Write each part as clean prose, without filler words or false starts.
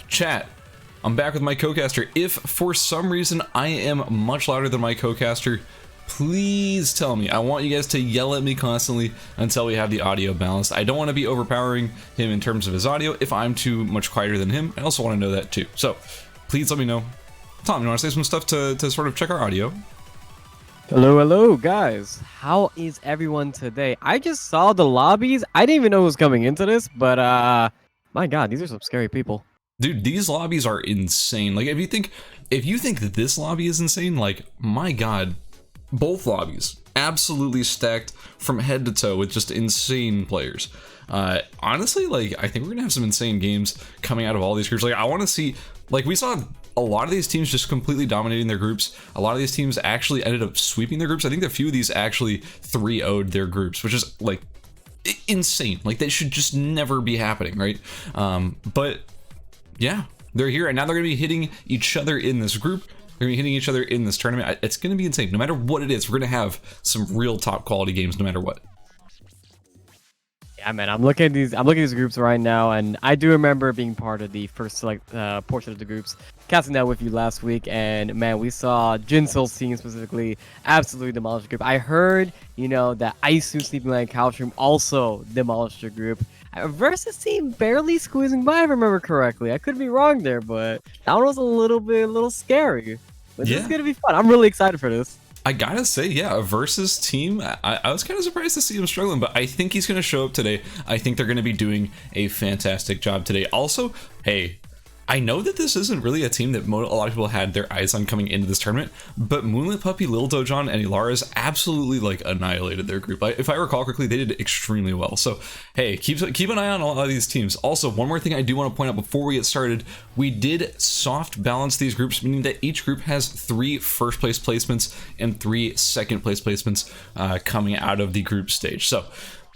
Chat, I'm back with my co-caster. If for some reason I am much louder than my co-caster, please tell me. I want you guys to yell at me constantly until we have the audio balanced. I don't want to be overpowering him in terms of his audio if I'm too much quieter than him. I also want to know that too. So please let me know. Tom, you want to say some stuff to sort of check our audio? Hello guys. How is everyone today? I just saw the lobbies. I didn't even know who was coming into this, but my god, these are some scary people. Dude, these lobbies are insane. Like if you think that this lobby is insane, like my god, both lobbies absolutely stacked from head to toe with just insane players. Honestly, like I think we're gonna have some insane games coming out of all these groups. Like I want to see, like we saw a lot of these teams just completely dominating their groups. A lot of these teams actually ended up sweeping their groups. I think a few of these actually 3-0'd their groups, which is like insane. Like that should just never be happening, right? But yeah, they're here and now they're gonna be hitting each other in this group. They're gonna be hitting each other in this tournament. It's gonna be insane. No matter what it is, we're gonna have some real top quality games no matter what. Yeah, man, I'm looking at these groups right now, and I do remember being part of the first portion of the groups, casting that with you last week, and man, we saw Jinsil's team specifically absolutely demolish the group. I heard, that Isu Sleeping Lion Couch Room also demolished the group. Versus team barely squeezing by, if I remember correctly. I could be wrong there, but that one was a little scary. But this is gonna be fun. I'm really excited for this. I gotta say, yeah, Versus team, I was kind of surprised to see him struggling, but I think he's gonna show up today. I think they're gonna be doing a fantastic job today. Also, hey, I know that this isn't really a team that a lot of people had their eyes on coming into this tournament, but Moonlit Puppy, Lil Dojon, and Ilara's absolutely like annihilated their group. If I recall correctly, they did extremely well. So hey, keep an eye on a lot of these teams. Also, one more thing I do want to point out before we get started, we did soft balance these groups, meaning that each group has 3 first place placements and 3 second place placements coming out of the group stage. So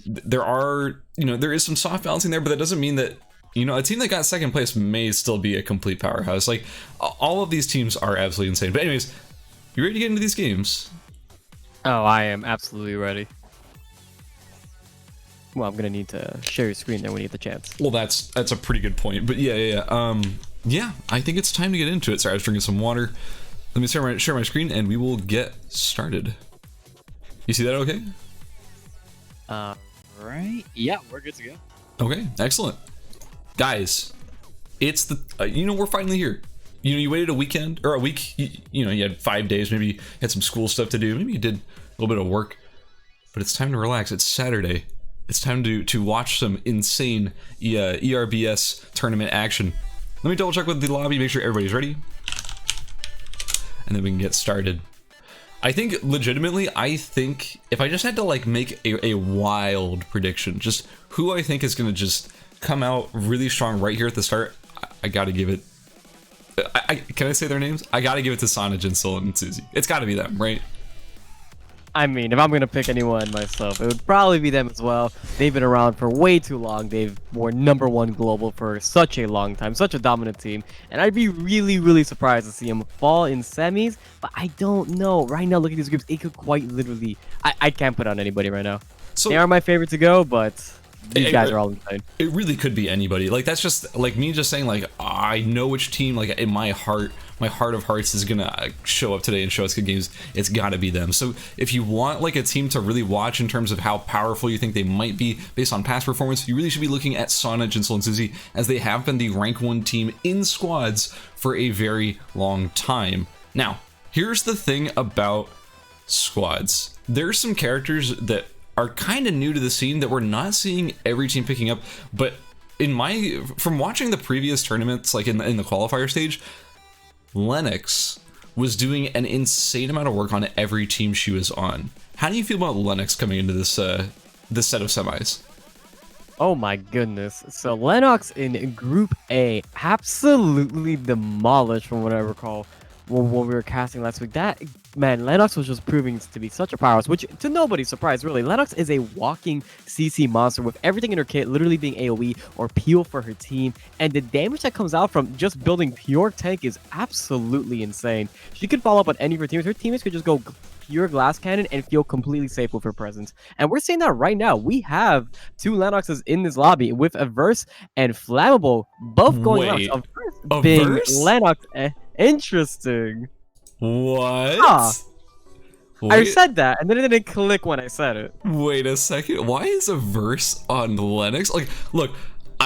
there are, there is some soft balancing there, but that doesn't mean that a team that got second place may still be a complete powerhouse. Like, all of these teams are absolutely insane. But anyways, you ready to get into these games? Oh, I am absolutely ready. Well, I'm gonna need to share your screen there when you get the chance. Well, that's a pretty good point. But yeah. I think it's time to get into it. Sorry, I was drinking some water. Let me share my screen, and we will get started. You see that okay? Right. Yeah, we're good to go. Okay, excellent. Guys, it's the we're finally here. You waited a weekend or a week. You had 5 days. Maybe you had some school stuff to do. Maybe you did a little bit of work, but it's time to relax. It's Saturday. It's time to watch some insane ERBS tournament action. Let me double check with the lobby, make sure everybody's ready, and then we can get started. I think legitimately, if I just had to like make a wild prediction, just who I think is gonna just come out really strong right here at the start, I gotta give it. Can I say their names? I gotta give it to Sana, Jinsil, and Susie. It's gotta be them, right? I mean, if I'm gonna pick anyone myself, it would probably be them as well. They've been around for way too long. They've worn #1 global for such a long time, such a dominant team, and I'd be really surprised to see them fall in semis. But I don't know. Right now, look at these groups. It could quite literally. I can't put on anybody right now. So they are my favorite to go, but these guys are all insane. It really could be anybody. Like that's just like me just saying like I know which team like in my heart of hearts is gonna show up today and show us good games. It's gotta be them. So if you want like a team to really watch in terms of how powerful you think they might be based on past performance, you really should be looking at Sana, Jinsil, and Susie, as they have been the rank 1 team in squads for a very long time. Now, here's the thing about squads. There's some characters that are kind of new to the scene that we're not seeing every team picking up, but from watching the previous tournaments, like in the qualifier stage, Lennox was doing an insane amount of work on every team she was on. How do you feel about Lennox coming into this set of semis? Oh my goodness. So Lennox in Group A absolutely demolished, from what I recall, when we were casting last week. That man, Lennox was just proving to be such a powerhouse, which to nobody's surprise, really. Lennox is a walking CC monster with everything in her kit literally being AoE or peel for her team, and the damage that comes out from just building pure tank is absolutely insane. She could follow up on any of her teammates. Her teammates could just go pure glass cannon and feel completely safe with her presence. And we're seeing that right now. We have 2 Lennoxes in this lobby with Averse and Flammable both going out. Averse A Bing verse? Lennox. Interesting. What? Huh. I Wait, said that, and then it didn't click when I said it. wait a second. Why is a verse on Lennox? Like, look,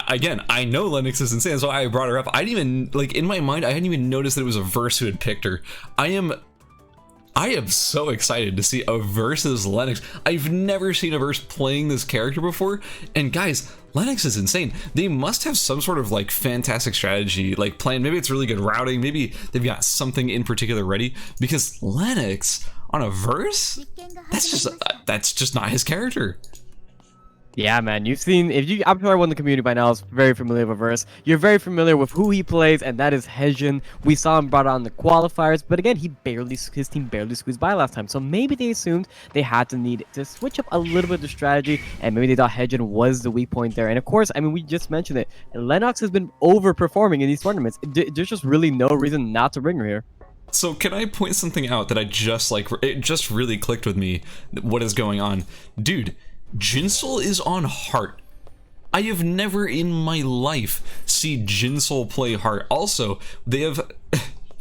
again, I know Lennox is insane, so I brought her up. I didn't even, like, in my mind, I hadn't even noticed that it was a verse who had picked her. I am so excited to see a versus Lennox. I've never seen a verse playing this character before, and guys, Lennox is insane. They must have some sort of like fantastic strategy, like plan. Maybe it's really good routing. Maybe they've got something in particular ready, because Lennox on a verse, that's just not his character. Yeah, man, you've seen, I'm sure everyone in the community by now is very familiar with Verse. You're very familiar with who he plays, and that is Hejin. We saw him brought on the qualifiers, but again, his team barely squeezed by last time. So maybe they assumed they had to need to switch up a little bit of the strategy, and maybe they thought Hejin was the weak point there. And of course, I mean, we just mentioned it. Lennox has been overperforming in these tournaments. There's just really no reason not to bring her here. So can I point something out that I just like, it just really clicked with me, what is going on? Dude, Jinsol is on Heart. I have never in my life seen Jinsol play Heart. Also, they have,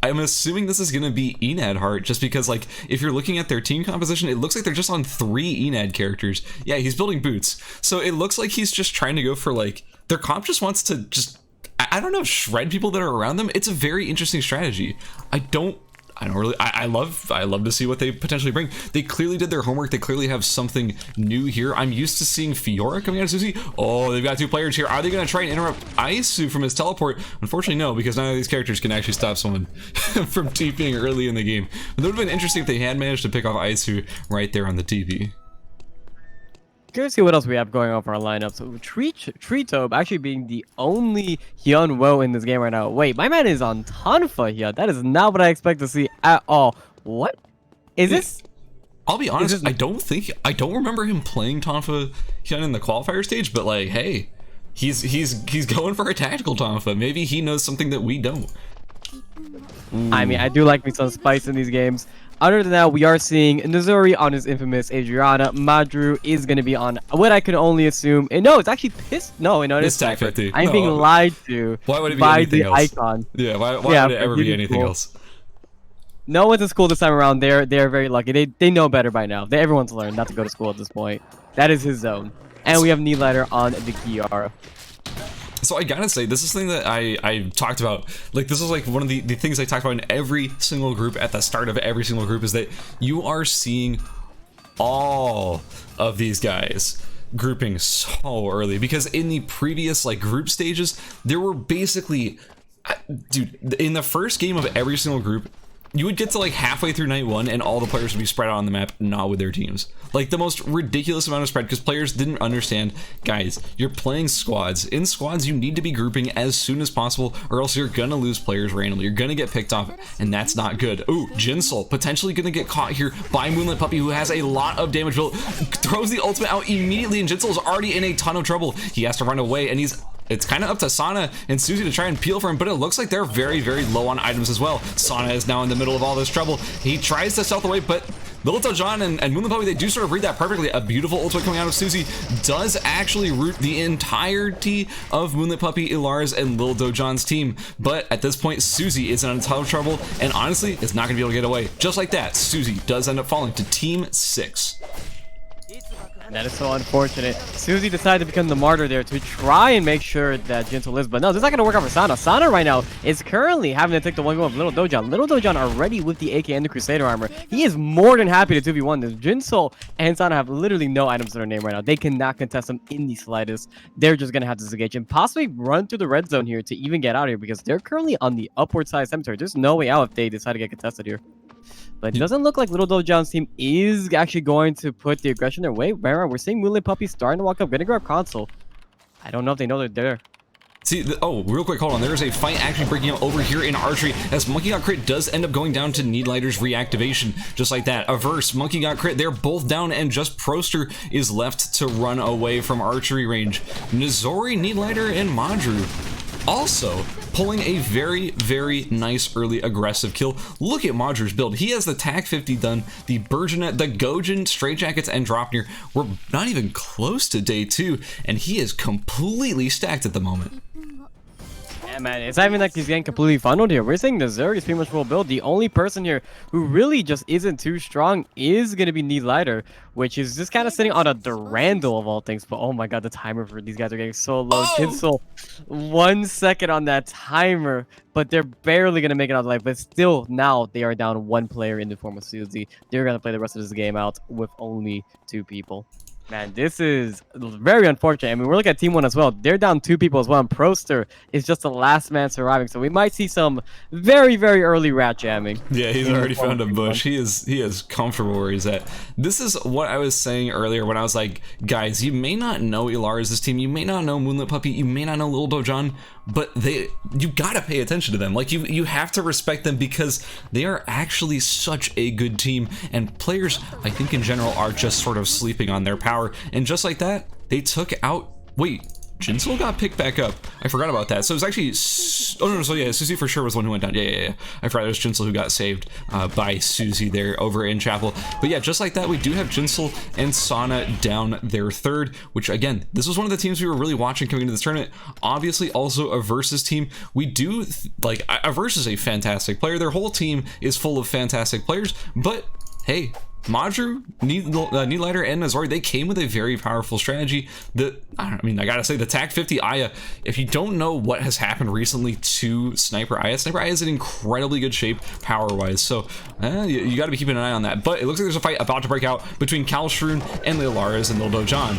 I'm assuming this is going to be Enad Heart, just because, like, if you're looking at their team composition, it looks like they're just on 3 Enad characters. Yeah, he's building boots. So it looks like he's just trying to go for, like, their comp just wants to just, I don't know, shred people that are around them. It's a very interesting strategy. I don't really, I love to see what they potentially bring. They clearly did their homework. They clearly have something new here. I'm used to seeing Fiora coming out of Susie. Oh, they've got 2 players here. Are they going to try and interrupt Aisu from his teleport? Unfortunately, no, because none of these characters can actually stop someone from TPing early in the game. But that would have been interesting if they had managed to pick off Aisu right there on the TP. Let's see what else we have going on for our lineup. So Treetobe actually being the only Hyun Wo in this game right now. Wait, my man is on Tonfa here. That is not what I expect to see at all. What is this? I'll be honest, I don't remember him playing Tonfa Hyun in the qualifier stage, but like, hey, he's going for a tactical Tonfa. Maybe he knows something that we don't. I mean, I do like me some spice in these games. Other than that, we are seeing Nizuri on his infamous Adriana. Madru is going to be on what I can only assume. And no, it's actually pissed. No, it is TAC 50. I'm being lied to. Why would it be by anything the else? icon. Yeah, why would it ever be anything else? No one's in school this time around. They're very lucky. They know better by now. Everyone's learned not to go to school at this point. That is his zone. And we have Needlighter on the Kiara. So I gotta say, this is something that I talked about. Like, this is like one of the things I talked about in every single group at the start of every single group, is that you are seeing all of these guys grouping so early, because in the previous like group stages, there were basically, dude, in the first game of every single group, you would get to like halfway through night 1 and all the players would be spread out on the map, not with their teams. Like the most ridiculous amount of spread, because players didn't understand, guys, you're playing squads. In squads, you need to be grouping as soon as possible, or else you're gonna lose players randomly. You're gonna get picked off, and that's not good. Ooh, Jinsol, potentially gonna get caught here by Moonlit Puppy, who has a lot of damage built, throws the ultimate out immediately, and Jinsol is already in a ton of trouble. He has to run away, and it's kind of up to Sana and Susie to try and peel for him, but it looks like they're very, very low on items as well. Sana is now in the middle of all this trouble. He tries to stealth away, but Little Dojan and Moonlit Puppy, they do sort of read that perfectly. A beautiful ultimate coming out of Susie does actually root the entirety of Moonlit Puppy, Ilars, and Little Dojan's team. But at this point, Susie is in a ton of trouble, and honestly, is not going to be able to get away. Just like that, Susie does end up falling to Team 6. That is so unfortunate. Susie decided to become the martyr there to try and make sure that Gentle lives, but no, this is not going to work out for Sana. Sana right now is currently having to take the 1-1 of Little Dojan. Little Dojan already with the AK and the Crusader armor. He is more than happy to 2v1 this. Jinsol and Sana have literally no items to their name right now. They cannot contest them in the slightest. They're just going to have to disengage and possibly run through the red zone here to even get out of here, because they're currently on the upward side cemetery. There's no way out if they decide to get contested here. But it doesn't look like Little Dojan's team is actually going to put the aggression their way. We're seeing Moonlit Puppy starting to walk up, gonna grab console. I don't know if they know they're there. See, oh, real quick, hold on. There's a fight actually breaking out over here in archery, as Monkey Got Crit does end up going down to Needlighter's reactivation. Just like that. Averse, Monkey Got Crit, they're both down, and just Proster is left to run away from archery range. Nizori, Needlighter, and Madru also pulling a very, very nice early aggressive kill. Look at Madru's build. He has the TAC 50 done, the Burgeonet, the Gojin, Straitjackets, and Dropnir. We're not even close to day 2, and he is completely stacked at the moment. Yeah, man, it's not even like he's getting completely funneled here. We're saying Nazuri is pretty much full build. The only person here who really just isn't too strong is going to be Needlighter, which is just kind of sitting on a Durandal of all things. But oh my god, the timer for these guys are getting so low. Jinsel, 1 second on that timer, but they're barely going to make it out of life. But still, now they are down 1 player in the form of Suzy. They're going to play the rest of this game out with only 2 people. Man, this is very unfortunate. I mean, we're looking at Team 1 as well. They're down 2 people as well, and Proster is just the last man surviving. So we might see some very, very early rat jamming. Yeah, he's already found a bush. He is comfortable where he's at. This is what I was saying earlier when I was like, guys, you may not know Ilar's team, you may not know Moonlit Puppy, you may not know Lil Dojan, but you gotta pay attention to them. Like, you have to respect them because they are actually such a good team, and players, I think in general, are just sort of sleeping on their power. And just like that, they took out... Wait, Jinsel got picked back up. I forgot about that. So it was actually... Oh, no, so yeah, Suzy for sure was the one who went down. Yeah. I forgot it was Jinsel who got saved by Suzy there over in Chapel. But yeah, just like that, we do have Jinsel and Sana down their 3rd, which again, this was one of the teams we were really watching coming into this tournament. Obviously, also a Versus team. We do... Like, a Versus is a fantastic player. Their whole team is full of fantastic players, but hey... Madru, Needlighter, and Nazori, they came with a very powerful strategy. I gotta say, the TAC 50 Aya, if you don't know what has happened recently to Sniper Aya is in incredibly good shape power-wise, so you gotta be keeping an eye on that. But it looks like there's a fight about to break out between Kalshroon and Lilaris and Lil Dojan.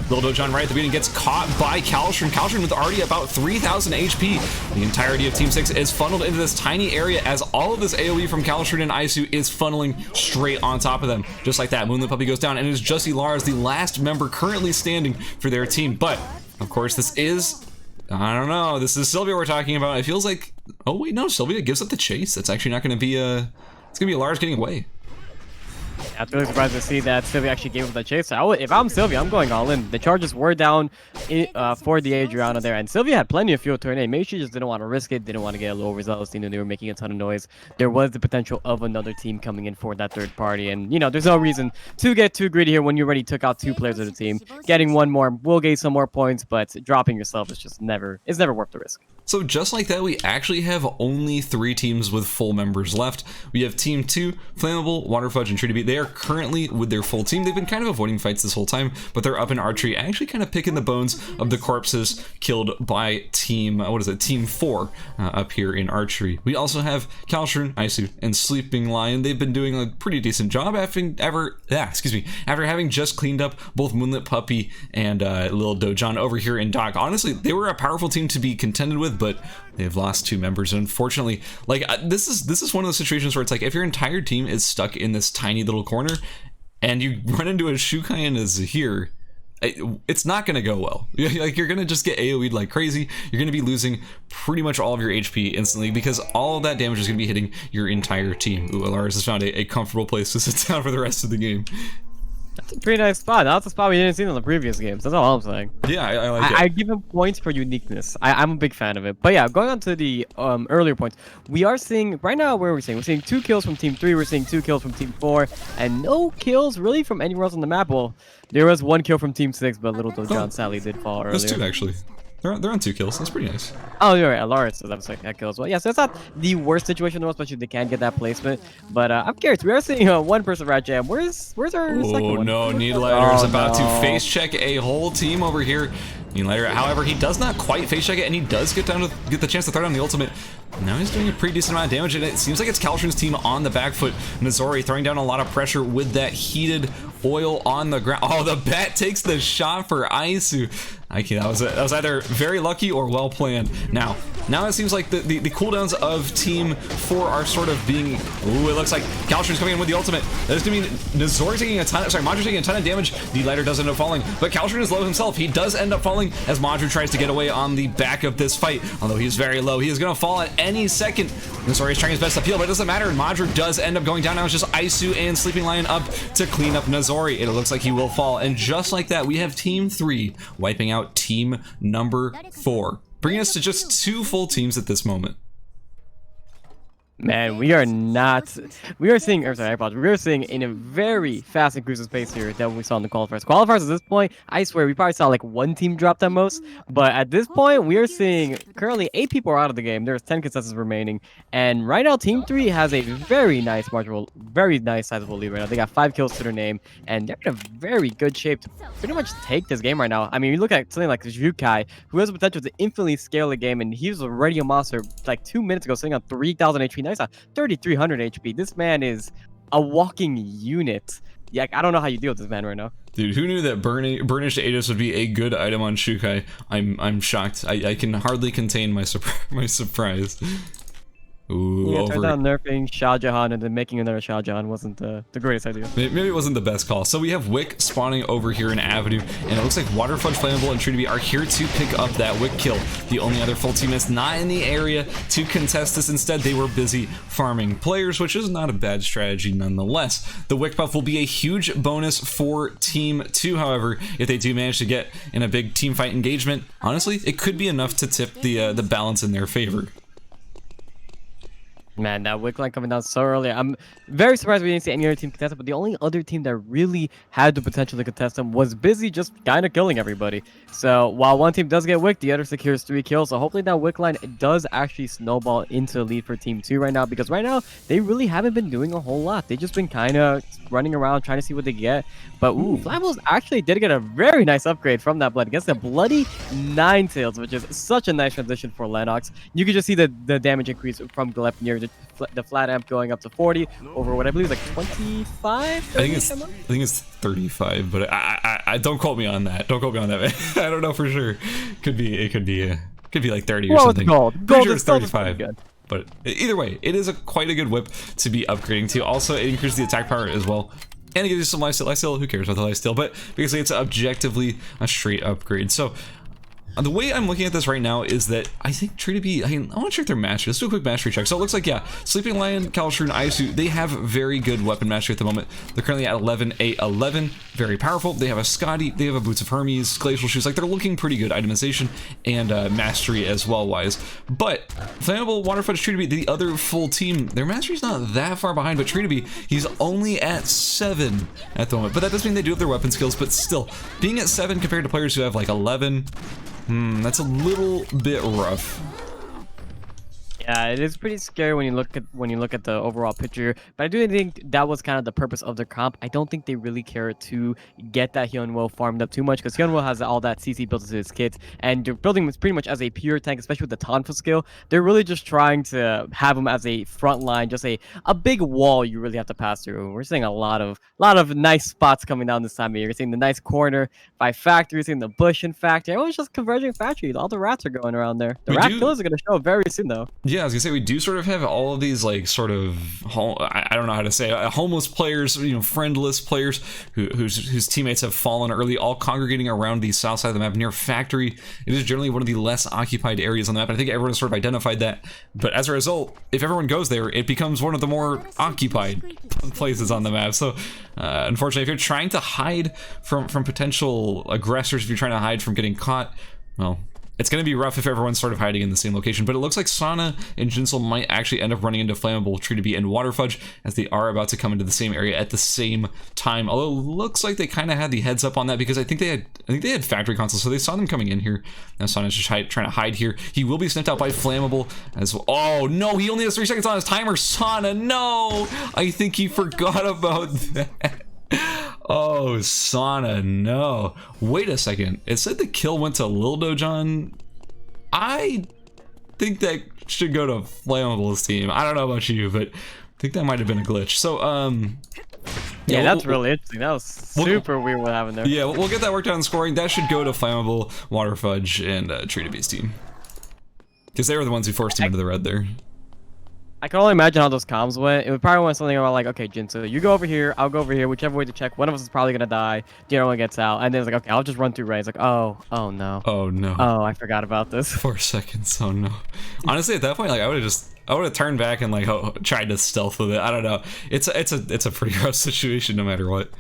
Lil Dojan right at the beginning gets caught by Kalshroon. Kalshroon with already about 3,000 HP. The entirety of Team 6 is funneled into this tiny area as all of this AoE from Kalshroon and Isu is funneling straight on top of them. Just like that, Moonlit Puppy goes down, and it is just Ilar's the last member currently standing for their team. But, of course, this is... I don't know, this is Sylvia we're talking about. It feels like... Oh, wait, no, Sylvia gives up the chase. That's actually not going to be it's going to be Ilar's getting away. I was really surprised to see that Sylvia actually gave up the chase. If I'm Sylvia, I'm going all in. The charges were down for the Adriana there, and Sylvia had plenty of fuel to her name. Maybe she just didn't want to risk it, didn't want to get a low result. You know, they were making a ton of noise. There was the potential of another team coming in for that 3rd party, and you know, there's no reason to get too greedy here when you already took out 2 players of the team. Getting 1 more will gain some more points, but dropping yourself is just never worth the risk. So just like that, we actually have only 3 teams with full members left. We have Team 2, Flammable, Waterfudge, and Tree to Beat. They are currently with their full team. They've been kind of avoiding fights this whole time, but they're up in archery, actually kind of picking the bones of the corpses killed by Team, Team 4 up here in archery. We also have Kalshroon, Isu, and Sleeping Lion. They've been doing a pretty decent job after having just cleaned up both Moonlit Puppy and Lil Dojan over here in Dock. Honestly, they were a powerful team to be contended with, but they've lost 2 members. And unfortunately, like this is one of those situations where it's like if your entire team is stuck in this tiny little corner and you run into a Shukai and a Zahir, it's not going to go well. Like, you're going to just get AoE'd like crazy. You're going to be losing pretty much all of your HP instantly because all of that damage is going to be hitting your entire team. Ooh, Alaris has found a comfortable place to sit down for the rest of the game. That's a pretty nice spot. That's a spot we didn't see in the previous games. That's all I'm saying. Yeah, I like it. I give him points for uniqueness. I'm a big fan of it. But yeah, going on to the earlier points, we are seeing, right now, where are we seeing? We're seeing 2 kills from Team 3, we're seeing 2 kills from Team 4, and no kills really from anywhere else on the map. Well, there was 1 kill from Team 6, but Little Dojan sadly did fall earlier. There's 2 actually. They're on 2 kills. That's pretty nice. Oh, you're right. Alaris, so that was like that kill as well. Yeah, so it's not the worst situation in the world, especially if they can get that placement. But I'm curious. We are seeing 1 person rat jam. Where's our second one? Oh no, Needlighter is about to face check a whole team over here. Needlighter, however, he does not quite face check it, and he does get the chance to throw down the ultimate. Now he's doing a pretty decent amount of damage, and it seems like it's Kalshroon's team on the back foot. Nazori throwing down a lot of pressure with that heated oil on the ground. Oh, the bat takes the shot for Isu. Okay, that was either very lucky or well planned. Now it seems like the cooldowns of Team 4 are sort of being... Ooh, it looks like Kalshroon's coming in with the ultimate. That is going to mean Nazori taking a ton... Madru taking a ton of damage. Needlighter does end up falling, but Kalshroon is low himself. He does end up falling as Madru tries to get away on the back of this fight. Although he's very low, he is going to fall at any second. Nazori is trying his best to peel, but it doesn't matter, and Madru does end up going down. Now it's just Isu and Sleeping Lion up to clean up Nazori. It looks like he will fall, and just like that, we have Team 3 wiping out Team number 4, bringing us to just 2 full teams at this moment. Man, we are not. We are seeing. Or sorry, I apologize. We are seeing in a very fast increase pace here than we saw in the qualifiers. Qualifiers at this point, I swear, we probably saw like one team drop at most. But at this point, we are seeing currently 8 people are out of the game. There's 10 contestants remaining, and right now, Team 3 has a very nice marginal, very nice sizable lead right now. They got 5 kills to their name, and they're in a very good shape to pretty much take this game right now. I mean, you look at something like Jukai, who has the potential to infinitely scale the game, and he was already a monster like 2 minutes ago, sitting on 3,000 HP. Now he's at 3,300 HP. This man is a walking unit. Yeah, I don't know how you deal with this man right now. Dude, who knew that Burnished Aegis would be a good item on Shukai? I'm shocked. I can hardly contain my surprise. Ooh, yeah, turns out nerfing Shah Jahan and then making another Shah Jahan wasn't the greatest idea. Maybe it wasn't the best call. So we have Wick spawning over here in Avenue, and it looks like Water Fudge, Flammable, and Tree are here to pick up that Wick kill. The only other full team that's not in the area to contest this. Instead, they were busy farming players, which is not a bad strategy nonetheless. The Wick buff will be a huge bonus for Team 2, however, if they do manage to get in a big team fight engagement. Honestly, it could be enough to tip the balance in their favor. Man, that Wick line coming down so early. I'm very surprised we didn't see any other team contest it, but the only other team that really had the potential to contest them was busy just kind of killing everybody. So while one team does get Wick, the other secures 3 kills. So hopefully that Wick line does actually snowball into the lead for Team 2 right now, because right now they really haven't been doing a whole lot. They've just been kind of running around trying to see what they get. But ooh, Flammables actually did get a very nice upgrade from that blood. Gets the bloody 9 tails, which is such a nice transition for Lennox. You can just see the damage increase from Gleipnir, the flat amp going up to 40 over what I believe is like 25. I think it's 35, but I don't quote me on that. Don't quote me on that, man. I don't know for sure. It could be like 30 or something. Gold. Pretty sure it's 35. But either way, it is quite a good whip to be upgrading to. Also, it increases the attack power as well. And it gives you some lifesteal. Who cares about the lifesteal? But basically, it's objectively a straight upgrade. So the way I'm looking at this right now is that I think Tree to be, I want to check their mastery. Let's do a quick mastery check. So it looks like, yeah, Sleeping Lion, Kalshur, and Aisu, they have very good weapon mastery at the moment. They're currently at 11-8-11, very powerful. They have a Scotty, they have a Boots of Hermes, Glacial Shoes. Like, they're looking pretty good itemization and mastery as well wise. But Flammable, Water Fudge, Tree to be, the other full team, their mastery's not that far behind, but Tree to be, he's only at 7 at the moment. But that does mean they do have their weapon skills, but still, being at 7 compared to players who have like 11, that's a little bit rough. Yeah, it is pretty scary when you look at the overall picture. But I do think that was kind of the purpose of their comp. I don't think they really care to get that Hyunwoo farmed up too much, because Hyunwoo has all that CC built into his kit, and they're building him pretty much as a pure tank, especially with the Tonfa skill. They're really just trying to have him as a front line, just a big wall you really have to pass through. We're seeing a lot of nice spots coming down this time of year. You're seeing the nice corner by factory, you're seeing the bush in factory. Everyone's just converging factories. All the rats are going around there. The rat killers are going to show up very soon, though. Yeah, I was gonna say, we do sort of have all of these like sort of I don't know how to say it, homeless players, you know, friendless players whose teammates have fallen early, all congregating around the south side of the map near factory. It is generally one of the less occupied areas on the map, and I think everyone has sort of identified that. But as a result, if everyone goes there, it becomes one of the more occupied places on the map. So unfortunately, if you're trying to hide from potential aggressors, if you're trying to hide from getting caught, well, it's going to be rough if everyone's sort of hiding in the same location. But it looks like Sana and Jinsel might actually end up running into Flammable, Tree to be, and Water Fudge, as they are about to come into the same area at the same time. Although it looks like they kind of had the heads up on that, because I think they had factory consoles, so they saw them coming in here. Now Sana's just trying to hide here. He will be sniffed out by Flammable as well. Oh no, he only has 3 seconds on his timer. Sana, no! I think he forgot about that. Oh, Sana, no. Wait a second. It said the kill went to Lil Dojon. I think that should go to Flammable's team. I don't know about you, but I think that might have been a glitch. So, yeah, that's really interesting. That was super weird what happened there. Yeah, we'll get that worked out in scoring. That should go to Flammable, Water Fudge, and Tree to Be's team, because they were the ones who forced him into the red there. I can only imagine how those comms went. It would probably went something about like, okay, Jinsu, you go over here, I'll go over here, whichever way to check. One of us is probably gonna die. The other one gets out, and then it's like, okay, I'll just run through red. It's like, oh no. Oh no. Oh, I forgot about this. 4 seconds. Oh no. Honestly, at that point, like I would have turned back and like tried to stealth with it. I don't know. It's a pretty rough situation no matter what.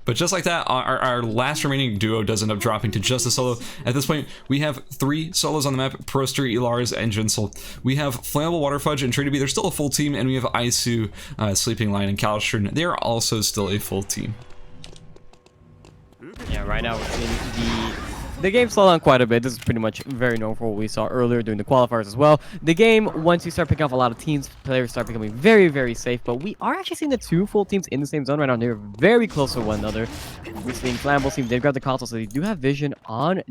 But just like that, our last remaining duo does end up dropping to just a solo. At this point, we have 3 solos on the map: Proster, ERCS, and Jinsel. We have Flammable, Waterfudge, and Tree2B. They're still a full team, and we have Isu, Sleeping Lion, and Calstron. They are also still a full team. Yeah, right now we're seeing the game slow down quite a bit. This is pretty much very known for what we saw earlier during the qualifiers as well. The game, once you start picking off a lot of teams, players start becoming very, very safe. But we are actually seeing the 2 full teams in the same zone right now. They're very close to one another. We're seeing Flammable team. They've got the console, so they do have vision on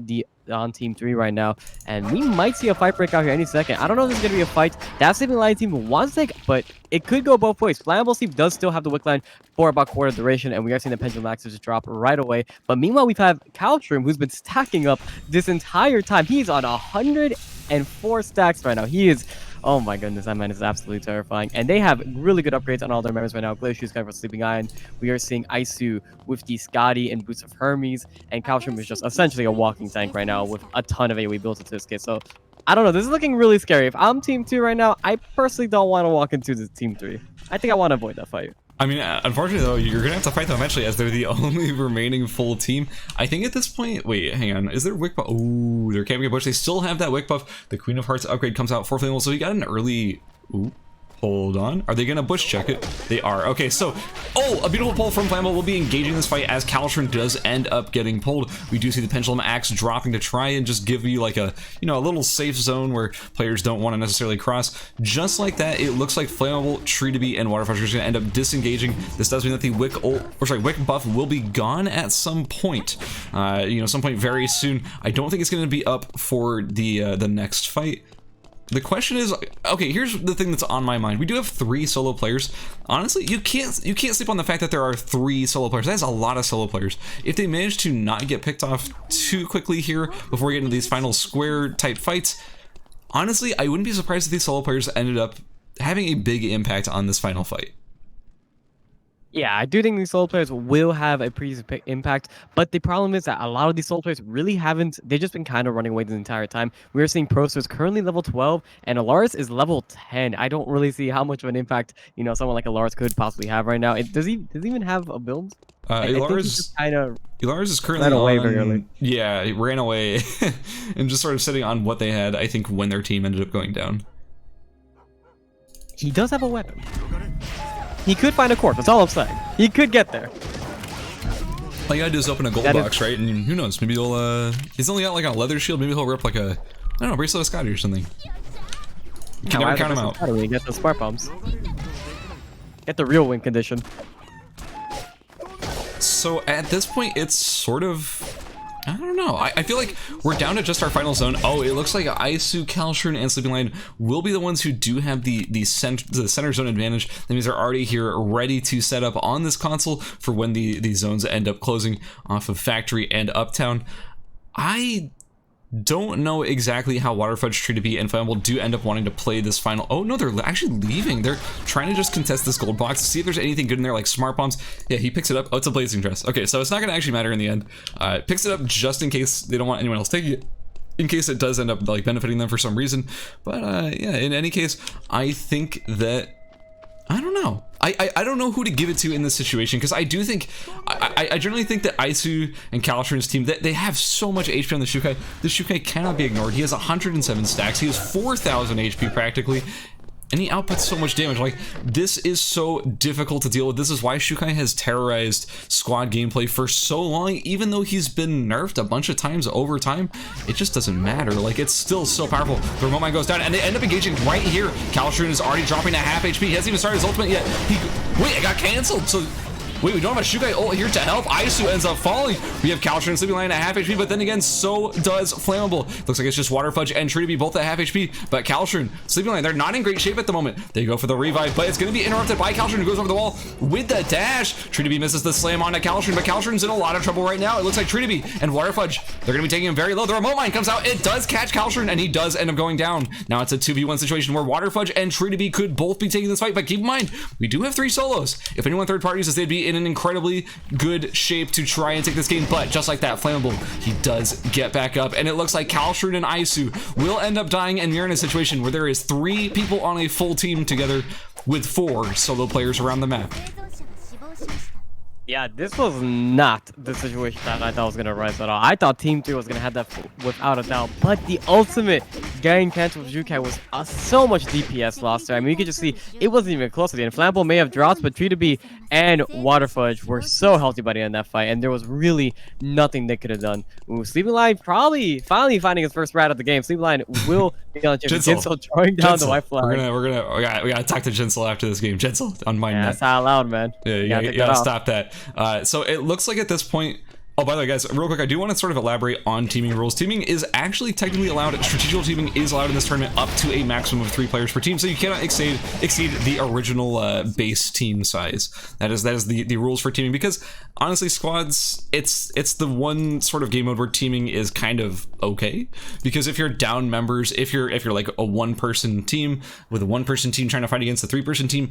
Team 3 right now. And we might see a fight break out here any second. I don't know if this is going to be a fight that Sleeping Lion team wants to take, but it could go both ways. Flammable team does still have the wick line for about quarter duration, and we are seeing the Pendulum Axes just drop right away. But meanwhile, we have Calstron, who's been stacking up this entire time. He's on 104 stacks right now. He is... Oh my goodness, that man is absolutely terrifying. And they have really good upgrades on all their members right now. Glacier is kind of a Sleeping Lion. We are seeing Isu with the Scotty and Boots of Hermes. And Calstrom is just essentially a walking tank right now with a ton of AoE built into this kit. So, I don't know. This is looking really scary. If I'm Team 2 right now, I personally don't want to walk into the Team 3. I think I want to avoid that fight. I mean, unfortunately, though, you're going to have to fight them eventually as they're the only remaining full team. I think at this point... Wait, hang on. Is there wick buff? Ooh, they're camping a bush. They still have that wick buff. The Queen of Hearts upgrade comes out for Flammable, so you got an early... Ooh. Hold on. Are they going to bush check it? They are. Okay, so... Oh, a beautiful pull from Flammable will be engaging this fight as Calstron does end up getting pulled. We do see the Pendulum Axe dropping to try and just give you like a, you know, a little safe zone where players don't want to necessarily cross. Just like that, it looks like Flammable, Tree2B, and Waterfudge are going to end up disengaging. This does mean that the wick buff will be gone at some point. You know, some point very soon. I don't think it's going to be up for the next fight. The question is, okay, here's the thing that's on my mind. We do have 3 solo players. Honestly, you can't sleep on the fact that there are 3 solo players. That's a lot of solo players. If they manage to not get picked off too quickly here before we get into these final square type fights, honestly, I wouldn't be surprised if these solo players ended up having a big impact on this final fight. Yeah, I do think these solo players will have a pretty big impact, but the problem is that a lot of these solo players really haven't, they've just been kind of running away the entire time. We're seeing Proster is currently level 12, and ERCS is level 10. I don't really see how much of an impact, you know, someone like ERCS could possibly have right now. Does he even have a build? ERCS is currently ran away very early. Yeah, he ran away and just sort of sitting on what they had, I think, when their team ended up going down. He does have a weapon. He could find a corpse, that's all I'm saying. He could get there. All you gotta do is open a gold box, right? And who knows, maybe he'll, he's only got like a leather shield, maybe he'll rip like a, I don't know, Bracelet of Scotty or something. You can never count him out. We get those spark bombs. Get the real win condition. So at this point, it's sort of, I don't know. I feel like we're down to just our final zone. Oh, it looks like Isu, Calstron, and Sleeping Lion will be the ones who do have the center zone advantage. That means they're already here, ready to set up on this console for when the zones end up closing off of Factory and Uptown. I don't know exactly how Waterfudge, Tree2B, and Flammable do end up wanting to play this final. Oh no, they're actually leaving. They're trying to just contest this gold box, see if there's anything good in there, like smart bombs. Yeah, he picks it up. Oh, it's a blazing dress. Okay, so it's not gonna actually matter in the end. Picks it up just in case they don't want anyone else taking it, in case it does end up like benefiting them for some reason. But yeah, in any case, I think that, I don't know. I don't know who to give it to in this situation, because I do think, I generally think that Isu and Calstron's team, that they have so much HP on the Shukai. The Shukai cannot be ignored. He has 107 stacks. He has 4,000 HP practically. And he outputs so much damage. Like, this is so difficult to deal with. This is why Shukai has terrorized squad gameplay for so long. Even though he's been nerfed a bunch of times over time, it just doesn't matter. Like, it's still so powerful. The remote mine goes down, and they end up engaging right here. Calstron is already dropping to half HP. He hasn't even started his ultimate yet. Wait, it got canceled. So, wait, we don't have a Shukai ult here to help. Isu ends up falling. We have Calstron and Sleeping Lion at half HP, but then again, so does Flammable. Looks like it's just Waterfudge and Tree2B both at half HP, but Calstron, Sleeping Lion, they're not in great shape at the moment. They go for the revive, but it's going to be interrupted by Calstron, who goes over the wall with the dash. Tree2B misses the slam onto Calstron, but Calstron's in a lot of trouble right now. It looks like Tree2B and Waterfudge, they're going to be taking him very low. The remote mine comes out. It does catch Calstron, and he does end up going down. Now it's a 2v1 situation where Waterfudge and Tree2B could both be taking this fight, but keep in mind, we do have 3 solos. If anyone third parties us, they'd be in an incredibly good shape to try and take this game, but just like that, Flammable, he does get back up, and it looks like Calstron and Isu will end up dying, and we're in a situation where there is 3 people on a full team together with 4 solo players around the map. Yeah, this was not the situation that I thought was going to rise at all. I thought Team 3 was going to have that without a doubt. But the ultimate getting cancelled with Jukai was so much DPS lost there. I mean, you could just see it wasn't even close to the end. Flammable may have dropped, but Tree2B and Waterfudge were so healthy by the end of that fight. And there was really nothing they could have done. Ooh, Sleeping Lion probably finally finding his first rat of the game. Sleeping Lion will be on Jinsel throwing down the white flag. We gotta talk to Jinsel after this game. Jinsel, unmind that. That's not allowed, man. Yeah, you gotta stop that. So it looks like at this point, oh, by the way, guys, real quick, I do want to sort of elaborate on teaming rules. Teaming is actually technically allowed. Strategical teaming is allowed in this tournament up to a maximum of 3 players per team, so you cannot exceed the original base team size. That is the rules for teaming, because honestly, squads, it's the one sort of game mode where teaming is kind of okay, because if you're down members, if you're like a 1-person team with a 1-person team trying to fight against a 3-person team,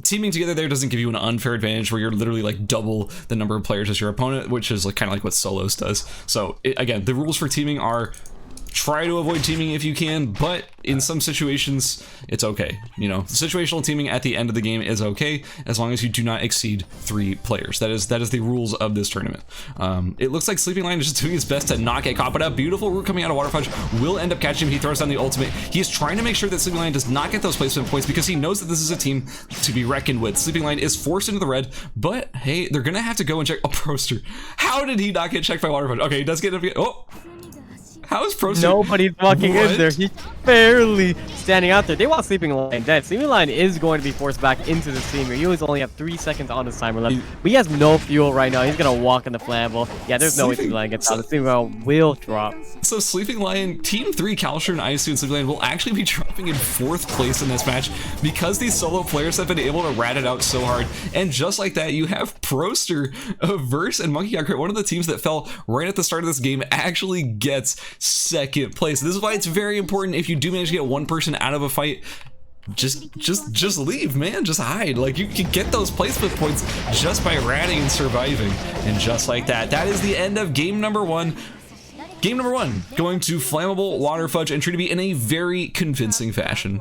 teaming together there doesn't give you an unfair advantage where you're literally like double the number of players as your opponent, which is like kind of like what solos does. So again, the rules for teaming are try to avoid teaming if you can, but in some situations it's okay. You know, situational teaming at the end of the game is okay as long as you do not exceed 3 players. That is the rules of this tournament. It looks like Sleeping Lion is just doing his best to not get caught, but a beautiful root coming out of Waterfudge will end up catching him. He throws down the ultimate. He is trying to make sure that Sleeping Lion does not get those placement points because he knows that this is a team to be reckoned with. Sleeping Lion is forced into the red, but hey, they're gonna have to go and check. Oh, Proster, how did he not get checked by Waterfudge? Okay, he does get it. Oh, how is Proster? Nobody's walking in there. He's barely standing out there. They want Sleeping Lion dead. Sleeping Lion is going to be forced back into the steamer. He only have 3 seconds on his timer left. But he has no fuel right now. He's going to walk in the flammable. Yeah, there's no way Sleeping Lion gets out. The Sleeping Lion will drop. So Sleeping Lion, Team 3, Calshur and Isu and Sleeping Lion will actually be dropping in 4th place in this match because these solo players have been able to rat it out so hard. And just like that, you have Proster, Verse, and Monkey God, one of the teams that fell right at the start of this game, actually gets 2nd place. This is why it's very important if you do manage to get 1 person out of a fight, just leave, man. Just hide. Like, you can get those placement points just by ratting and surviving. And just like that, that is the end of game number 1. Game number 1 going to Flammable, Waterfudge, and Tree2B in a very convincing fashion.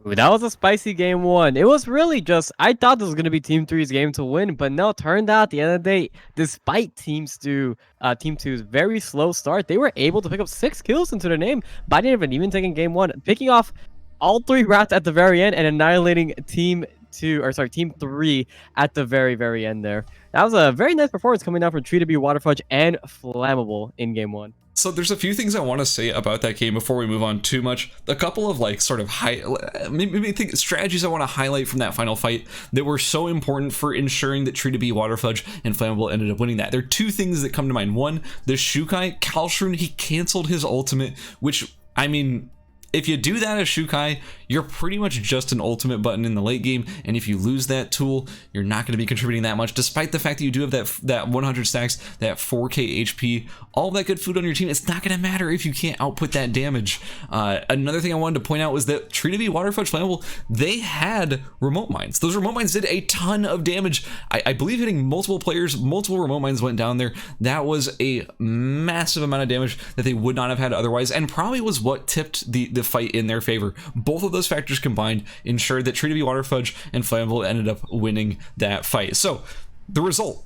Ooh, that was a spicy game 1. It was really just, I thought this was going to be Team 3's game to win, but no, turned out at the end of the day, despite Team 2's very slow start, they were able to pick up 6 kills into their name by the end of it, even taking game 1, picking off all 3 rats at the very end and annihilating Team 3 at the very end there. That was a very nice performance coming down from Tree2B, Waterfudge, and Flammable in game 1. So there's a few things I want to say about that game before we move on too much. A couple of like sort of strategies I want to highlight from that final fight that were so important for ensuring that Tree2B, Waterfudge, and Flammable ended up winning that. There are 2 things that come to mind. One, the Shukai, Calshur, he canceled his ultimate, which, I mean, if you do that as Shukai, you're pretty much just an ultimate button in the late game, and if you lose that tool, you're not going to be contributing that much, despite the fact that you do have that 100 stacks, that 4k HP, all that good food on your team. It's not going to matter if you can't output that damage. Another thing I wanted to point out was that Tree2B, Waterfudge, Flammable, they had remote mines. Those remote mines did a ton of damage. I believe hitting multiple players, multiple remote mines went down there. That was a massive amount of damage that they would not have had otherwise, and probably was what tipped the fight in their favor. Both of those factors combined ensured that Tree2B, Waterfudge, and Flammable ended up winning that fight. So the result: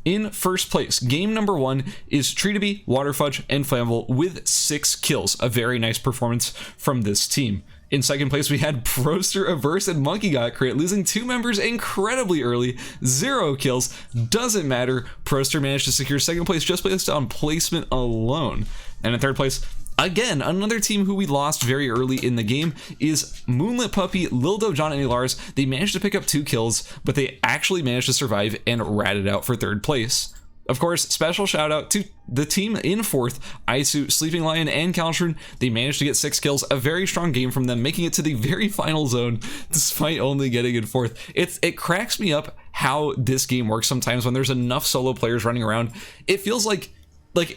in 1st place, game number 1 is Tree2B, Waterfudge, and Flammable with 6 kills. A very nice performance from this team. In 2nd place, we had Proster, Averse, and Monkey Got Crit, losing 2 members incredibly early. 0 kills. Doesn't matter. Proster managed to secure 2nd place just based on placement alone. And in 3rd place, again, another team who we lost very early in the game is Moonlit Puppy, Lil Do John, and Lars. They managed to pick up 2 kills, but they actually managed to survive and rat it out for 3rd place. Of course, special shout out to the team in 4th, Isu, Sleeping Lion, and Calshur. They managed to get 6 kills, a very strong game from them, making it to the very final zone despite only getting in 4th. It cracks me up how this game works sometimes when there's enough solo players running around. It feels like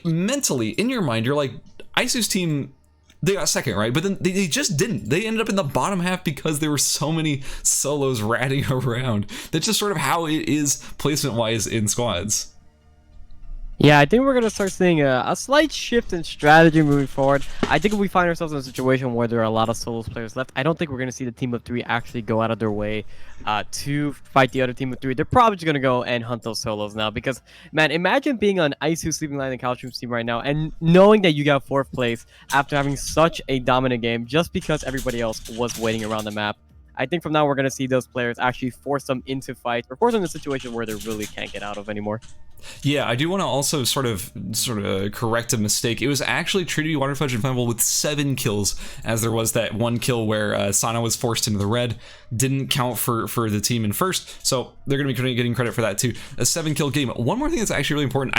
mentally, in your mind, you're like, Isu's team, they got 2nd, right? But then they just didn't. They ended up in the bottom half because there were so many solos ratting around. That's just sort of how it is placement-wise in squads. Yeah, I think we're gonna start seeing a slight shift in strategy moving forward. I think if we find ourselves in a situation where there are a lot of solos players left, I don't think we're gonna see the team of three actually go out of their way to fight the other team of three. They're probably just gonna go and hunt those solos now because, man, imagine being on Isu, Sleeping Lion, and Caltroom's team right now and knowing that you got fourth place after having such a dominant game just because everybody else was waiting around the map. I think from now we're gonna see those players actually force them into fights or force them in a situation where they really can't get out of anymore. Yeah, I do want to also sort of correct a mistake. It was actually true to be Waterfudge and Flammable with 7 kills, as there was that one kill where Sana was forced into the red. Didn't count for the team in first, so they're going to be getting credit for that too. A 7-kill game. One more thing that's actually really important.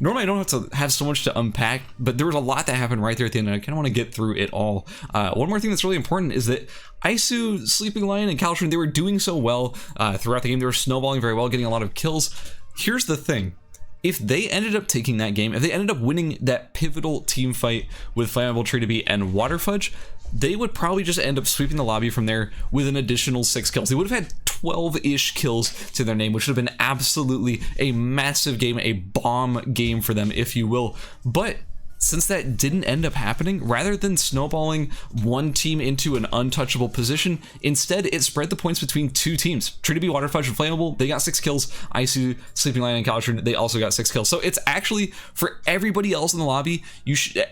Normally I don't have to have so much to unpack, but there was a lot that happened right there at the end, and I kind of want to get through it all. One more thing that's really important is that Isu, Sleeping Lion, and Caltroom, they were doing so well throughout the game. They were snowballing very well, getting a lot of kills. Here's the thing. If they ended up taking that game, if they ended up winning that pivotal team fight with Flammable, Tree to Be, and Waterfudge, they would probably just end up sweeping the lobby from there with an additional 6 kills. They would have had 12-ish kills to their name, which would have been absolutely a massive game, a bomb game for them, if you will. But since that didn't end up happening, rather than snowballing one team into an untouchable position, instead it spread the points between 2 teams. Tree to Be, Waterfudge, and Flammable, they got 6 kills. Isu, Sleeping Lion, and Caltroom, they also got 6 kills. So it's actually, for everybody else in the lobby,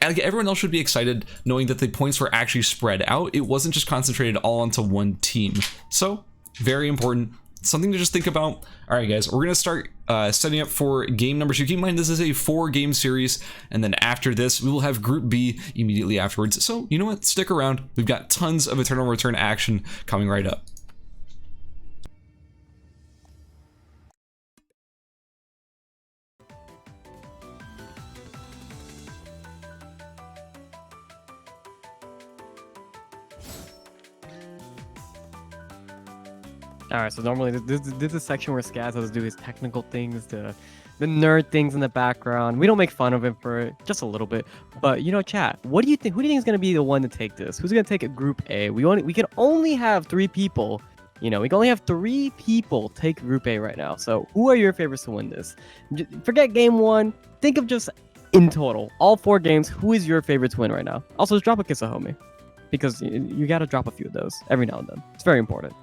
everyone else should be excited knowing that the points were actually spread out. It wasn't just concentrated all onto one team. So, very important. Something to just think about. All right, guys, we're gonna start setting up for game number 2. Keep in mind, this is a 4-game series, and then after this, we will have Group B immediately afterwards. So, you know what? Stick around. We've got tons of Eternal Return action coming right up. Alright, so normally this is a section where Skaz has to do his technical things, the nerd things in the background. We don't make fun of him for it, just a little bit. But, you know, chat, what do you think? Who do you think is going to be the one to take this? Who's going to take a Group A? We can only have 3 people. You know, we can only have 3 people take Group A right now. So who are your favorites to win this? Forget game 1. Think of just in total, all 4 games, who is your favorite to win right now? Also, just drop a kiss a homie. Because you got to drop a few of those every now and then. It's very important.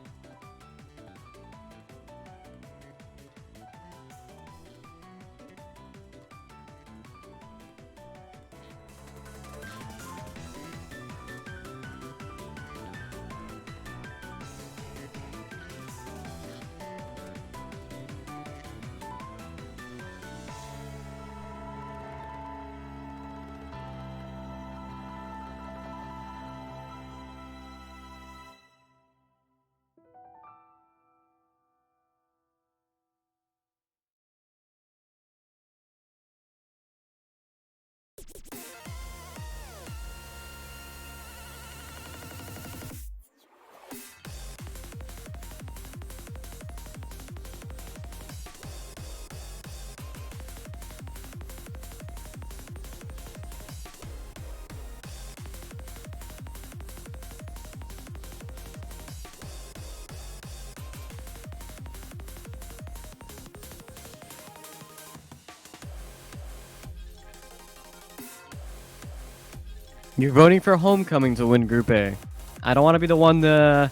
You're voting for Homecoming to win Group A. I don't want to be the one to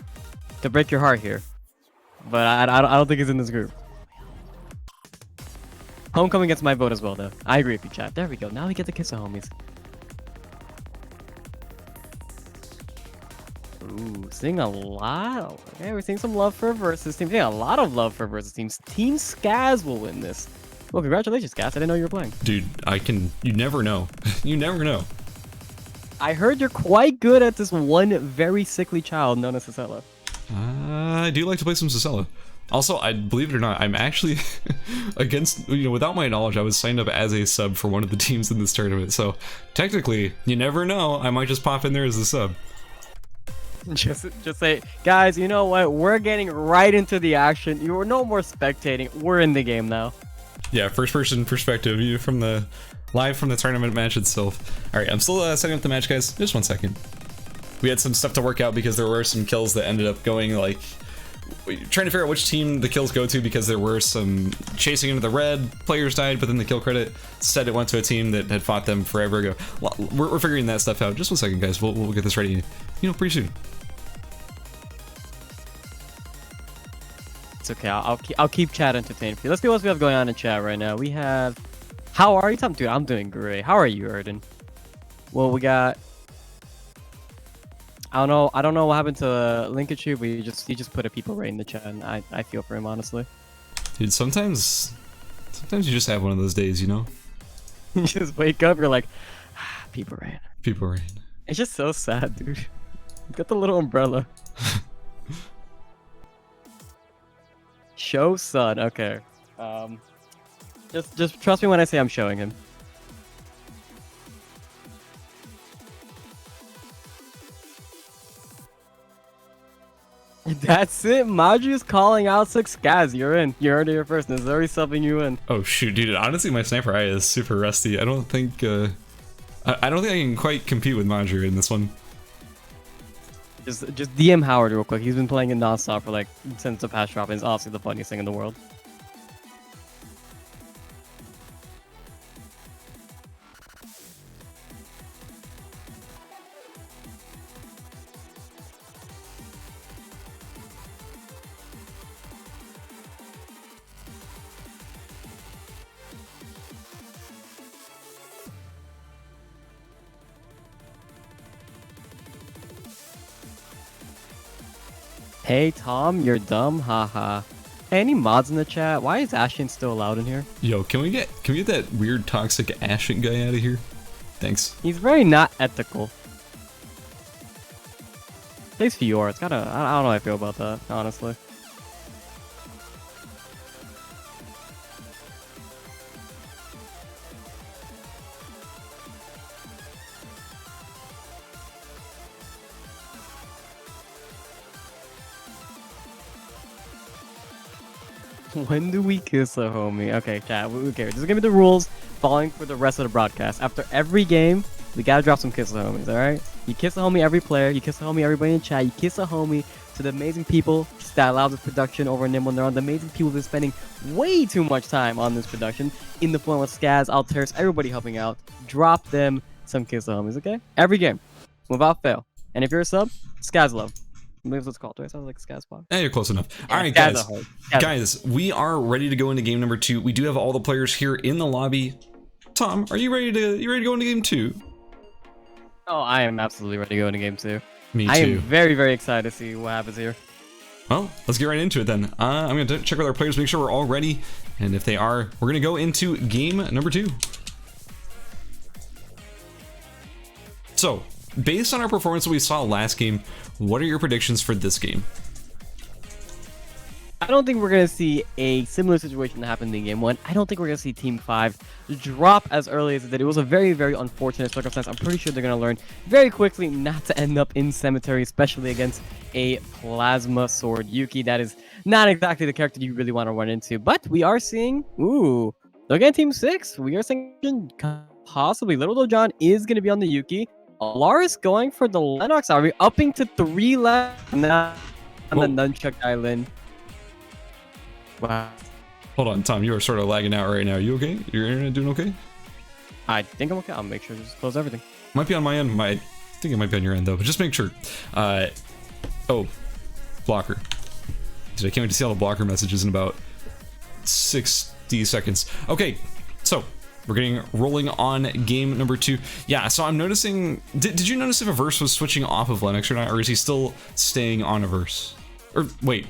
break your heart here, but I don't think it's in this group. Homecoming gets my vote as well, though. I agree with you, chat. There we go. Now we get to kiss the homies. Ooh, seeing a lot. Okay, we're seeing some love for versus teams. Seeing a lot of love for versus teams. Team Skaz will win this. Well, congratulations, Skaz. I didn't know you were playing. Dude, you never know. You never know. I heard you're quite good at this one very sickly child known as Cicella. I do like to play some Cicella. Also, I believe it or not, I'm actually against, without my knowledge, I was signed up as a sub for one of the teams in this tournament. So technically, you never know, I might just pop in there as a sub. Just say, guys, you know what? We're getting right into the action. You're no more spectating. We're in the game now. Yeah, first person perspective, live from the tournament match itself. All right, I'm still setting up the match, guys. Just 1 second. We had some stuff to work out because there were some kills that ended up going like trying to figure out which team the kills go to, because there were some chasing into the red, players died, but then the kill credit said it went to a team that had fought them forever ago. We're figuring that stuff out. Just 1 second, guys. We'll get this ready, pretty soon. It's okay. I'll keep chat entertained for you. Let's see what we have going on in chat right now. We have. How are you, Tom? Dude, I'm doing great. How are you, Erden? Well, we got. I don't know what happened to Linkachu, but he just put a people right in the chat, and I feel for him, honestly. Dude, sometimes you just have one of those days, You just wake up, you're like, people rain. People rain. It's just so sad, dude. Got the little umbrella. Show son. Okay. Just trust me when I say I'm showing him. That's it. Maju's calling out 6 Skaz. You're in. You're already your first. There's already subbing you in. Oh shoot, dude. Honestly, my sniper eye is super rusty. I don't think I can quite compete with Maju in this one. Just DM Howard real quick. He's been playing it nonstop for since the patch drop, and it's honestly the funniest thing in the world. Hey Tom, you're dumb, haha. Hey, any mods in the chat? Why is Ashen still allowed in here? Yo, can we get that weird toxic Ashen guy out of here? Thanks. He's very not ethical. Thanks for yours. It's kinda, I don't know how I feel about that, honestly. When do we kiss a homie? Okay, chat. Okay, this is gonna be the rules following for the rest of the broadcast. After every game, we gotta drop some kiss a homies, alright? You kiss a homie every player, you kiss a homie everybody in chat, you kiss a homie to the amazing people that allow this production over Nimble Neuron, the amazing people who've been spending way too much time on this production in the form of Skaz, Alters, everybody helping out. Drop them some kiss a homies, okay? Every game, without fail. And if you're a sub, Skaz love. Maybe let's call it. Do I sound like a Skaz spot? Yeah, you're close enough. Yeah, all right, guys, we are ready to go into game number 2. We do have all the players here in the lobby. Tom, are you ready to go into game 2? Oh, I am absolutely ready to go into game 2. Me too. I am very, very excited to see what happens here. Well, let's get right into it then. I'm going to check with our players, make sure we're all ready. And if they are, we're going to go into game number 2. So, based on our performance that we saw last game, what are your predictions for this game? I don't think we're going to see a similar situation that happened in game 1. I don't think we're going to see Team 5 drop as early as it did. It was a very, very unfortunate circumstance. I'm pretty sure they're going to learn very quickly not to end up in Cemetery, especially against a Plasma Sword Yuki. That is not exactly the character you really want to run into. But we are seeing, ooh, look at Team 6. We are seeing possibly Little John is going to be on the Yuki. Alaris going for the Lennox. Are we upping to 3 left now on the Nunchuck Island? Wow. Hold on, Tom, you are sort of lagging out right now. You okay? Your internet doing okay? I think I'm okay. I'll make sure to just close everything. Might be on my end. I think it might be on your end though, but just make sure. Oh, blocker. Dude, I can't wait to see all the blocker messages in about 60 seconds. Okay, so we're getting rolling on game number 2. Yeah, so I'm noticing. Did you notice if a verse was switching off of Lennox or not, or is he still staying on a verse? Or wait,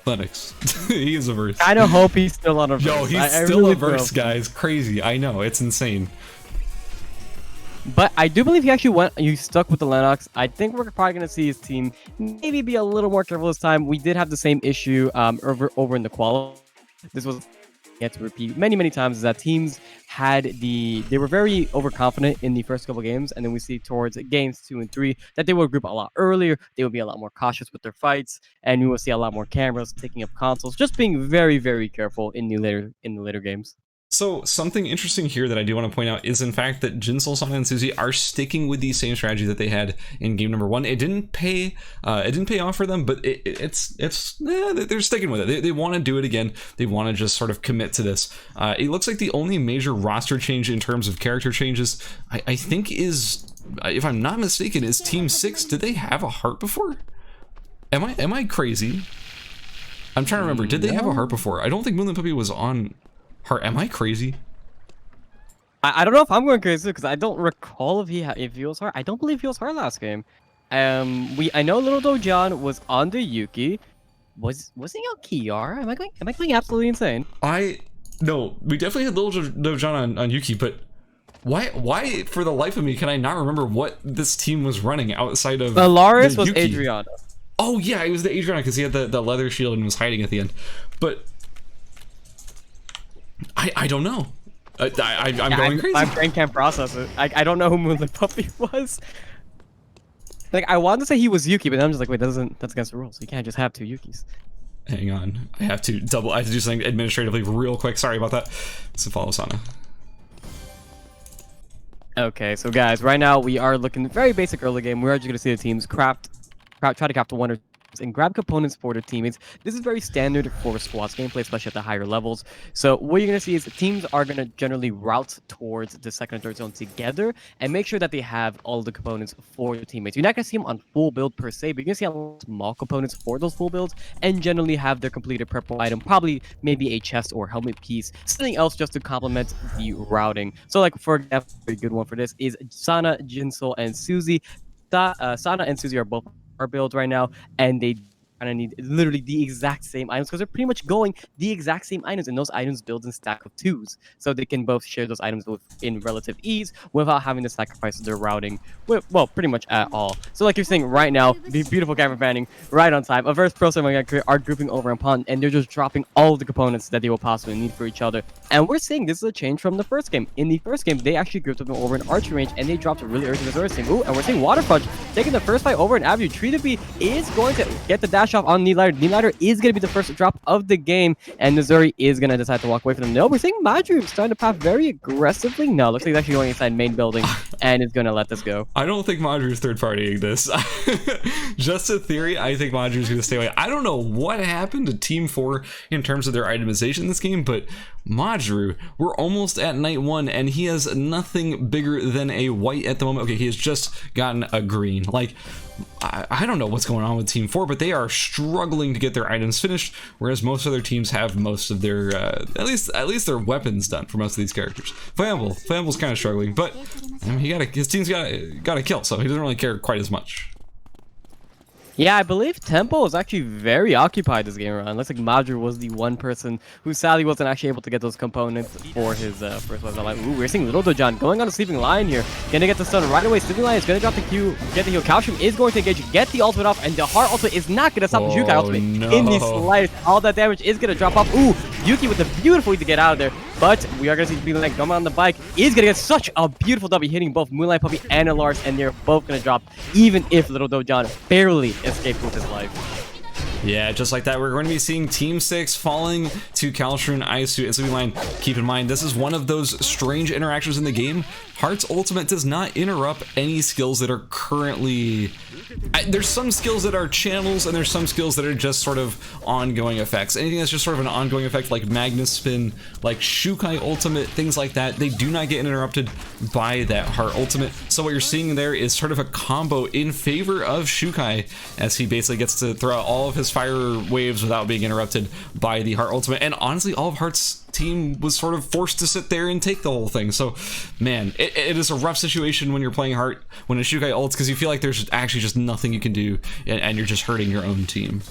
Lennox. He is a verse. I don't hope he's still on a verse. Yo, he's still really a verse, guys. Crazy. I know, it's insane. But I do believe he actually stuck with the Lennox. I think we're probably going to see his team maybe be a little more careful this time. We did have the same issue over in the qual. This was yet to repeat many times, is that teams they were very overconfident in the first couple games, and then we see towards games 2 and 3 that they would group a lot earlier. They would be a lot more cautious with their fights, and we will see a lot more cameras taking up consoles, just being very careful in the later games. So something interesting here that I do want to point out is in fact that Jinsol, Sana, and Susie are sticking with the same strategy that they had in game number 1. It didn't pay off for them, but they're sticking with it. They want to do it again. They want to just sort of commit to this. It looks like the only major roster change in terms of character changes, I think is, if I'm not mistaken, is Team 6. Did they have a heart before? Am I crazy? I'm trying to remember. Did they have a heart before? I don't think Moonlight Puppy was on heart. Am I crazy? I don't know if I'm going crazy because I don't recall if he was hard. I don't believe he was hard last game. I know Little Dojan was on the Yuki. Was he on Kiara? Am I going absolutely insane? No, we definitely had Little Dojan on Yuki, but why for the life of me can I not remember what this team was running outside of Alaris was Yuki? Adriana. Oh yeah, it was the Adriana because he had the leather shield and was hiding at the end. But I don't know. I'm going crazy. My brain can't process it. I don't know who Moonlight Puppy was. Like I wanted to say he was Yuki, but I'm just like, wait, that's against the rules. You can't just have 2 Yukis. Hang on, I have to do something administratively real quick. Sorry about that. So follow Sana. Okay, so guys, right now we are looking very basic early game. We're just gonna see the teams try to craft 1 or and grab components for their teammates. This is very standard for squads gameplay, especially at the higher levels. So what you're going to see is teams are going to generally route towards the second and third zone together and make sure that they have all the components for their teammates. You're not going to see them on full build per se, but you're going to see a lot of small components for those full builds and generally have their completed purple item, probably maybe a chest or helmet piece, something else just to complement the routing. So like for example, a very good one for this is Sana, Jinsol, and Susie. Sana and Susie are both our build right now, and they kind of need literally the exact same items because they're pretty much going the exact same items, and those items build in stack of 2s, so they can both share those items in relative ease without having to sacrifice their routing, well, pretty much at all. So like you're saying right now, the beautiful camera panning right on time. Averse Pro are grouping over in Pond, and they're just dropping all of the components that they will possibly need for each other. And we're seeing this is a change from the first game. In the first game, they actually grouped them over in archery range, and they dropped it really early in the first game. Ooh, and we're seeing Water Punch taking the first fight over in Avenue. Tree is going to get the dash off on Needlighter. Needlighter is going to be the first drop of the game, and Missouri is going to decide to walk away from them. No, we're seeing Madru starting to path very aggressively. No, looks like he's actually going inside main building and is going to let this go. I don't think Madru's third-partying this. Just a theory, I think Madru's going to stay away. I don't know what happened to Team 4 in terms of their itemization in this game, but Madru, we're almost at night 1, and he has nothing bigger than a white at the moment. Okay, he has just gotten a green. Like, I don't know what's going on with Team 4, but they are struggling to get their items finished, whereas most other teams have most of their, at least their weapons done for most of these characters. Famble's kind of struggling, but I mean, his team's got a kill, so he doesn't really care quite as much. Yeah, I believe Tempo was actually very occupied this game around. Looks like Madru was the one person who sadly wasn't actually able to get those components for his first one. Like, ooh, we're seeing Little Dojan going on a Sleeping Lion here. Gonna get the stun right away. Sleeping Lion is gonna drop the Q, get the heal. Calcium is going to engage, get the ultimate off, and the Heart ultimate is not gonna stop the Jukai ultimate in the slightest. All that damage is gonna drop off. Ooh, Yuki with the beautiful way to get out of there. But we are gonna see Sleeping Lion come on the bike. Is gonna get such a beautiful W hitting both Moonlight Puppy and Alaris, and they're both gonna drop, even if Little Dojan barely escaped with his life. Yeah, just like that, we're going to be seeing Team 6 falling to Calshun, Aisu, and Sleeping Lion. Keep in mind, this is one of those strange interactions in the game. Heart's ultimate does not interrupt any skills that are currently... There's some skills that are channels, and there's some skills that are just sort of ongoing effects. Anything that's just sort of an ongoing effect, like Magnus Spin, like Shukai ultimate, things like that, they do not get interrupted by that Heart ultimate. So what you're seeing there is sort of a combo in favor of Shukai, as he basically gets to throw out all of his fire waves without being interrupted by the Heart ultimate. And honestly, all of Heart's team was sort of forced to sit there and take the whole thing. So man, it is a rough situation when you're playing Heart when a Shukai ults, because you feel like there's actually just nothing you can do, and you're just hurting your own team.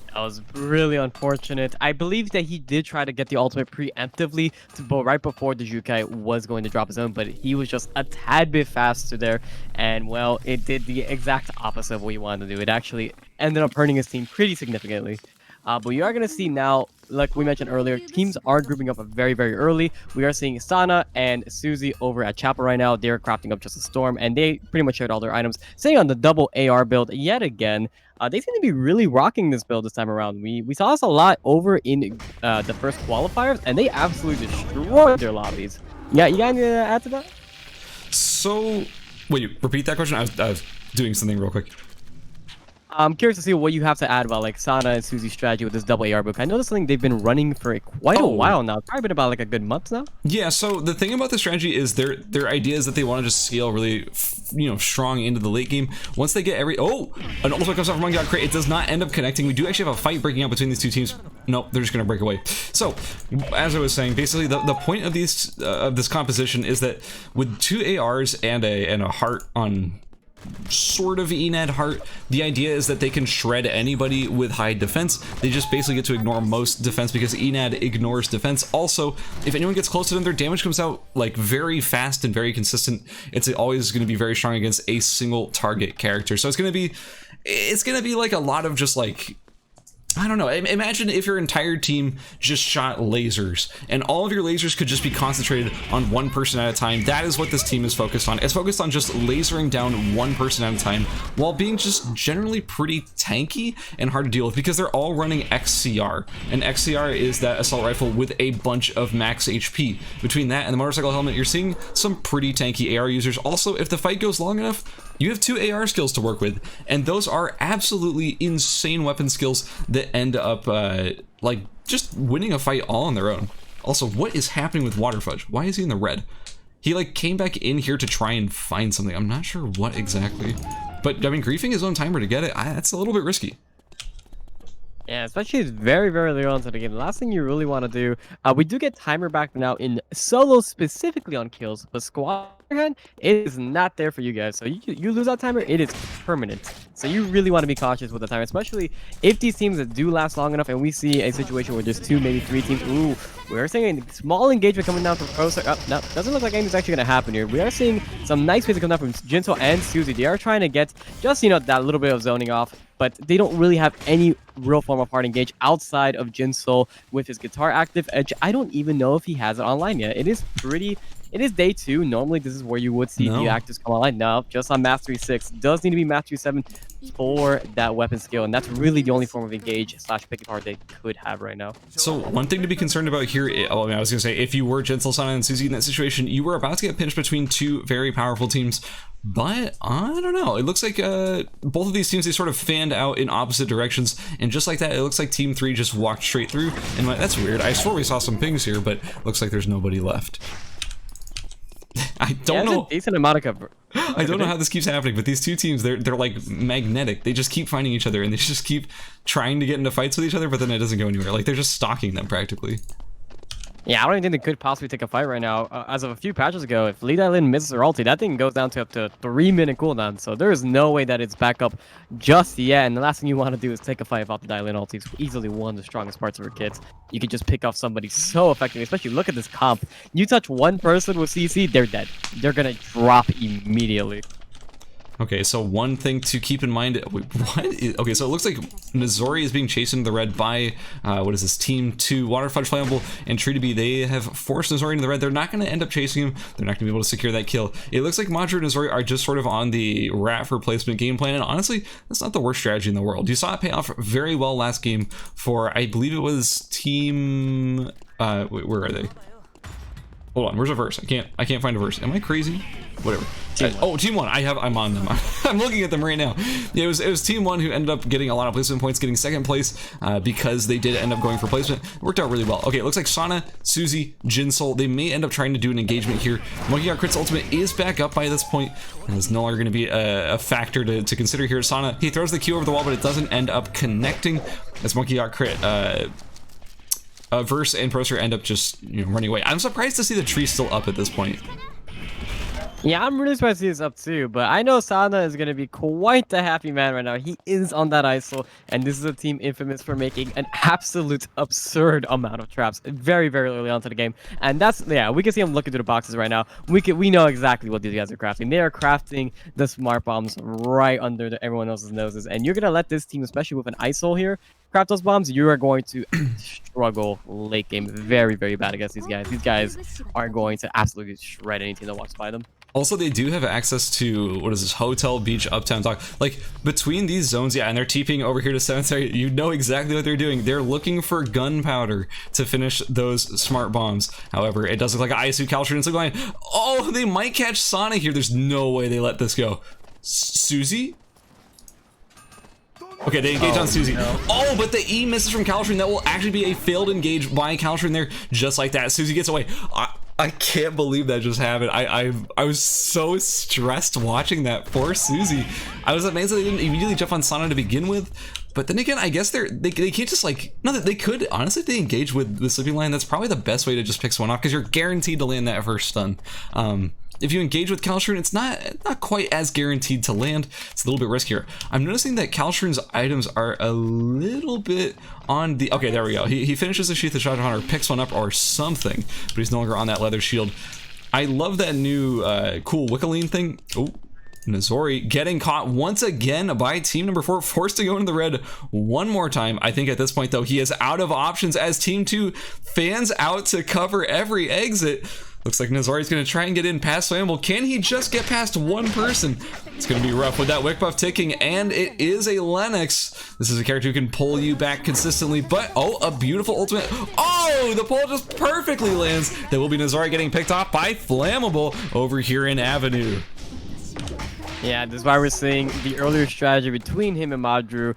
That was really unfortunate. I believe that he did try to get the ultimate preemptively right before the Jukai was going to drop his own, but he was just a tad bit faster there, and well, it did the exact opposite of what he wanted to do. It actually ended up hurting his team pretty significantly. But you are going to see now, like we mentioned earlier, teams are grouping up very, very early. We are seeing Sana and Susie over at Chapel right now. They're crafting up just a storm, and they pretty much shared all their items. Staying on the double AR build yet again. They seem to be really rocking this build this time around. We saw this a lot over in the first qualifiers, and they absolutely destroyed their lobbies. Yeah, you got anything to add to that? So, wait, repeat that question? I was doing something real quick. I'm curious to see what you have to add about like Sana and Susie's strategy with this double AR book. I know this is something they've been running for quite a while now. It's probably been about like a good month now. Yeah, so the thing about the strategy is their idea is that they want to just scale really, strong into the late game. Once they get an ultimate comes out from Monkey Crit, it does not end up connecting. We do actually have a fight breaking out between these two teams. Nope, they're just gonna break away. So, as I was saying, basically the point of this composition is that with 2 ARs and a heart on sort of Enad heart, the idea is that they can shred anybody with high defense. They just basically get to ignore most defense because Enad ignores defense. Also, if anyone gets close to them, their damage comes out like very fast and very consistent. It's always going to be very strong against a single target character. So it's going to be like a lot of just like, I don't know, imagine if your entire team just shot lasers and all of your lasers could just be concentrated on one person at a time. That is what this team is focused on. It's focused on just lasering down one person at a time while being just generally pretty tanky and hard to deal with because they're all running XCR. And XCR is that assault rifle with a bunch of max HP. Between that and the motorcycle helmet, you're seeing some pretty tanky AR users. Also, if the fight goes long enough, you have 2 AR skills to work with, and those are absolutely insane weapon skills that end up like just winning a fight all on their own. Also, what is happening with Waterfudge? Why is he in the red? He like came back in here to try and find something. I'm not sure what exactly, but I mean, griefing his own timer to get it, that's a little bit risky. Yeah, especially very, very early on to the game. The last thing you really want to do, we do get timer back now in solo specifically on kills, but squad hand, it is not there for you guys. So you lose that timer, it is permanent. So you really want to be cautious with the timer, especially if these teams that do last long enough and we see a situation where there's 2, maybe 3 teams. Ooh, we are seeing a small engagement coming down from Procer. No, doesn't look like anything's actually going to happen here. We are seeing some nice plays coming down from Jinso and Susie. They are trying to get just, that little bit of zoning off, but they don't really have any real form of hard engage outside of Jinso with his guitar active edge. I don't even know if he has it online yet. It is day 2. Normally, this is where you would see the actives come online. No, just on Mastery 6. Does need to be Mastery 7 for that weapon skill, and that's really the only form of engage / pick apart they could have right now. So one thing to be concerned about here, I was gonna say, if you were Gentle, Sana, and Susie in that situation, you were about to get pinched between 2 very powerful teams. But I don't know. It looks like both of these teams, they sort of fanned out in opposite directions, and just like that, it looks like Team 3 just walked straight through. And that's weird. I swore we saw some pings here, but looks like there's nobody left. I don't know. A decent amount of cover. I don't know how this keeps happening, but these two teams, they're like magnetic. They just keep finding each other, and they just keep trying to get into fights with each other, but then it doesn't go anywhere. Like, they're just stalking them practically. Yeah, I don't even think they could possibly take a fight right now. As of a few patches ago, if Lee Lin misses her ulti, that thing goes down to up to 3-minute cooldown. So there is no way that it's back up just yet. And the last thing you want to do is take a fight without the Lin ulti. It's easily one of the strongest parts of her kits. You can just pick off somebody so effectively. Especially look at this comp. You touch one person with CC, they're dead. They're gonna drop immediately. Okay, so one thing to keep in mind, wait, okay, so it looks like Nizori is being chased into the red by, what is this, Team 2, Waterfudge, Flammable, and Tree to Be. They have forced Nizori into the red. They're not going to end up chasing him. They're not going to be able to secure that kill. It looks like Madra and Nizori are just sort of on the rat for placement game plan, and honestly, that's not the worst strategy in the world. You saw it pay off very well last game for, I believe it was Team, wait, where are they? Hold on, where's a verse? I can't find a verse. Am I crazy? Whatever. Team 1. I'm on them. I'm looking at them right now. It was Team 1 who ended up getting a lot of placement points, getting 2nd place because they did end up going for placement. It worked out really well. Okay, it looks like Sana, Susie, Jinsol, they may end up trying to do an engagement here. Monkey God Crit's ultimate is back up by this point, and it's no longer going to be a factor to consider here. Sana, he throws the Q over the wall, but it doesn't end up connecting as Monkey God Crit Verse and Procer end up just running away. I'm surprised to see the tree still up at this point. Yeah, I'm really surprised to see this up too, but I know Sana is going to be quite the happy man right now. He is on that ISO, and this is a team infamous for making an absolute absurd amount of traps very, very early on to the game. And that's, yeah, we can see him looking through the boxes right now. We know exactly what these guys are crafting. They are crafting the smart bombs right under everyone else's noses, and you're going to let this team, especially with an ISO here, craft those bombs, you are going to struggle late game very, very bad against these guys. These guys are going to absolutely shred any team that walks by them. Also, they do have access to, what is this, Hotel, Beach, Uptown, Dock. Like, between these zones, yeah, and they're TPing over here to 7th area, you know exactly what they're doing. They're looking for gunpowder to finish those smart bombs. However, it does look like ISU, Caltrin, and Sigline. Oh, they might catch Sana here. There's no way they let this go. Susie? Okay, they engage on Susie. No. Oh, but the E misses from Caltrin. That will actually be a failed engage by Caltrin there, just like that. Susie gets away. I can't believe that just happened. I was so stressed watching that. Poor Susie. I was amazed that they didn't immediately jump on Sana to begin with. But then again, I guess they can't just like, no, they could. Honestly, if they engage with the sleeping line, that's probably the best way to just pick someone off, because you're guaranteed to land that first stun. If you engage with Caltrin, it's not quite as guaranteed to land. It's a little bit riskier. I'm noticing that Caltrin's items are a little bit on the... Okay, there we go. He finishes the Sheath of Shot Hunter, picks one up or something, but he's no longer on that leather shield. I love that new cool Wickeline thing. Oh, Nozori getting caught once again by team number 4, forced to go into the red one more time. I think at this point, though, he is out of options as team 2 fans out to cover every exit. Looks like Nozori's going to try and get in past Flammable. Can he just get past one person? It's going to be rough with that Wick buff ticking, and it is a Lennox. This is a character who can pull you back consistently, but oh, a beautiful ultimate. Oh, the pull just perfectly lands. There will be Nozori getting picked off by Flammable over here in Avenue. Yeah, this is why we're seeing the earlier strategy between him and Madru,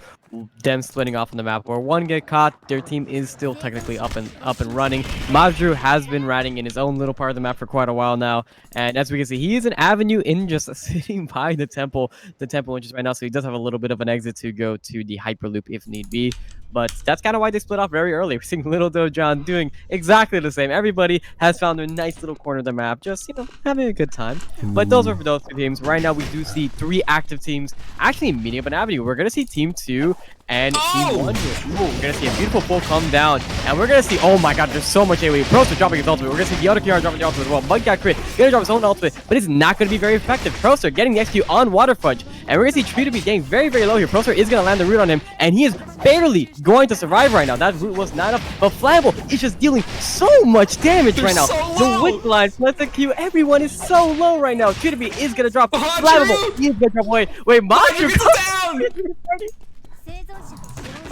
them splitting off on the map. Where one get caught, their team is still technically up and running. Madru has been riding in his own little part of the map for quite a while now, and as we can see, he is an Avenue in just sitting by the temple entrance right now, so he does have a little bit of an exit to go to the Hyperloop if need be. But that's kind of why they split off very early. We're seeing Little Dojon doing exactly the same. Everybody has found their nice little corner of the map, just, you know, having a good time. But those are for those two teams. Right now, we do see 3 active teams actually meeting up in Avenue. We're going to see Team 2 and Team 1 here. Ooh, we're going to see a beautiful pull come down. And we're going to see, oh my god, there's so much AoE. Proster dropping his ultimate. We're going to see the other QR dropping the ultimate as well. Bug got crit. Going to drop his own ultimate, but it's not going to be very effective. Proster getting the XQ on Water Fudge. And we're going to see Tree to be getting very, very low here. Proster is going to land the root on him, and he is barely going to survive right now. That root was not enough, but Flammable is just dealing so much damage right now. The Wick line plus the Q, everyone is so low right now. Tree to be is going to drop. Flammable is going to drop away. Wait, Madru down!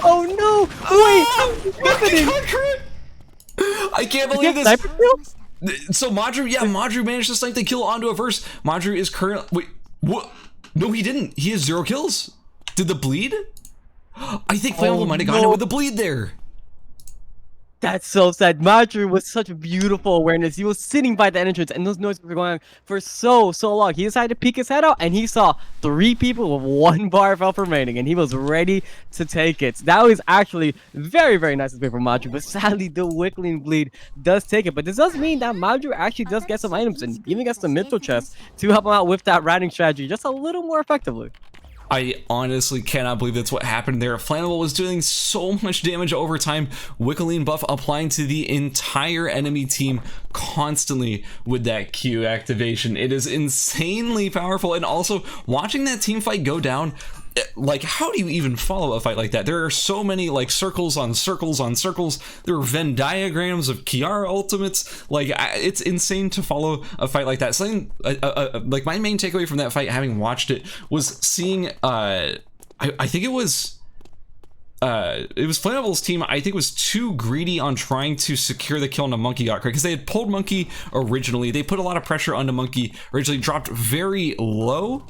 Oh no! Wait! What's happening? I can't believe this. So Madru managed to snipe the kill onto a verse. Madru is currently... Wait, what? No, he didn't. He has 0 kills. Did the bleed? I think Flammable might have gotten it with the bleed there. That's so sad. Madru was such a beautiful awareness. He was sitting by the entrance, and those noises were going on for so long. He decided to peek his head out, and he saw 3 people with 1 bar of health remaining, and he was ready to take it. That was actually very, very nice to play from Madru, but sadly, the Wickling bleed does take it. But this does mean that Madru actually does get some items, and even gets the mental chest to help him out with that riding strategy just a little more effectively. I honestly cannot believe that's what happened there. Flammable was doing so much damage over time. Wickeline buff applying to the entire enemy team constantly with that Q activation. It is insanely powerful. And also, watching that team fight go down, like, how do you even follow a fight like that? There are so many, like, circles on circles on circles. There are Venn diagrams of Kiara ultimates. Like, it's insane to follow a fight like that. Something, like, my main takeaway from that fight, having watched it, was seeing, I think it was Flammable's team, I think, was too greedy on trying to secure the kill on a Monkey got crit, because they had pulled Monkey originally. They put a lot of pressure onto Monkey, originally dropped very low,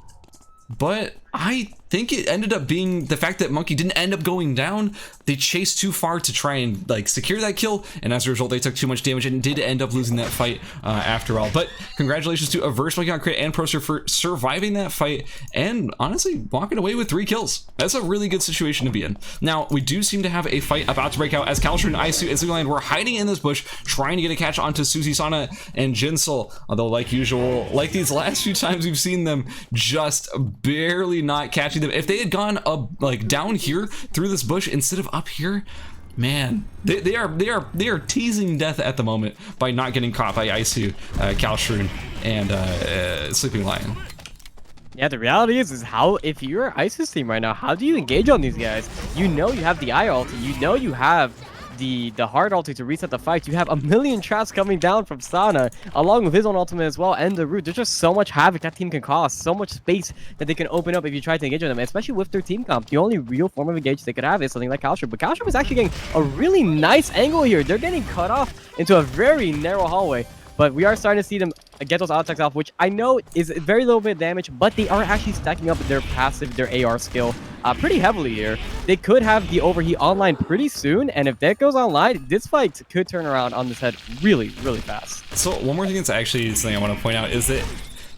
but I think it ended up being the fact that Monkey didn't end up going down. They chased too far to try and, like, secure that kill, and as a result, they took too much damage and did end up losing that fight after all. But congratulations to Averse, Monkey on Crit, and Proster for surviving that fight and honestly walking away with 3 kills. That's a really good situation to be in. Now, we do seem to have a fight about to break out as Caltrin, Isu, and Sigline were hiding in this bush, trying to get a catch onto Susie, Sana, and Jinsel. Although, like usual, like these last few times we've seen them, just barely not catching them. If they had gone up, like, down here through this bush instead of up here, man, they are teasing death at the moment by not getting caught by Isu, Caltrin, and Sleeping Lion. Yeah, the reality is how if you're ISIS team right now, how do you engage on these guys? You know you have the I ulti, you know you have the hard ulti to reset the fight. You have a million traps coming down from Sana, along with his own ultimate as well, and the root. There's just so much havoc that team can cause, so much space that they can open up if you try to engage with them, especially with their team comp. The only real form of engage they could have is something like Kalship, but Kalship is actually getting a really nice angle here. They're getting cut off into a very narrow hallway. But we are starting to see them get those auto attacks off, which I know is very little bit of damage, but they are actually stacking up their passive, their AR skill pretty heavily here. They could have the overheat online pretty soon, and if that goes online, this fight could turn around on this head really, really fast. So one more thing that's actually something I want to point out is that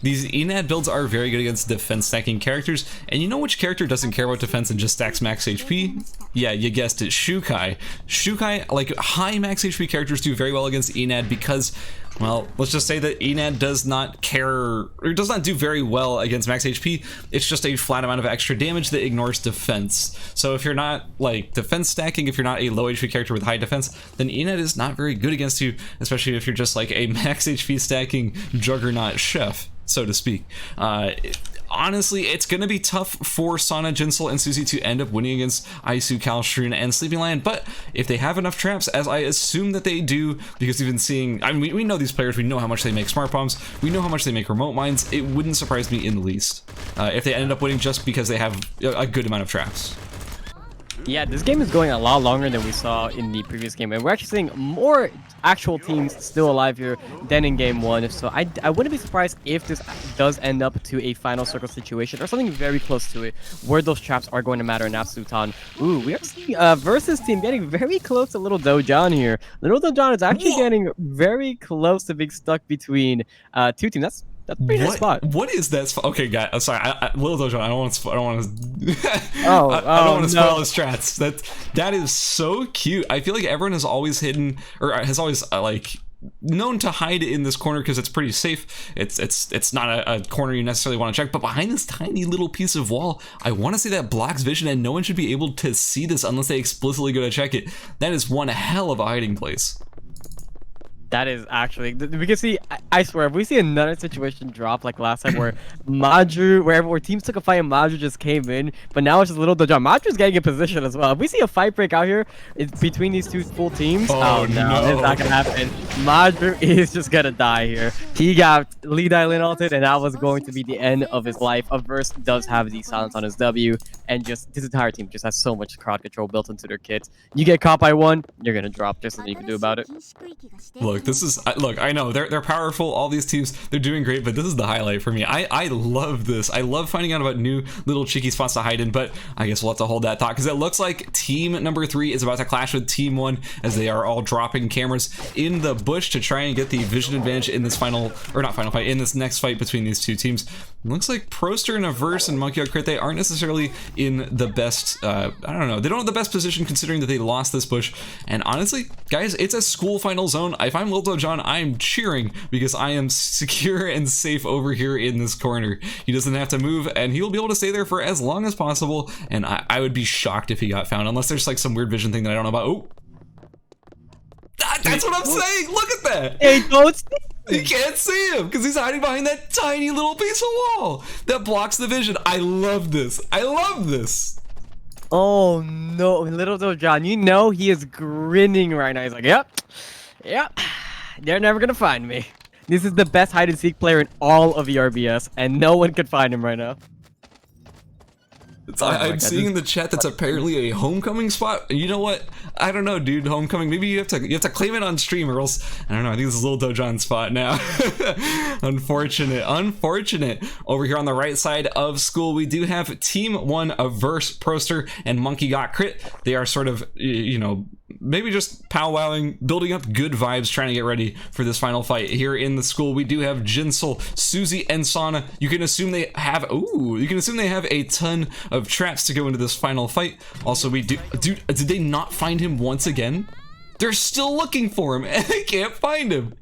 these Enad builds are very good against defense stacking characters, and you know which character doesn't care about defense and just stacks max HP? Yeah, you guessed it, Shukai. Shukai, like high max HP characters do very well against Enad because, well, let's just say that Enad does not care, or does not do very well against max HP. It's just a flat amount of extra damage that ignores defense. So if you're not like defense stacking, if you're not a low HP character with high defense, then Enad is not very good against you, especially if you're just like a max HP stacking juggernaut chef, so to speak. Honestly, it's going to be tough for Sana, Jinsel, and Susie to end up winning against Aisu, Kalshrun, and Sleeping Lion, but if they have enough traps, as I assume that they do, because we've been seeing, I mean, we know these players, we know how much they make smart bombs, we know how much they make remote mines, it wouldn't surprise me in the least if they ended up winning just because they have a good amount of traps. Yeah, this game is going a lot longer than we saw in the previous game, and we're actually seeing more actual teams still alive here than in game one. So I wouldn't be surprised if this does end up to a final circle situation or something very close to it, where those traps are going to matter in absolute ton. Ooh, we are seeing Versus team getting very close to Little Dojon here. Little Dojon is actually getting very close to being stuck between two teams. That's a pretty nice spot. What is that spot? Okay, guys, I'm sorry. Little Dojon, I don't want to. I don't want to. I don't want to spoil his strats. That is so cute. I feel like everyone has always hidden, or has always like known to hide in this corner because it's pretty safe. It's not a corner you necessarily want to check, but behind this tiny little piece of wall, I want to say that blocks vision, and no one should be able to see this unless they explicitly go to check it. That is one hell of a hiding place. That is actually, we can see, I swear, if we see another situation drop like last time where Madru, where teams took a fight and Madru just came in, but now it's just Little Dojon. Madru's getting in position as well. If we see a fight break out here, it's between these two full teams. Oh no, it's not gonna happen. Madru is just gonna die here. He got lead island ulted, and that was going to be the end of his life. Averse does have the silence on his W, and just this entire team just has so much crowd control built into their kit. You get caught by one, you're gonna drop. There's nothing you can do about it. Look, I know they're powerful, all these teams, they're doing great, but this is the highlight for me. I love this. I love finding out about new little cheeky spots to hide in, but I guess we'll have to hold that thought because it looks like team number 3 is about to clash with team 1 as they are all dropping cameras in the bush to try and get the vision advantage in this in this next fight between these two teams. It looks like Proster and Averse and Monkey Crit, they aren't necessarily in the best, I don't know, they don't have the best position considering that they lost this bush. And honestly, guys, it's a school final zone. If I'm Lil Dojon, I'm cheering because I am secure and safe over here in this corner. He doesn't have to move, and he'll be able to stay there for as long as possible, and I would be shocked if he got found, unless there's like some weird vision thing that I don't know about. Oh, that's what I'm saying. Look at that. Hey, don't see. You can't see him because he's hiding behind that tiny little piece of wall that blocks the vision. I love this. I love this. Oh no, Little Dojon, you know he is grinning right now. He's like, yep, they're never gonna find me. This is the best hide and seek player in all of ERBS, and no one could find him right now. I'm seeing in the chat that's apparently a homecoming spot. You know what? I don't know, dude. Homecoming. Maybe you have to claim it on stream, or else I don't know. I think this is Little Dojon's spot now. Unfortunate. Over here on the right side of school, we do have Team 1 Averse, Proster, and Monkey Got Crit. They are sort of, you know, maybe just powwowing, building up good vibes, trying to get ready for this final fight. Here in the school, we do have Jinsel, Susie, and Sana. You can assume they have a ton of traps to go into this final fight. Also, we do, dude, did they not find him once again? They're still looking for him, and they can't find him.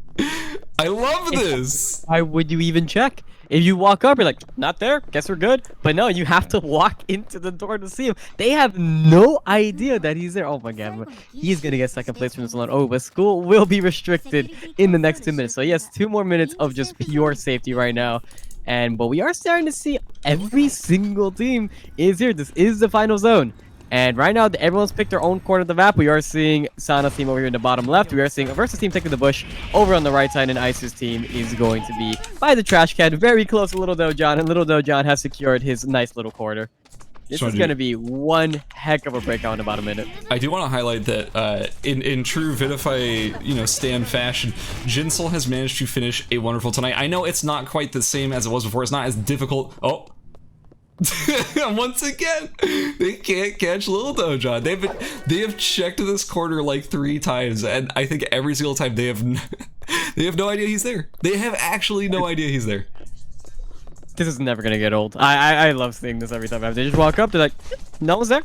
I love this. Why would you even check? If you walk up, you're like, not there, guess we're good. But no, you have to walk into the door to see him. They have no idea that he's there. Oh my god, he's gonna get second place from this alone. Oh, but school will be restricted in the next 2 minutes. So yes, 2 more minutes of just pure safety right now. But we are starting to see every single team is here. This is the final zone. And right now, everyone's picked their own corner of the map. We are seeing Sana's team over here in the bottom left. We are seeing a versus team taking the bush over on the right side, and Isu's team is going to be by the trash can, very close to Little Dojon, and Little Dojon has secured his nice little corner. This is going to be one heck of a breakout in about a minute. I do want to highlight that in true Vidify, Stan fashion, Jinsel has managed to finish a wonderful tonight. I know it's not quite the same as it was before. It's not as difficult. Oh. Once again, they can't catch Little Dojon. They have checked this corner like 3 times, and I think every single time they have no idea he's there. They have actually no idea he's there. This is never gonna get old. I love seeing this every time. They just walk up, they're like, no one's there.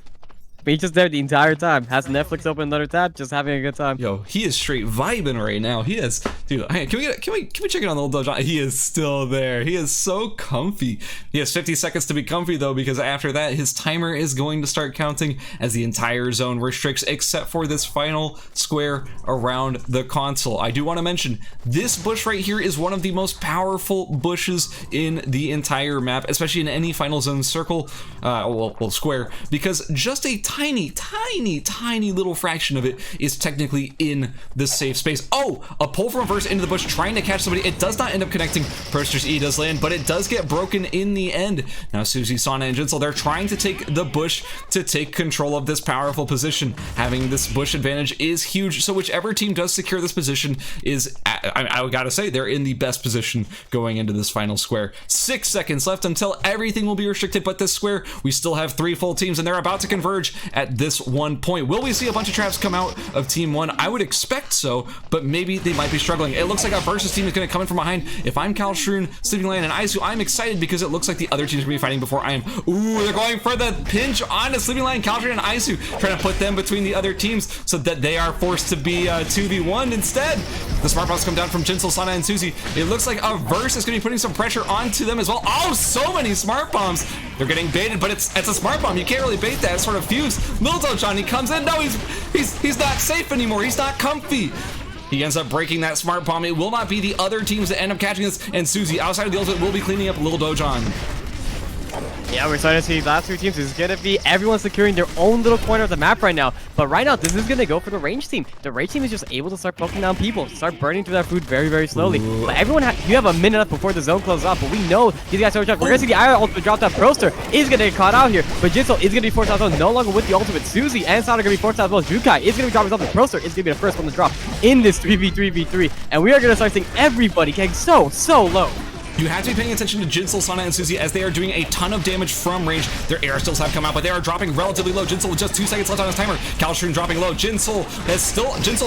But he's just there the entire time. Has Netflix open, another tab, just having a good time. Yo, he is straight vibing right now. He is, dude. Can we check it on the Little Dojon? He is still there. He is so comfy. He has 50 seconds to be comfy though, because after that, his timer is going to start counting as the entire zone restricts, except for this final square around the console. I do want to mention this bush right here is one of the most powerful bushes in the entire map, especially in any final zone circle, well, square, because just a tiny little fraction of it is technically in the safe space. Oh, a pull from reverse into the bush trying to catch somebody. It does not end up connecting. Proster's E does land, but it does get broken in the end. Now Susie, Sana, and Jinsel, they're trying to take the bush to take control of this powerful position. Having this bush advantage is huge, so whichever team does secure this position is, I gotta say, they're in the best position going into this final square. 6 seconds left until everything will be restricted, but this square, we still have 3 full teams, and they're about to converge at this one point. Will we see a bunch of traps come out of Team 1? I would expect so, but maybe they might be struggling. It looks like our versus team is going to come in from behind. If I'm Kalshroon, Sleeping Lion, and Isu, I'm excited because it looks like the other teams are going to be fighting before I am. Ooh, they're going for the pinch onto Sleeping Lion, Kalshroon, and Isu, trying to put them between the other teams so that they are forced to be 2v1 instead. The smart bombs come down from Jinsel, Sana, and Susie. It looks like a verse is going to be putting some pressure onto them as well. Oh, so many smart bombs. They're getting baited, but it's a smart bomb. You can't really bait that. It's sort of fused. Little Dojon, he comes in. No, he's not safe anymore. He's not comfy. He ends up breaking that smart bomb. It will not be the other teams that end up catching this, and Susie, outside of the ultimate, will be cleaning up Little Dojon. Yeah, we're starting to see these last 3 teams. This is going to be everyone securing their own little corner of the map right now. But right now, this is going to go for the range team. The range team is just able to start poking down people, start burning through that food very slowly. Ooh. But everyone, you have a minute left before the zone closes off. But we know these guys are trapped. We're going to see the IR ultimate drop that. Proster is going to get caught out here. But Jinsel is going to be forced out zone, no longer with the ultimate. Susie and Sana are going to be forced out as well. Jukai is going to be dropping something. Proster is going to be the first one to drop in this 3v3v3. And we are going to start seeing everybody getting so low. You have to be paying attention to Jinsel, Sana, and Susie as they are doing a ton of damage from range. Their air stills have come out, but they are dropping relatively low. Jinsel with just 2 seconds left on his timer. Kalshroon dropping low. Jinsel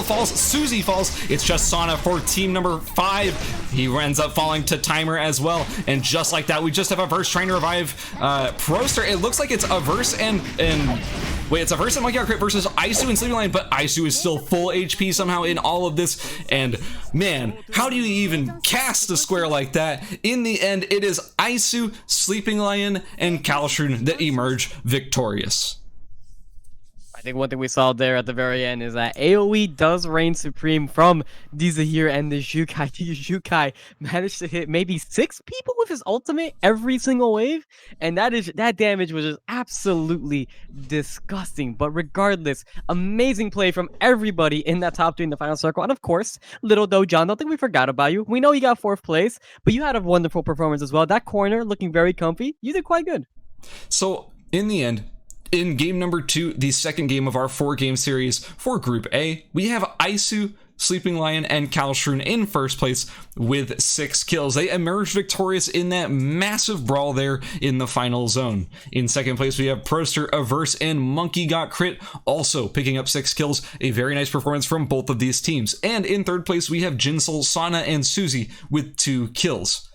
falls. Susie falls. It's just Sana for team number 5. He ends up falling to timer as well. And just like that, we just have a verse trying to revive Proster. It looks like it's a verse and wait, it's a verse and Monkey Crit versus Isu and Sleeping Lion, but Isu is still full HP somehow in all of this. And man, how do you even cast a square like that? In the end, it is Isu, Sleeping Lion, and Kalshroon that emerge victorious. I think one thing we saw there at the very end is that AoE does reign supreme from Dizahir and the Jukai. The Jukai managed to hit maybe 6 people with his ultimate every single wave, and that damage was just absolutely disgusting. But regardless, amazing play from everybody in that top 3 in the final circle, and of course, Little Dojon. Don't think we forgot about you. We know you got 4th place, but you had a wonderful performance as well. That corner looking very comfy. You did quite good. So in the end, in game number 2, the second game of our 4-game series for Group A, we have Isu, Sleeping Lion, and Kalshroon in first place with 6 kills. They emerged victorious in that massive brawl there in the final zone. In second place, we have Proster, Averse, and Monkey Got Crit, also picking up 6 kills. A very nice performance from both of these teams. And in third place, we have Jinsel, Sana, and Susie with 2 kills.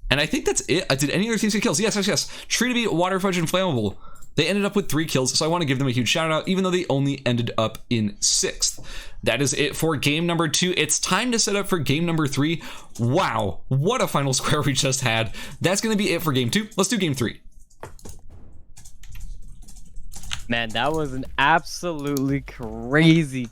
And I think that's it. Did any other teams get kills? Yes. Tree to Be, Water Fudge, and Flammable. They ended up with 3 kills, so I want to give them a huge shout out, even though they only ended up in 6th. That is it for game number 2. It's time to set up for game number 3. Wow, what a final square we just had. That's going to be it for game 2. Let's do game 3. Man, that was an absolutely crazy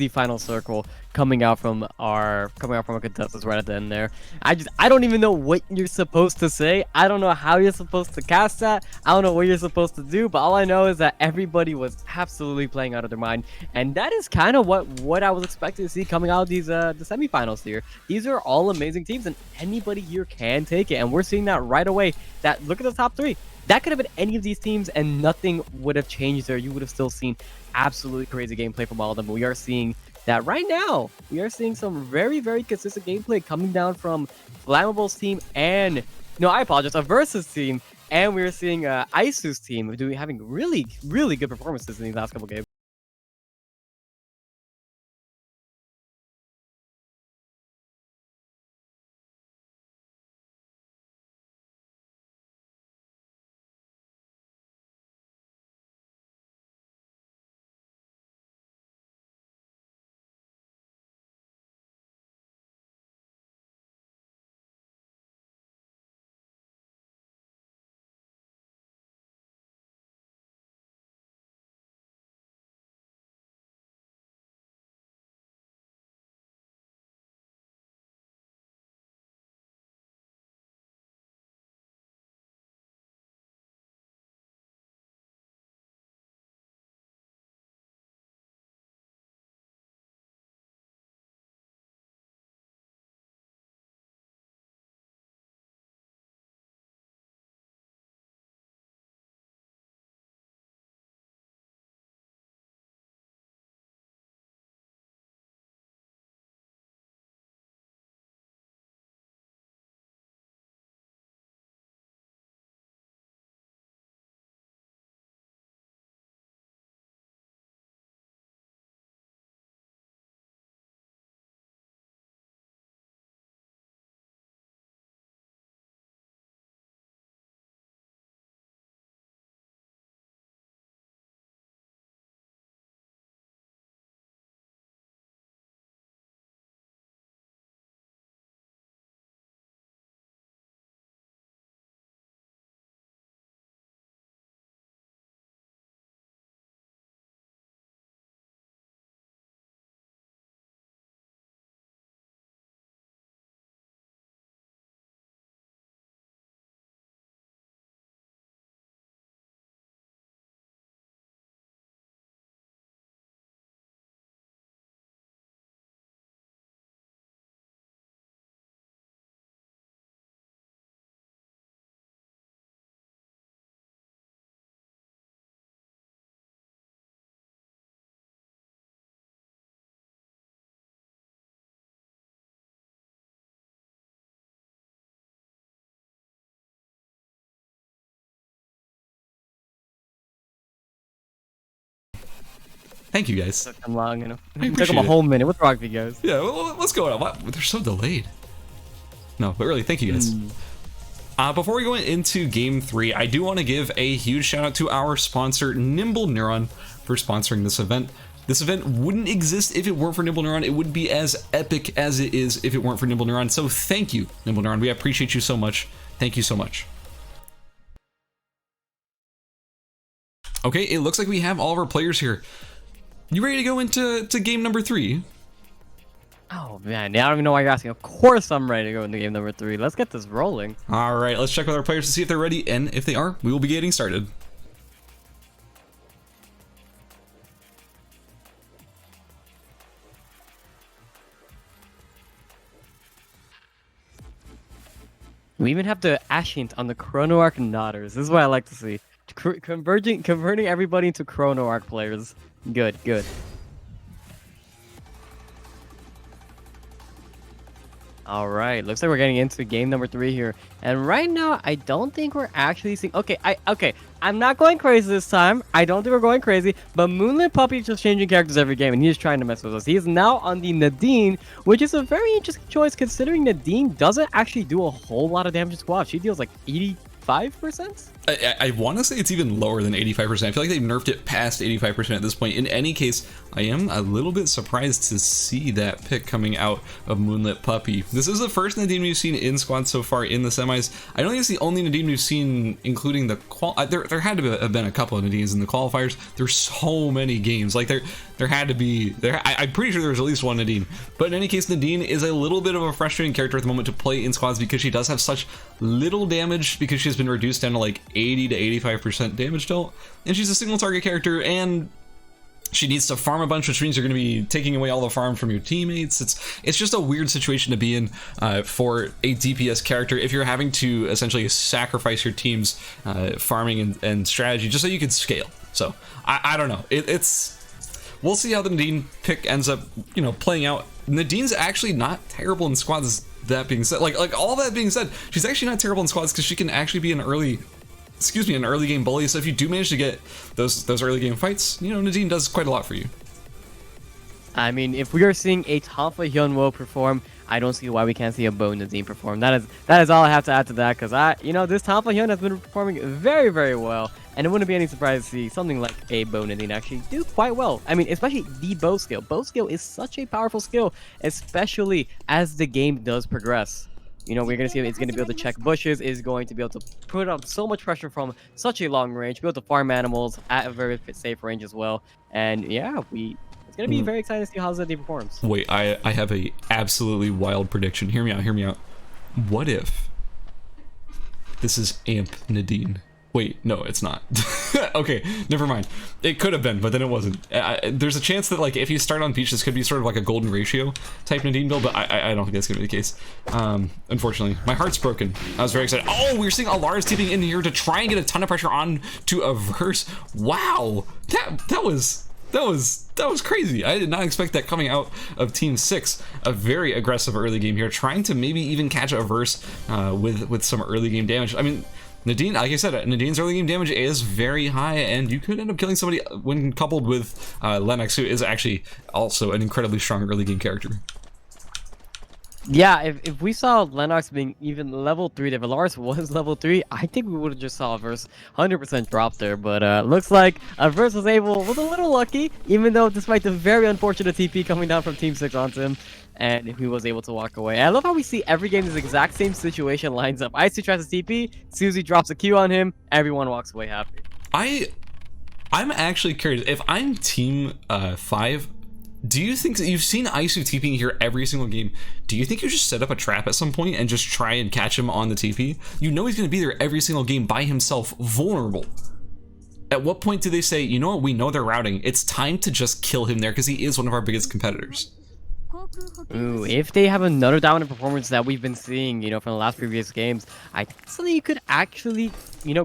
final circle. coming out from our contestants right at the end there. I don't even know what you're supposed to say. I don't know how you're supposed to cast that. I don't know what you're supposed to do, but all I know is that everybody was absolutely playing out of their mind, and that is kind of what I was expecting to see coming out of these the semifinals here. These are all amazing teams, and anybody here can take it, and we're seeing that right away. That look at the top 3. That could have been any of these teams, and nothing would have changed there. You would have still seen absolutely crazy gameplay from all of them. But we are seeing that right now. We are seeing some very, very consistent gameplay coming down from Flammable's team and, no, I apologize, a Versus team. And we're seeing Isu's team having really, really good performances in these last couple games. Thank you, guys. Took them long, you know. I It took them a appreciate whole minute. What's wrong with you guys? Yeah, what's going on? What? They're so delayed. No, but really, thank you guys. Before we go into game 3, I do want to give a huge shout out to our sponsor, Nimble Neuron, for sponsoring this event. This event wouldn't exist if it weren't for Nimble Neuron. It would be as epic as it is if it weren't for Nimble Neuron. So thank you, Nimble Neuron. We appreciate you so much. Thank you so much. Okay, it looks like we have all of our players here. You ready to go into game number 3? Oh man, I don't even know why you're asking. Of course I'm ready to go into game number 3. Let's get this rolling. All right, let's check with our players to see if they're ready, and if they are, we will be getting started. We even have the Ashiant on the Chrono Arc Nodders. This is what I like to see. Converting everybody into Chrono Arc players. Good, good. All right, looks like we're getting into game number 3 here. And right now, I don't think we're actually seeing... Okay, I'm not going crazy this time. I don't think we're going crazy. But Moonlit Puppy is just changing characters every game, and he's trying to mess with us. He is now on the Nadine, which is a very interesting choice, considering Nadine doesn't actually do a whole lot of damage to squad. She deals like 80 85%? I want to say it's even lower than 85%. I feel like they've nerfed it past 85% at this point. In any case, I am a little bit surprised to see that pick coming out of Moonlit Puppy. This is the first Nadim we've seen in squad so far in the semis. I don't think it's the only Nadim we've seen, including the there had to have been a couple of Nadims in the qualifiers. There's so many games. Like there had to be I'm pretty sure there was at least one Nadine. But in any case, Nadine is a little bit of a frustrating character at the moment to play in squads because she does have such little damage because she's been reduced down to like 80 to 85% damage dealt, and she's a single target character, and she needs to farm a bunch, which means you're going to be taking away all the farm from your teammates. It's just a weird situation to be in for a DPS character if you're having to essentially sacrifice your team's farming and strategy just so you can scale. So I don't know. We'll see how the Nadine pick ends up, playing out. Nadine's actually not terrible in squads. That being said, like all that being said, she's actually not terrible in squads because she can actually be an early game bully. So if you do manage to get those early game fights, Nadine does quite a lot for you. I mean, if we are seeing a Tonfa Hyunwo perform, I don't see why we can't see a Bo Nadine perform. That is all I have to add to that, because this Tonfa Hyun has been performing very, very well, and it wouldn't be any surprise to see something like a Bo Nadine actually do quite well. I mean, especially the bow skill. Bow skill is such a powerful skill, especially as the game does progress. We're going to see it's going to be able to check bushes, is going to be able to put up so much pressure from such a long range, be able to farm animals at a very safe range as well. And yeah, it's going to be very exciting to see how Zeddy performs. Wait, I have a absolutely wild prediction. Hear me out. What if this is Amp Nadine? Wait, no, it's not. Okay, never mind. It could have been, but then it wasn't. There's a chance that, like, if you start on Peach, this could be sort of like a golden ratio type Nadine build, but I don't think that's gonna be the case. Unfortunately, my heart's broken. I was very excited. Oh, we're seeing Alara's tipping in here to try and get a ton of pressure on to a verse. Wow, that was crazy. I did not expect that coming out of Team 6. A very aggressive early game here, trying to maybe even catch a verse with some early game damage. I mean, Nadine, like I said, Nadine's early game damage is very high, and you could end up killing somebody when coupled with Lennox, who is actually also an incredibly strong early game character. Yeah, if we saw Lennox being even level 3, if Alaris was level 3, I think we would have just saw a verse 100% drop there. But looks like a verse was a little lucky, even though despite the very unfortunate TP coming down from Team 6 onto him, and he was able to walk away. And I love how we see every game this exact same situation lines up. Icy tries to TP, Susie drops a Q on him, everyone walks away happy. I'm actually curious, if I'm Team 5, do you think that you've seen Isu TPing here every single game? Do you think you just set up a trap at some point and just try and catch him on the TP? You know he's going to be there every single game by himself, vulnerable. At what point do they say, you know what, we know they're routing, it's time to just kill him there because he is one of our biggest competitors? Ooh, if they have another dominant performance that we've been seeing, from the last previous games, I think it's something you could actually,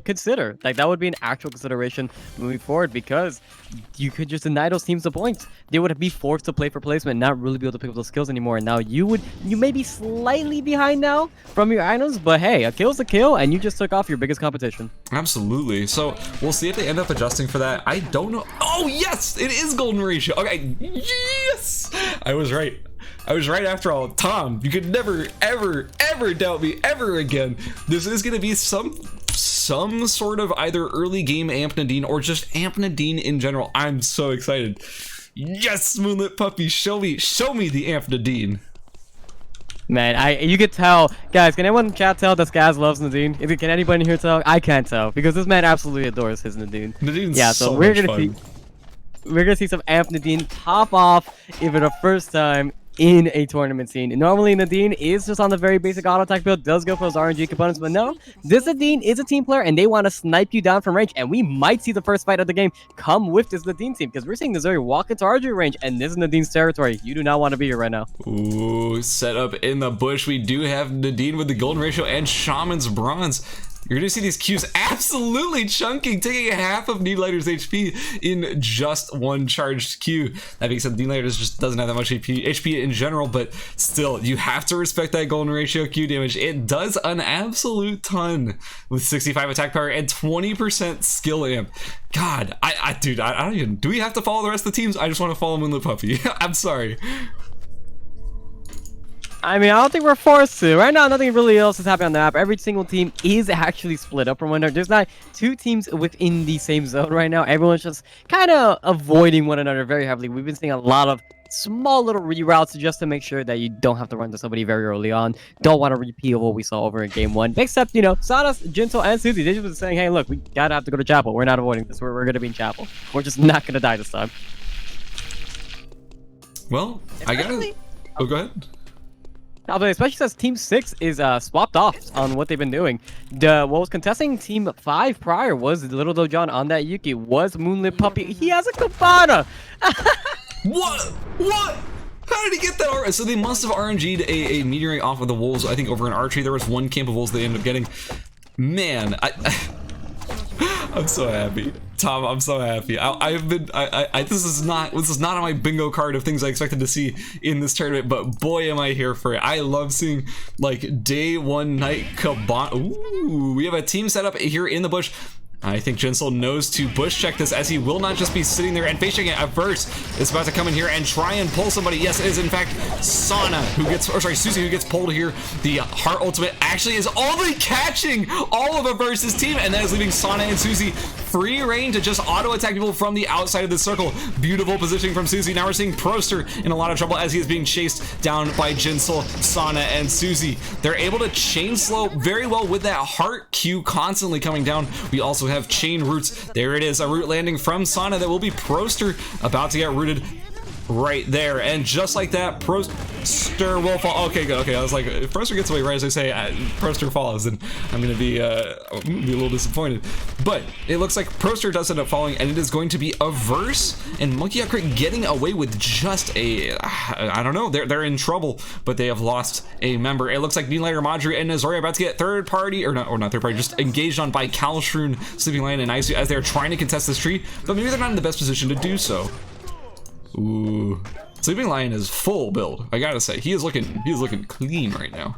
consider. Like, that would be an actual consideration moving forward, because you could just deny those teams the points. They would be forced to play for placement, not really be able to pick up those skills anymore. And now you may be slightly behind now from your items, but hey, a kill's a kill, and you just took off your biggest competition. Absolutely. So we'll see if they end up adjusting for that. I don't know. Oh yes, it is golden ratio. Okay, yes, I was right. After all. Tom, you could never, ever doubt me ever again. This is going to be some sort of either early game Amp Nadine or just Amp Nadine in general. I'm so excited. Yes, Moonlit Puppy, show me the Amp Nadine. Man, you could tell. Guys, can anyone in chat tell that Skaz loves Nadine? Can anybody here tell? I can't tell, because this man absolutely adores his Nadine. Nadine's so we're gonna see some Amp Nadine pop off even the first time in a tournament scene. Normally Nadine is just on the very basic auto attack build, does go for those RNG components, but no, this Nadine is a team player and they want to snipe you down from range, and we might see the first fight of the game come with this Nadine team, because we're seeing Missouri walk into RG range, and this is Nadine's territory. You do not want to be here right now. Ooh, set up in the bush. We do have Nadine with the golden ratio and Shaman's bronze. You're going to see these Qs absolutely chunking, taking half of Needlighter's HP in just one charged Q. That being said, Needlighter just doesn't have that much HP in general, but still, you have to respect that golden ratio Q damage. It does an absolute ton with 65 attack power and 20% skill amp. God, dude, I don't even, do we have to follow the rest of the teams? I just want to follow Moonlit Puppy. I'm sorry. I mean, I don't think we're forced to. Right now, nothing really else is happening on the map. Every single team is actually split up from one another. There's not two teams within the same zone right now. Everyone's just kind of avoiding one another very heavily. We've been seeing a lot of small little reroutes just to make sure that you don't have to run to somebody very early on. Don't want to repeat what we saw over in game 1. Except, you know, Sadas, Jinso, and Susie, they just was saying, hey, look, we gotta have to go to Chapel. We're not avoiding this. We're gonna be in Chapel. We're just not gonna die this time. Well, I gotta... Oh, go ahead. Especially since Team 6 is swapped off on what they've been doing. What was contesting Team 5 prior was Little Dojon on that Yuki, was Moonlit Puppy. He has a Cabana! What? What? How did he get that? So they must have RNG'd a meteorite off of the wolves. I think over in archery there was one camp of wolves they ended up getting. Man, I'm so happy. Tom, I'm so happy. This is not on my bingo card of things I expected to see in this tournament, but boy am I here for it. I love seeing like day 1 night Cabana. Ooh, we have a team set up here in the bush. I think Jinsel knows to bush check this, as he will not just be sitting there and facing it. ERCS is about to come in here and try and pull somebody. Yes, it is in fact Sana who gets, or sorry, Susie who gets pulled here. The Heart Ultimate actually is only catching all of ERCS' team, and that is leaving Sana and Susie free reign to just auto attack people from the outside of the circle. Beautiful positioning from Susie. Now we're seeing Proster in a lot of trouble as he is being chased down by Jinsel, Sana, and Susie. They're able to chain slow very well with that Heart Q constantly coming down. We also have chain roots. There it is, a root landing from Sana that will be Proster about to get rooted right there, and just like that, Proster will fall. Okay, good. Okay, I was like, if Proster gets away right as I say, Proster falls, and I'm gonna be a little disappointed. But it looks like Proster does end up falling, and it is going to be ERCS and Monkey Crit getting away with just a, I don't know, they're in trouble, but they have lost a member. It looks like Neelighter, Madri, and Nazori are about to get third party, or not third party, just engaged on by Kalshroon, Sleeping Lion, and Isu as they're trying to contest this tree, but maybe they're not in the best position to do so. Ooh, Sleeping Lion is full build. I gotta say, he is looking clean right now.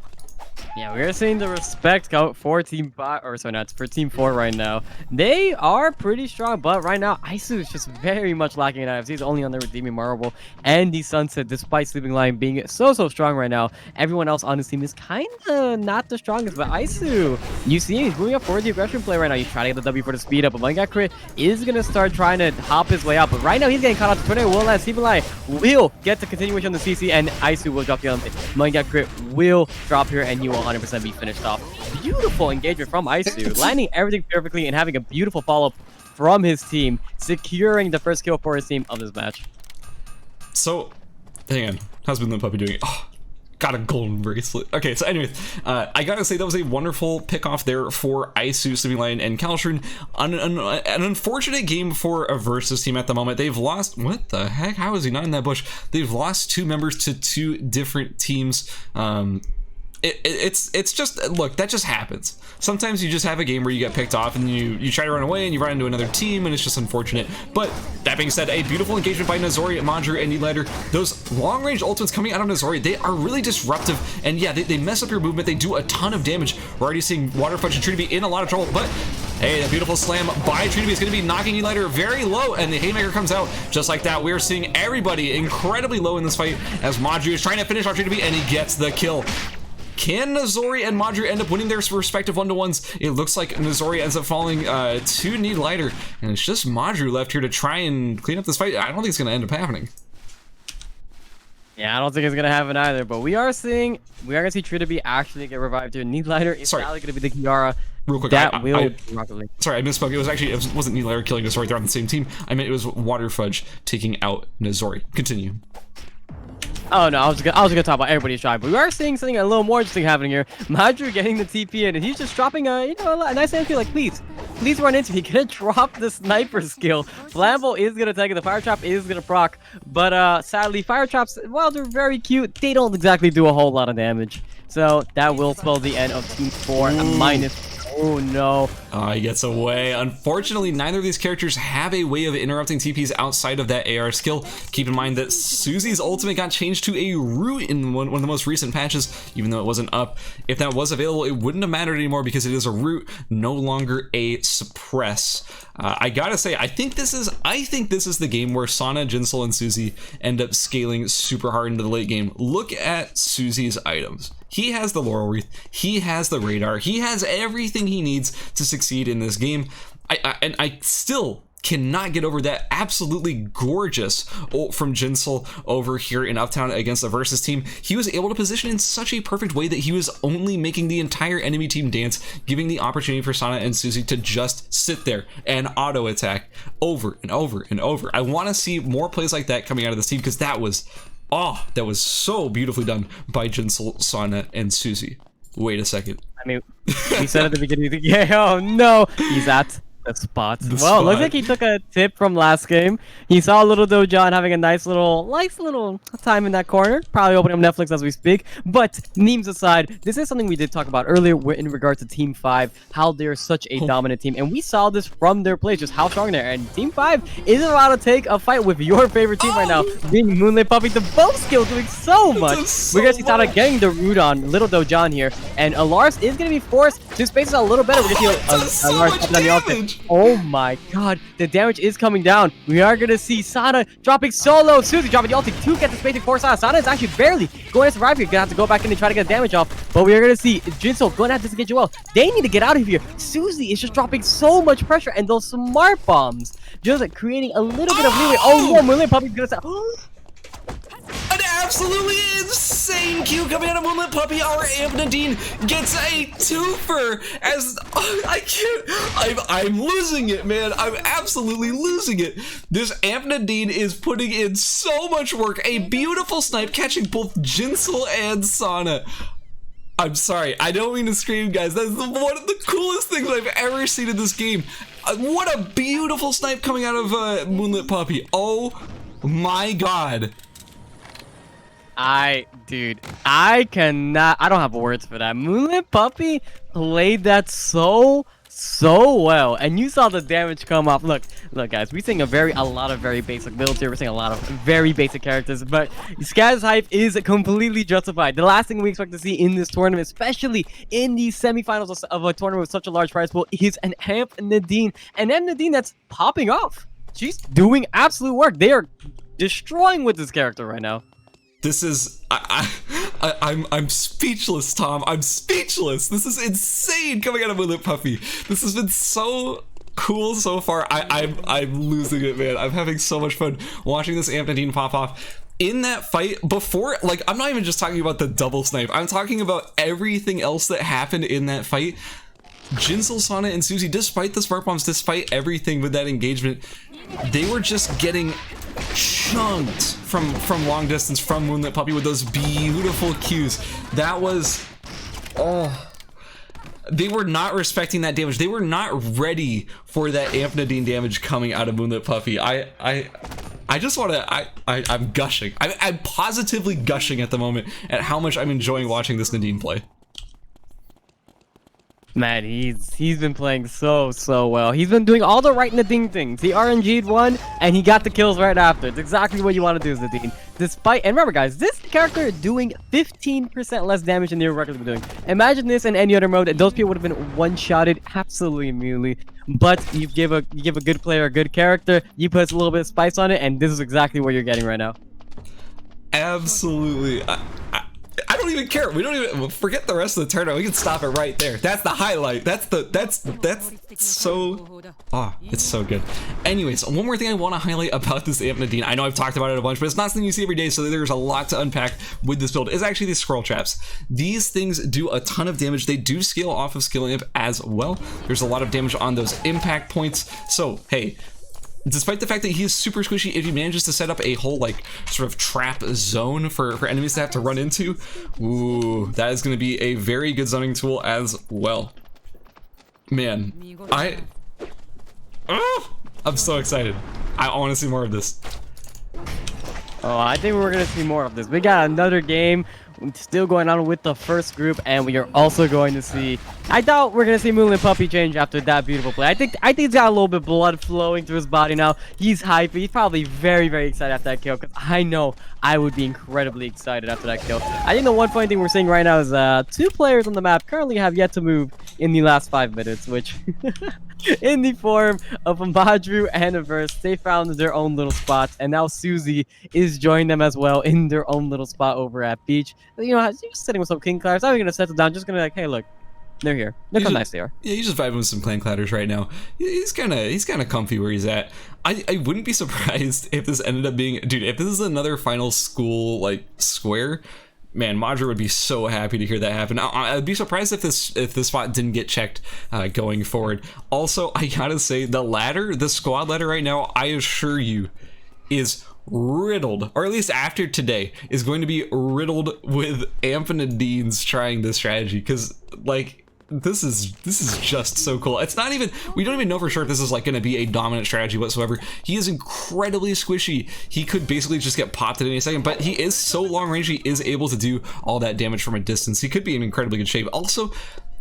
Yeah, we're seeing the respect go for Team 5, or sorry, not for Team 4 right now. They are pretty strong, but right now, Isu is just very much lacking in IFC. He's only on there with Redeeming Marble and the Sunset, despite Sleeping Lion being so strong right now. Everyone else on his team is kind of not the strongest, but Isu, you see him, he's moving up for the aggression play right now. He's trying to get the W for the speed up, but Monkey Crit is going to start trying to hop his way out, but right now he's getting caught out. The tornado will land. Sleeping Lion will get the continuation on the CC, and Isu will drop the element. Monkey Crit will drop here, and you will 100% be finished off. Beautiful engagement from Isu, landing everything perfectly and having a beautiful follow-up from his team, securing the first kill for his team of this match. So, hang on. How's Moonlit Puppy doing? Oh, got a golden bracelet. Okay, so anyways, I gotta say that was a wonderful pick-off there for Isu, Sleeping Lion, and Kalshroon. An unfortunate game for a ERCS team at the moment. They've lost... What the heck? How is he not in that bush? They've lost 2 members to 2 different teams. It's just, look, that just happens. Sometimes you just have a game where you get picked off and you try to run away and you run into another team, and it's just unfortunate. But that being said, a beautiful engagement by Nazori, Madru, and Neelighter. Those long range ultimates coming out of Nazori, they are really disruptive, and yeah, they mess up your movement. They do a ton of damage. We're already seeing Waterfudge and Trinity in a lot of trouble, but hey, the beautiful slam by Trinity is going to be knocking Neelighter very low, and the Haymaker comes out just like that. We are seeing everybody incredibly low in this fight as Madru is trying to finish off Trinity, and he gets the kill. Can Nazori and Madru end up winning their respective 1-to-1s? It looks like Nazori ends up falling to Neelighter, and it's just Madru left here to try and clean up this fight. I don't think it's going to end up happening. Yeah, I don't think it's going to happen either, but we are going to see Trinity actually get revived here. Neelighter is probably going to be the Kiara. Real quick, that sorry, I misspoke. It wasn't Neelighter killing Nazori. They're on the same team. I meant it was Waterfudge taking out Nazori. Continue. Oh no, I was gonna talk about everybody's trying, but we are seeing something a little more interesting happening here. Madru getting the TP in, and he's just dropping a nice MP. Like, please run into me. He's gonna drop the sniper skill. Flambo is gonna take it. The fire trap is gonna proc, but sadly, fire traps, while they're very cute, they don't exactly do a whole lot of damage. So that will spell the end of Team 4 minus. Oh no. He gets away. Unfortunately, neither of these characters have a way of interrupting TPs outside of that AR skill. Keep in mind that Susie's ultimate got changed to a root in one of the most recent patches, even though it wasn't up. If that was available, it wouldn't have mattered anymore because it is a root, no longer a suppress. I gotta say, I think this is the game where Sana, Jinsel, and Susie end up scaling super hard into the late game. Look at Susie's items. He has the Laurel Wreath, he has the radar, he has everything he needs to succeed in this game. I still cannot get over that absolutely gorgeous ult from Jinsel over here in Uptown against the Versus team. He was able to position in such a perfect way that he was only making the entire enemy team dance, giving the opportunity for Sana and Susie to just sit there and auto attack over and over and over. I want to see more plays like that coming out of this team because that was so beautifully done by Jinsel, Sana, and Susie. Wait a second. I mean, we said at the beginning of the game, oh no, he's at the spot. Well, looks like he took a tip from last game. He saw little Dojan having a nice little time in that corner. Probably opening up Netflix as we speak. But memes aside, this is something we did talk about earlier in regards to Team 5, how they're such a dominant team. And we saw this from their plays, just how strong they are. And Team 5 isn't allowed to take a fight with your favorite team right now, being Moonlit Puppy. The bow skill doing so much. We're going to see Sada getting the root on little Dojan here. And Lars is going to be forced to space it a little better. We're going to see Lars up on the offense. Oh my god, the damage is coming down. We are going to see Sana dropping solo. Susie dropping the ulti to get the spacing for Sana. Sana is actually barely going to survive here. Gonna have to go back in and try to get damage off. But we are going to see Jinsel going to have to disengage well. They need to get out of here. Susie is just dropping so much pressure, and those smart bombs just like creating a little bit of leeway. Oh no, Moonlit Puppy's going to say, an absolutely insane Q coming out of Moonlit Puppy. Our Amp Nadine gets a twofer as I'm losing it, man. I'm absolutely losing it. This Amp Nadine is putting in so much work. A beautiful snipe catching both Jinsel and Sana. I'm sorry, I don't mean to scream, guys. That's one of the coolest things I've ever seen in this game. What a beautiful snipe coming out of Moonlit Puppy. Oh my god. Dude, I don't have words for that. Moonlit Puppy played that so well, and you saw the damage come off. Look guys, we're seeing a lot of very basic builds here. We're seeing a lot of very basic characters, but Skaz's hype is completely justified. The last thing we expect to see in this tournament, especially in the semifinals of a tournament with such a large prize pool, is an Amp Nadine, an Amp Nadine that's popping off. She's doing absolute work. They are destroying with this character right now. This is I'm speechless, Tom. I'm speechless. This is insane coming out of Moonlit Puppy. This has been so cool so far. I'm losing it, man. I'm having so much fun watching this Amp Nadine pop off. In that fight before, like, I'm not even just talking about the double snipe. I'm talking about everything else that happened in that fight. Jinsel, Sana, and Susie, despite the smart bombs, despite everything with that engagement, they were just getting chunked from long distance from Moonlit Puppy with those beautiful Qs. That was, they were not respecting that damage. They were not ready for that Amp Nadine damage coming out of Moonlit Puppy. I just want to, I'm gushing. I'm positively gushing at the moment at how much I'm enjoying watching this Nadine play. Man, he's been playing so well. He's been doing all the right Nadine things. He RNG'd one, and he got the kills right after. It's exactly what you want to do as Nadine. Despite, and remember guys, this character is doing 15% less damage than they're regularly doing. Imagine this in any other mode, and those people would have been one-shotted absolutely immediately. But you give a good player a good character, you put a little bit of spice on it, and this is exactly what you're getting right now. Absolutely. I don't even care. We don't even forget the rest of the tournament. We can stop it right there. That's the highlight. That's so, it's so good. Anyways, one more thing I want to highlight about this Amp Nadine. I know I've talked about it a bunch, but it's not something you see every day, so there's a lot to unpack with this build. Is actually these scroll traps. These things do a ton of damage. They do scale off of skill amp as well. There's a lot of damage on those impact points. So hey, despite the fact that he is super squishy, if he manages to set up a whole like sort of trap zone for enemies to have to run into, ooh, that is going to be a very good zoning tool as well. Man, I'm so excited. I want to see more of this. Oh, I think we're going to see more of this. We got another game still going on with the first group, and we are also going to see. I doubt we're gonna see Moonlit Puppy change after that beautiful play. I think he's got a little bit of blood flowing through his body now. He's hyped. He's probably very, very excited after that kill, because I know I would be incredibly excited after that kill. I think the one funny thing we're seeing right now is 2 players on the map currently have yet to move in the last 5 minutes, which in the form of Madru and ERCS, they found their own little spots, and now Susie is joining them as well in their own little spot over at Beach. You know, just sitting with some king clatters. I'm not gonna settle down, just gonna be like, hey, look, they're here. Look how nice they are. Yeah, he's just vibing with some clan clatters right now. He's kind of comfy where he's at. I wouldn't be surprised if this ended up being, dude, if this is another final school like square. Man, Madra would be so happy to hear that happen. I'd be surprised if this spot didn't get checked going forward. Also, I gotta say, the squad ladder right now, I assure you, is riddled, or at least after today, is going to be riddled with Amp and Nadine's trying this strategy, because like this is just so cool. It's not even, we don't even know for sure if this is like going to be a dominant strategy whatsoever. He is incredibly squishy. He could basically just get popped at any second, but he is so long range, he is able to do all that damage from a distance. He could be in incredibly good shape. Also,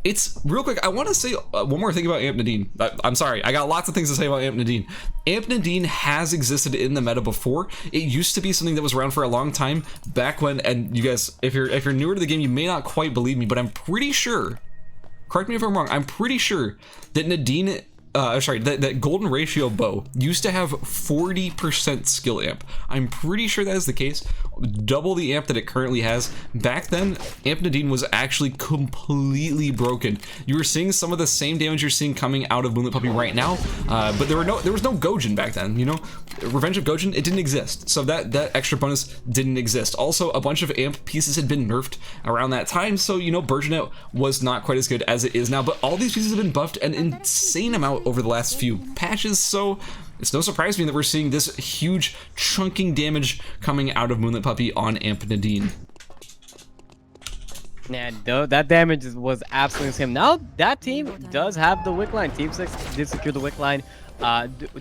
it's real quick, I want to say one more thing about Amp Nadine. I'm sorry, I got lots of things to say about Amp Nadine. Amp Nadine has existed in the meta before. It used to be something that was around for a long time back when, and you guys, if you're newer to the game, you may not quite believe me, but I'm pretty sure, correct me if I'm wrong, I'm pretty sure that Nadine, that golden ratio bow used to have 40% skill amp. I'm pretty sure that is the case. Double the amp that it currently has. Back then, Amp Nadine was actually completely broken. You were seeing some of the same damage you're seeing coming out of Moonlit Puppy right now, but there was no Gojin back then, you know? Revenge of Gojin, it didn't exist. So that extra bonus didn't exist. Also, a bunch of amp pieces had been nerfed around that time, so, you know, Burgeonet was not quite as good as it is now, but all these pieces have been buffed an insane amount over the last few patches, so it's no surprise to me that we're seeing this huge chunking damage coming out of Moonlit Puppy on Amp Nadine. And that damage was absolutely insane. Now that team does have the wick line. Team 6 did secure the wick line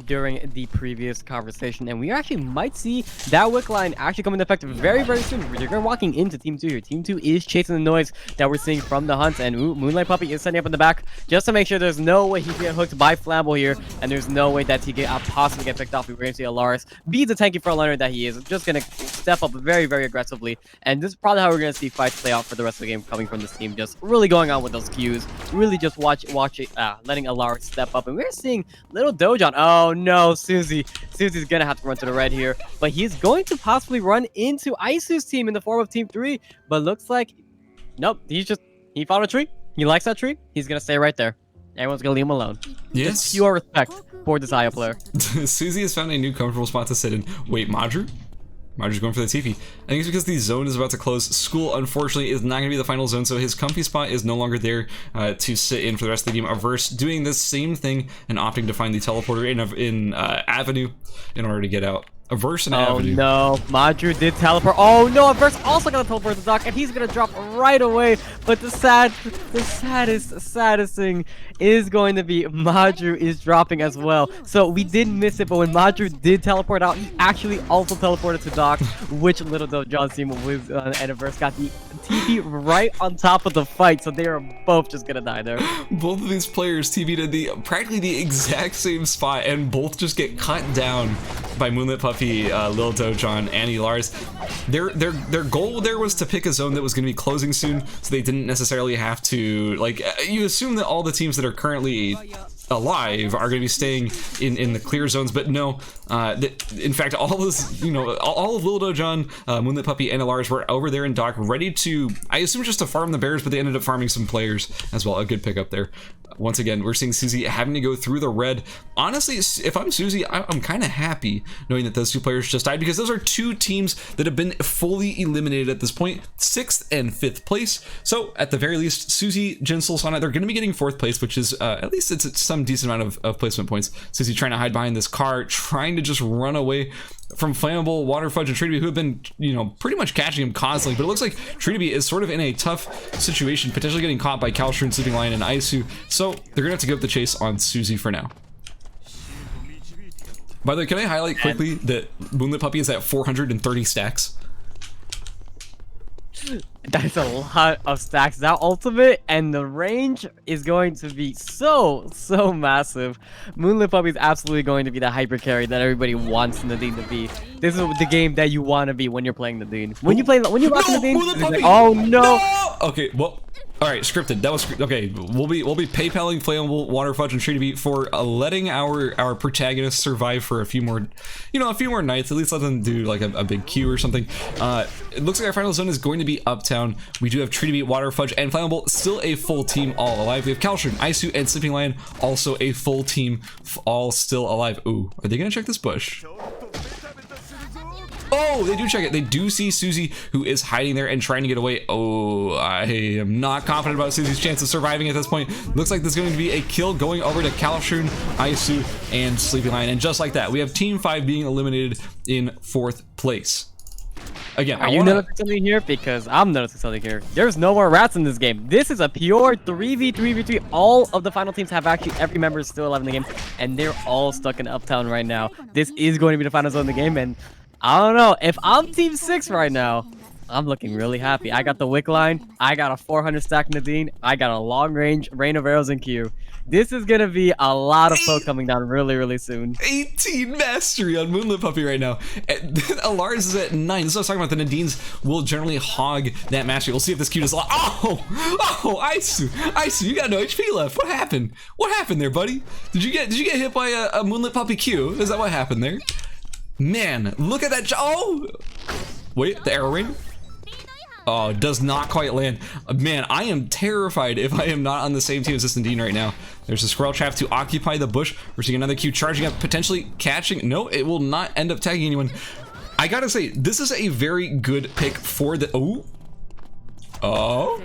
during the previous conversation, and we actually might see that wick line actually come into effect very, very soon. You're walking into Team 2 here. Team 2 is chasing the noise that we're seeing from the hunts, and Moonlight Puppy is setting up in the back just to make sure there's no way he can get hooked by Flamble here, and there's no way that he can possibly get picked off. We're going to see Alaris be the tanky frontliner that he is, just going to step up very, very aggressively, and this is probably how we're going to see fights play out for the rest of the game coming from this team. Just really going on with those Qs, really just letting Alaris step up, and we're seeing little Dojon. Oh no, Susie's gonna have to run to the red here, but he's going to possibly run into Isu's team in the form of Team 3, but looks like, nope, he found a tree. He likes that tree. He's gonna stay right there. Everyone's gonna leave him alone. Yes. Just pure respect for this Aya player. Susie has found a new comfortable spot to sit in. Wait, Madru? Madru's going for the Tifi. I think it's because the zone is about to close. School, unfortunately, is not going to be the final zone, so his comfy spot is no longer there to sit in for the rest of the game. ERCS doing the same thing and opting to find the teleporter in Avenue in order to get out. ERCS and Avenue. Oh no, Madru did teleport. Oh no, ERCS also gonna teleport the dock, and he's gonna drop right away. But the saddest thing is going to be Madru is dropping as well. So we did miss it, but when Madru did teleport out, he actually also teleported to dock, which Little John's team was, and ERCS got the TP right on top of the fight, so they are both just gonna die there. Both of these players TP'd at practically the exact same spot, and both just get cut down by Moonlit Puppy, Lil Dojon, and Lars. Their goal there was to pick a zone that was going to be closing soon, so they didn't necessarily have to, like, you assume that all the teams that are currently alive are going to be staying in the clear zones, but no, in fact, all those, you know, all of Lil Dojon, Moonlit Puppy, and Lars were over there in dock, ready to, I assume, just to farm the bears, but they ended up farming some players as well. A good pickup there. Once again, we're seeing Susie having to go through the red. Honestly, if I'm Susie, I'm kind of happy knowing that those two players just died, because those are two teams that have been fully eliminated at this point, 6th and 5th place. So at the very least, Susie, Jinsel, Sana, they're going to be getting 4th place, which is at least it's some decent amount of placement points. Susie trying to hide behind this car, trying to just run away from Flammable, Water Fudge, and Trinity, who have been, you know, pretty much catching him constantly. But it looks like Trinity is sort of in a tough situation, potentially getting caught by Kalshroon, Sleeping Lion, and Isu. So they're gonna have to give up the chase on Susie for now. By the way, can I highlight quickly that Moonlit Puppy is at 430 stacks? That's a lot of stacks. That ultimate and the range is going to be so massive. Moonlit Puppy is absolutely going to be the hyper carry that everybody wants Nadine to be. This is the game that you want to be when you're playing Nadine. When you rock Nadine, like, oh no. Okay, well, all right, scripted. That was okay. We'll be PayPaling Flammable, Water Fudge, and Treaty Beat for letting our protagonists survive for a few more, a few more nights. At least let them do like a big queue or something. It looks like our final zone is going to be Uptown. We do have Treaty Beat, Water Fudge, and Flammable, still a full team all alive. We have Calshun, Isu, and Sleeping Lion, also a full team, all still alive. Ooh, are they gonna check this bush? Oh, they do check it. They do see Susie, who is hiding there and trying to get away. Oh, I am not confident about Susie's chance of surviving at this point. Looks like there's going to be a kill going over to Calshun, Isu, and Sleeping Lion. And just like that, we have Team 5 being eliminated in 4th place. Again, are you noticing something here? Because I'm noticing something here. There's no more rats in this game. This is a pure 3v3v3. All of the final teams have actually, every member is still alive in the game, and they're all stuck in Uptown right now. This is going to be the final zone of the game, and I don't know. If I'm Team 6 right now, I'm looking really happy. I got the Wick line. I got a 400 stack Nadine. I got a long range Rain of Arrows and Q. This is going to be a lot of folk coming down really soon. 18 mastery on Moonlit Puppy right now. Alars is at 9. This is what I was talking about. The Nadines will generally hog that mastery. We'll see if this Q does a lot. Oh, Isu, you got no HP left. What happened? What happened there, buddy? Did you get hit by a Moonlit Puppy Q? Is that what happened there? Man, look at that. Oh, wait, the arrow ring. Oh, does not quite land. Man, I am terrified if I am not on the same team as this Nadine right now. There's a squirrel trap to occupy the bush. We're seeing another Q charging up, potentially catching. No, it will not end up tagging anyone. I gotta say, this is a very good pick for the. Oh,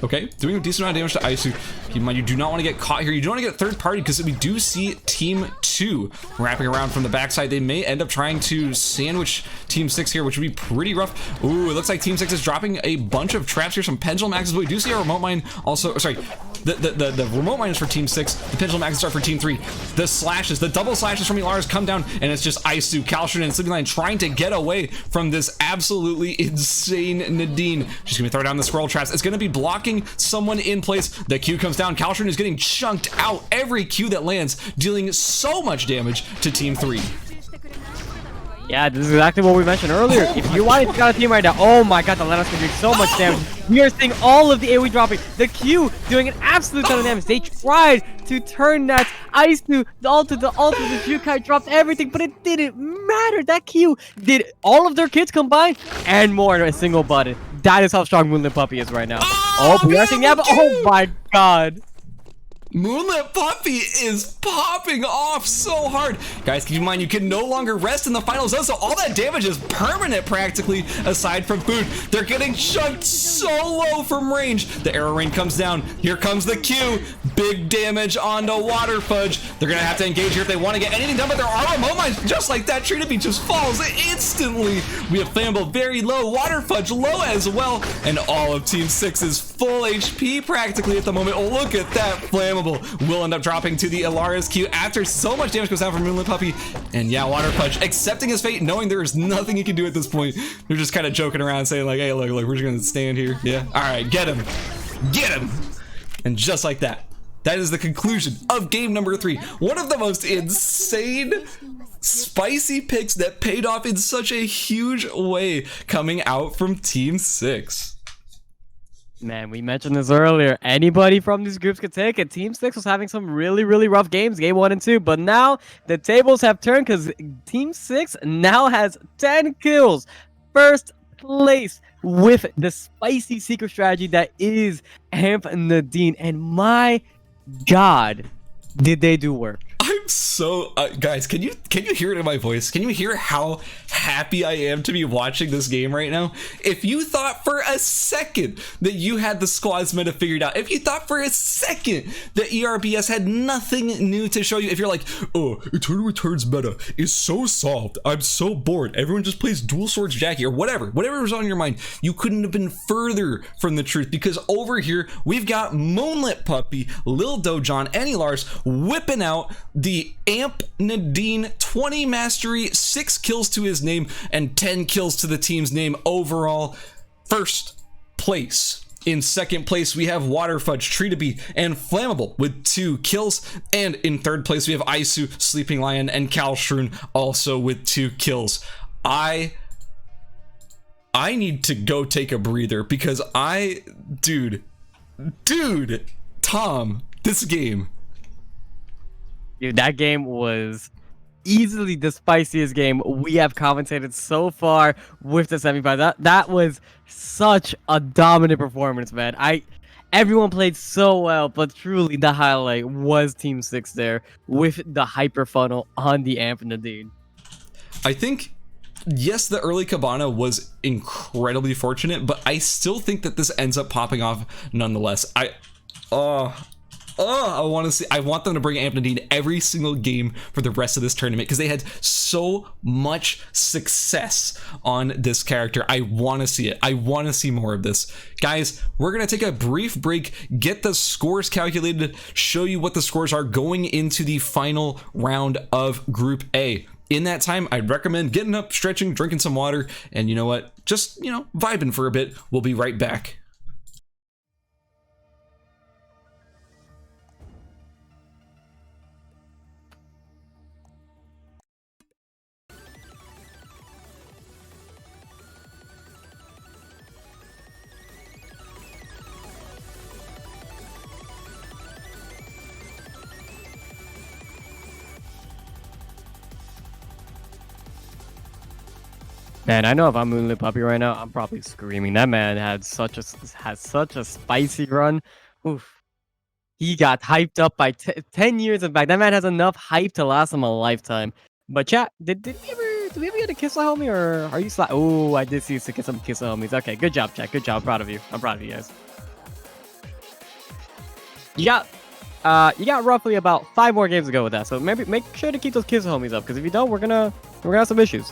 okay, doing a decent amount of damage to Isu. Keep in mind, you do not want to get caught here. You don't want to get third party because we do see Team 2 wrapping around from the backside. They may end up trying to sandwich Team 6 here, which would be pretty rough. Ooh, it looks like Team 6 is dropping a bunch of traps here, some pendulum axes, but we do see a remote mine also. Sorry, the remote mine is for Team 6. The pendulum axes are for Team 3. The slashes, the double slashes from Elars come down, and it's just Isu, Calshun, and Sleeping Lion trying to get away from this absolutely insane Nadine. She's gonna throw down the scroll traps. It's gonna be blocking someone in place. The Q comes down. Calshun is getting chunked out. Every Q that lands, dealing so much damage to Team 3. Yeah, this is exactly what we mentioned earlier. If you want to take out a team right now, oh my god, the Lennox can do so much damage. We are seeing all of the AoE dropping. The Q doing an absolute ton of damage. They tried to turn that Isu, the ultimate, the Jukai dropped everything, but it didn't matter. That Q did all of their kits combined and more in a single button. That is how strong Moonlit Puppy is right now. Oh, we are seeing that, but oh my god. Moonlit Puppy is popping off so hard. Guys, keep in mind, you can no longer rest in the final zone, so all that damage is permanent practically, aside from food. They're getting chunked so low from range. The arrow rain comes down. Here comes the Q. Big damage onto Water Fudge. They're gonna have to engage here if they want to get anything done, but there are remote mines just like that. Treaty Beat just falls instantly. We have Flammable very low, Water Fudge low as well, and all of Team 6 is full HP practically at the moment. Oh, look at that. Flammable will end up dropping to the ERCS Q after so much damage goes down from Moonlit Puppy. And yeah, Water Fudge accepting his fate, knowing there is nothing he can do at this point. They're just kind of joking around, saying like, hey, look, we're just gonna stand here. Yeah, all right, get him. And just like that, that is the conclusion of game number 3. One of the most insane, spicy picks that paid off in such a huge way coming out from Team 6. Man, we mentioned this earlier. Anybody from these groups could take it. Team 6 was having some really rough games, game 1 and 2. But now the tables have turned because Team 6 now has 10 kills. First place with the spicy secret strategy that is Amp Nadine. And my god, did they do work. I'm so guys, can you hear it in my voice? Can you hear how happy I am to be watching this game right now? If you thought for a second that you had the squads meta figured out, if you thought for a second that ERBS had nothing new to show you, if you're like, oh, Eternal Returns meta is so soft, I'm so bored, everyone just plays Dual Swords Jackie, or whatever was on your mind, you couldn't have been further from the truth, because over here we've got Moonlit Puppy, Lil Dojon, and Elars whipping out the Amp Nadine 20 mastery, 6 kills to his name, and 10 kills to the team's name overall. First, place. In second place, we have Water Fudge, Treatabee, and Flammable with 2 kills. And in third place, we have Isu, Sleeping Lion, and Kalshroon also with 2 kills. I need to go take a breather because dude, Tom, this game. Dude, that game was easily the spiciest game we have commentated so far with the semifinal. That was such a dominant performance, man. Everyone played so well, but truly the highlight was Team 6 there with the hyper funnel on the Amp and Nadine. I think, yes, the early Cabana was incredibly fortunate, but I still think that this ends up popping off nonetheless. I want them to bring Ampnadine every single game for the rest of this tournament because they had so much success on this character. I want to see it. I want to see more of this. Guys, we're going to take a brief break, get the scores calculated, show you what the scores are going into the final round of Group A. In that time, I'd recommend getting up, stretching, drinking some water, and you know what? Just, vibing for a bit. We'll be right back. Man, I know if I'm Moonlit Puppy right now, I'm probably screaming. That man has such a spicy run. Oof. He got hyped up by 10 years in back. That man has enough hype to last him a lifetime. But chat, did we ever get a kiss a homie, or are you Oh, I did see you get some kiss a homies. Okay, good job, chat. Good job. I'm proud of you. I'm proud of you guys. You got roughly about 5 more games to go with that. So maybe make sure to keep those kiss a homies up, because if you don't, we're gonna have some issues.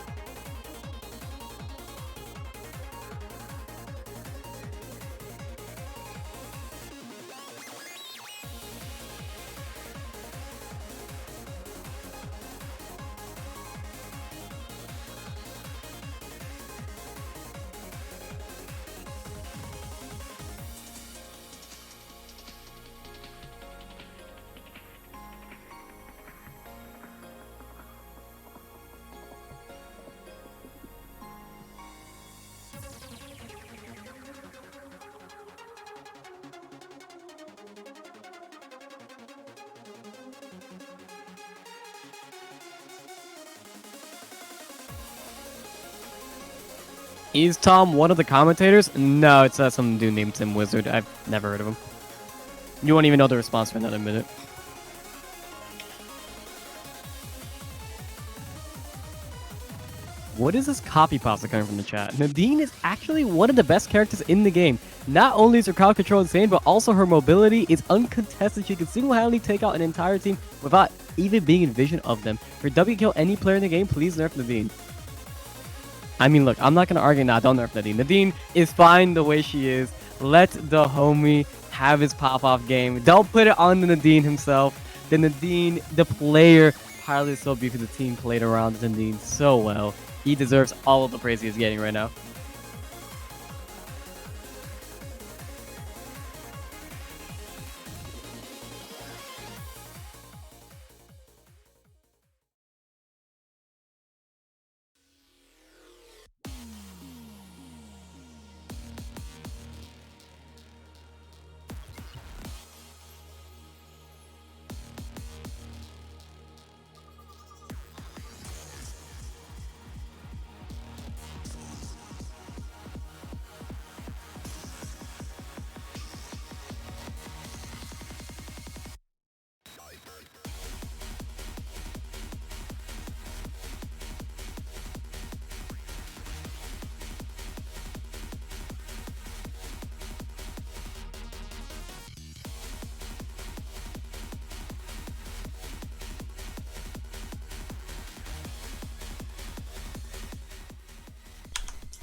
Is Tom one of the commentators? No, it's some dude named Tim Wizard. I've never heard of him. You won't even know the response for another minute. What is this copy pasta coming from the chat? Nadine is actually one of the best characters in the game. Not only is her crowd control insane, but also her mobility is uncontested. She can single-handedly take out an entire team without even being in vision of them. For W kill any player in the game, please nerf Nadine. I mean, look, I'm not going to argue, don't nerf Nadine. Nadine is fine the way she is. Let the homie have his pop-off game. Don't put it on the Nadine himself. The Nadine, the player, piloted so beautiful. The team played around Nadine so well. He deserves all of the praise he's getting right now.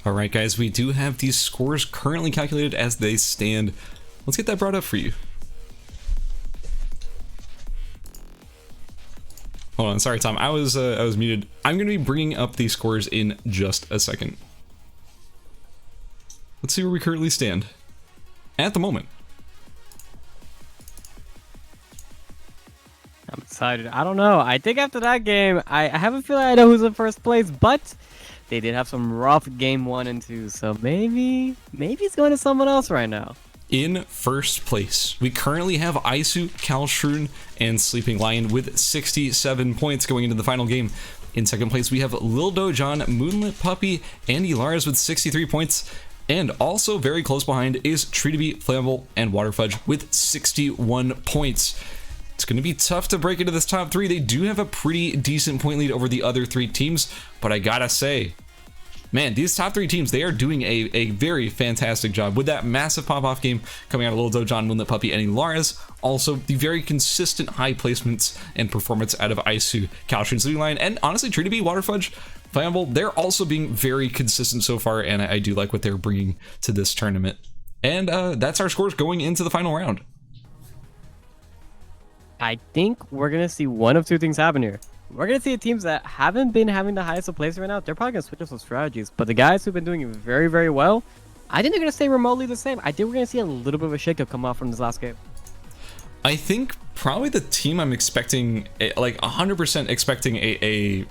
All right, guys, we do have these scores currently calculated as they stand. Let's get that brought up for you. Hold on, sorry, Tom. I was muted. I'm going to be bringing up these scores in just a second. Let's see where we currently stand. at the moment. I'm excited. I don't know. I think after that game, I have a feeling I know who's in first place, but they did have some rough game 1 and 2, so maybe it's going to someone else right now. In first place, we currently have Isu, Kalshrun, and Sleeping Lion with 67 points going into the final game. In second place, we have Lil Dojon, Moonlit Puppy, and Elars with 63 points. And also very close behind is Treatabee, Flammable, and Waterfudge with 61 points. It's going to be tough to break into this top 3. They do have a pretty decent point lead over the other 3 teams, but I gotta say, man, these top 3 teams, they are doing a very fantastic job with that massive pop-off game coming out of Lil Dojon, Moonlit Puppy, and Elars. Also, the very consistent high placements and performance out of Isu, Kalshrun, Sleeping Lion, and honestly, Treatabee, Waterfudge, Flammable, they're also being very consistent so far, and I do like what they're bringing to this tournament. And that's our scores going into the final round. I think we're going to see one of 2 things happen here. We're going to see teams that haven't been having the highest of plays right now. They're probably going to switch up some strategies. But the guys who've been doing very, very well, I think they're going to stay remotely the same. I think we're going to see a little bit of a shakeup come out from this last game. I think probably the team I'm expecting, like 100% expecting a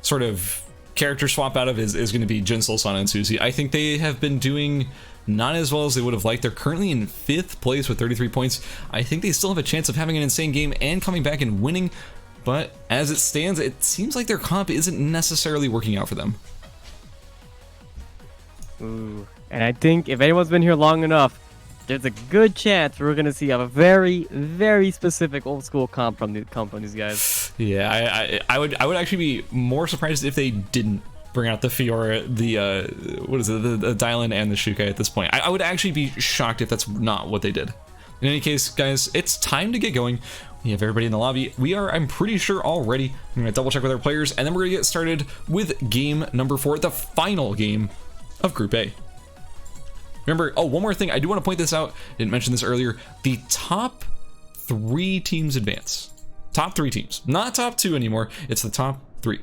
sort of character swap out of is going to be Jinsel, Sana, and Susie. I think they have been doing not as well as they would have liked. They're currently in 5th place with 33 points. I think they still have a chance of having an insane game and coming back and winning, but as it stands, it seems like their comp isn't necessarily working out for them. Ooh, and I think if anyone's been here long enough, there's a good chance we're going to see a very, very specific old school comp from these guys. Yeah, I would actually be more surprised if they didn't bring out the Fiora, the the Dylan, and the Shukai at this point. I would actually be shocked if that's not what they did. In any case, guys, it's time to get going. We have everybody in the lobby. We are, I'm pretty sure, all ready. I'm gonna double check with our players, and then we're gonna get started with game number 4, the final game of Group A. Remember, oh, one more thing, I do want to point this out, didn't mention this earlier, the top 3 teams advance. Top 3 teams, not top 2 anymore, it's the top 3.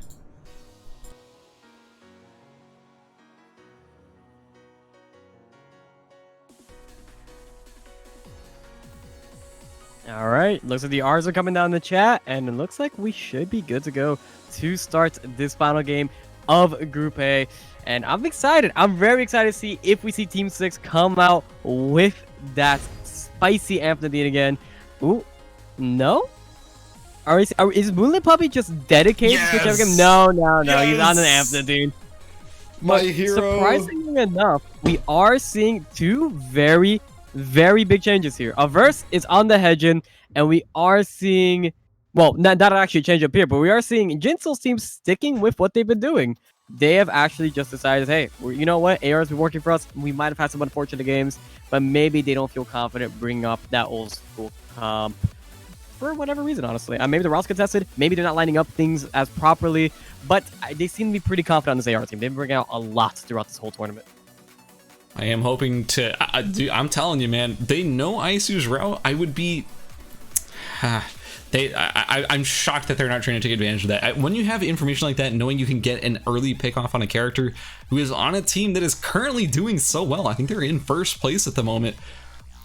All right, looks like the R's are coming down the chat, and it looks like we should be good to go to start this final game of Group A. And I'm excited. I'm very excited to see if we see Team 6 come out with that spicy Amphitheater again. Ooh, no? Is Moonlit Puppy just dedicated to whichever game? No, yes. He's on an Amphitheater. My hero. Surprisingly enough, we are seeing 2 very, very big changes here. Averse is on the Hedgen, and we are seeing, well, not actually change up here, but we are seeing Jinsel's team sticking with what they've been doing. They have actually just decided, hey, you know what? AR has been working for us. We might have had some unfortunate games, but maybe they don't feel confident bringing up that old school comp for whatever reason, honestly. Maybe the routes contested. Maybe they're not lining up things as properly, but they seem to be pretty confident on this AR team. They've been bringing out a lot throughout this whole tournament. I am hoping to, dude, I'm telling you, man, they know Isu's route. I would be, I'm shocked that they're not trying to take advantage of that. When you have information like that, knowing you can get an early pick off on a character who is on a team that is currently doing so well, I think they're in first place at the moment.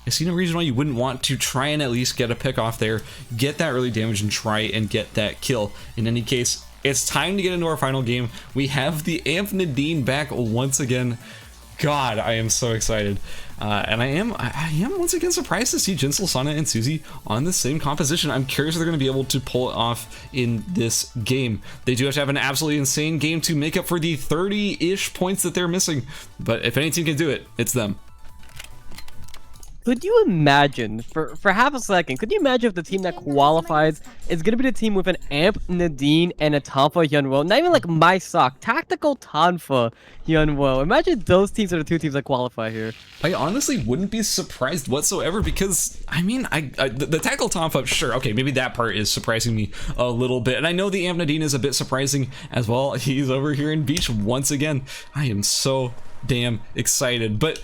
I see no reason why you wouldn't want to try and at least get a pick off there, get that early damage, and try and get that kill. In any case, it's time to get into our final game. We have the Amphitheater back once again. God, I am so excited. And I am once again surprised to see Jinsel, Sana, and Susie on the same composition. I'm curious if they're going to be able to pull it off in this game. They do have to have an absolutely insane game to make up for the 30-ish points that they're missing. But if any team can do it, it's them. Could you imagine, for half a second, could you imagine if the team that qualifies is going to be the team with an Amp, Nadine, and a Tonfa Hyunwoo? Not even like my sock, tactical Tonfa Hyunwoo. Imagine those teams are the 2 teams that qualify here. I honestly wouldn't be surprised whatsoever because, I mean, the tactical Tonfa, sure, okay, maybe that part is surprising me a little bit. And I know the Amp Nadine is a bit surprising as well. He's over here in Beach once again. I am so damn excited. But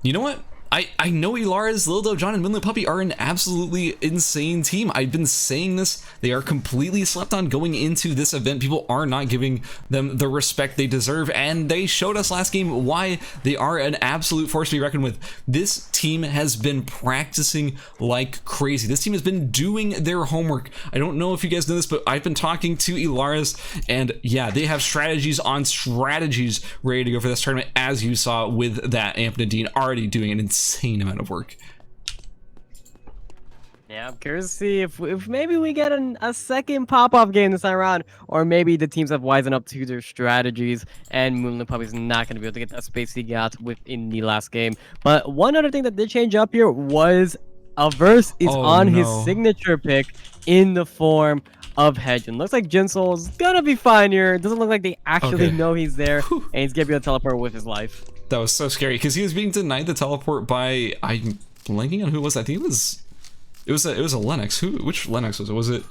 you know what? I know ERCS, Lil John, and Moonlit Puppy are an absolutely insane team. I've been saying this. They are completely slept on going into this event. People are not giving them the respect they deserve, and they showed us last game why they are an absolute force to be reckoned with. This team has been practicing like crazy. This team has been doing their homework. I don't know if you guys know this, but I've been talking to ERCS, and yeah, they have strategies on strategies ready to go for this tournament, as you saw with that Amp Nadine already doing an insane amount of work. Yeah, I'm curious to see if maybe we get a second pop-off game this time around, or maybe the teams have wisened up to their strategies, and Moonlit Puppy's not going to be able to get that space he got within the last game. But one other thing that did change up here was Averse is on his signature pick in the form of Hedgen. Looks like Jinsoul's gonna be fine here. It doesn't look like they actually know he's there, and he's gonna be able to teleport with his life. That was so scary because he was being denied the teleport by, I'm blanking on who it was. I think it was a Lennox. Which Lennox was it? Was it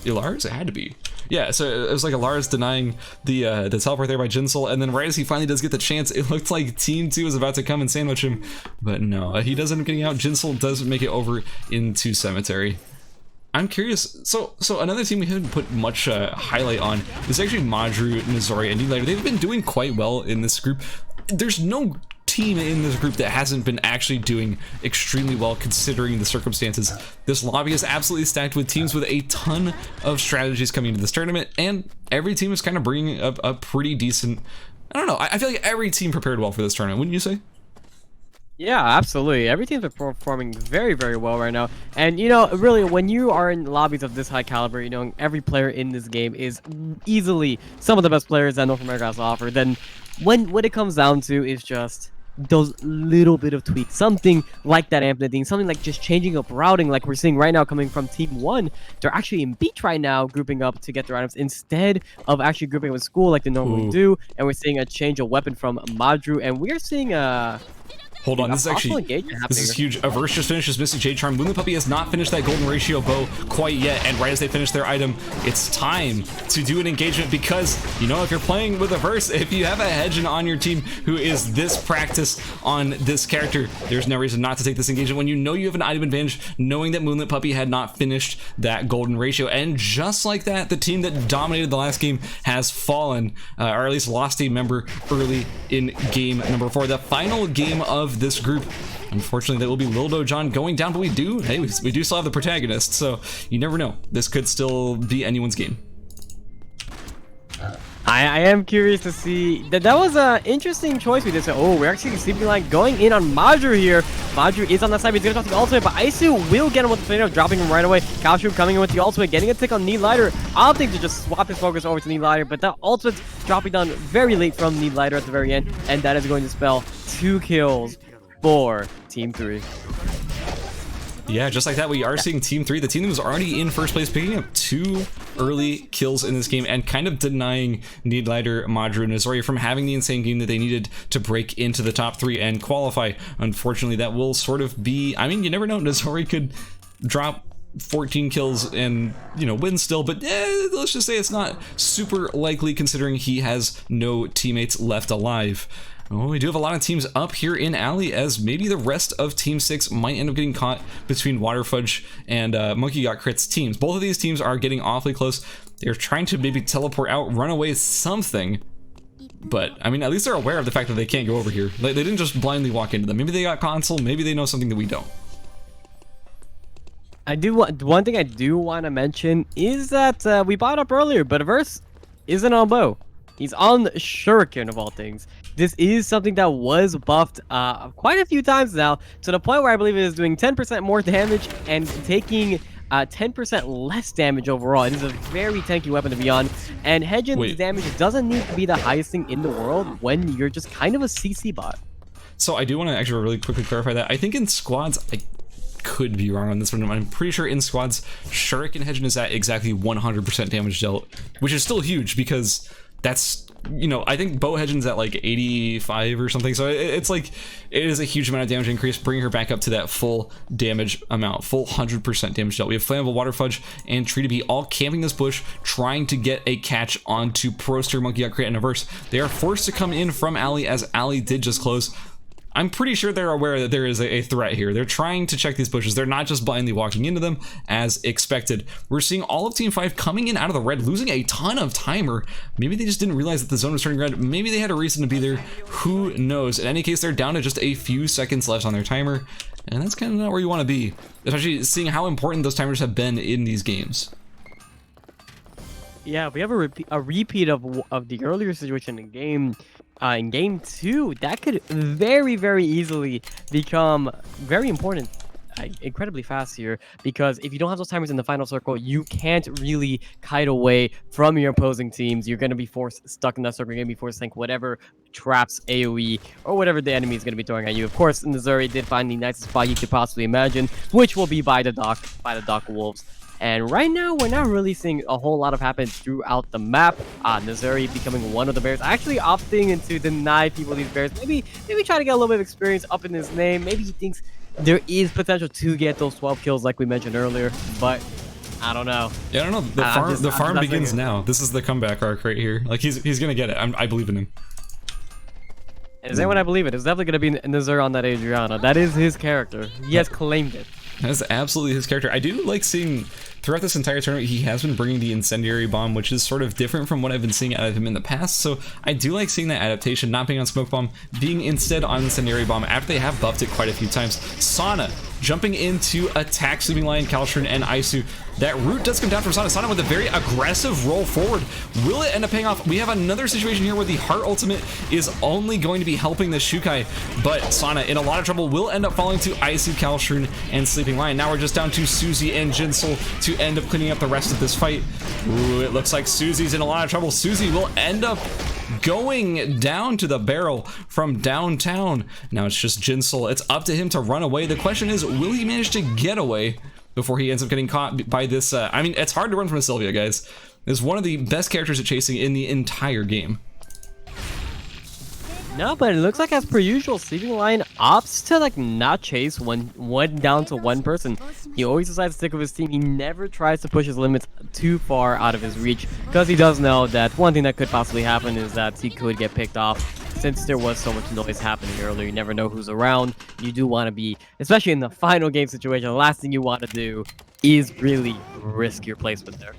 ERCS? It had to be. Yeah, so it was like ERCS denying the teleport there by Jinsoul, and then right as he finally does get the chance, it looked like Team 2 was about to come and sandwich him, but no, he does end up getting out. Jinsoul does make it over into Cemetery. I'm curious, so another team we haven't put much highlight on is actually Madru, Nizori, and Needlighter. They've been doing quite well in this group. There's no team in this group that hasn't been actually doing extremely well considering the circumstances. This lobby is absolutely stacked with teams with a ton of strategies coming into this tournament, and every team is kind of bringing up a pretty decent, I don't know, I feel like every team prepared well for this tournament, wouldn't you say? Yeah, absolutely. Every team's been performing very, very well right now. And, you know, really, when you are in lobbies of this high caliber, you know, every player in this game is easily some of the best players that North America has to offer. Then what it comes down to is just those little bit of tweaks, something like that Amp Nadine, something like just changing up routing like we're seeing right now coming from Team 1. They're actually in beach right now, grouping up to get their items instead of actually grouping with school like they normally do. And we're seeing a change of weapon from Madru, and we're seeing hold on, this is huge. Averse just finished his Mystic Jade Charm. Moonlit Puppy has not finished that Golden Ratio bow quite yet, and right as they finish their item, it's time to do an engagement because, you know, if you're playing with Averse, if you have a Hedgen on your team who is this practice on this character, there's no reason not to take this engagement when you know you have an item advantage, knowing that Moonlit Puppy had not finished that Golden Ratio. And just like that, the team that dominated the last game has fallen, or at least lost a member early in game number 4. The final game of this group, unfortunately, that will be Lil John going down, but we do still have the protagonist, so you never know, this could still be anyone's game. I am curious to see that was an interesting choice we did. So we're actually sleeping line going in on Madru here. Madru is on that side, but he's gonna toss the ultimate, but Isu will get him with the tornado, dropping him right away. Kalshu coming in with the ultimate, getting a tick on Needlighter. I'll think to just swap his focus over to Needlighter, but that ultimate's dropping down very late from Needlighter at the very end, and that is going to spell 2 kills for Team 3. Yeah, just like that, we are seeing Team 3, the team that was already in first place, picking up 2 early kills in this game and kind of denying Needlighter, Madru, and Nizori from having the insane game that they needed to break into the top 3 and qualify. Unfortunately, that will sort of be, I mean, you never know, Nizori could drop 14 kills and, you know, win still, but let's just say it's not super likely considering he has no teammates left alive. Well, we do have a lot of teams up here in Alley, as maybe the rest of Team 6 might end up getting caught between Waterfudge and Monkey Got Crits teams. Both of these teams are getting awfully close. They're trying to maybe teleport out, run away, something. But, I mean, at least they're aware of the fact that they can't go over here. Like, they didn't just blindly walk into them. Maybe they got console, maybe they know something that we don't. One thing I do want to mention is that we brought up earlier, but Averse isn't on bow. He's on Shuriken of all things. This is something that was buffed quite a few times now, to the point where I believe it is doing 10% more damage and taking 10% less damage overall. It is a very tanky weapon to be on, and Hedgen's damage doesn't need to be the highest thing in the world when you're just kind of a CC bot. So I do want to actually really quickly clarify that. I think in squads, I could be wrong on this one. I'm pretty sure in squads, Shuriken Hedgen is at exactly 100% damage dealt, which is still huge because that's, you know, I think Bow Hedgen's at like 85 or something, so it's like, it is a huge amount of damage increase, bringing her back up to that full damage amount, full 100% damage dealt. We have Flammable, Waterfudge, and Tree to be all camping this bush, trying to get a catch onto Proster, Monkey Got Crit, and Averse. They are forced to come in from Alley, as Alley did just close. I'm pretty sure they're aware that there is a threat here. They're trying to check these bushes. They're not just blindly walking into them as expected. We're seeing all of Team 5 coming in out of the red, losing a ton of timer. Maybe they just didn't realize that the zone was turning red. Maybe they had a reason to be there. Who knows? In any case, they're down to just a few seconds left on their timer. And that's kind of not where you want to be, especially seeing how important those timers have been in these games. Yeah, we have a repeat of the earlier situation in game 2. That could very easily become very important, incredibly fast here, because if you don't have those timers in the final circle, you can't really kite away from your opposing teams. You're going to be stuck in that circle. You're going to be forced to think whatever traps, AoE, or whatever the enemy is going to be throwing at you. Of course, Missouri did find the nicest spot you could possibly imagine, which will be by the dock Wolves. And right now, we're not really seeing a whole lot of happen throughout the map. Missouri becoming one of the bears, actually opting to deny people these bears. Maybe try to get a little bit of experience up in his name. Maybe he thinks there is potential to get those 12 kills like we mentioned earlier, but I don't know. Yeah, I don't know. The farm begins now. This is the comeback arc right here. Like, he's gonna get it. I believe in him. Is that what I believe it? It's definitely gonna be Nazar on that Adriana. That is his character. He has claimed it. That's absolutely his character. I do like seeing throughout this entire tournament, he has been bringing the incendiary bomb, which is sort of different from what I've been seeing out of him in the past. So I do like seeing that adaptation, not being on smoke bomb, being instead on incendiary bomb after they have buffed it quite a few times. Sana jumping into attack Sleeping Lion, Kalshrin, and Isu. That root does come down from Sana. Sana with a very aggressive roll forward. Will it end up paying off? We have another situation here where the Heart ultimate is only going to be helping the Shukai, but Sana in a lot of trouble will end up falling to Isu, Kalshrin, and Sleeping Lion. Now we're just down to Susie and Jinsel to end up cleaning up the rest of this fight. Ooh, it looks like Susie's in a lot of trouble. Susie will end up going down to the barrel from downtown. Now it's just Jinsel. It's up to him to run away. The question is, will he manage to get away before he ends up getting caught by this? I mean, it's hard to run from a Sylvia, guys. It's one of the best characters at chasing in the entire game. No, but it looks like as per usual, Sleeping Lion opts to like not chase one down to one person. He always decides to stick with his team. He never tries to push his limits too far out of his reach, because he does know that one thing that could possibly happen is that he could get picked off. Since there was so much noise happening earlier, you never know who's around. You do want to be, especially in the final game situation, the last thing you want to do is really risk your placement there.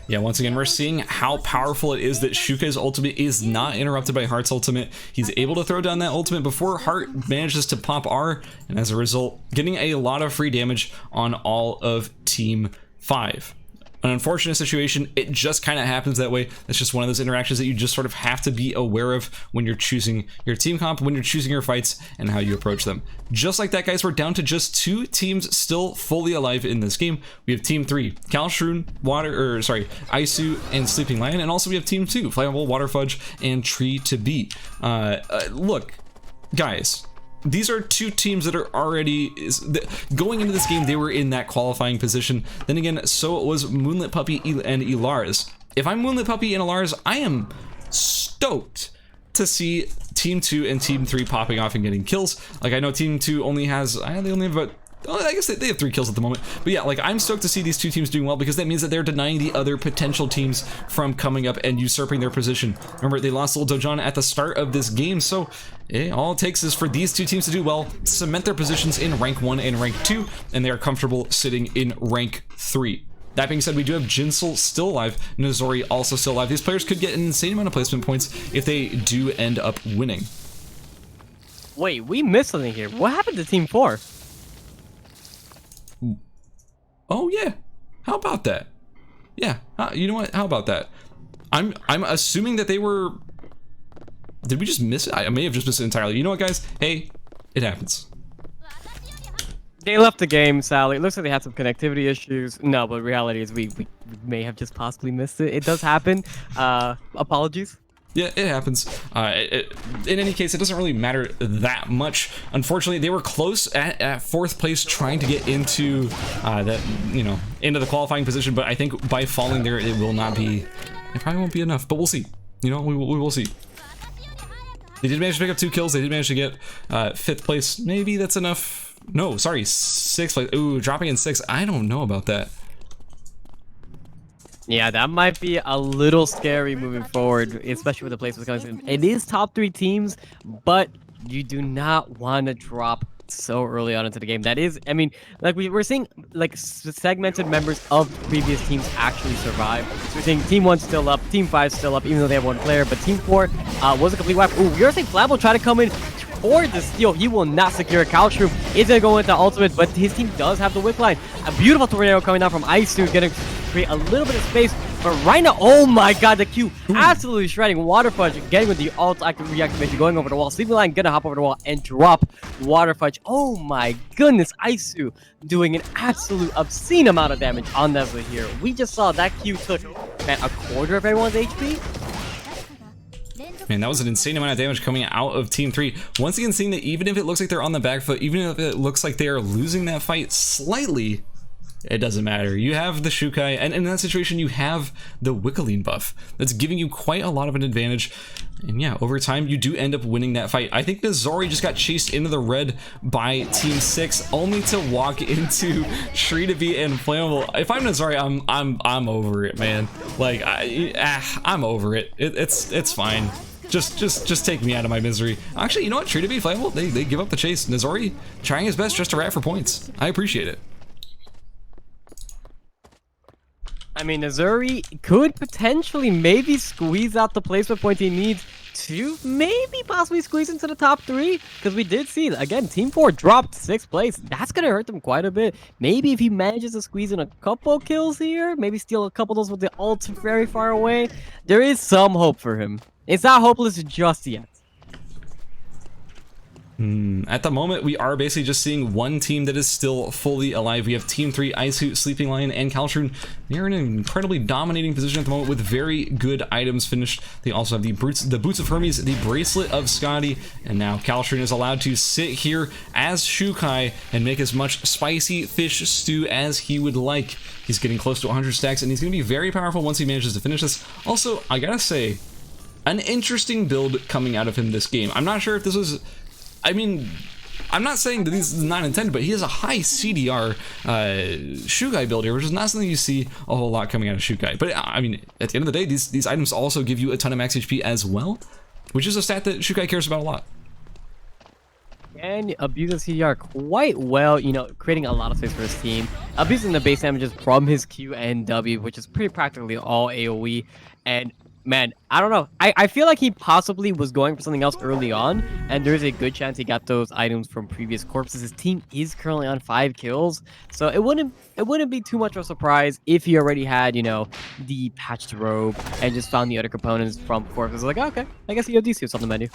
Yeah, once again, we're seeing how powerful it is that Shukai's ultimate is not interrupted by Heart's ultimate. He's able to throw down that ultimate before Heart manages to pop R, and as a result, getting a lot of free damage on all of Team 5. An unfortunate situation, it just kind of happens that way. It's just one of those interactions that you just sort of have to be aware of when you're choosing your team comp, when you're choosing your fights, and how you approach them. Just like that, guys, we're down to just 2 teams still fully alive in this game. We have Team 3, Kalshrin, Isu, and Sleeping Lion, and also we have Team 2, Flammable, Water Fudge, and Tree to Beat. Look, guys, these are 2 teams that are already going into this game. They were in that qualifying position. Then again, so was Moonlit Puppy and Elars. If I'm Moonlit Puppy and Elars, I am stoked to see Team 2 and Team 3 popping off and getting kills. Like, I know Team 2 only has, they only have about, I guess they have 3 kills at the moment. But yeah, like, I'm stoked to see these 2 teams doing well, because that means that they're denying the other potential teams from coming up and usurping their position. Remember, they lost Lil Dojon at the start of this game, so all it takes is for these 2 teams to do well, cement their positions in rank 1 and rank 2, and they are comfortable sitting in rank 3. That being said, we do have Jinsel still alive, Nozori also still alive. These players could get an insane amount of placement points if they do end up winning. Wait, we missed something here. What happened to Team 4? Oh yeah, how about that? Yeah, you know what? How about that? I'm assuming that they were. Did we just miss it? I may have just missed it entirely. You know what, guys? Hey, it happens. They left the game, Sally. It looks like they had some connectivity issues. No, but reality is we may have just possibly missed it. It does happen. Apologies. Yeah, it happens. In any case, it doesn't really matter that much. Unfortunately, they were close at 4th place, trying to get into into the qualifying position. But I think by falling there, it will not be. It probably won't be enough. But we'll see. We will see. They did manage to pick up 2 kills. They did manage to get 5th place. Maybe that's enough. No, sorry, 6th place. Ooh, dropping in 6th. I don't know about that. Yeah, that might be a little scary moving forward, especially with the placements coming in. It is top 3 teams, but You do not want to drop so early on into the game. That is, I mean, like we're seeing like segmented members of previous teams actually survive. So we're seeing Team 1 still up, Team 5 still up, even though they have one player, but Team 4 was a complete wipe. Ooh, you're saying Flambo try to come in for the steal. He will not secure. Caltroop is going to go into ultimate, but his team does have the whip line. A beautiful tornado coming down from Isu, going to create a little bit of space. But right now, oh my god, the Q absolutely shredding. Water Fudge getting with the alt reactivation, going over the wall. Sleeping Line gonna hop over the wall and drop Water Fudge. Oh my goodness, Isu doing an absolute obscene amount of damage on Nesla here. We just saw that Q took, man, a quarter of everyone's HP. Man, that was an insane amount of damage coming out of Team 3. Once again, seeing that even if it looks like they're on the back foot, even if it looks like they are losing that fight slightly, it doesn't matter. You have the Shukai, and in that situation, you have the Wickeling buff. That's giving you quite a lot of an advantage. And yeah, over time, you do end up winning that fight. I think Nazori just got chased into the red by Team 6, only to walk into Shritabi and Flammable. If I'm Nazori, I'm over it, man. Like, I'm over it. It's fine. Just take me out of my misery. Actually, you know what? Shritabi, Flammable, they give up the chase. Nazori trying his best just to rat for points. I appreciate it. I mean, Nazuri could potentially maybe squeeze out the placement point he needs to maybe possibly squeeze into the top 3, because we did see, again, Team 4 dropped 6th place. That's going to hurt them quite a bit. Maybe if he manages to squeeze in a couple kills here, maybe steal a couple of those with the ult very far away, there is some hope for him. It's not hopeless just yet. At the moment, we are basically just seeing one team that is still fully alive. We have Team 3, Isu, Sleeping Lion, and Caltroon. They're in an incredibly dominating position at the moment with very good items finished. They also have the Boots of Hermes, the Bracelet of Scotty, and now Caltroon is allowed to sit here as Shukai and make as much spicy fish stew as he would like. He's getting close to 100 stacks, and he's going to be very powerful once he manages to finish this. Also, I gotta say, an interesting build coming out of him this game. I'm not sure if this was... I mean, I'm not saying that this is not intended, but he has a high CDR Shukai build here, which is not something you see a whole lot coming out of Shukai. But I mean, at the end of the day, these items also give you a ton of max HP as well, which is a stat that Shukai cares about a lot. And abusing CDR quite well, you know, creating a lot of space for his team. Abusing the base damages from his Q and W, which is pretty practically all AoE. And man, I don't know. I feel like he possibly was going for something else early on, and there's a good chance he got those items from previous corpses. His team is currently on 5 kills, so it wouldn't be too much of a surprise if he already had, you know, the patched robe and just found the other components from corpses. Like, okay, I guess EODC was on the menu.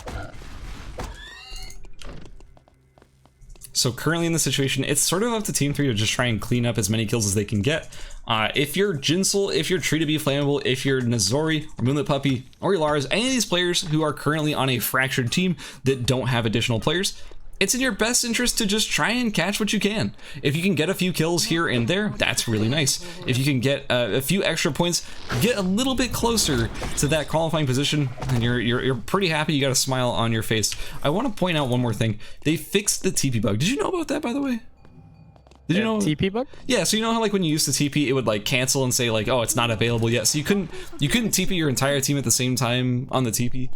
So currently in this situation, it's sort of up to Team 3 to just try and clean up as many kills as they can get. If you're Jinsel, if you're Shritabi Flammable, if you're Nazori, or Moonlit Puppy, or your Lars, any of these players who are currently on a fractured team that don't have additional players, it's in your best interest to just try and catch what you can. If you can get a few kills here and there, that's really nice. If you can get a few extra points, get a little bit closer to that qualifying position, and you're pretty happy. You got a smile on your face. I want to point out one more thing. They fixed the TP bug. Did you know about that, by the way? Did you know TP bug? Yeah, so you know how like when you used to TP, it would like cancel and say like, oh, it's not available yet. So you couldn't TP your entire team at the same time on the TP.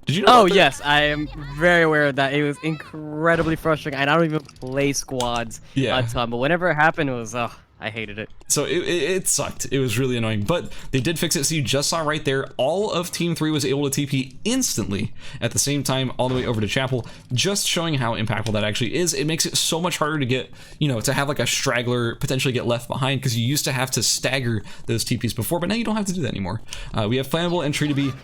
Did you know? Oh yes, I am very aware of that. It was incredibly frustrating, and I don't even play squads a ton. But whenever it happened, it was I hated it. So it sucked. It was really annoying, but they did fix it. So you just saw right there, all of Team 3 was able to TP instantly at the same time all the way over to Chapel, just showing how impactful that actually is. It makes it so much harder to get, you know, to have like a straggler potentially get left behind, because you used to have to stagger those TPs before, but now you don't have to do that anymore. We have Flammable and Shritabi.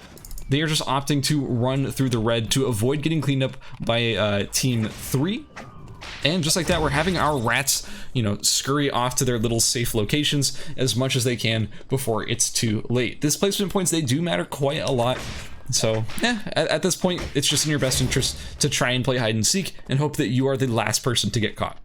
They are just opting to run through the red to avoid getting cleaned up by Team 3. And just like that, we're having our rats, you know, scurry off to their little safe locations as much as they can before it's too late. This placement points, they do matter quite a lot. So, yeah, at this point, it's just in your best interest to try and play hide and seek and hope that you are the last person to get caught.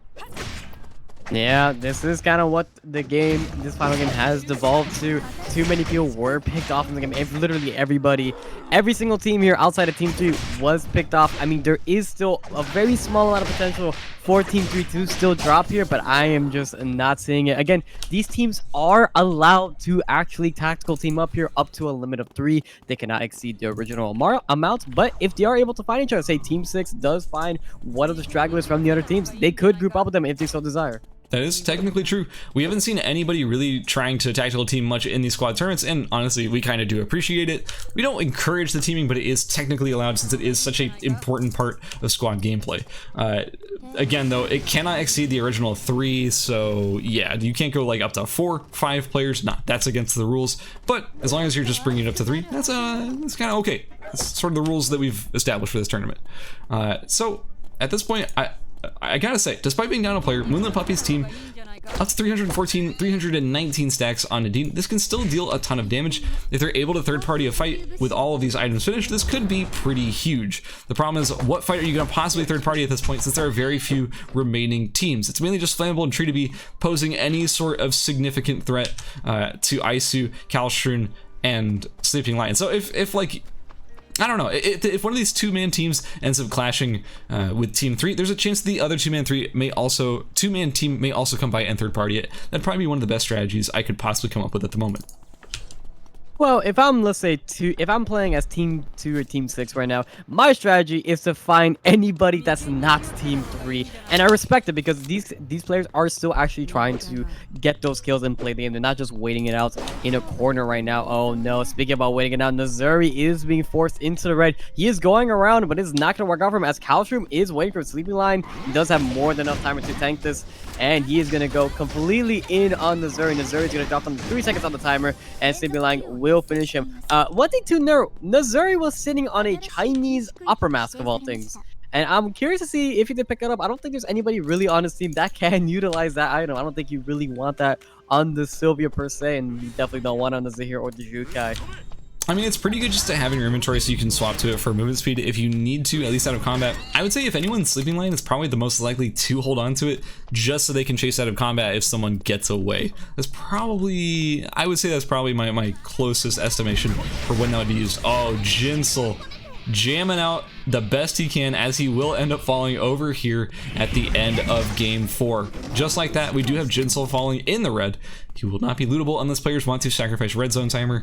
Yeah, this is kind of what this final game has devolved to. Too many people were picked off in the game. Literally everybody, every single team here outside of Team 3 was picked off. I mean, there is still a very small amount of potential for Team 3 to still drop here, but I am just not seeing it. Again, these teams are allowed to actually tactical team up here up to a limit of 3. They cannot exceed the original amount, but if they are able to find each other, say Team 6 does find one of the stragglers from the other teams, they could group up with them if they so desire. That is technically true. We haven't seen anybody really trying to tactical team much in these squad tournaments, and honestly, we kind of do appreciate it. We don't encourage the teaming, but it is technically allowed since it is such an important part of squad gameplay. Again, though, it cannot exceed the original 3, so yeah, you can't go like up to 4, 5 players. Nah, that's against the rules. But as long as you're just bringing it up to 3, that's kind of okay. It's sort of the rules that we've established for this tournament. So at this point, I gotta say, despite being down a player, Moonlit Puppy's team up to 314, 319 stacks on Nadine. This can still deal a ton of damage. If they're able to third party a fight with all of these items finished, this could be pretty huge. The problem is, what fight are you going to possibly third party at this point, since there are very few remaining teams? It's mainly just Flammable and Tree to be posing any sort of significant threat to Isu, Kalstrun, and Sleeping Lion. So if like, I don't know, if one of these two-man teams ends up clashing with Team 3, there's a chance the other two-man team may also come by and third party it. That'd probably be one of the best strategies I could possibly come up with at the moment. Well, if I'm, let's say, if I'm playing as Team 2 or Team 6 right now, my strategy is to find anybody that's not Team 3. And I respect it because these players are still actually trying to get those kills and play the game. They're not just waiting it out in a corner right now. Oh no, speaking about waiting it out, Nazuri is being forced into the red. He is going around, but it's not going to work out for him as Kalstrom is waiting for a Sleeping Lion. He does have more than enough time to tank this. And he is going to go completely in on Nazuri. Nazuri is going to drop down to 3 seconds on the timer, and Sleeping Lion will finish him. One thing to know, Nazuri was sitting on a Chinese upper mask of all things. And I'm curious to see if he did pick it up. I don't think there's anybody really on his team that can utilize that item. I don't think you really want that on the Sylvia per se, and you definitely don't want it on the Zahir or the Jukai. I mean, it's pretty good just to have in your inventory so you can swap to it for movement speed if you need to, at least out of combat. I would say if anyone's Sleeping Lion is probably the most likely to hold on to it just so they can chase out of combat if someone gets away. That's probably, I would say that's probably my closest estimation for when that would be used. Oh, Jinsel jamming out the best he can as he will end up falling over here at the end of game 4. Just like that, we do have Jinsel falling in the red. He will not be lootable unless players want to sacrifice red zone timer.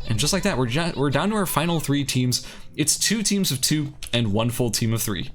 And just like that, we're down to our final 3 teams. It's 2 teams of 2 and 1 full team of 3.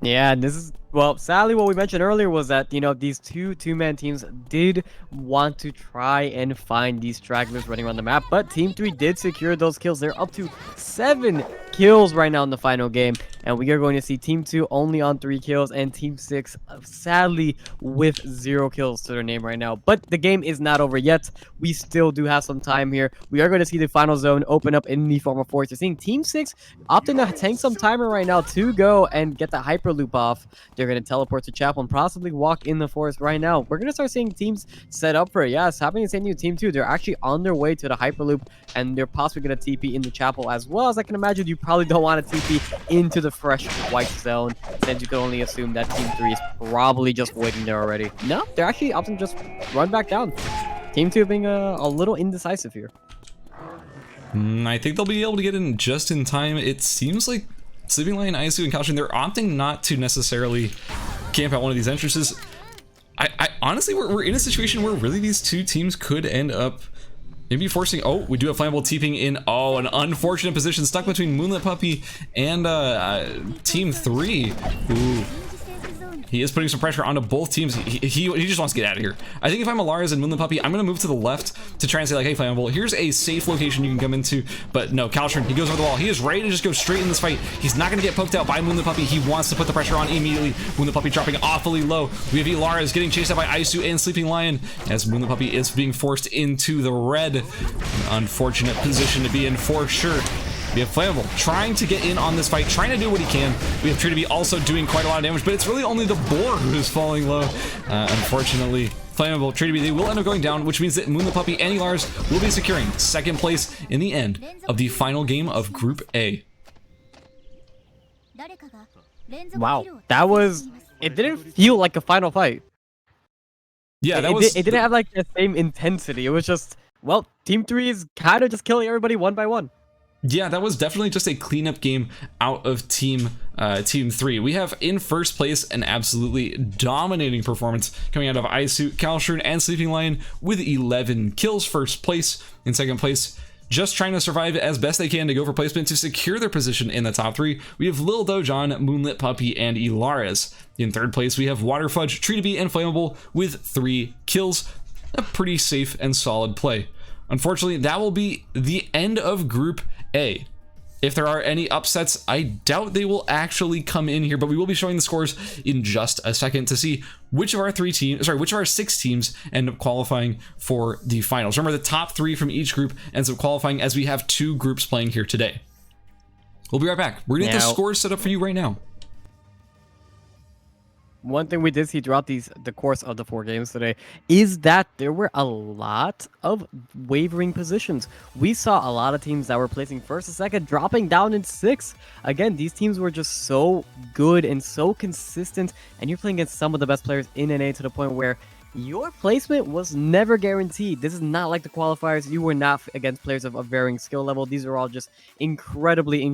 Yeah, this is, well, sadly what we mentioned earlier was that, you know, these two-man teams did want to try and find these stragglers running around the map, but Team 3 did secure those kills. They're up to 7 kills right now in the final game, and we are going to see Team 2 only on 3 kills and Team 6 sadly with 0 kills to their name right now. But the game is not over yet. We still do have some time here. We are going to see the final zone open up in the form of force. You're seeing Team 6 opting to tank some timer right now to go and get the hyper loop off. They're going to teleport to Chapel and possibly walk in the forest right now. We're going to start seeing teams set up for it. Yeah, it's happening the same thing with Team 2. They're actually on their way to the hyperloop, and they're possibly going to TP in the Chapel as well. As I can imagine, you probably don't want to TP into the fresh white zone, since you can only assume that Team 3 is probably just waiting there already. No, they're actually opting to just run back down. Team 2 being a little indecisive here. I think they'll be able to get in just in time. It seems like Sleeping Lion, Isu, and Kalstron, they're opting not to necessarily camp out one of these entrances. I honestly, we're in a situation where really these two teams could end up maybe forcing. Oh, we do have Flammable TPing in. Oh, an unfortunate position stuck between Moonlit Puppy and Team 3. Ooh. He is putting some pressure onto both teams. He just wants to get out of here. I think if I'm Alaris and Moonlit Puppy, I'm going to move to the left to try and say like, hey, Flammable, here's a safe location you can come into. But no, Kalstron, he goes over the wall. He is ready to just go straight in this fight. He's not going to get poked out by Moonlit Puppy. He wants to put the pressure on immediately. Moonlit Puppy dropping awfully low. We have Alaris getting chased out by Isu and Sleeping Lion as Moonlit Puppy is being forced into the red. An unfortunate position to be in for sure. We have Flammable trying to get in on this fight, trying to do what he can. We have Tree to be also doing quite a lot of damage, but it's really only the boar who is falling low. Unfortunately, Flammable, Tree to be, they will end up going down, which means that Moonlit Puppy and Lars will be securing 2nd place in the end of the final game of Group A. Wow, that was it didn't feel like a final fight. Yeah, It didn't have like the same intensity. It was just, well, Team 3 is kind of just killing everybody one by one. Yeah, that was definitely just a cleanup game out of Team 3. We have in first place an absolutely dominating performance coming out of Isu, Kalshrun, and Sleeping Lion with 11 kills. First place. In second place, just trying to survive as best they can to go for placement to secure their position in the top 3. We have Lil Dojon, Moonlit Puppy, and ERCS. In third place, we have Waterfudge, Tree to Be, and Flammable with 3 kills. A pretty safe and solid play. Unfortunately, that will be the end of Group A. If there are any upsets, I doubt they will actually come in here, but we will be showing the scores in just a second to see which of our 6 teams end up qualifying for the finals. Remember, the top 3 from each group ends up qualifying, as we have 2 groups playing here today. We'll be right back. We're gonna get the scores set up for you right now. One thing we did see throughout the course of the 4 games today is that there were a lot of wavering positions. We saw a lot of teams that were placing first and second dropping down in 6th. Again, these teams were just so good and so consistent, and you're playing against some of the best players in NA to the point where your placement was never guaranteed. This is not like the qualifiers. You were not against players of a varying skill level. These are all just incredibly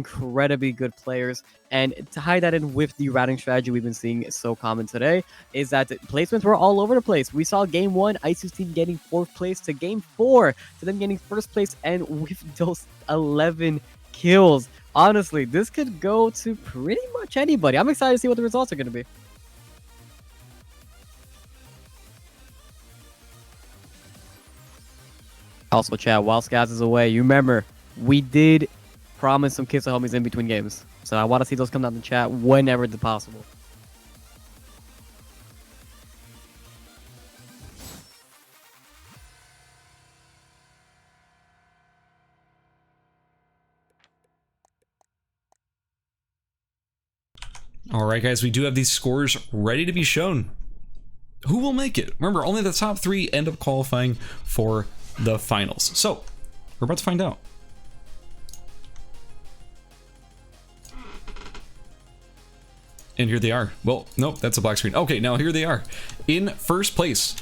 good players. And to tie that in with the routing strategy we've been seeing so common today is that placements were all over the place. We saw game 1, Isu's team getting 4th place, to game 4, to them getting 1st place, and with those 11 kills. Honestly, this could go to pretty much anybody. I'm excited to see what the results are going to be. Also, chat, while Skaz is away, you remember, we did promise some kiss of homies in between games. So I want to see those come down in the chat whenever possible. All right, guys, we do have these scores ready to be shown. Who will make it? Remember, only the top 3 end up qualifying for the finals. So, we're about to find out. And here they are. Well, nope, that's a black screen. Okay, now here they are. In first place.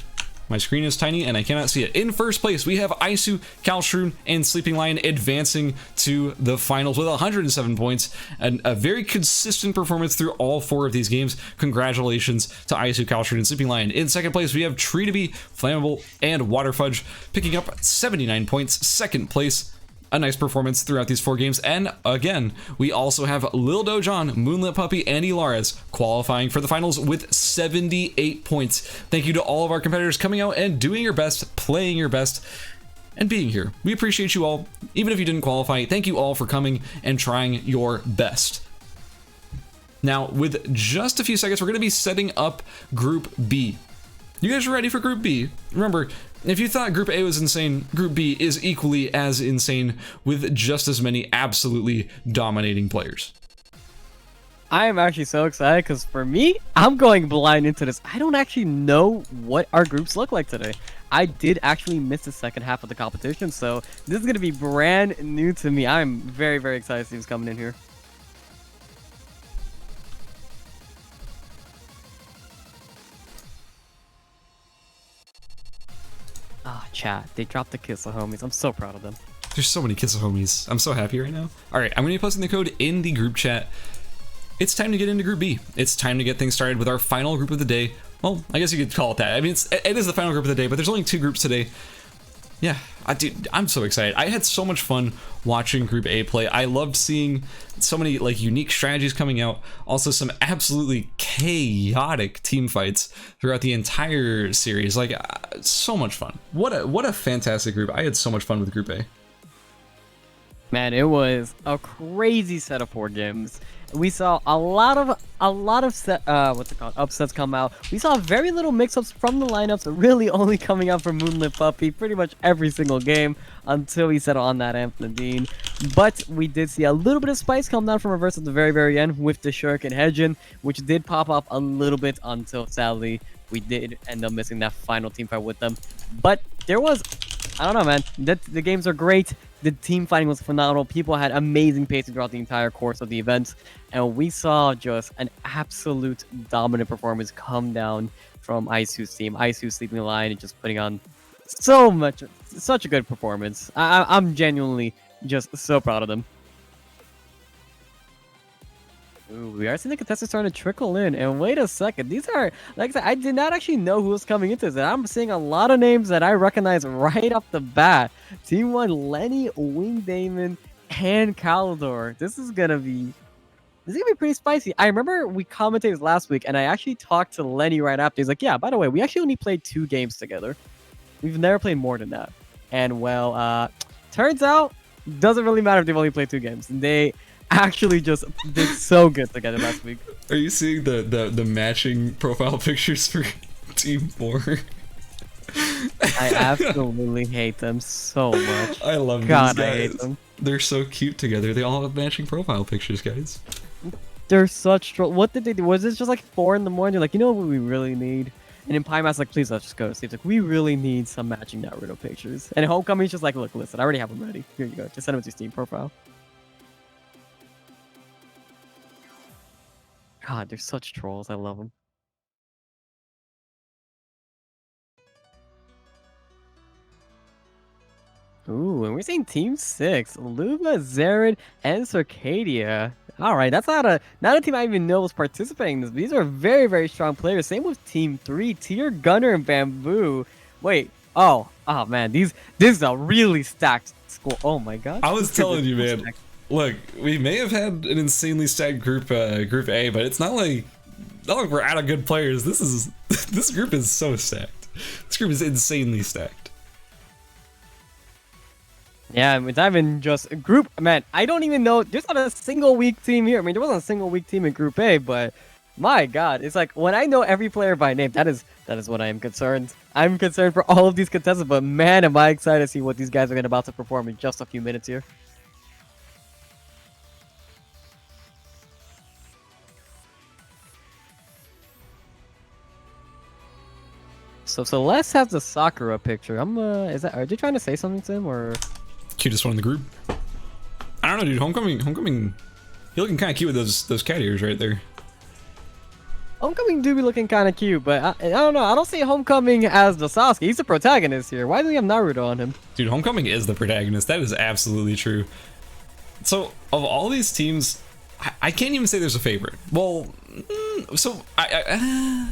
My screen is tiny and I cannot see it. In first place, we have Isu, Kalshrun, and Sleeping Lion advancing to the finals with 107 points, and a very consistent performance through all 4 of these games. Congratulations to Isu, Kalshrun, and Sleeping Lion. In second place, we have Tree to Be, Flammable, and Waterfudge picking up 79 points. Second place, a nice performance throughout these 4 games. And again, we also have Lil Dojon, Moonlit Puppy, and ERCS qualifying for the finals with 78 points. Thank you to all of our competitors coming out and doing your best, playing your best, and being here. We appreciate you all. Even if you didn't qualify, thank you all for coming and trying your best. Now, with just a few seconds, we're going to be setting up Group B. You guys are ready for Group B? Remember, if you thought Group A was insane, Group B is equally as insane with just as many absolutely dominating players. I am actually so excited because for me, I'm going blind into this. I don't actually know what our groups look like today. I did actually miss the second half of the competition, so this is going to be brand new to me. I'm very excited to see who's coming in here. Ah, chat. They dropped the kiss of homies. I'm so proud of them. There's so many kiss of homies. I'm so happy right now. All right, I'm going to be posting the code in the group chat. It's time to get into Group B. It's time to get things started with our final group of the day. Well, I guess you could call it that. I mean, it is the final group of the day, but there's only 2 groups today. Yeah, dude, I'm so excited. I had so much fun watching Group A play. I loved seeing so many like unique strategies coming out. Also, some absolutely chaotic team fights throughout the entire series. Like, so much fun. What a fantastic group. I had so much fun with Group A. Man, it was a crazy set of 4 games. We saw a lot of upsets come out. We saw very little mix-ups from the lineups, really only coming out from Moonlit Puppy pretty much every single game until we settled on that Amphnadine. But we did see a little bit of spice come down from reverse at the very end with the Shurk and Hedgen, which did pop up a little bit until sadly we did end up missing that final team fight with them. But there was, I don't know, man. The games are great. The team fighting was phenomenal. People had amazing pacing throughout the entire course of the event, and we saw just an absolute dominant performance come down from Isu's team. Isu sleeping the line and just putting on such a good performance. I'm genuinely just so proud of them. Ooh, we are seeing the contestants starting to trickle in, and wait a second, these are, like I said, I did not actually know who was coming into this, and I'm seeing a lot of names that I recognize right off the bat. Team 1, Lenny, Wing Damon, and Calidor. This is gonna be pretty spicy. I remember we commentated last week, and I actually talked to Lenny right after. He's like, yeah, by the way, we actually only played 2 games together. We've never played more than that. And well, turns out, doesn't really matter if they've only played 2 games. They actually just did so good together last week. Are you seeing the matching profile pictures for Team 4? I absolutely hate them so much. I love God, these guys. I hate them. They're so cute together. They all have matching profile pictures, guys. They're such troll. What did they do? Was this just like 4 in the morning? They're like, you know what we really need? And then Pie Master's like, please let's just go to sleep. Like, we really need some matching Naruto pictures. And Homecoming's just like, look, listen, I already have them ready. Here you go. Just send them to your Steam profile. God, they're such trolls. I love them. Ooh, and we're seeing Team 6. Luba, Zared, and Circadia. Alright, that's not a team I even know was participating in this. These are very, very strong players. Same with Team 3, Tier, Gunner, and Bamboo. Wait, oh man, this is a really stacked squad. Oh my god. I was telling you, man. Stacked. Look, we may have had an insanely stacked group A, but it's not like we're out of good players. This group is so stacked. This group is insanely stacked. Yeah, it's not even just a group. Man, I don't even know. There's not a single weak team here. I mean, there wasn't a single weak team in Group A, but my God, it's like when I know every player by name, that is what I am concerned. I'm concerned for all of these contestants, but man, am I excited to see what these guys are about to perform in just a few minutes here. So Celeste has the Sakura picture. Are they trying to say something to him or? Cutest one in the group. I don't know, dude. Homecoming. You're looking kind of cute with those cat ears right there. Homecoming do be looking kind of cute, but I don't know. I don't see Homecoming as the Sasuke. He's the protagonist here. Why do we have Naruto on him? Dude, Homecoming is the protagonist. That is absolutely true. So of all these teams, I can't even say there's a favorite. Well, so I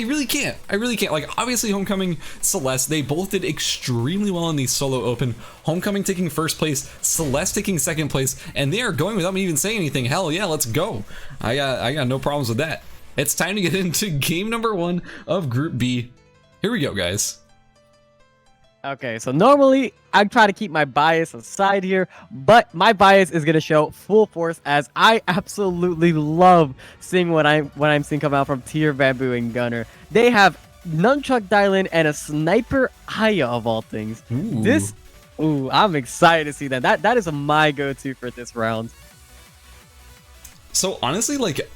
really can't. Like, obviously, Homecoming, Celeste, they both did extremely well in the solo open. Homecoming taking first place, Celeste taking second place, and they are going without me even saying anything. Hell yeah, let's go. I got no problems with that. It's time to get into game number 1 of Group B. Here we go, guys. Okay, so normally I try to keep my bias aside here, but my bias is gonna show full force as I absolutely love seeing what I'm seeing come out from Tier, Bamboo, and Gunner. They have Nunchuck Dylan and a Sniper Aya of all things. Ooh. I'm excited to see that. That is my go-to for this round. So honestly, like,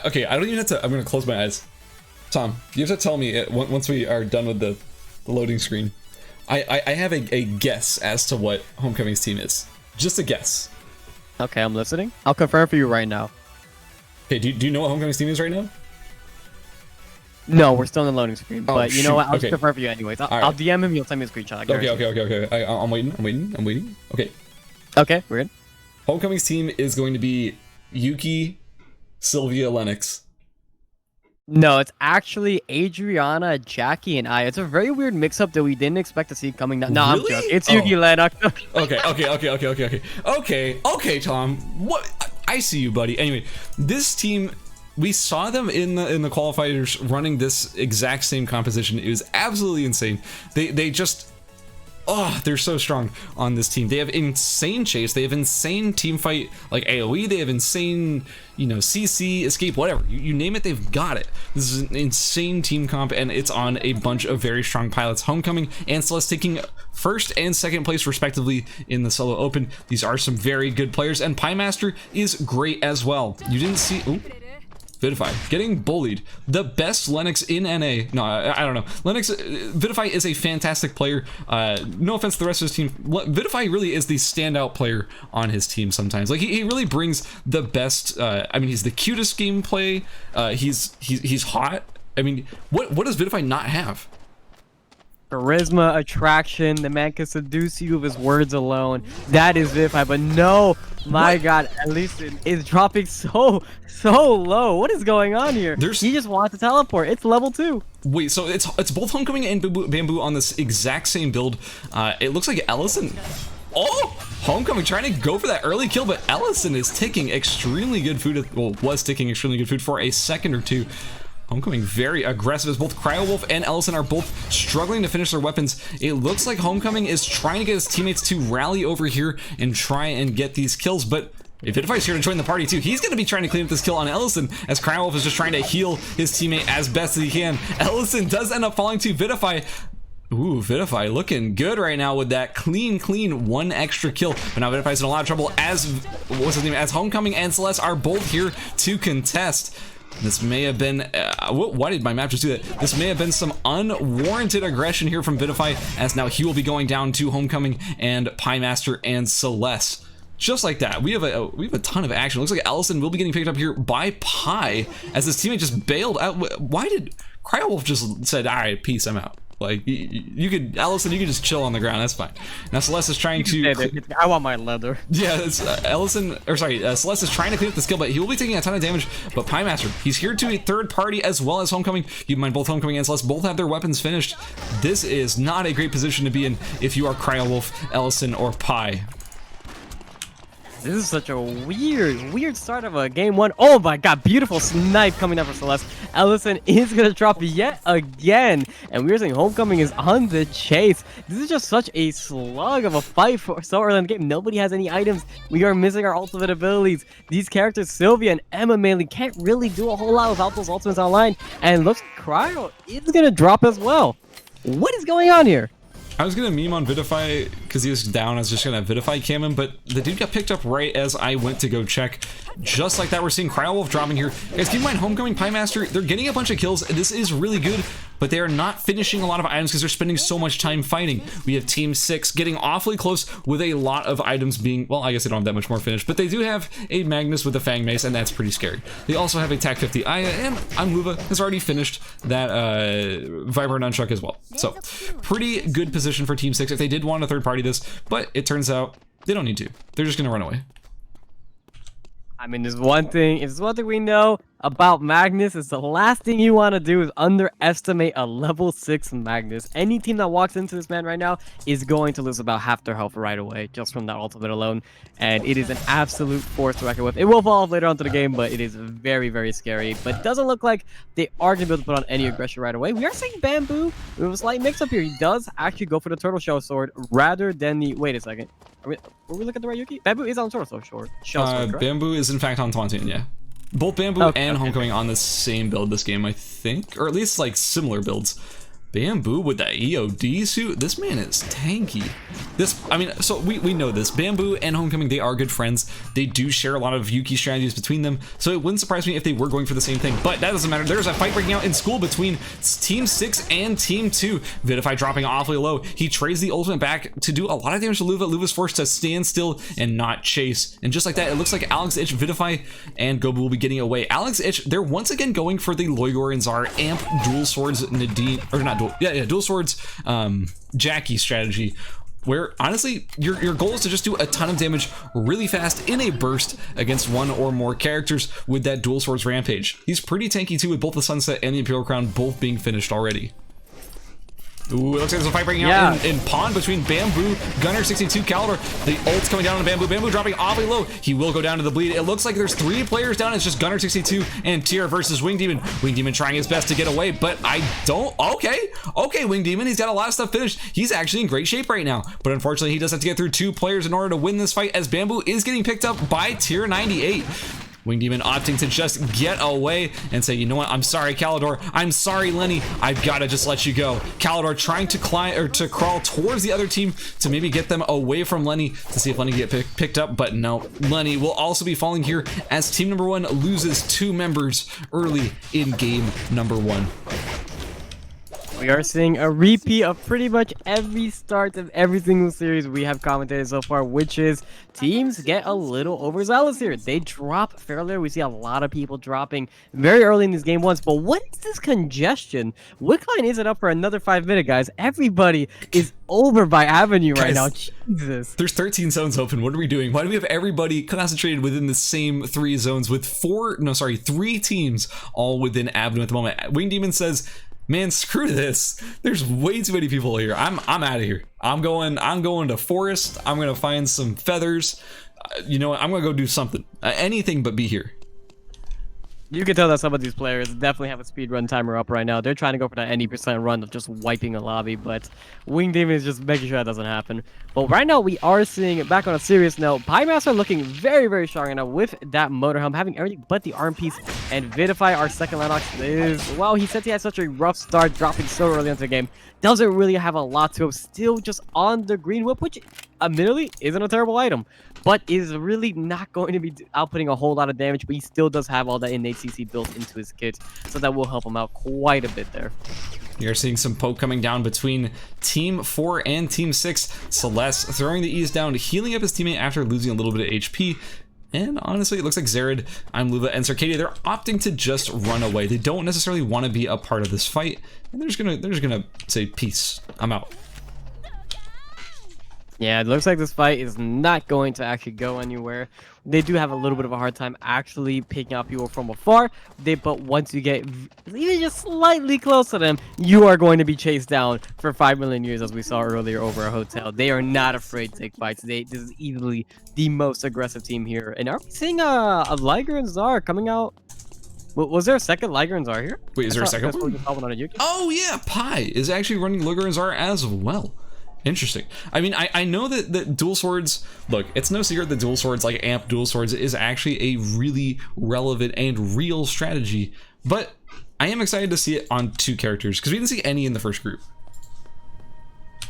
okay, I don't even have to. I'm gonna close my eyes. Tom, you have to tell me once we are done with the loading screen. I have a guess as to what Homecoming's team is. Just a guess. Okay, I'm listening. I'll confirm for you right now. Okay, do you know what Homecoming's team is right now? No, we're still in the loading screen. But you know what? I'll just confirm for you anyways. I'll right. DM him. You'll send me a screenshot. Okay. I'm waiting. Okay. Okay, we're in. Homecoming's team is going to be Yuki, Sylvia, Lennox. No, it's actually Adriana, Jackie, and I. It's a very weird mix-up that we didn't expect to see coming down. No, really? I'm joking. It's Yuki, Lennox. Okay, Tom. What? I see you, buddy. Anyway, this team, we saw them in the qualifiers running this exact same composition. It was absolutely insane. They just... Oh, they're so strong on this team. They have insane chase. They have insane team fight, like AoE. They have insane, CC, escape, whatever. You name it, they've got it. This is an insane team comp, and it's on a bunch of very strong pilots. Homecoming and Celeste taking first and second place, respectively, in the solo open. These are some very good players, and Pie Master is great as well. You didn't see... Ooh. Vidify getting bullied. The best Lennox in NA. No, I don't know. Lennox, Vidify is a fantastic player. No offense to the rest of his team. Vidify really is the standout player on his team sometimes. Like he really brings the best. I mean, he's the cutest gameplay. He's hot. I mean, what does Vidify not have? Charisma, attraction, the man can seduce you with his words alone. That is Vidify, but no, my God, at least it is dropping so low. What is going on here? He just wants to teleport. It's level 2. Wait, so it's both Homecoming and Bamboo on this exact same build. It looks like Ellison. Oh, Homecoming trying to go for that early kill, but Ellison is taking extremely good food. Well, was taking extremely good food for a second or two. Homecoming very aggressive as both Cryowolf and Ellison are both struggling to finish their weapons. It looks like Homecoming is trying to get his teammates to rally over here and try and get these kills, but if Vidify's here to join the party too, he's going to be trying to clean up this kill on Ellison as Cryowolf is just trying to heal his teammate as best as he can. Ellison does end up falling to Vidify. Ooh, Vidify looking good right now with that clean one extra kill. But now Vidify's in a lot of trouble as, what's his name, as Homecoming and Celeste are both here to contest. This may have been, why did my map just do that? This may have been some unwarranted aggression here from Vidify, as now he will be going down to Homecoming and Piemaster and Celeste. Just like that, we have a ton of action. Looks like Ellison will be getting picked up here by Pi, as his teammate just bailed out. Why did Cryowolf just said, all right, peace, I'm out. Like, you could, Ellison, you could just chill on the ground, that's fine. Now Celeste is trying to... I want my leather. Yeah, it's Celeste is trying to clean up the skill, but he will be taking a ton of damage. But Piemaster, he's here to a third party as well as Homecoming. Keep in mind, both Homecoming and Celeste both have their weapons finished. This is not a great position to be in if you are Cryowolf, Ellison, or Pi. This is such a weird start of a game 1. Oh my God, beautiful snipe coming up for Celeste. Ellison is gonna drop yet again, and we're saying Homecoming is on the chase. This is just such a slug of a fight for so early in the game. Nobody has any items. We are missing our ultimate abilities. These characters, Sylvia and Emma mainly, can't really do a whole lot without those ultimates online, and looks like Cryo is gonna drop as well. What is going on here? I was gonna meme on Vidify because he was down. I was just gonna Vidify cam him, but the dude got picked up right as I went to go check. Just like that, we're seeing Cryowolf dropping here. Guys, keep in mind, Homecoming, Piemaster, they're getting a bunch of kills. This is really good, but they are not finishing a lot of items because they're spending so much time fighting. We have Team 6 getting awfully close with a lot of items being, well, I guess they don't have that much more finished, but they do have a Magnus with a Fang Mace, and that's pretty scary. They also have a TAC 50 Aya, and Anluva has already finished that Viper Nunchuck as well. So, pretty good position for Team 6 if they did want to third party this, but it turns out they don't need to. They're just gonna run away. I mean, there's one thing we know about Magnus is the last thing you want to do is underestimate a level 6 Magnus. Any team that walks into this man right now is going to lose about half their health right away just from that ultimate alone, and it is an absolute force to reckon with. It will evolve later on to the game, but it is very scary. But it doesn't look like they are going to be able to put on any aggression right away. We are seeing Bamboo with a slight mix-up here. He does actually go for the Turtle Shell Sword rather than the... Wait a second. Were we looking at the right Yuki? Bamboo is on Turtle Shell Sword. Bamboo is in fact on Tauntaun, yeah. Both Bamboo and Homecoming on the same build this game, I think, or at least like similar builds. Bamboo with that EOD suit, this man is tanky. I mean, so we know this. Bamboo and Homecoming, they are good friends. They do share a lot of Yuki strategies between them, so it wouldn't surprise me if they were going for the same thing, but that doesn't matter. There's a fight breaking out in school between Team 6 and Team 2. Vidify dropping awfully low. He trades the ultimate back to do a lot of damage to Luva. Luva's forced to stand still and not chase, and just like that, it looks like Alex Itch, Vidify, and Gobu will be getting away. Alex Itch, they're once again going for the Loyor and Zar amp dual swords Nadine, or not dual, yeah, dual swords Jackie strategy, where honestly your goal is to just do a ton of damage really fast in a burst against one or more characters with that dual swords rampage. He's pretty tanky too, with both the Sunset and the Imperial Crown both being finished already. Ooh, it looks like there's a fight breaking out in Pawn between Bamboo, Gunner 62 Caliber. The ult's coming down on Bamboo. Bamboo dropping awfully low. He will go down to the bleed. It looks like there's 3 players down. It's just Gunner 62 and Tier versus Wing Demon. Wing Demon trying his best to get away, but I don't. Okay, Wing Demon. He's got a lot of stuff finished. He's actually in great shape right now, but unfortunately, he does have to get through 2 players in order to win this fight, as Bamboo is getting picked up by Tier 98. Wing Demon opting to just get away and say, you know what, I'm sorry, Calidor. I'm sorry, Lenny. I've got to just let you go. Calidor trying to climb or to crawl towards the other team to maybe get them away from Lenny to see if Lenny can get picked up, but no. Lenny will also be falling here as team number 1 loses 2 members early in game number 1. We are seeing a repeat of pretty much every start of every single series we have commentated so far, which is teams get a little overzealous here. They drop fairly. We see a lot of people dropping very early in these game ones, but what is this congestion? Wickline isn't up for another 5 minutes, guys. Everybody is over by Avenue right now. Jesus. There's 13 zones open. What are we doing? Why do we have everybody concentrated within the same 3 zones with 3 teams all within Avenue at the moment? Wing Demon says, man, screw this. There's way too many people here. I'm out of here. I'm going to Forest. I'm going to find some feathers. You know what? I'm going to go do something. Anything but be here. You can tell that some of these players definitely have a speed run timer up right now. They're trying to go for that any percent run of just wiping a lobby, but Wing Demon is just making sure that doesn't happen. But right now, we are seeing, back on a serious note, Piemaster looking very, very strong right now with that motor helm, having everything but the arm piece. And Vidify, our second Lennox, is, well, he said he had such a rough start, dropping so early into the game. Doesn't really have a lot to him, still just on the green whip, which admittedly isn't a terrible item, but is really not going to be outputting a whole lot of damage, but he still does have all that innate CC built into his kit, so that will help him out quite a bit there. You're seeing some poke coming down between Team 4 and Team 6. Celeste throwing the E's down, healing up his teammate after losing a little bit of HP. And honestly, it looks like Zared, Luva, and Circadia, they're opting to just run away. They don't necessarily want to be a part of this fight, and they're just gonna say, peace, I'm out. Yeah, it looks like this fight is not going to actually go anywhere. They do have a little bit of a hard time actually picking out people from afar. But once you get even just slightly close to them, you are going to be chased down for 5 million years, as we saw earlier over a hotel. They are not afraid to take fights. This is easily the most aggressive team here. And are we seeing a Liger and Zar coming out? Was there a second Liger and Zar here? Wait, is there a second one? Oh yeah, Pi is actually running Liger and Zar as well. Interesting. I mean, I know that dual swords, look, it's no secret that dual swords, like amp dual swords, is actually a really relevant and real strategy, but I am excited to see it on 2 characters because we didn't see any in the first group.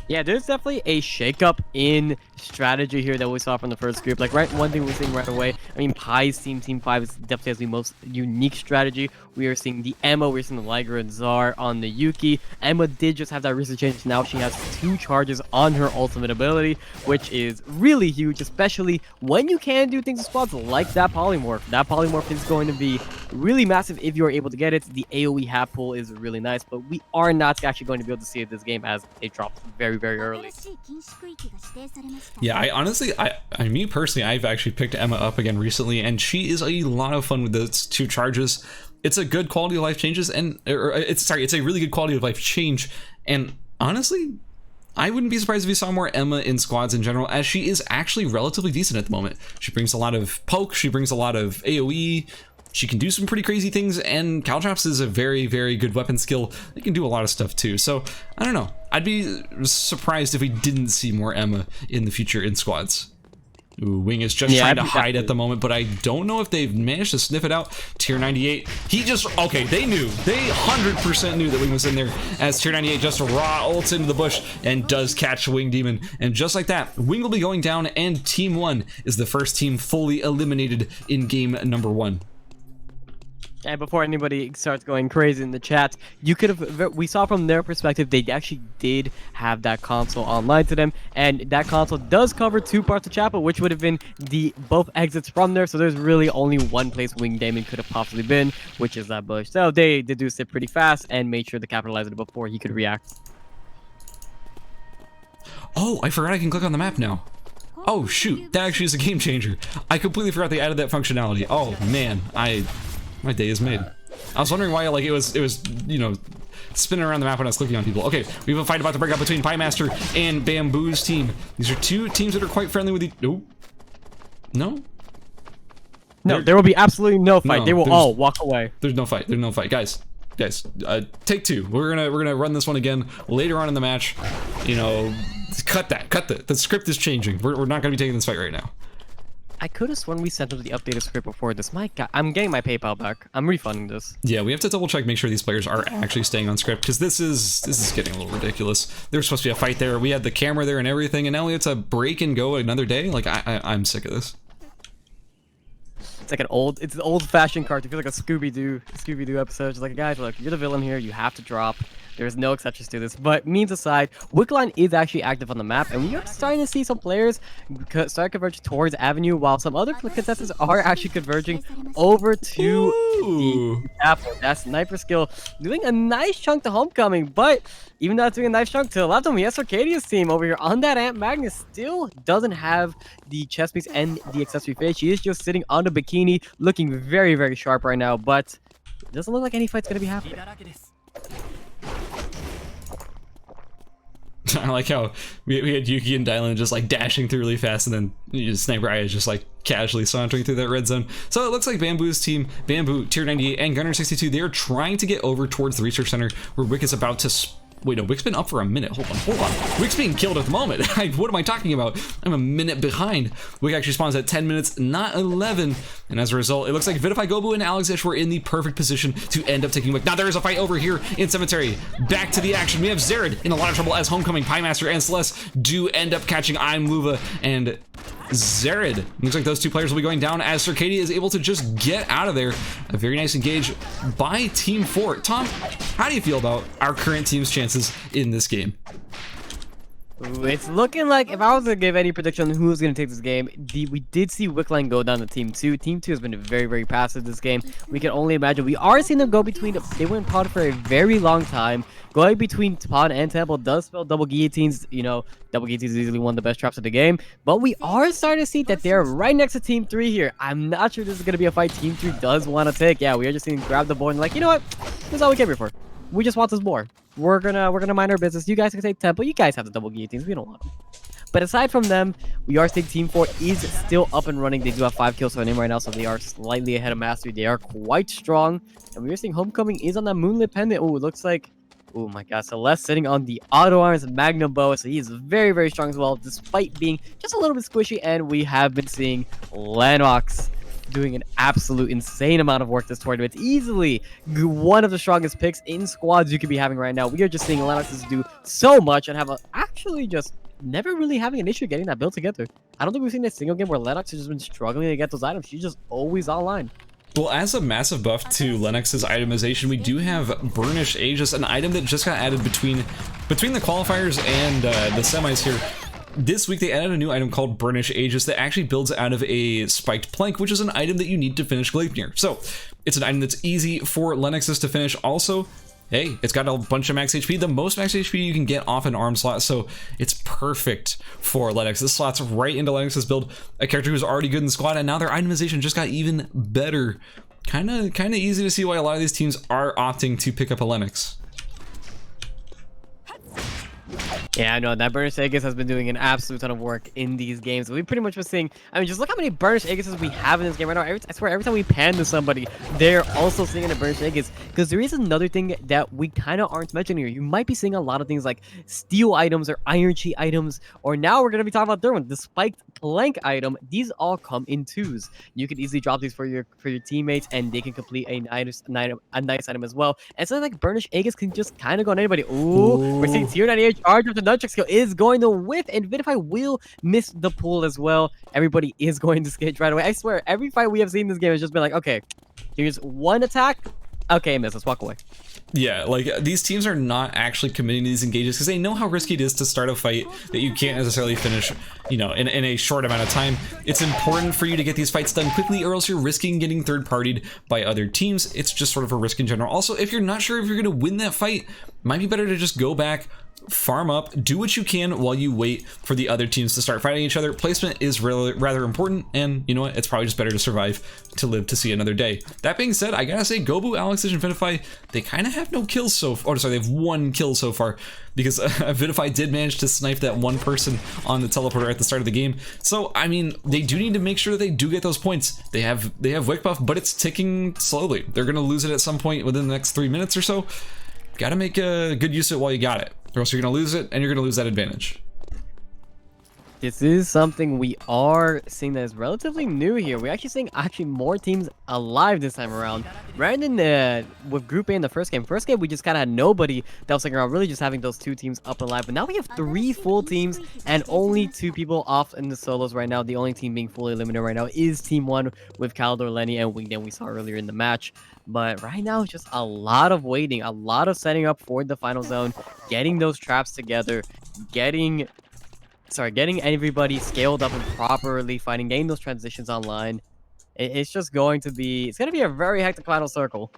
Yeah, there's definitely a shakeup in strategy here that we saw from the first group. Like, one thing we're seeing right away, I mean, Pi's team, Team 5, is definitely has the most unique strategy. We are seeing the Emma, we're seeing the Liger and Zar on the Yuki. Emma did just have that recent change. Now she has 2 charges on her ultimate ability, which is really huge, especially when you can do things in squads like that polymorph. That polymorph is going to be really massive if you're able to get it. The AoE half pull is really nice, but we are not actually going to be able to see it this game as it drops very early. Yeah, I honestly, me personally, I've actually picked Emma up again recently, and she is a lot of fun with those 2 charges. It's a good quality of life changes, and it's a really good quality of life change. And honestly, I wouldn't be surprised if we saw more Emma in squads in general, as she is actually relatively decent at the moment. She brings a lot of poke, she brings a lot of AoE. She can do some pretty crazy things, and Caltrops is a very good weapon skill. They can do a lot of stuff too. So I don't know. I'd be surprised if we didn't see more Emma in the future in squads. Ooh, Wing is just trying to hide at the moment, but I don't know if they've managed to sniff it out. Tier 98, he just, okay, they knew. They 100% knew that Wing was in there, as Tier 98 just raw ults into the bush and does catch Wing Demon. And just like that, Wing will be going down, and Team 1 is the first team fully eliminated in game number 1. And before anybody starts going crazy in the chat, you could have, we saw from their perspective, they actually did have that console online to them, and that console does cover 2 parts of chapel, which would have been both exits from there. So there's really only one place Wing Demon could have possibly been, which is that bush. So they deduced it pretty fast and made sure to capitalize it before he could react. Oh, I forgot I can click on the map now. Oh shoot, that actually is a game changer. I completely forgot they added that functionality. Oh man, my day is made. I was wondering why, like, it was, you know, spinning around the map when I was clicking on people. Okay, we have a fight about to break out between Piemaster and Bamboo's team. These are 2 teams that are quite friendly with each. Oh, no. No, there will be absolutely no fight. They will all walk away. There's no fight. There's no fight, guys. Take 2. We're gonna run this one again later on in the match. You know, cut that. The script is changing. We're not gonna be taking this fight right now. I could have sworn we sent them the updated script before this. My God, I'm getting my PayPal back. I'm refunding this. Yeah, we have to double check, make sure these players are actually staying on script, because this is getting a little ridiculous. There was supposed to be a fight there. We had the camera there and everything, and now we have to break and go another day. Like I'm sick of this. It's like it's an old-fashioned cartoon. It feels like a Scooby-Doo episode. It's like, guys, look, you're the villain here. You have to drop. There's no exceptions to this. But memes aside, Wickline is actually active on the map, and we are starting to see some players start converging towards Avenue, while some other contestants are actually converging over to the Apple. That sniper skill doing a nice chunk to Homecoming, but even though it's doing a nice chunk to the left of me, Arcadia's team over here on that Amp Magnus still doesn't have the chest piece and the accessory finish. He is just sitting on the bikini, looking very, very sharp right now, but it doesn't look like any fight's going to be happening. I like how we had Yuki and Dylan just like dashing through really fast, and then Sniper Eye is just like casually sauntering through that red zone. So it looks like Bamboo's team, Bamboo, Tier 98, and Gunner 62, they are trying to get over towards the research center where Wick is about to wait, no, Wick's been up for a minute. Hold on. Wick's being killed at the moment. What am I talking about? I'm a minute behind. Wick actually spawns at 10 minutes, not 11. And as a result, it looks like Vidify, Gobu, and Alex Ish were in the perfect position to end up taking Wick. Now there is a fight over here in Cemetery. Back to the action. We have Zared in a lot of trouble as Homecoming, Piemaster, and Celeste do end up catching I'm Luva and Zared. Looks like those two players will be going down as Circadia is able to just get out of there. A very nice engage by Team 4. Tom, how do you feel about our current team's chances in this game? Ooh, it's looking like, if I was to give any prediction on who's going to take this game, we did see Wickline go down to Team 2. Team 2 has been very, very passive this game. We can only imagine. We are seeing them go between, they went pod for a very long time. Going between pod and temple does spell double guillotines. You know, double guillotines is easily one of the best traps of the game. But we are starting to see that they're right next to Team 3 here. I'm not sure this is going to be a fight Team 3 does want to take. Yeah, we are just seeing grab the board and like, you know what? This is all we came here for. We just want this board. We're gonna mind our business. You guys can take temple. You guys have the double guillotines. We don't want them. But aside from them, we are seeing Team 4 is still up and running. They do have 5 kills on him right now, so they are slightly ahead of Mastery. They are quite strong. And we are seeing Homecoming is on that Moonlit Pendant. Oh, it looks like, oh my god, Celeste sitting on the Auto Arms Magnum Bow. So he is very, very strong as well, despite being just a little bit squishy. And we have been seeing Lennox doing an absolute insane amount of work this tournament. Easily one of the strongest picks in squads you could be having right now. We are just seeing Lennox do so much and have actually just never really having an issue getting that build together. I don't think we've seen a single game where Lennox has just been struggling to get those items. She's just always online. Well, as a massive buff to Lennox's itemization, we do have Burnish Aegis, an item that just got added between the qualifiers and the semis here. This week, they added a new item called Burnish Aegis that actually builds out of a spiked plank, which is an item that you need to finish Gleipnir. So, it's an item that's easy for Lennoxes to finish. Also, hey, it's got a bunch of max HP, the most max HP you can get off an arm slot, so it's perfect for Lennox. This slots right into Lennox's build, a character who's already good in the squad, and now their itemization just got even better. Kind of easy to see why a lot of these teams are opting to pick up a Lennox. Yeah, I know that Burnish Aegis has been doing an absolute ton of work in these games. We pretty much been seeing, I mean, just look how many Burnish Aegises we have in this game right now. I swear, every time we pan to somebody, they're also seeing a Burnish Aegis. Because there is another thing that we kind of aren't mentioning here. You might be seeing a lot of things like steel items or iron chi items, or now we're going to be talking about third one, the spiked plank item. These all come in 2s. You can easily drop these for your teammates, and they can complete a nice item as well. And something like Burnish Aegis can just kind of go on anybody. Ooh, we're seeing tier 98 charge of the nunchuck skill is going to whiff, and Vidify will miss the pool as well. Everybody is going to skate right away. I swear, every fight we have seen in this game has just been like, okay, here's one attack. Okay, miss, let's walk away. Yeah, like, these teams are not actually committing to these engages because they know how risky it is to start a fight that you can't necessarily finish, you know, in a short amount of time. It's important for you to get these fights done quickly, or else you're risking getting third-partied by other teams. It's just sort of a risk in general. Also, if you're not sure if you're going to win that fight, it might be better to just go back, farm up, do what you can while you wait for the other teams to start fighting each other. Placement is rather important, and you know what, it's probably just better to survive to live to see another day. That being said, I gotta say, Gobu, Alex, and Vidify, they kind of have no kills so far. They have 1 kill so far, because Vidify did manage to snipe that one person on the teleporter at the start of the game. So, I mean, they do need to make sure that they do get those points. They have Wick buff, but it's ticking slowly. They're gonna lose it at some point within the next 3 minutes or so. Gotta make a good use of it while you got it, or else you're gonna lose it, and you're gonna lose that advantage. This is something we are seeing that is relatively new here. We're actually seeing more teams alive this time around. Rather than with Group A in the first game. First game, we just kind of had nobody that was sticking around, really just having those 2 teams up and alive. But now we have 3 full teams and only 2 people off in the solos right now. The only team being fully eliminated right now is Team 1 with Caldor, Lenny, and Wingdan we saw earlier in the match. But right now, it's just a lot of waiting, a lot of setting up for the final zone, getting those traps together, getting everybody scaled up and properly fighting, getting those transitions online. It's just going to be, it's going to be a very hectic final circle.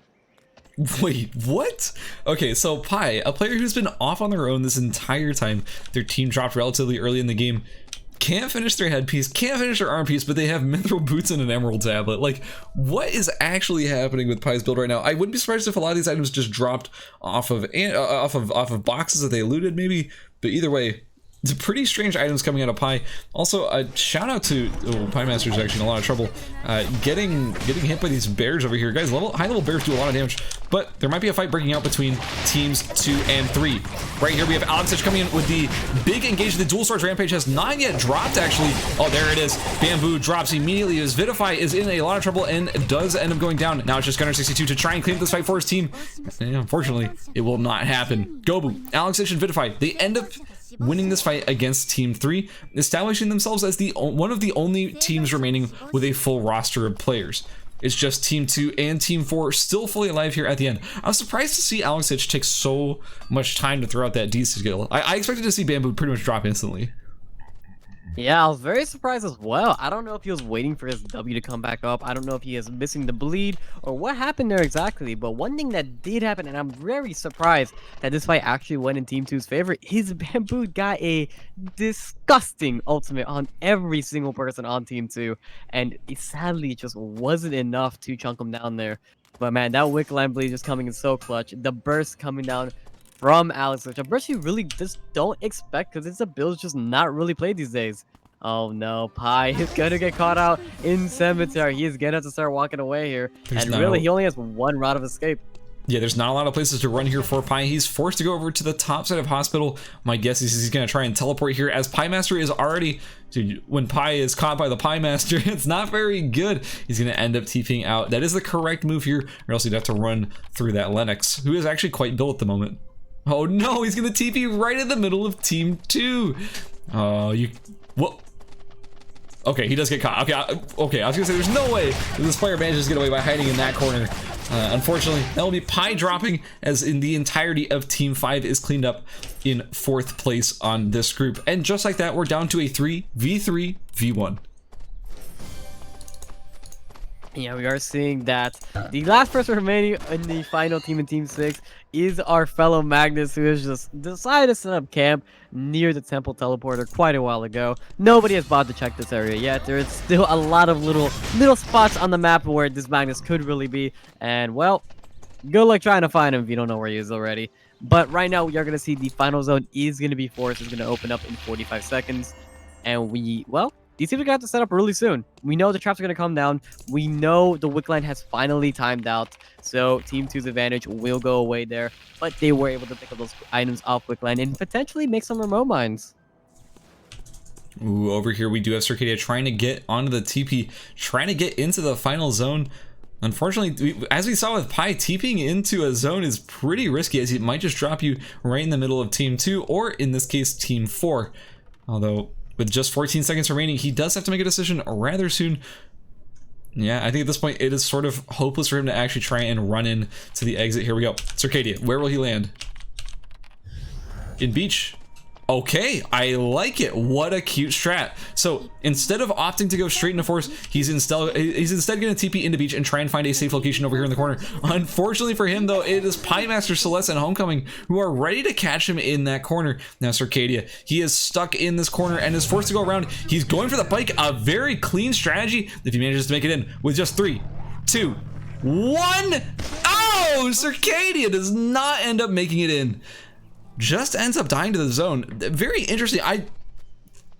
Wait, what? Okay, so Pi, a player who's been off on their own this entire time, their team dropped relatively early in the game, can't finish their headpiece, can't finish their arm piece, but they have mithril boots and an emerald tablet. Like, what is actually happening with Pi's build right now? I wouldn't be surprised if a lot of these items just dropped off of boxes that they looted, maybe. But either way, it's pretty strange items coming out of Pi. Also, a shout out to Pi Master's actually in a lot of trouble. Getting hit by these bears over here, guys. High level bears do a lot of damage, but there might be a fight breaking out between teams 2 and 3. Right here we have ERCS coming in with the big engage. The dual swords rampage has not yet dropped actually. Oh, there it is. Bamboo drops immediately as Vidify is in a lot of trouble and does end up going down. Now it's just Gunner 62 to try and clean up this fight for his team. And unfortunately, it will not happen. Gobu, ERCS and Vidify, they end up winning this fight against Team 3, establishing themselves as one of the only teams remaining with a full roster of players. It's just Team 2 and Team 4 still fully alive here at the end. I was surprised to see ERCS take so much time to throw out that D skill. I expected to see Bamboo pretty much drop instantly. Yeah, I was very surprised as well. I don't know if he was waiting for his W to come back up. I don't know if he is missing the bleed or what happened there exactly. But one thing that did happen, and I'm very surprised that this fight actually went in Team 2's favor, is Bamboo got a disgusting ultimate on every single person on Team 2. And sadly, it just wasn't enough to chunk him down there. But man, that Wickline bleed just coming in so clutch. The burst coming down from Alex, which a burst you really just don't expect because it's a build just not really played these days. Oh no, Pi is gonna get caught out in Cemetery. He is gonna have to start walking away here. Really, he only has one route of escape. Yeah, there's not a lot of places to run here for Pi. He's forced to go over to the top side of Hospital. My guess is he's going to try and teleport here as Pi Master is already... Dude, when Pi is caught by the Pi Master, it's not very good. He's going to end up TPing out. That is the correct move here, or else he'd have to run through that Lennox, who is actually quite built at the moment. Oh no, he's going to TP right in the middle of Team 2. Oh, Well... Okay, he does get caught. Okay, I was gonna say there's no way this player manages to get away by hiding in that corner. Unfortunately, that will be Pi dropping as in the entirety of Team 5 is cleaned up in 4th place on this group. And just like that, we're down to a 3v3 v1. Yeah, we are seeing that the last person remaining in the final team in Team 6 is our fellow Magnus, who has just decided to set up camp near the temple teleporter quite a while ago. Nobody has bothered to check this area yet. There is still a lot of little spots on the map where this Magnus could really be. And, well, good luck trying to find him if you don't know where he is already. But right now, we are going to see the final zone is going to be forced. It's going to open up in 45 seconds. And these teams are going to have to set up really soon. We know the traps are going to come down. We know the wick line has finally timed out. So Team 2's advantage will go away there. But they were able to pick up those items off wick line and potentially make some remote mines. Ooh, over here we do have Circadia trying to get onto the TP, trying to get into the final zone. Unfortunately, as we saw with Pi, TPing into a zone is pretty risky as it might just drop you right in the middle of Team 2 or in this case Team 4. Although with just 14 seconds remaining, he does have to make a decision rather soon. Yeah, I think at this point it is sort of hopeless for him to actually try and run in to the exit. Here we go. Circadia, where will he land? In beach. Okay, I like it. What a cute strat. So instead of opting to go straight into force, he's instead going to TP into beach and try and find a safe location over here in the corner. Unfortunately for him, though, it is Pi Master, Celeste, and Homecoming who are ready to catch him in that corner. Now Circadia, he is stuck in this corner and is forced to go around. He's going for the bike. A very clean strategy if he manages to make it in with just 3, 2, 1. Oh, Circadia does not end up making it in. Just ends up dying to the zone. Very interesting. I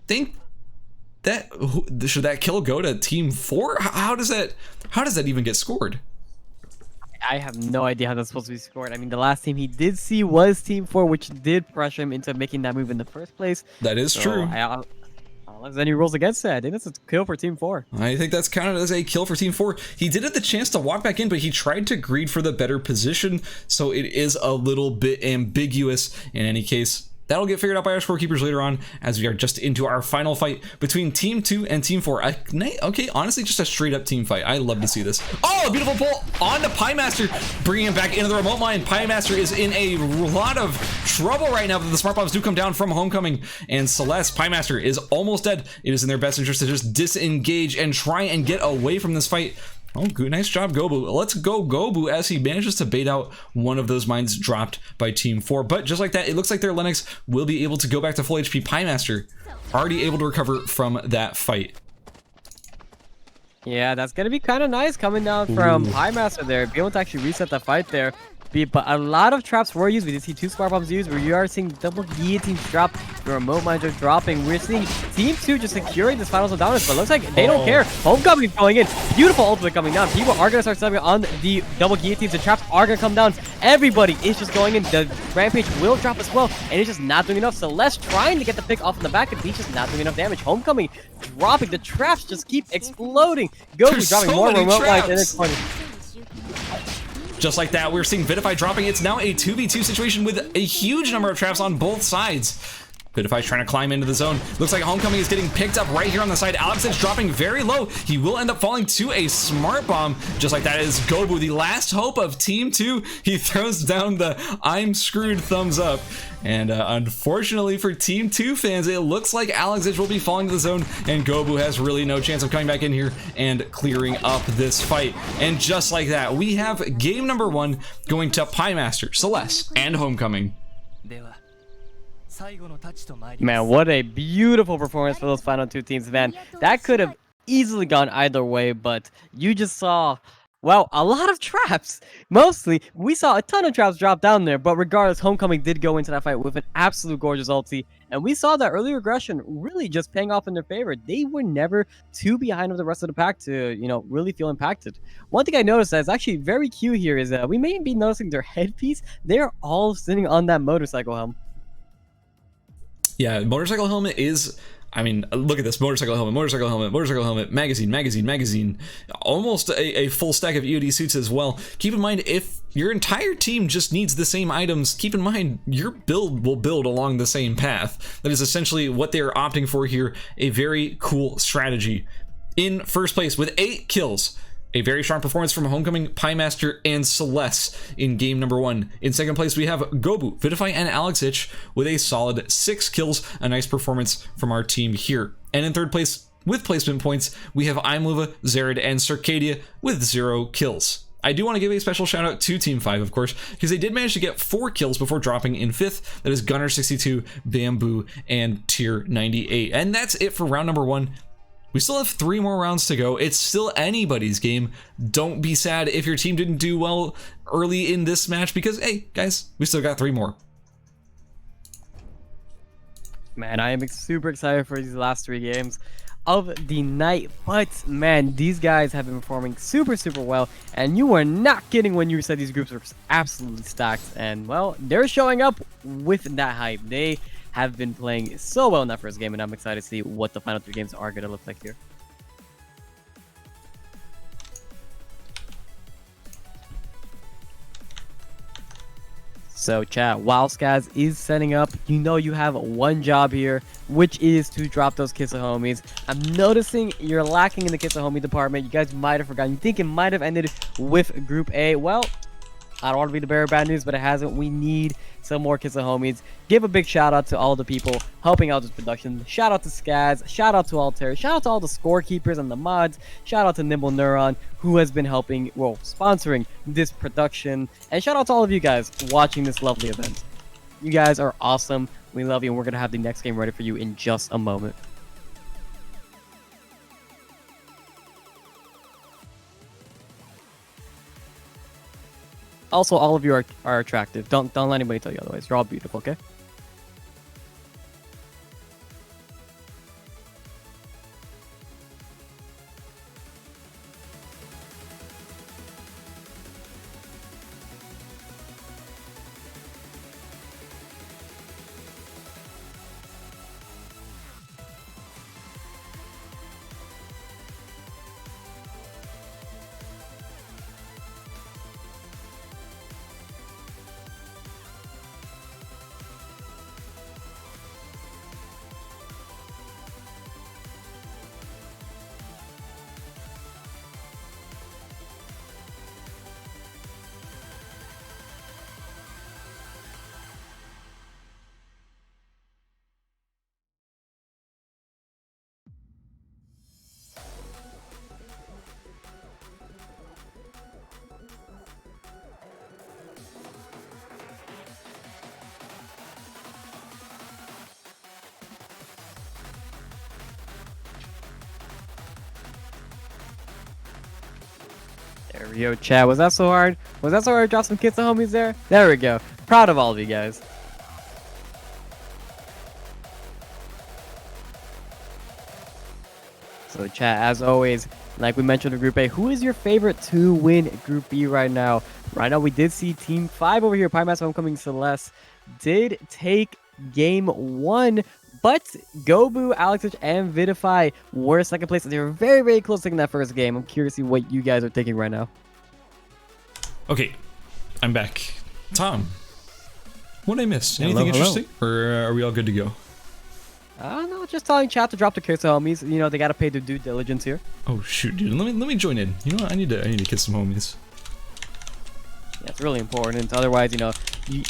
think that should that kill go to Team 4? How does that even get scored? I have no idea how that's supposed to be scored. I mean, the last team he did see was Team 4, which did pressure him into making that move in the first place. That is true. I'll Unless any rules against that. I think that's a kill for Team 4. I think that's counted as a kill for Team 4. He did have the chance to walk back in, but he tried to greed for the better position, so it is a little bit ambiguous. In any case, that'll get figured out by our scorekeepers later on, as we are just into our final fight between Team 2 and Team 4. Okay, honestly, just a straight up team fight. I love to see this. Oh, a beautiful pull on to Piemaster, bringing him back into the remote mine. Piemaster is in a lot of trouble right now, but the smart bombs do come down from Homecoming, and Celeste, Piemaster is almost dead. It is in their best interest to just disengage and try and get away from this fight. Oh, good, nice job, Gobu. Let's go, Gobu, as he manages to bait out one of those mines dropped by Team 4. But just like that, it looks like their Lennox will be able to go back to full HP. Piemaster already able to recover from that fight. Yeah, that's going to be kind of nice coming down from Piemaster there. Be able to actually reset the fight there. But a lot of traps were used. We did see 2 smart bombs used, where you are seeing double guillotines drop. The remote mines are dropping. We're seeing Team 2 just securing this finals of dominance, but it looks like they don't care. Homecoming is going in. Beautiful ultimate coming down. People are going to start stepping on the double guillotines. The traps are going to come down. Everybody is just going in. The rampage will drop as well, and it's just not doing enough. Celeste trying to get the pick off in the back, and he's just not doing enough damage. Homecoming dropping. The traps just keep exploding. Goku dropping more remote mines, and it's funny. Just like that, we're seeing Vitify dropping. It's now a 2v2 situation with a huge number of traps on both sides. Vitify trying to climb into the zone. Looks like Homecoming is getting picked up right here on the side. Alex is dropping very low. He will end up falling to a smart bomb. Just like that is Gobu, the last hope of Team 2. He throws down the I'm screwed thumbs up. And unfortunately for Team 2 fans, it looks like Alex will be falling to the zone, and Gobu has really no chance of coming back in here and clearing up this fight. And just like that, we have game number 1 going to Piemaster, Celeste, and Homecoming. Man, what a beautiful performance for those final 2 teams, man. That could have easily gone either way, but you just saw, well, a lot of traps. Mostly, we saw a ton of traps drop down there, but regardless, Homecoming did go into that fight with an absolute gorgeous ulti, and we saw that early regression really just paying off in their favor. They were never too behind of the rest of the pack to, you know, really feel impacted. One thing I noticed that's actually very cute here is that we may be noticing their headpiece. They're all sitting on that motorcycle helm. Yeah, motorcycle helmet is, I mean, look at this, motorcycle helmet, motorcycle helmet, motorcycle helmet, magazine, magazine, magazine, almost a full stack of EOD suits as well. Keep in mind, if your entire team just needs the same items, keep in mind, your build will build along the same path. That is essentially what they are opting for here, a very cool strategy. In first place with 8 kills, a very strong performance from Homecoming, Piemaster, and Celeste in game number 1. In second place, we have Gobu, Vitify, and Alex with a solid 6 kills. A nice performance from our team here. And in third place, with placement points, we have Imluva, Zared, and Circadia with 0 kills. I do want to give a special shout out to Team 5, of course, because they did manage to get 4 kills before dropping in 5th. That is Gunner 62, Bamboo, and Tier 98. And that's it for round number 1. We still have 3 more rounds to go. It's still anybody's game. Don't be sad if your team didn't do well early in this match, because, hey, guys, we still got 3 more. Man, I am super excited for these last 3 games of the night. But, man, these guys have been performing super, super well. And you were not kidding when you said these groups were absolutely stacked. And, well, they're showing up with that hype. They have been playing so well in that first game, and I'm excited to see what the final 3 games are going to look like here. So chat, while Skaz is setting up, you know you have one job here, which is to drop those Kiss of Homies. I'm noticing you're lacking in the Kiss of Homie department. You guys might have forgotten. You think it might have ended with Group A. Well, I don't want to be the bearer of bad news, but it hasn't. We need some more Kiss of Homies. Give a big shout out to all the people helping out this production. Shout out to Skaz. Shout out to Altair. Shout out to all the scorekeepers and the mods. Shout out to Nimble Neuron, who has been helping, well, sponsoring this production. And shout out to all of you guys watching this lovely event. You guys are awesome. We love you, and we're going to have the next game ready for you in just a moment. Also, all of you are attractive. Don't let anybody tell you otherwise. You're all beautiful, okay? There we go, chat. Was that so hard? Was that so hard to drop some kids and homies there? There we go. Proud of all of you guys. So chat, as always, like we mentioned in Group A, who is your favorite to win Group B right now? Right now, we did see Team 5 over here, Pymaster Homecoming Celeste, did take Game 1, but Gobu, Alexich, and Vidify were second place. They were very, very close in that first game. I'm curious to see what you guys are thinking right now. Okay, I'm back. Tom, what I missed? Hello, Anything hello. interesting? Or are we all good to go? No, just telling chat to drop the kiss homies. You know, they gotta pay their due diligence here. Oh shoot, dude. Let me join in. You know what? I need to kiss some homies. Yeah, it's really important. Otherwise, you know,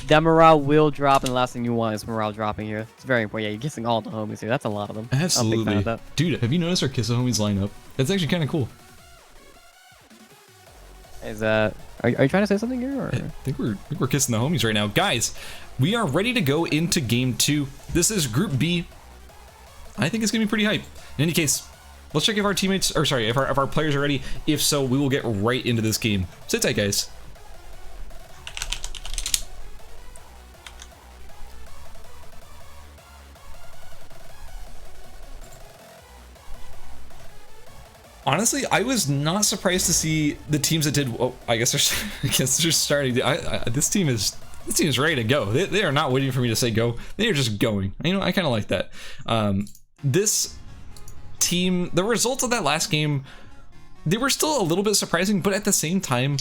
that morale will drop, and the last thing you want is morale dropping here. It's very important. Yeah, you're kissing all the homies here. That's a lot of them. I'm a big fan Absolutely. of that. Dude, have you noticed our kiss the homies lineup? That's actually kind of cool. Is that... Are you trying to say something here? Or? I think we're kissing the homies right now. Guys, we are ready to go into Game 2. This is Group B. I think it's going to be pretty hype. In any case, let's check if our teammates... Or sorry, if our players are ready. If so, we will get right into this game. Sit tight, guys. Honestly, I was not surprised to see the teams that did. Oh, I guess they're starting. This team is ready to go. They are not waiting for me to say go. They are just going. You know, I kind of like that. This team, the results of that last game, they were still a little bit surprising, but at the same time,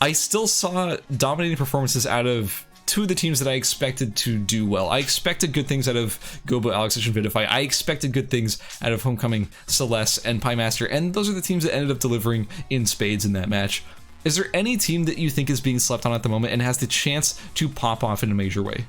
I still saw dominating performances out of two of the teams that I expected to do well. I expected good things out of Gobo, Alexich, and Vidify. I expected good things out of Homecoming, Celeste, and Pymaster, and those are the teams that ended up delivering in spades in that match. Is there any team that you think is being slept on at the moment and has the chance to pop off in a major way?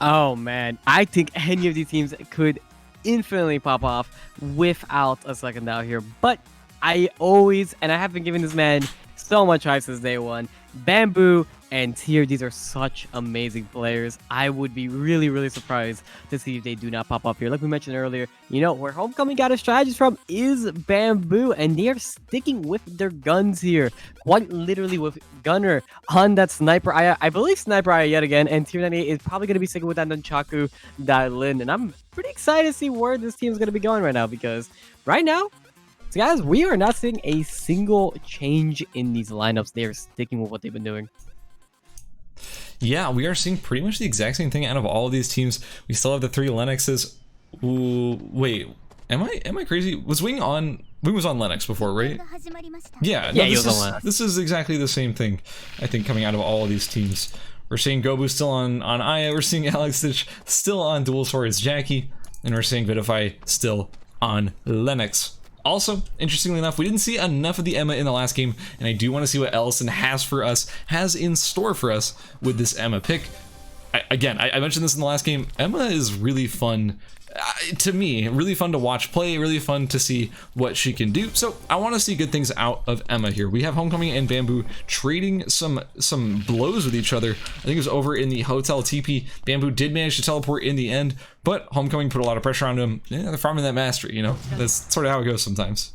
Oh, man. I think any of these teams could infinitely pop off without a second out here. But I always, and I have been giving this man so much hype since day one, Bamboo and Tier, these are such amazing players. I would be really, really surprised to see if they do not pop up here. Like we mentioned earlier, you know, where Homecoming got his strategies from is Bamboo, and they are sticking with their guns here. Quite literally with Gunner on that Sniper Aya. I believe Sniper Aya yet again, and Tier 98 is probably going to be sticking with that Nunchaku Lin. And I'm pretty excited to see where this team is going to be going right now, because right now, so guys, we are not seeing a single change in these lineups. They are sticking with what they've been doing. Yeah, we are seeing pretty much the exact same thing out of all of these teams. We still have the three Lennoxes. Ooh, wait, am I crazy? Was Wing was on Lennox before, right? Yeah, no, he was on Lennox. This is exactly the same thing, I think, coming out of all of these teams. We're seeing Gobu still on Aya, we're seeing Alexich still on Dual Swords Jackie, and we're seeing Vidify still on Lennox. Also, interestingly enough, we didn't see enough of the Emma in the last game, and I do want to see what Ellison has in store for us with this Emma pick. I mentioned this in the last game. Emma is really fun to me, really fun to watch play, really fun to see what she can do. So I want to see good things out of Emma here. We have Homecoming and Bamboo trading some blows with each other. I think it was over in the hotel TP. Bamboo did manage to teleport in the end, but Homecoming put a lot of pressure on him. Yeah, they're farming that mastery, you know. That's sort of how it goes sometimes.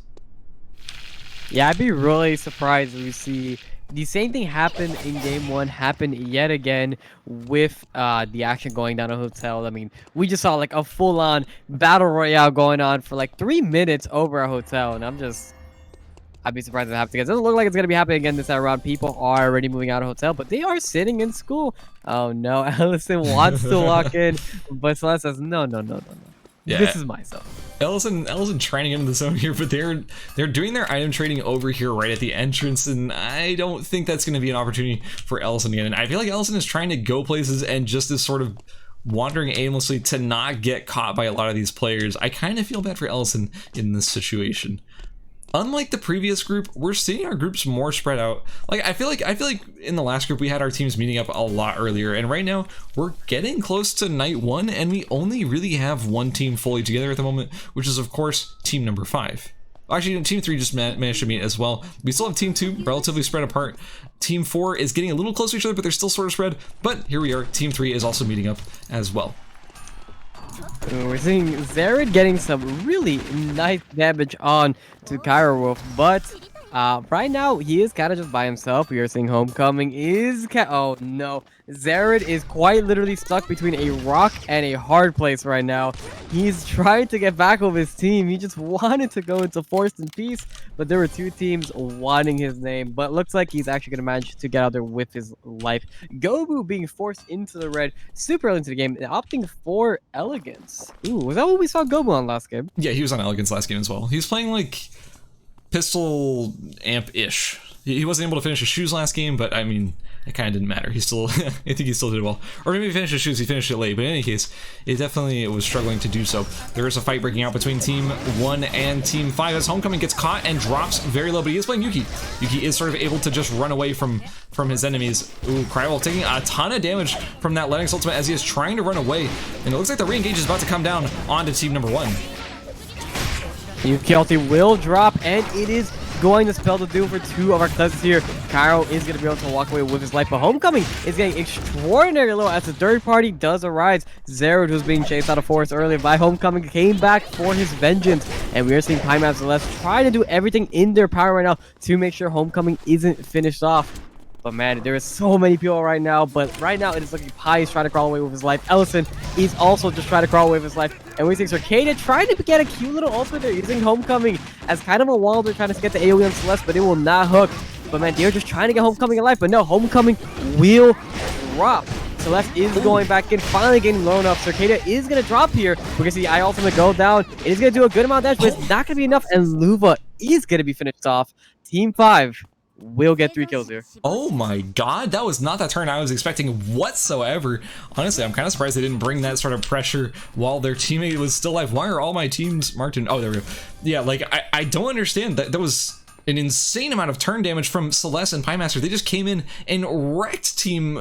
Yeah, I'd be really surprised if we see the same thing happen in game 1 happen yet again with the action going down a hotel. I mean, we just saw like a full-on battle royale going on for like 3 minutes over a hotel, and I'd be surprised if it happens again. It doesn't look like it's gonna be happening again this time around. People are already moving out of hotel, but they are sitting in school. Oh no, Ellison wants to walk in, but Celeste says no. Yeah. This is my zone. Ellison trying to get into the zone here, but they're doing their item trading over here right at the entrance, and I don't think that's going to be an opportunity for Ellison again. And I feel like Ellison is trying to go places and just is sort of wandering aimlessly to not get caught by a lot of these players. I kind of feel bad for Ellison in this situation. Unlike the previous group, we're seeing our groups more spread out. Like I feel like in the last group we had our teams meeting up a lot earlier, and right now we're getting close to night 1, and we only really have one team fully together at the moment, which is of course team number 5. Actually, team 3 just managed to meet as well. We still have team 2 relatively spread apart. Team 4 is getting a little closer to each other, but they're still sort of spread. But here we are. Team 3 is also meeting up as well. We're seeing Zared getting some really nice damage on to Kyra Wolf, but Right now, he is kind of just by himself. We are seeing Homecoming is... Oh, no. Zared is quite literally stuck between a rock and a hard place right now. He's trying to get back with his team. He just wanted to go into Forest and Peace, but there were two teams wanting his name. But looks like he's actually going to manage to get out there with his life. Gobu being forced into the red super early into the game, opting for Elegance. Ooh, was that what we saw Gobu on last game? Yeah, he was on Elegance last game as well. He was playing like pistol amp-ish. He wasn't able to finish his shoes last game, but I mean, it kind of didn't matter. He still, I think he still did well. Or maybe he finished his shoes, he finished it late. But in any case, it definitely was struggling to do so. There is a fight breaking out between Team 1 and Team 5 as Homecoming gets caught and drops very low, but he is playing Yuki. Yuki is sort of able to just run away from his enemies. Ooh, Crywolf taking a ton of damage from that Lennox ultimate as he is trying to run away. And it looks like the re-engage is about to come down onto Team number 1. Yuki ulti will drop, and it is going to spell the doom for two of our contestants here. Cairo is going to be able to walk away with his life, but Homecoming is getting extraordinarily low as the third party does arise. Zared, who's being chased out of Forest earlier by Homecoming, came back for his vengeance, and we are seeing Pimaps and Celeste try to do everything in their power right now to make sure Homecoming isn't finished off. But man, there is so many people right now, but right now it is looking Pi is trying to crawl away with his life. Ellison is also just trying to crawl away with his life. And we see Circadia trying to get a cute little ultimate there using Homecoming as kind of a wall. They're trying to get the AoE on Celeste, but it will not hook. But man, they're just trying to get Homecoming alive, but no, Homecoming will drop. Celeste is going back in, finally getting low enough. Circadia is going to drop here. We're going to see the I ultimate go down. It is going to do a good amount of damage, but it's not going to be enough. And Luva is going to be finished off. Team 5 will get 3 kills here. Oh my god, that was not that turn I was expecting whatsoever. Honestly, I'm kind of surprised they didn't bring that sort of pressure while their teammate was still alive. Why are all my teams marked in? Oh, there we go. Yeah, like, I don't understand that. There was an insane amount of turn damage from Celeste and Piemaster. They just came in and wrecked team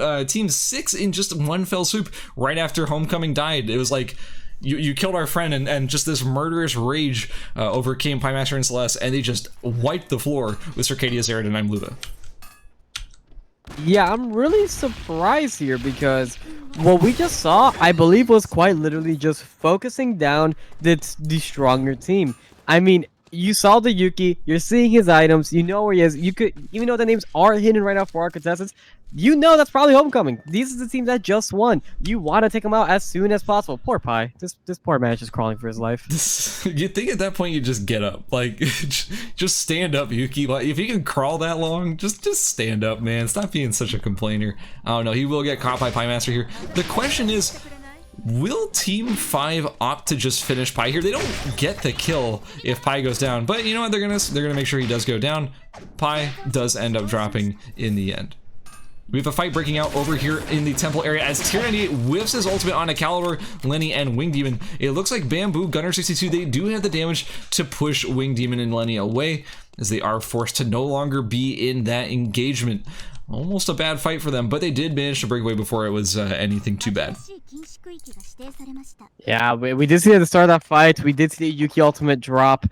6 in just one fell swoop right after Homecoming died. It was like, you killed our friend, and just this murderous rage overcame Piemaster and Celeste, and they just wiped the floor with Circadia, Zared, and I'm Luva. Yeah, I'm really surprised here because what we just saw, I believe, was quite literally just focusing down the stronger team. I mean, you saw the Yuki, you're seeing his items, you know where he is. You could, even though the names are hidden right now for our contestants, you know that's probably Homecoming. These are the teams that just won. You want to take them out as soon as possible. Poor Pi. This poor man is just crawling for his life. You think at that point you just get up, like just stand up, Yuki. Like, if you can crawl that long, just stand up, man. Stop being such a complainer. I don't know. He will get caught by Piemaster here. The question is, will Team 5 opt to just finish Pi here? They don't get the kill if Pi goes down, but you know what? They're gonna make sure he does go down. Pi does end up dropping in the end. We have a fight breaking out over here in the temple area as Tier 98 whiffs his ultimate on Excalibur, Lenny, and Wing Demon. It looks like Bamboo, Gunner 62, they do have the damage to push Wing Demon and Lenny away as they are forced to no longer be in that engagement. Almost a bad fight for them, but they did manage to break away before it was anything too bad. Yeah, we did see at the start of that fight, we did see the Yuki ultimate drop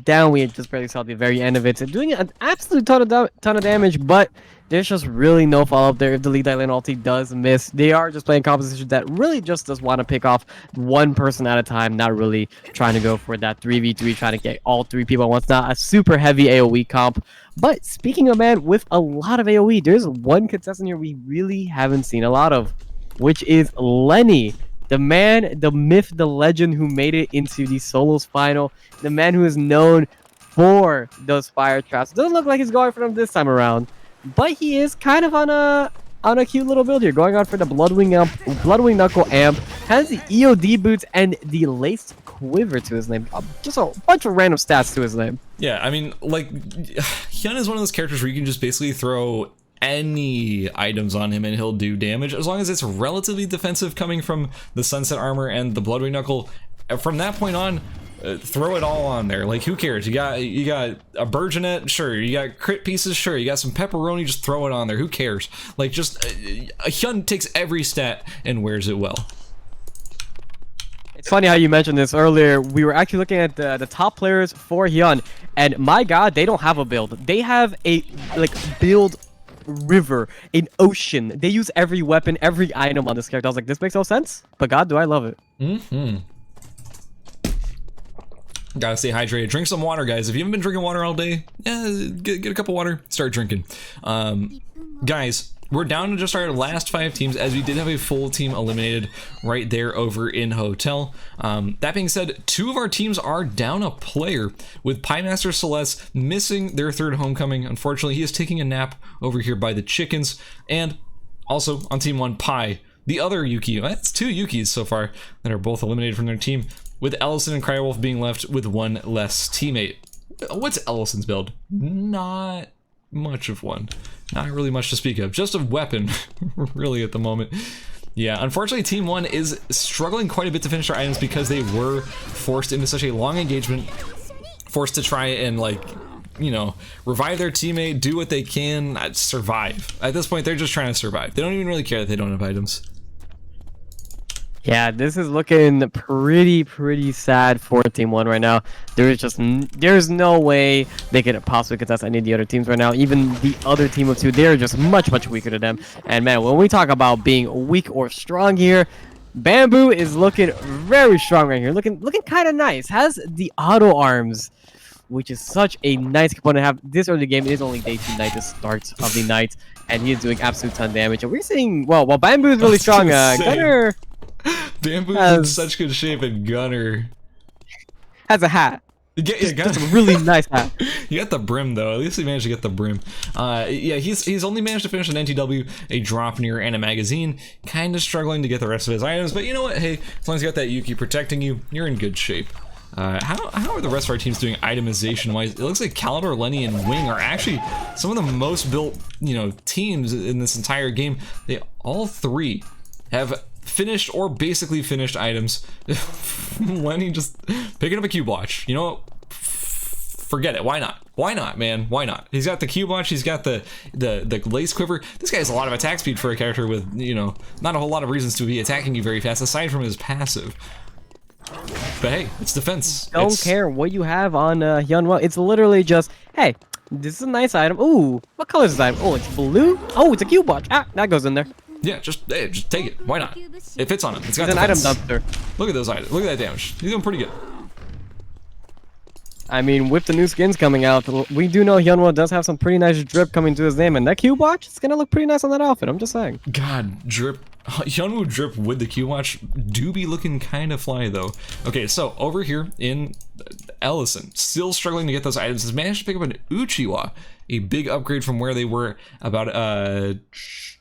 down. We just barely saw the very end of it. So doing an absolute ton of damage, but there's just really no follow-up there if the lead island ulti does miss. They are just playing composition that really just does want to pick off one person at a time, not really trying to go for that 3v3, trying to get all 3 people at once. Not a super heavy AoE comp. But speaking of, man, with a lot of AoE, there's one contestant here we really haven't seen a lot of, which is Lenny. The man, the myth, the legend who made it into the solos final. The man who is known for those fire traps. Doesn't look like he's going for them this time around. But he is kind of on a cute little build here, going on for the Bloodwing Knuckle amp, has the EOD boots and the laced quiver to his name. Just a bunch of random stats to his name. Yeah, I mean, like, Hyun is one of those characters where you can just basically throw any items on him and he'll do damage as long as it's relatively defensive coming from the Sunset Armor and the Bloodwing Knuckle. From that point on, throw it all on there. Like, who cares? You got a Burgeonet, sure. You got crit pieces, sure. You got some pepperoni, just throw it on there. Who cares? Like, just Hyun takes every stat and wears it well. It's funny how you mentioned this earlier. We were actually looking at the top players for Hyun, and my god, they don't have a build. They have a build river, an ocean. They use every weapon, every item on this character. I was like, this makes no sense, but god, do I love it. Gotta stay hydrated. Drink some water, guys. If you haven't been drinking water all day, yeah, get a cup of water. Start drinking. Guys, we're down to just our last 5 teams, as we did have a full team eliminated right there over in Hotel. That being said, 2 of our teams are down a player, with Piemaster Celeste missing their 3rd homecoming. Unfortunately, he is taking a nap over here by the chickens. And also on team 1, Pi, the other Yuki. That's 2 Yukis so far that are both eliminated from their team, with Ellison and Crywolf being left with 1 less teammate. What's Ellison's build? Not much of one. Not really much to speak of. Just a weapon, really, at the moment. Yeah, unfortunately, Team 1 is struggling quite a bit to finish their items because they were forced into such a long engagement, forced to try and, like, you know, revive their teammate, do what they can, survive. At this point, they're just trying to survive. They don't even really care that they don't have items. Yeah, this is looking pretty sad for Team 1 right now. There's no way they could possibly contest any of the other teams right now. Even the other team of 2, they're just much weaker than them. And man, when we talk about being weak or strong here, Bamboo is looking very strong right here. Looking kind of nice. Has the auto arms, which is such a nice component to have this early game. It is only day 2 night, the start of the night, and he is doing absolute ton of damage. And we're seeing, well, while Bamboo is really strong, Gunner Bamboo is in such good shape, and Gunner has a hat. Yeah, That's a really nice hat. You got the brim though. At least he managed to get the brim. Yeah, he's only managed to finish an NTW, a drop near, and a magazine. Kind of struggling to get the rest of his items, but you know what? Hey, as long as you got that Yuki protecting you, you're in good shape. How are the rest of our teams doing itemization wise? It looks like Calidor, Lenny, and Wing are actually some of the most built, you know, teams in this entire game. They all 3 have finished or basically finished items. Lenny just picking up a cube watch. You know what? Forget it. Why not? Why not, man? Why not? He's got the cube watch. He's got the lace quiver. This guy has a lot of attack speed for a character with, you know, not a whole lot of reasons to be attacking you very fast aside from his passive. But hey, it's defense. Don't care what you have on Hyunwoo. It's literally just, hey, this is a nice item. Ooh, what color is this item? Oh, it's blue. Oh, it's a cube watch. Ah, that goes in there. Yeah, just take it. Why not? It fits on him. It's got an item defense. dumpster. Look at those items. Look at that damage. He's doing pretty good. I mean, with the new skins coming out, we do know Hyunwoo does have some pretty nice drip coming to his name, and that cube watch is gonna look pretty nice on that outfit. I'm just saying. God, drip. Hyunwoo drip with the cube watch do be looking kind of fly though. Okay, so over here in Ellison, still struggling to get those items, has managed to pick up an Uchiwa, a big upgrade from where they were about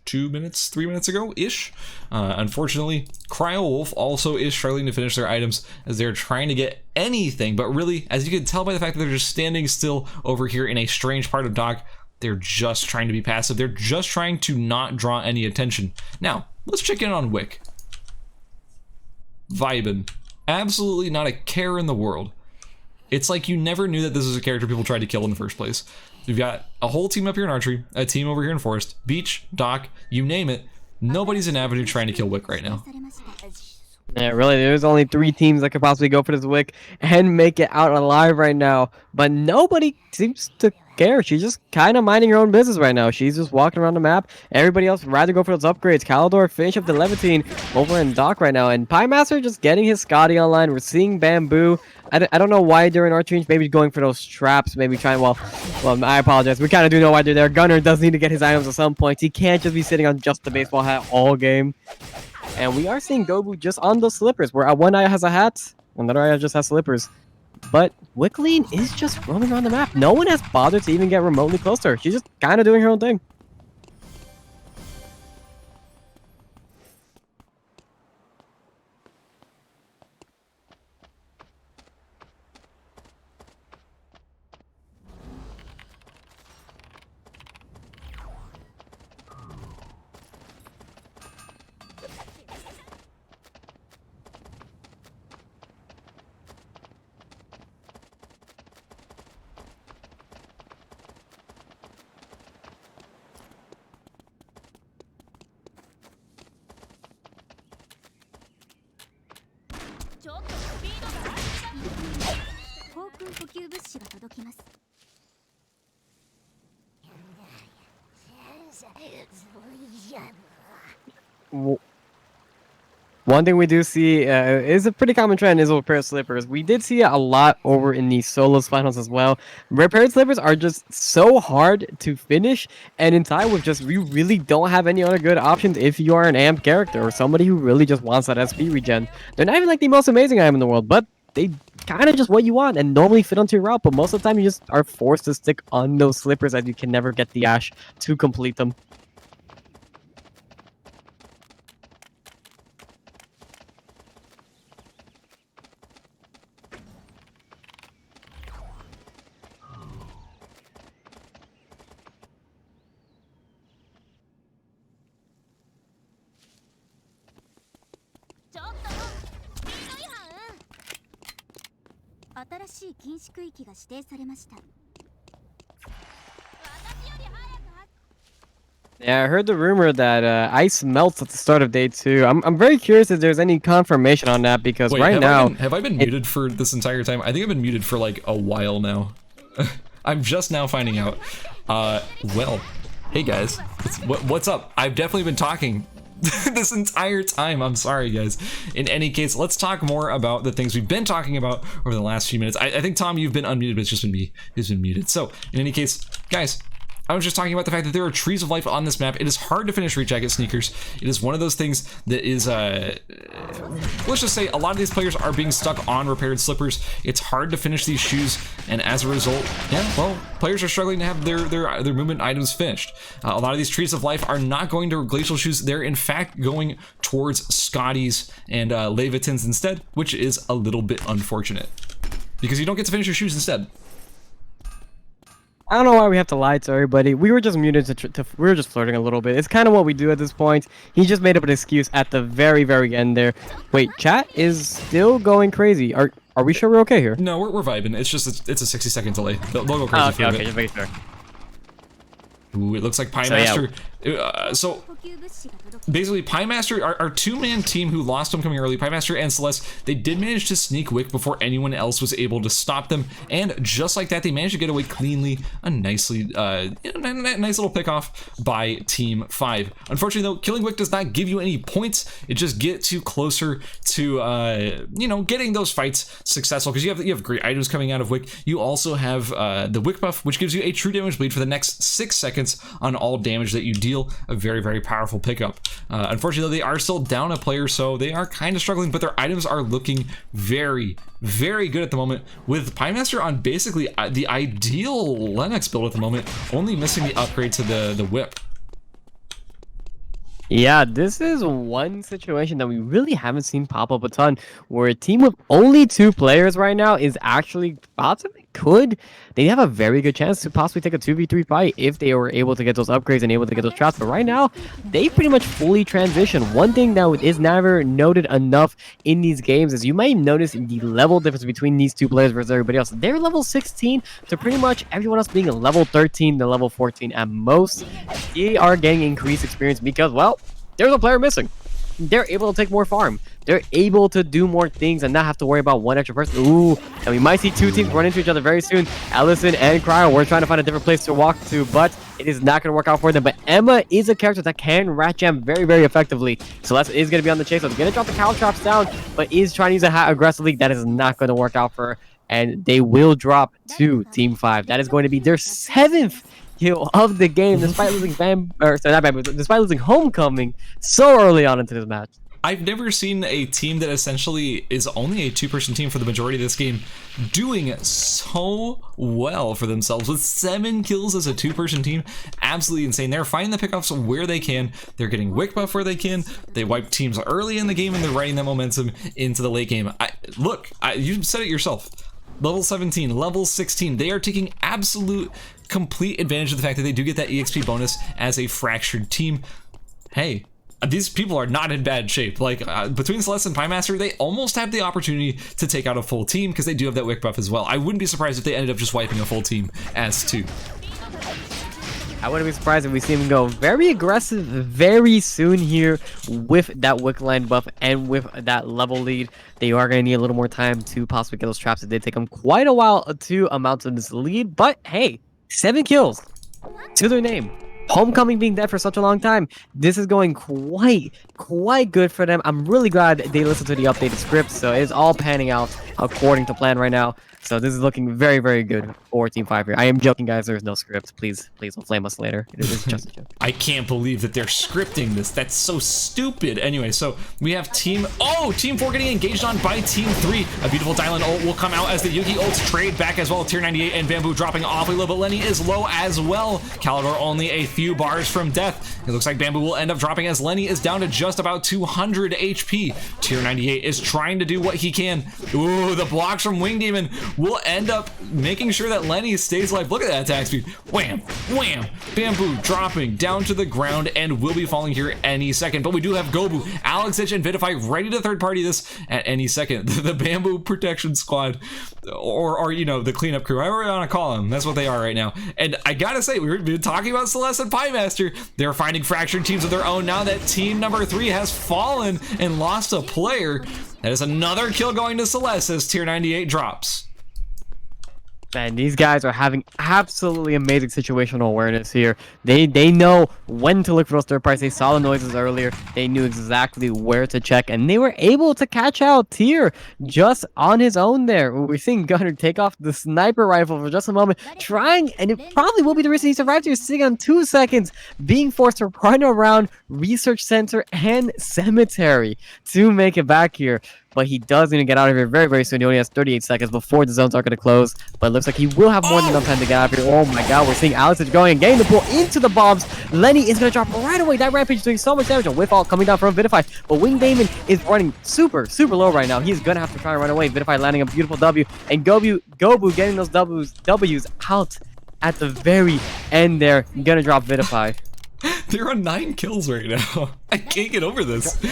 3 minutes ago ish. Unfortunately, Crywolf also is struggling to finish their items as they're trying to get anything, but really, as you can tell by the fact that they're just standing still over here in a strange part of dock, they're just trying to be passive. They're just trying to not draw any attention. Now, let's check in on Wick. Vibin. Absolutely not a care in the world. It's like you never knew that this was a character people tried to kill in the first place. We've got a whole team up here in archery, a team over here in forest, beach, dock, you name it. Nobody's in Avenue trying to kill Wick right now. Yeah, really, there's only 3 teams that could possibly go for this Wick and make it out alive right now. But nobody seems to care. She's just kind of minding her own business right now. She's just walking around the map. Everybody else would rather go for those upgrades. Calidor finish up the Levantine over in dock right now. And Piemaster just getting his Scotty online. We're seeing Bamboo. I don't know why they're in our range. Maybe going for those traps. Maybe trying, well, I apologize. We kind of do know why they're there. Gunner does need to get his items at some point. He can't just be sitting on just the baseball hat all game. And we are seeing Gobu just on those slippers, where one eye has a hat, another eye just has slippers. But Wickleen is just roaming around the map. No one has bothered to even get remotely close to her. She's just kind of doing her own thing. One thing we do see is a pretty common trend is repaired slippers. We did see it a lot over in the solos finals as well. Repaired slippers are just so hard to finish, and in tie with just you really don't have any other good options if you are an AMP character or somebody who really just wants that SP regen. They're not even like the most amazing item in the world, but they kind of just what you want and normally fit onto your route, but most of the time you just are forced to stick on those slippers as you can never get the Ash to complete them. Yeah, I heard the rumor that ice melts at the start of day 2. I'm very curious if there's any confirmation on that because Wait, right now... have I been muted for this entire time? I think I've been muted for like a while now. I'm just now finding out. Well, hey guys, what's up? I've definitely been talking this entire time. I'm sorry, guys. In any case, let's talk more about the things we've been talking about over the last few minutes. I think, Tom, you've been unmuted, but it's just been me who's been muted. So, in any case, guys, I was just talking about the fact that there are trees of life on this map. It is hard to finish Reach Jacket Sneakers. It is one of those things that is, let's just say a lot of these players are being stuck on repaired slippers. It's hard to finish these shoes, and as a result, yeah, well, players are struggling to have their movement items finished. A lot of these trees of life are not going to Glacial Shoes. They're in fact going towards Scotties and Levitins instead, which is a little bit unfortunate because you don't get to finish your shoes instead. I don't know why we have to lie to everybody. We were just muted we were just flirting a little bit. It's kind of what we do at this point. He just made up an excuse at the very, very end there. Wait, chat is still going crazy. Are we sure we're okay here? No, we're vibing. It's just it's a 60-second delay. They'll go crazy for a bit. Just making sure. Ooh, it looks like Pie Master. So basically, Pie Master, our two-man team who lost homecoming early, Pie Master and Celeste, they did manage to sneak Wick before anyone else was able to stop them, and just like that, they managed to get away cleanly. A nicely, nice little pick off by Team 5. Unfortunately, though, killing Wick does not give you any points. It just gets you closer to, you know, getting those fights successful because you have great items coming out of Wick. You also have the Wick buff, which gives you a true damage bleed for the next 6 seconds on all damage that you deal. A very, very powerful pickup. Unfortunately, though, they are still down a player, so they are kind of struggling, but their items are looking very, very good at the moment, with Pie Master on basically the ideal Lennox build at the moment, only missing the upgrade to the whip. Yeah, this is one situation that we really haven't seen pop up a ton, where a team with only 2 players right now is actually possibly they have a very good chance to possibly take a 2v3 fight if they were able to get those upgrades and able to get those traps. But right now, they pretty much fully transition. One thing that is never noted enough in these games is you might notice the level difference between these 2 players versus everybody else. They're level 16 to pretty much everyone else being level 13 to level 14 at most. They are getting increased experience because, well, there's a player missing. They're able to take more farm. They're able to do more things and not have to worry about one extra person. Ooh, and we might see 2 teams run into each other very soon. Allison and Cryo, we're trying to find a different place to walk to, but it is not going to work out for them. But Emma is a character that can rat jam very, very effectively. Celeste is going to be on the chase. So it's going to drop the cow traps down, but is trying to use a hat aggressively. That is not going to work out for her. And they will drop to Team 5. That is going to be their 7th kill of the game, despite losing despite losing homecoming so early on into this match. I've never seen a team that essentially is only a 2-person team for the majority of this game doing so well for themselves with 7 kills as a 2-person team. Absolutely insane. They're finding the pickoffs where they can. They're getting Wick buff where they can. They wipe teams early in the game and they're riding that momentum into the late game. You said it yourself. Level 17, level 16, they are taking absolute complete advantage of the fact that they do get that EXP bonus as a fractured team. Hey, these people are not in bad shape. Like, between Celeste and Pie Master, they almost have the opportunity to take out a full team because they do have that Wick buff as well. I wouldn't be surprised if they ended up just wiping a full team as 2. I wouldn't be surprised if we see him go very aggressive very soon here with that Wick line buff and with that level lead. They are going to need a little more time to possibly get those traps. It did take them quite a while to amount to this lead, but hey, 7 kills to their name. Homecoming being dead for such a long time, this is going quite good for them. I'm really glad they listened to the updated script, so it's all panning out according to plan right now. So this is looking very good for Team 5 here. I am joking, guys. There's no script. Please don't flame us later. It is just a joke. I can't believe that they're scripting this. That's so stupid. Anyway, so we have Team 4 getting engaged on by Team 3. A beautiful Dylan ult will come out as the Yugi ults trade back as well. Tier 98 and Bamboo dropping awfully low, but Lenny is low as well. Calidor only a few bars from death. It looks like Bamboo will end up dropping as Lenny is down to just about 200 HP. Tier 98 is trying to do what he can. Ooh, the blocks from Wing Demon will end up making sure that Lenny stays alive. Look at that attack speed. Wham, wham. Bamboo dropping down to the ground and will be falling here any second. But we do have Gobu, AlexEdge, and Vidify ready to third party this at any second. The Bamboo protection squad, or you know, the cleanup crew, however you want to call them, that's what they are right now. And I gotta say, we've been talking about Celeste and Piemaster. They're finding fractured teams of their own now that team number 3 has fallen and lost a player. That is another kill going to Celeste as Tier 98 drops. Man, these guys are having absolutely amazing situational awareness here. They know when to look for those third parties. They saw the noises earlier. They knew exactly where to check, and they were able to catch out Tier just on his own there. We're seeing Gunner take off the sniper rifle for just a moment, trying, and it probably will be the reason he survived here, sitting on 2 seconds, being forced to run around Research Center and Cemetery to make it back here. But he does need to get out of here very soon. He only has 38 seconds before the zones are going to close. But it looks like he will have more than enough time to get out of here. Oh my god, we're seeing AlexEdge going and getting the pull into the bombs. Lenny is going to drop right away. That Rampage is doing so much damage. A whiff all coming down from Vidify. But Wing Damon is running super low right now. He's going to have to try and run away. Vidify landing a beautiful W. And Gobu getting those W's out at the very end there. Going to drop Vidify. They're on 9 kills right now. I can't get over this.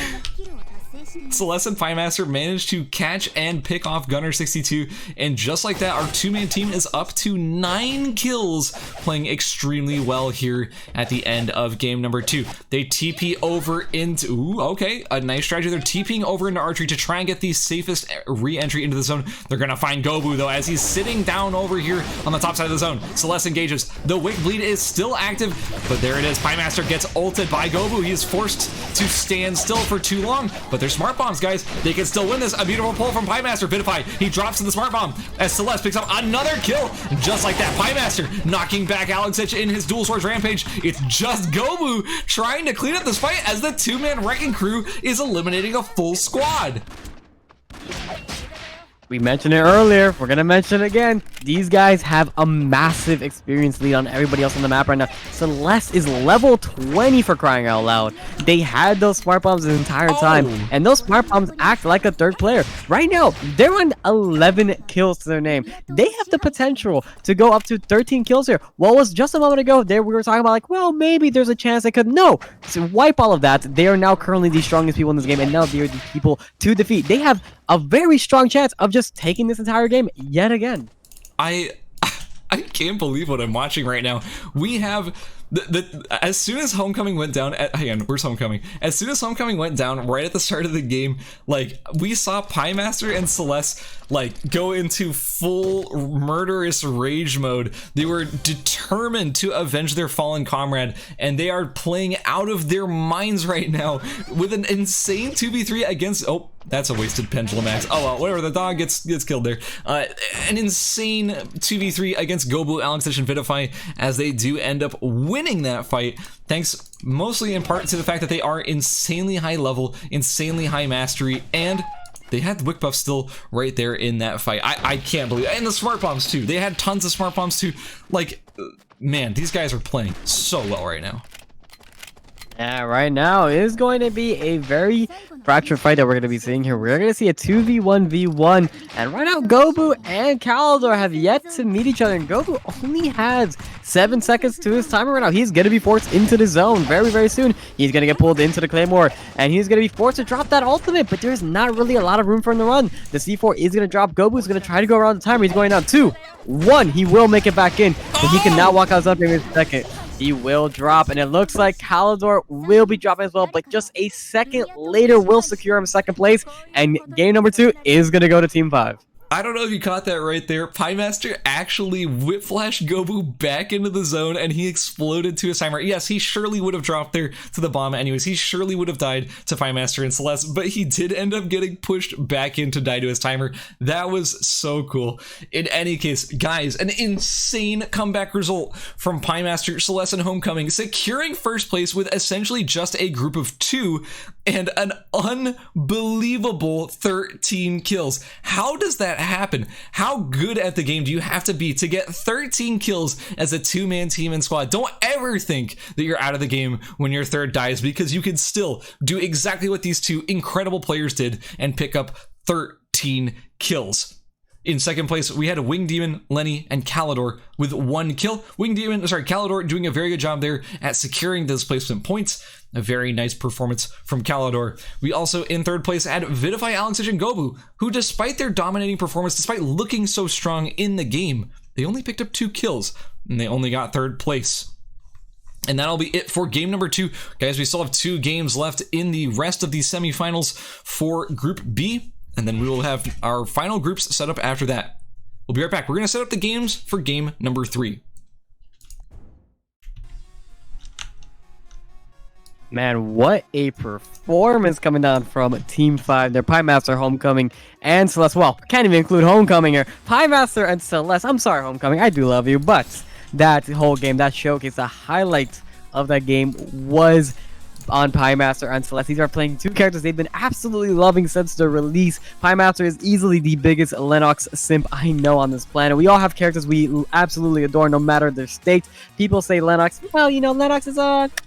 Celeste and Piemaster managed to catch and pick off Gunner 62, and just like that, our 2-man team is up to 9 kills, playing extremely well here at the end of game number 2. They TP over into, ooh, okay, a nice strategy. They're TPing over into archery to try and get the safest re-entry into the zone. They're gonna find Gobu though, as he's sitting down over here on the top side of the zone. Celeste engages. The Wick Bleed is still active, but there it is. Piemaster gets ulted by Gobu. He is forced to stand still for too long, but they're smart bombs, guys. They can still win this. A beautiful pull from Piemaster. Vidify, he drops to the smart bomb as Celeste picks up another kill. Just like that, Piemaster knocking back AlexEdge in his dual swords rampage. It's just Gobu trying to clean up this fight as the 2-man wrecking crew is eliminating a full squad. We mentioned it earlier. We're going to mention it again. These guys have a massive experience lead on everybody else on the map right now. Celeste is level 20 for crying out loud. They had those smart bombs the entire time, and those smart bombs act like a third player. Right now, they're on 11 kills to their name. They have the potential to go up to 13 kills here. What was just a moment ago, we were talking about like, well, maybe there's a chance they could. No, to wipe all of that, they are now currently the strongest people in this game, and now they're the people to defeat. They have a very strong chance of just taking this entire game yet again. I can't believe what I'm watching right now. We have as soon as Homecoming went down, hang on, where's Homecoming? As soon as Homecoming went down, right at the start of the game, like, we saw Piemaster and Celeste, like, go into full murderous rage mode. They were determined to avenge their fallen comrade, and they are playing out of their minds right now with an insane 2v3 against, oh, that's a wasted pendulum axe. Oh well, whatever, the dog gets killed there. An insane 2v3 against Gobu, AlexEdge, and Vidify, as they do end up winning that fight, thanks mostly in part to the fact that they are insanely high level, insanely high mastery, and they had the Wick buff still right there in that fight. I can't believe it. And the smart bombs too. They had tons of smart bombs too. Like, man, these guys are playing so well right now. Yeah, right now is going to be a very fractured fight that we're going to be seeing here. We're going to see a 2v1v1, and right now Gobu and Calidor have yet to meet each other, and Gobu only has 7 seconds to his timer right now. He's going to be forced into the zone very soon. He's going to get pulled into the Claymore, and he's going to be forced to drop that ultimate, but there's not really a lot of room for him to run. The C4 is going to drop. Gobu is going to try to go around the timer. He's going down 2, 1. He will make it back in, but he cannot walk outside in a second. He will drop, and it looks like Calidor will be dropping as well, but just a second later will secure him second place, and game number 2 is going to go to Team 5. I don't know if you caught that right there. Piemaster actually whipflashed Gobu back into the zone and he exploded to his timer. Yes, he surely would have dropped there to the bomb anyways. He surely would have died to Piemaster and Celeste, but he did end up getting pushed back in to die to his timer. That was so cool. In any case, guys, an insane comeback result from Piemaster, Celeste, and Homecoming, securing first place with essentially just a group of 2 and an unbelievable 13 kills. How does that happen? How good at the game do you have to be to get 13 kills as a 2-man team and squad? Don't ever think that you're out of the game when your third dies, because you can still do exactly what these 2 incredible players did and pick up 13 kills. In second place, we had Wing Demon, Lenny, and Calidor with 1 kill. Calidor doing a very good job there at securing those placement points. A very nice performance from Calidor. We also, in third place, had Vidify, Alexage, and Gobu, who, despite their dominating performance, despite looking so strong in the game, they only picked up 2 kills, and they only got third place. And that'll be it for game number 2. Guys, we still have 2 games left in the rest of the semifinals for Group B, and then we will have our final groups set up after that. We'll be right back. We're going to set up the games for game number 3. Man, what a performance coming down from Team 5. Their Piemaster, Homecoming, and Celeste. Well, can't even include Homecoming here. Piemaster and Celeste. I'm sorry, Homecoming. I do love you, but that whole game, that showcase, the highlight of that game was on Piemaster and Celeste. These are playing 2 characters they've been absolutely loving since the release. Piemaster is easily the biggest Lennox simp I know on this planet. We all have characters we absolutely adore no matter their state. People say Lennox, well, you know, Lennox is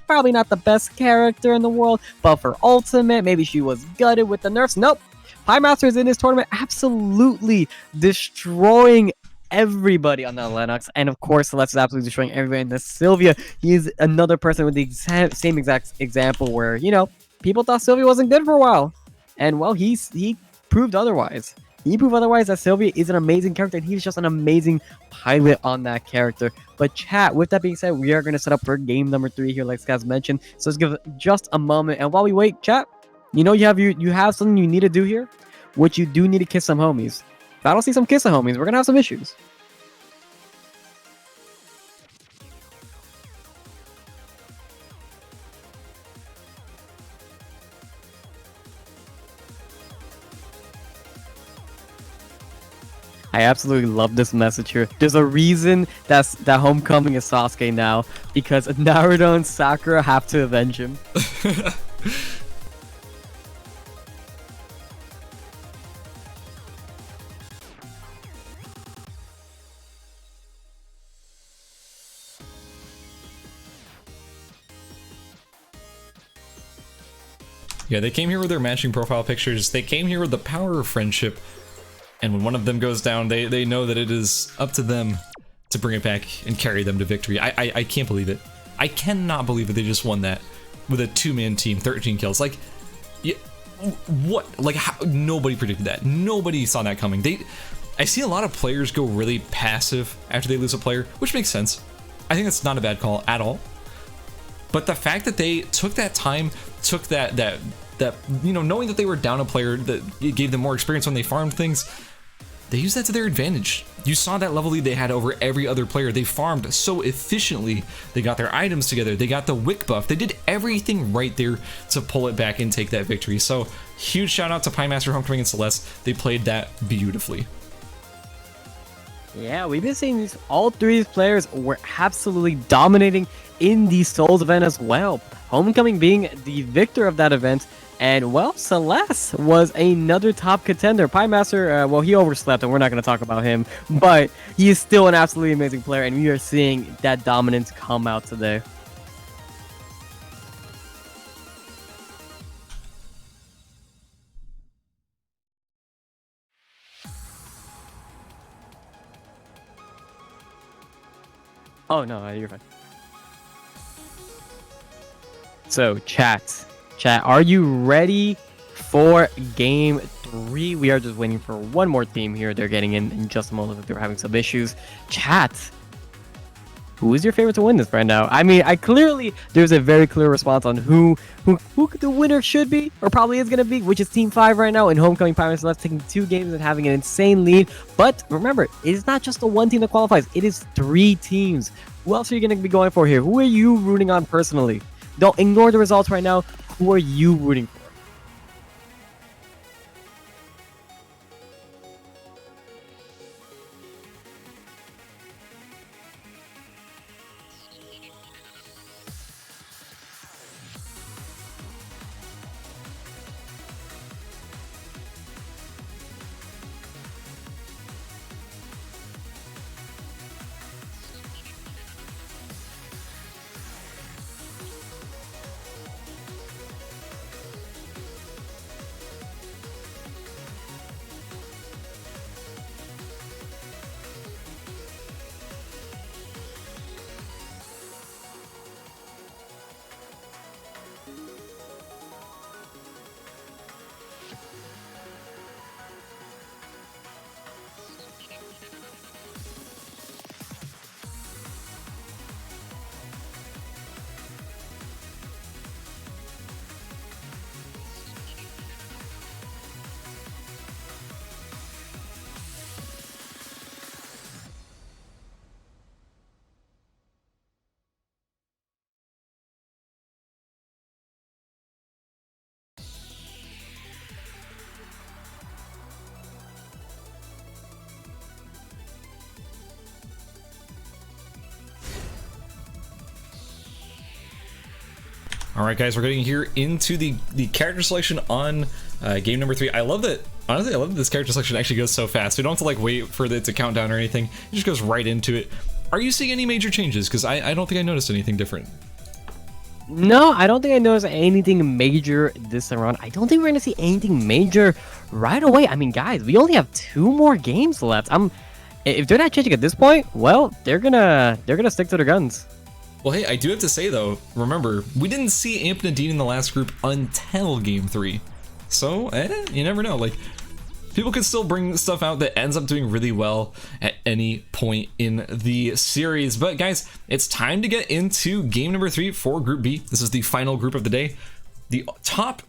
probably not the best character in the world, but for Ultimate, maybe she was gutted with the nerfs. Nope. Piemaster is in this tournament absolutely destroying everybody on the Lennox, and of course Celeste is absolutely destroying everybody in the Sylvia. He is another person with the same exact example where, you know, people thought Sylvia wasn't good for a while, and well, he proved otherwise. He proved otherwise that Sylvia is an amazing character, and he's just an amazing pilot on that character. But chat, with that being said, we are going to set up for game number 3 here, like Skaz mentioned. So let's give it just a moment, and while we wait, chat, you know, you have something you need to do here, which you do need to kiss some homies. If I don't see some kiss some homies, we're going to have some issues. I absolutely love this message here. There's a reason that Homecoming is Sasuke now, because Naruto and Sakura have to avenge him. Yeah, they came here with their matching profile pictures. They came here with the power of friendship. And when one of them goes down, they know that it is up to them to bring it back and carry them to victory. I can't believe it. I cannot believe that they just won that with a 2-man team, 13 kills. Like, yeah, what? Like, how, nobody predicted that. Nobody saw that coming. I see a lot of players go really passive after they lose a player, which makes sense. I think that's not a bad call at all. But the fact that they took that time, took that you know, knowing that they were down a player, that it gave them more experience when they farmed things, they used that to their advantage. You saw that level lead they had over every other player. They farmed so efficiently. They got their items together. They got the wick buff. They did everything right there to pull it back and take that victory. So huge shout out to Piemaster, Homecoming, and Celeste. They played that beautifully. Yeah, we've been seeing these. All 3 of these players were absolutely dominating in the Souls event as well. Homecoming being the victor of that event. And, well, Celeste was another top contender. Piemaster, well, he overslept, and we're not going to talk about him. But he is still an absolutely amazing player, and we are seeing that dominance come out today. Oh, no, you're fine. So, chat, are you ready for game 3? We are just waiting for one more team here. They're getting in just a moment. They're having some issues. Chat, who is your favorite to win this right now? I mean, there's a very clear response on who the winner should be, or probably is going to be, which is Team 5 right now in Homecoming Pirates Left, taking 2 games and having an insane lead. But remember, it is not just the one team that qualifies, it is 3 teams. Who else are you going to be going for here? Who are you rooting on personally? Don't ignore the results right now. Who are you rooting for? All right, guys, we're getting here into the character selection on game number 3. I love that. Honestly, I love that this character selection actually goes so fast. We don't have to like wait for it to count down or anything. It just goes right into it. Are you seeing any major changes? Because I don't think I noticed anything different. No, I don't think I noticed anything major this time around. I don't think we're gonna see anything major right away. I mean, guys, we only have 2 more games left. If they're not changing at this point, well, they're gonna stick to their guns. Well, hey, I do have to say though, remember, we didn't see Amp Nadine in the last group until game 3. So, you never know. Like, people could still bring stuff out that ends up doing really well at any point in the series. But guys, it's time to get into game number 3 for Group B. This is the final group of the day. The top,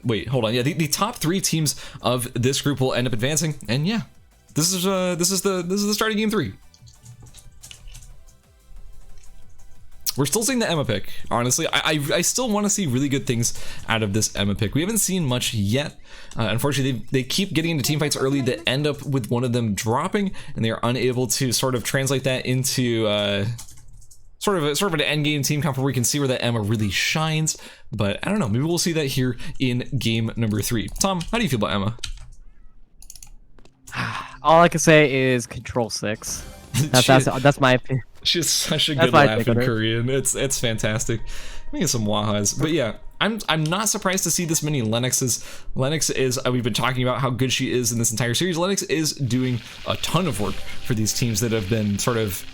wait, hold on. Yeah, the top 3 teams of this group will end up advancing. And yeah, this is the start of game 3. We're still seeing the Emma pick, honestly. I still want to see really good things out of this Emma pick. We haven't seen much yet. Unfortunately, they keep getting into team fights early that end up with one of them dropping, and they are unable to sort of translate that into sort of an end game team comp where we can see where that Emma really shines. But I don't know, maybe we'll see that here in game number 3. Tom, how do you feel about Emma? All I can say is Control 6. That's my opinion. She has such a good laugh in Korean. It's fantastic. We get some wahas. But yeah, I'm not surprised to see this many Lennoxes. Lennox is, we've been talking about how good she is in this entire series. Lennox is doing a ton of work for these teams that have been sort of,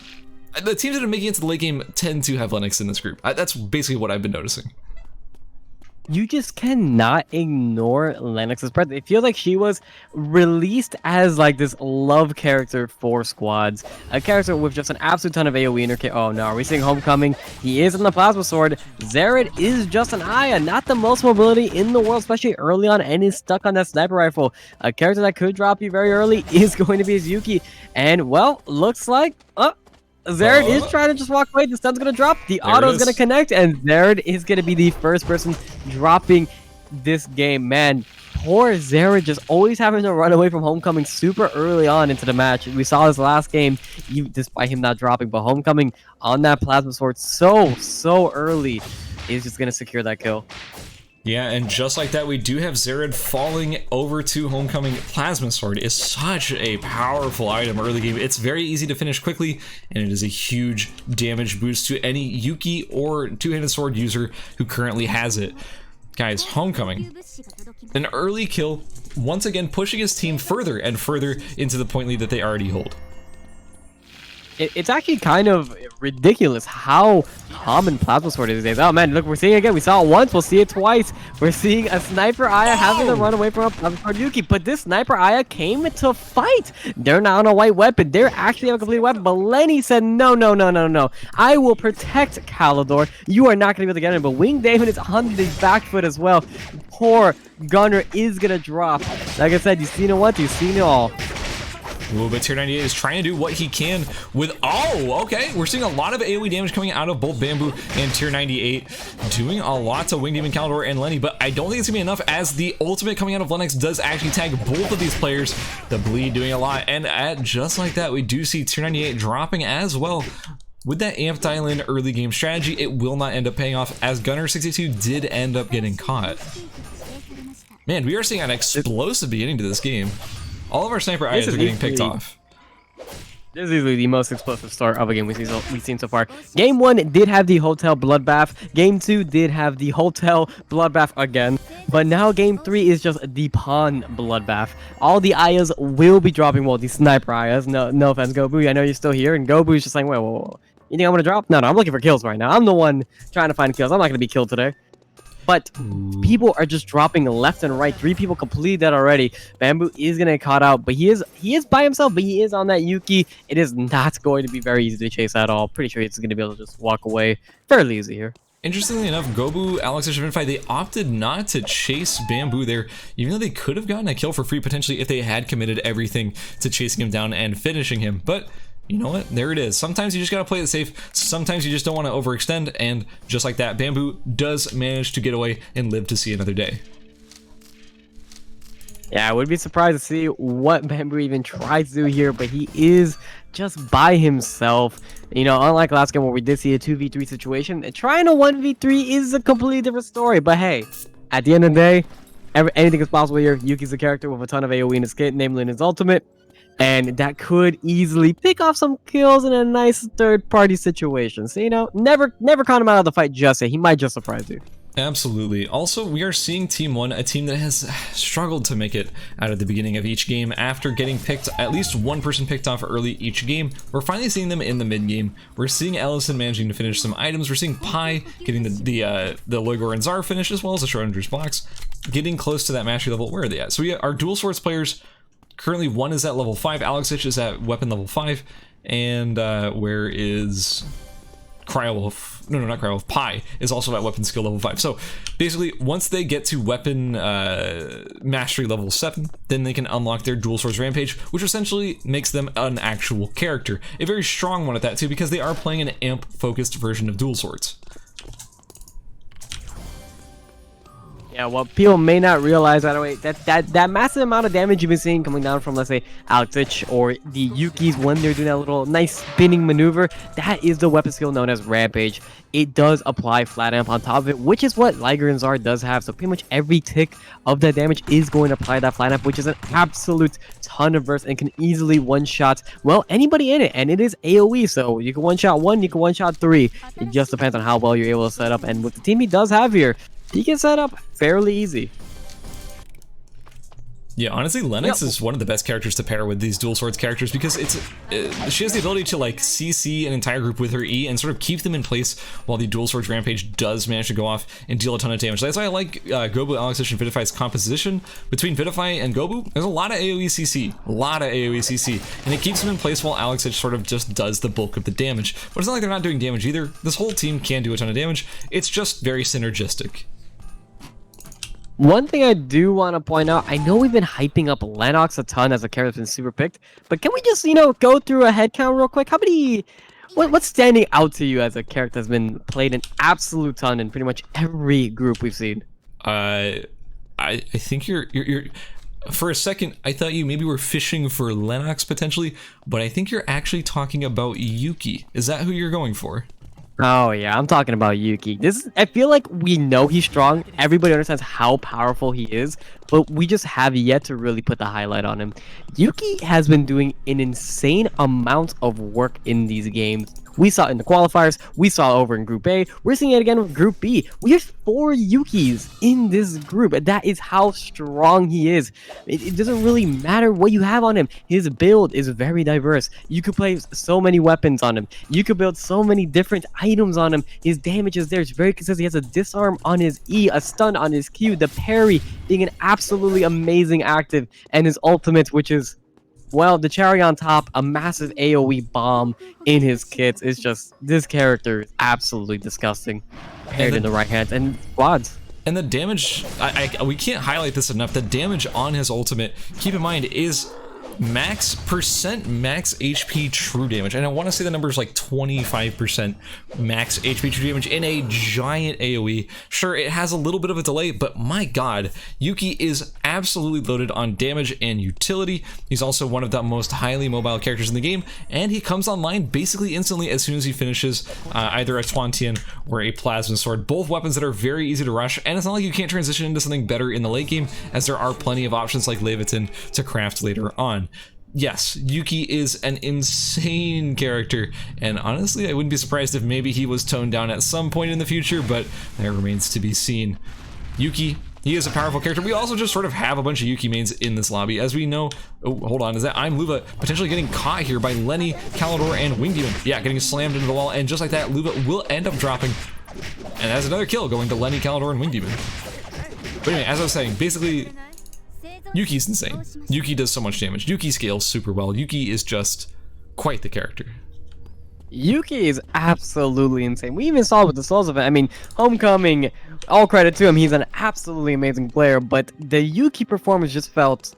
the teams that are making it to the late game tend to have Lennox in this group. That's basically what I've been noticing. You just cannot ignore Lennox's presence. It feels like she was released as like this love character for squads. A character with just an absolute ton of AoE in her kit. Oh no, are we seeing Homecoming? He is in the Plasma Sword. Zerid is just an Aya, not the most mobility in the world, especially early on, and is stuck on that sniper rifle. A character that could drop you very early is going to be Yuki. And well, looks like... Zerid is trying to just walk away. The stun's gonna drop. The auto is gonna connect, and Zerid is gonna be the first person dropping this game. Man, poor Zerid just always having to run away from Homecoming super early on into the match. We saw this last game, despite him not dropping, but Homecoming on that Plasma Sword so early is just gonna secure that kill. Yeah, and just like that, we do have Zerid falling over to Homecoming. Plasma Sword is such a powerful item early game. It's very easy to finish quickly, and it is a huge damage boost to any Yuki or two-handed sword user who currently has it. Guys, Homecoming, an early kill, once again pushing his team further and further into the point lead that they already hold. It's actually kind of ridiculous how common plasma sword these days. Oh man, look, we're seeing it again. We saw it once, we'll see it twice. We're seeing a Sniper Aya having to run away from a plasma sword Yuki, but this Sniper Aya came to fight. They're not on a white weapon. They're actually on a complete weapon, but Lenny said, no, no, no, no, no. I will protect Calidor. You are not going to be able to get him, but Wing Damon is on the back foot as well. Poor Gunner is going to drop. Like I said, you've seen it once, you've seen it all. Ooh, but Tier 98 is trying to do what he can with... Oh, okay. We're seeing a lot of AoE damage coming out of both Bamboo and Tier 98. Doing a lot to Wing Demon, Calidor, and Lenny, but I don't think it's going to be enough as the ultimate coming out of Lennox does actually tag both of these players. The bleed doing a lot, and just like that, we do see Tier 98 dropping as well. With that Amped Island early game strategy, it will not end up paying off as Gunner 62 did end up getting caught. Man, we are seeing an explosive beginning to this game. All of our Sniper Ayas are getting picked off. This is easily the most explosive start of a game we've seen so far. Game 1 did have the Hotel Bloodbath. Game 2 did have the Hotel Bloodbath again. But now Game 3 is just the Pawn Bloodbath. All the Ayas will be dropping, well, the Sniper Ayas. No offense, Gobu. I know you're still here. And Gobu's just like, wait, whoa. You think I'm going to drop? No, I'm looking for kills right now. I'm the one trying to find kills. I'm not going to be killed today. But people are just dropping left and right. 3 people completed that already. Bamboo is gonna get caught out, but he is by himself, but he is on that Yuki. It is not going to be very easy to chase at all. Pretty sure he's gonna be able to just walk away fairly easy here. Interestingly enough, Gobu, Alex, and Semifinals, they opted not to chase Bamboo there, even though they could have gotten a kill for free potentially if they had committed everything to chasing him down and finishing him. But you know what? There it is. Sometimes you just gotta play it safe. Sometimes you just don't want to overextend, and just like that, Bamboo does manage to get away and live to see another day. Yeah, I would be surprised to see what Bamboo even tries to do here, but he is just by himself. You know, unlike last game where we did see a 2v3 situation, trying a 1v3 is a completely different story. But hey, at the end of the day, anything is possible here. Yuki's a character with a ton of AoE in his kit, namely in his ultimate. And that could easily pick off some kills in a nice third-party situation. So, you know, never count him out of the fight just yet. He might just surprise you. Absolutely. Also, we are seeing Team 1, a team that has struggled to make it out of the beginning of each game after getting picked, at least one person picked off early each game. We're finally seeing them in the mid-game. We're seeing Ellison managing to finish some items. We're seeing Pi getting the Logor and Zar finish, as well as the Schrodinger's blocks, getting close to that mastery level. Where are they at? So our dual swords players, currently one is at level 5, Alexich is at weapon level 5, and where is Cryowolf? No, not Cryowolf. Pi is also at weapon skill level 5. So basically, once they get to weapon mastery level 7, then they can unlock their dual swords rampage, which essentially makes them an actual character. A very strong one at that too, because they are playing an amp focused version of dual swords. Yeah, what people may not realize right away, that massive amount of damage you've been seeing coming down from, let's say, Alexich or the Yukis when they're doing that little nice spinning maneuver, that is the weapon skill known as Rampage. It does apply flat amp on top of it, which is what Liger and Zard does have. So pretty much every tick of that damage is going to apply that flat amp, which is an absolute ton of burst and can easily one-shot, well, anybody in it. And it is AoE, so you can one-shot 1, you can one-shot 3. It just depends on how well you're able to set up. And with the team he does have here, he can set up fairly easy. Yeah, honestly, Lennox is one of the best characters to pair with these dual swords characters because she has the ability to like CC an entire group with her E and sort of keep them in place while the dual swords rampage does manage to go off and deal a ton of damage. That's why I like Gobu, Alexich, and Vitify's composition. Between Vitify and Gobu, there's a lot of AoE CC, and it keeps them in place while Alexich sort of just does the bulk of the damage. But it's not like they're not doing damage either. This whole team can do a ton of damage. It's just very synergistic. One thing I do want to point out, I know we've been hyping up Lennox a ton as a character that's been super picked, but can we just, you know, go through a head count real quick? How many, what's standing out to you as a character that's been played an absolute ton in pretty much every group we've seen? I think you're for a second, I thought you maybe were fishing for Lennox potentially, but I think you're actually talking about Yuki. Is that who you're going for? Oh yeah, I'm talking about Yuki. I feel like we know he's strong. Everybody understands how powerful he is, but we just have yet to really put the highlight on him. Yuki has been doing an insane amount of work in these games We saw it in the qualifiers. We saw it over in Group A. We're seeing it again with Group B. We have 4 Yukis in this group. That is how strong he is. It doesn't really matter what you have on him. His build is very diverse. You could play so many weapons on him. You could build so many different items on him. His damage is there. It's very consistent. He has a disarm on his E, a stun on his Q, the parry being an absolutely amazing active, and his ultimate, which is, well, the cherry on top, a massive AoE bomb in his kits. It's just, this character is absolutely disgusting. Paired in the right hand and quads. And the damage, we can't highlight this enough. The damage on his ultimate, keep in mind, is max HP true damage, and I want to say the number is like 25% max HP true damage in a giant AoE. Sure, it has a little bit of a delay, but my god, Yuki is absolutely loaded on damage and utility. He's also one of the most highly mobile characters in the game, and he comes online basically instantly as soon as he finishes either a Swantian or a Plasma Sword, both weapons that are very easy to rush, and it's not like you can't transition into something better in the late game, as there are plenty of options like Leviathan to craft later on. Yes, Yuki is an insane character, and honestly, I wouldn't be surprised if maybe he was toned down at some point in the future, but that remains to be seen. Yuki, he is a powerful character. We also just sort of have a bunch of Yuki mains in this lobby. As we know, oh, hold on, is that I'm Luva potentially getting caught here by Lenny, Calidor, and Wing Demon? Yeah, getting slammed into the wall, and just like that, Luva will end up dropping. And that's another kill going to Lenny, Calidor, and Wing Demon. But anyway, as I was saying, basically, Yuki's insane. Yuki does so much damage. Yuki scales super well. Yuki is just quite the character. Yuki is absolutely insane. We even saw it with the Souls event. I mean, Homecoming, all credit to him, he's an absolutely amazing player, but the Yuki performance just felt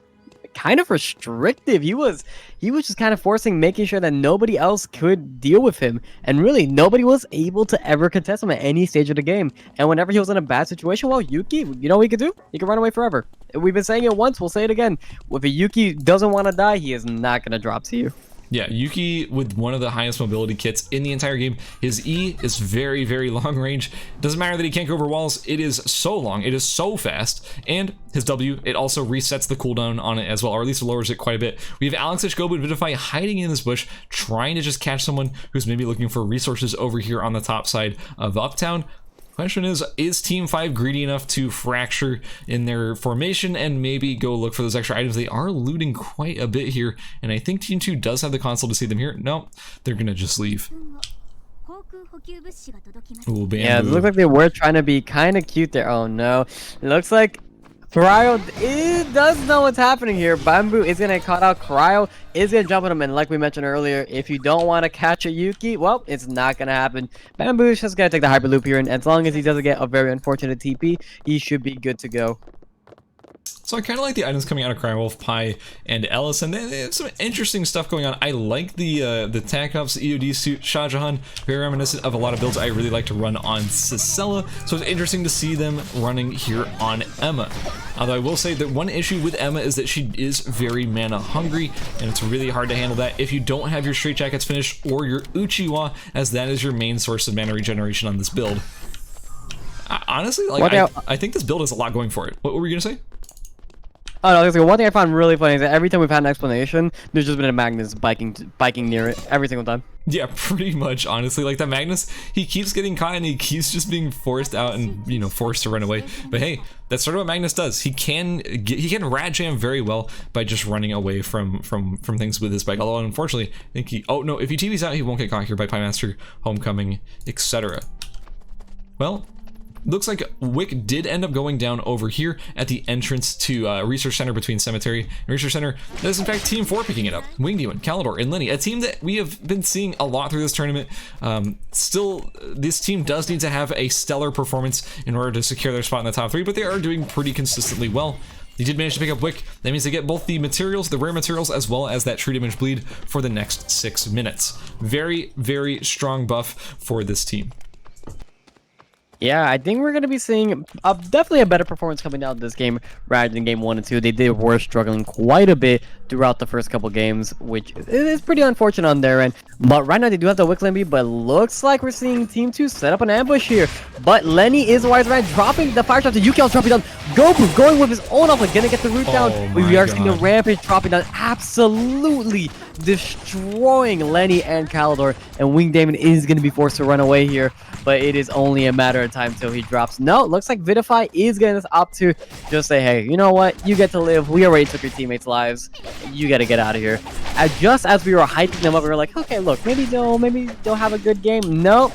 kind of restrictive. He was just kind of making sure that nobody else could deal with him, and really nobody was able to ever contest him at any stage of the game. And whenever he was in a bad situation, well, Yuki, you know what he could do? He could run away forever. We've been saying it once, we'll say it again. If a Yuki doesn't want to die, he is not going to drop to you. Yeah, Yuki with one of the highest mobility kits in the entire game. His E is very, very long range. Doesn't matter that he can't go over walls. It is so long. It is so fast. And his W, it also resets the cooldown on it as well, or at least lowers it quite a bit. We have Alex Gobu and Vidify hiding in this bush, trying to just catch someone who's maybe looking for resources over here on the top side of Uptown. Question is Team 5 greedy enough to fracture in their formation and maybe go look for those extra items? They are looting quite a bit here, and I think Team 2 does have the console to see them here. No, they're gonna just leave. Ooh, yeah, it looks like they were trying to be kind of cute there. Oh no, it looks like Cryo does know what's happening here. Bamboo is going to cut out. Cryo is going to jump on him. And like we mentioned earlier, if you don't want to catch a Yuki, well, it's not going to happen. Bamboo is just going to take the Hyperloop here. And as long as he doesn't get a very unfortunate TP, he should be good to go. So I kind of like the items coming out of Crywolf, Pi, and Ellis, and they have some interesting stuff going on. I like the Tac-Ops EOD suit, Shah Jahan, very reminiscent of a lot of builds I really like to run on Sicela, so it's interesting to see them running here on Emma. Although I will say that one issue with Emma is that she is very mana hungry, and it's really hard to handle that if you don't have your Straight Jackets finished or your Uchiwa, as that is your main source of mana regeneration on this build. Honestly, like I think this build has a lot going for it. What were you gonna say? Oh no, one thing I found really funny is that every time we've had an explanation, there's just been a Magnus biking near it every single time. Yeah, pretty much, honestly. Like, the Magnus, he keeps getting caught and he keeps just being forced out and, you know, forced to run away. But hey, that's sort of what Magnus does. He can rat jam very well by just running away from things with his bike. Although, unfortunately, I think oh no, if he TVs out, he won't get caught here by Piemaster, Homecoming, etc. Well, looks like Wick did end up going down over here at the entrance to Research Center between Cemetery and Research Center. That is in fact Team 4 picking it up. Wing Demon, Calidor, and Lenny, a team that we have been seeing a lot through this tournament. Still, this team does need to have a stellar performance in order to secure their spot in the top 3, but they are doing pretty consistently well. They did manage to pick up Wick. That means they get both the materials, the rare materials, as well as that true damage bleed for the next 6 minutes. Very, very strong buff for this team. Yeah, I think we're going to be seeing definitely a better performance coming out of this game rather than game 1 and 2. They were struggling quite a bit throughout the first couple games, which is pretty unfortunate on their end. But right now they do have the Wick Limby, but looks like we're seeing Team 2 set up an ambush here. But Lenny is wise right, dropping the fire shot to Yuki. I'll drop it down. Gobu going with his own uplift, gonna get the root down. Oh We my are seeing the God. Rampage dropping down, absolutely destroying Lenny and Calidor. And Wing Damon is gonna be forced to run away here, but it is only a matter of time till he drops. No, looks like Vidify is gonna opt to just say, hey, you know what? You get to live. We already took your teammates' lives. You gotta get out of here. And just as we were hyping them up, we were like, okay, look, maybe they'll have a good game. No.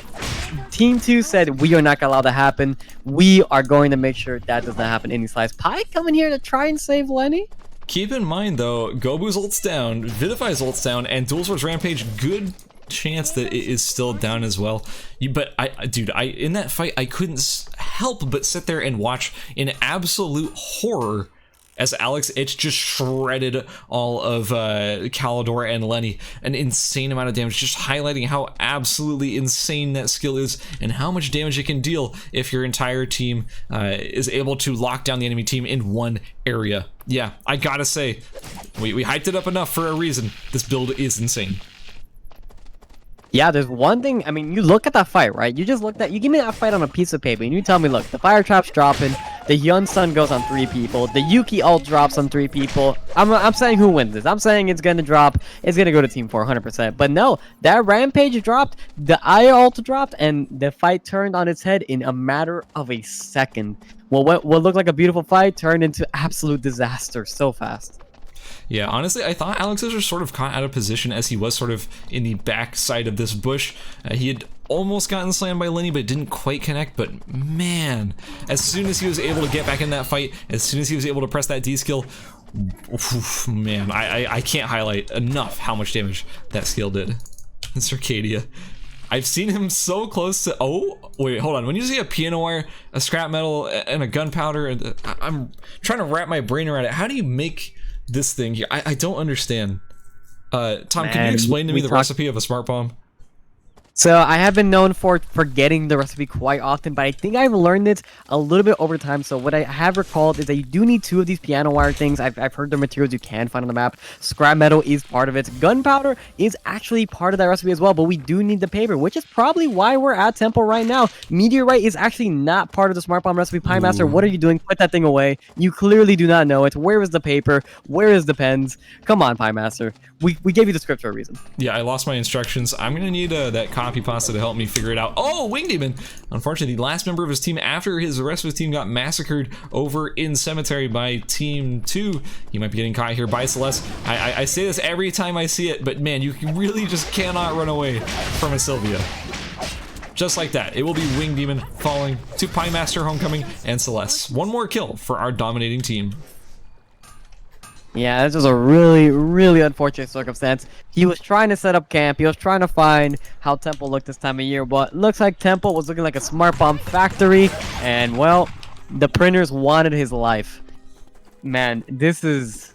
Team 2 said, we are not going to allow that to happen. We are going to make sure that does not happen any slice. Pi coming here to try and save Lenny? Keep in mind, though, Gobu's ult's down, Vidify's ult's down, and Dual Swords Rampage, good chance that it is still down as well. But dude, in that fight, I couldn't help but sit there and watch in absolute horror as Alex Itch just shredded all of Calidor and Lenny. An insane amount of damage, just highlighting how absolutely insane that skill is and how much damage it can deal if your entire team is able to lock down the enemy team in one area. Yeah, I gotta say, we hyped it up enough for a reason. This build is insane. Yeah, there's one thing. I mean, you look at that fight, right? You just looked at, you give me that fight on a piece of paper, and you tell me, look, the fire trap's dropping, the Yun Sun goes on 3 people, the Yuki ult drops on 3 people. I'm saying who wins this. I'm saying it's gonna drop. It's gonna go to Team 4, 100%. But no, that Rampage dropped, the Aya ult dropped, and the fight turned on its head in a matter of a second. What looked like a beautiful fight turned into absolute disaster so fast. Yeah, honestly, I thought Alex was sort of caught out of position as he was sort of in the back side of this bush. He had almost gotten slammed by Lenny, but didn't quite connect. But man, as soon as he was able to get back in that fight, as soon as he was able to press that D skill, oof, man, I can't highlight enough how much damage that skill did. Circadia. I've seen him so close to, oh, wait, hold on. When you see a piano wire, a scrap metal, and a gunpowder, and I'm trying to wrap my brain around it. How do you make this thing here? I don't understand. Tom, can you explain to me the recipe of a smart bomb? So I have been known for forgetting the recipe quite often, but I think I've learned it a little bit over time. So what I have recalled is that you do need 2 of these piano wire things. I've heard the materials you can find on the map. Scrap metal is part of it. Gunpowder is actually part of that recipe as well, but we do need the paper, which is probably why we're at Temple right now. Meteorite is actually not part of the smart bomb recipe. Pie Master, what are you doing? Put that thing away. You clearly do not know it. Where is the paper? Where is the pens? Come on, Pie Master. We gave you the script for a reason. Yeah, I lost my instructions. I'm gonna need that copy pasta to help me figure it out. Oh, Wing Demon! Unfortunately, the last member of his team after the rest of his team got massacred over in Cemetery by Team 2. He might be getting caught here by Celeste. I say this every time I see it, but man, you really just cannot run away from a Sylvia. Just like that, it will be Wing Demon falling to Pie Master, Homecoming, and Celeste. One more kill for our dominating team. Yeah, this was a really, really unfortunate circumstance. He was trying to set up camp. He was trying to find how Temple looked this time of year, but looks like Temple was looking like a smart bomb factory, and well, the printers wanted his life. Man, this is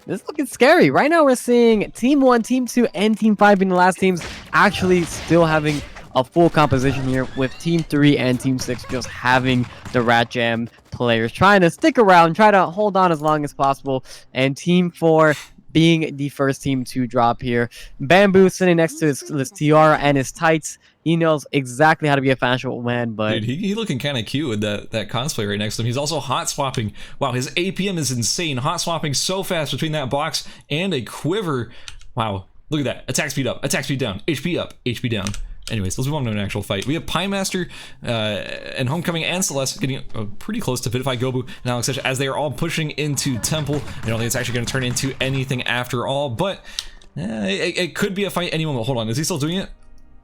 looking scary. Right now we're seeing Team 1, Team 2, and Team 5 being the last teams actually still having a full composition here, with Team 3 and Team 6 just having the Rat Jam players trying to stick around, try to hold on as long as possible, and Team 4 being the first team to drop here. Bamboo sitting next to his tiara and his tights. He knows exactly how to be a fashionable man, but dude, he looking kind of cute with that cosplay right next to him. He's also hot swapping. Wow, his APM is insane. Hot swapping so fast between that box and a quiver. Wow, look at that. Attack speed up, attack speed down, HP up, HP down. Anyways, let's move on to an actual fight. We have Pie Master and Homecoming and Celeste getting pretty close to Vidify, Gobu, and Alex Itch as they are all pushing into Temple. I don't think it's actually going to turn into anything after all, but it could be a fight any moment. Hold on, is he still doing it?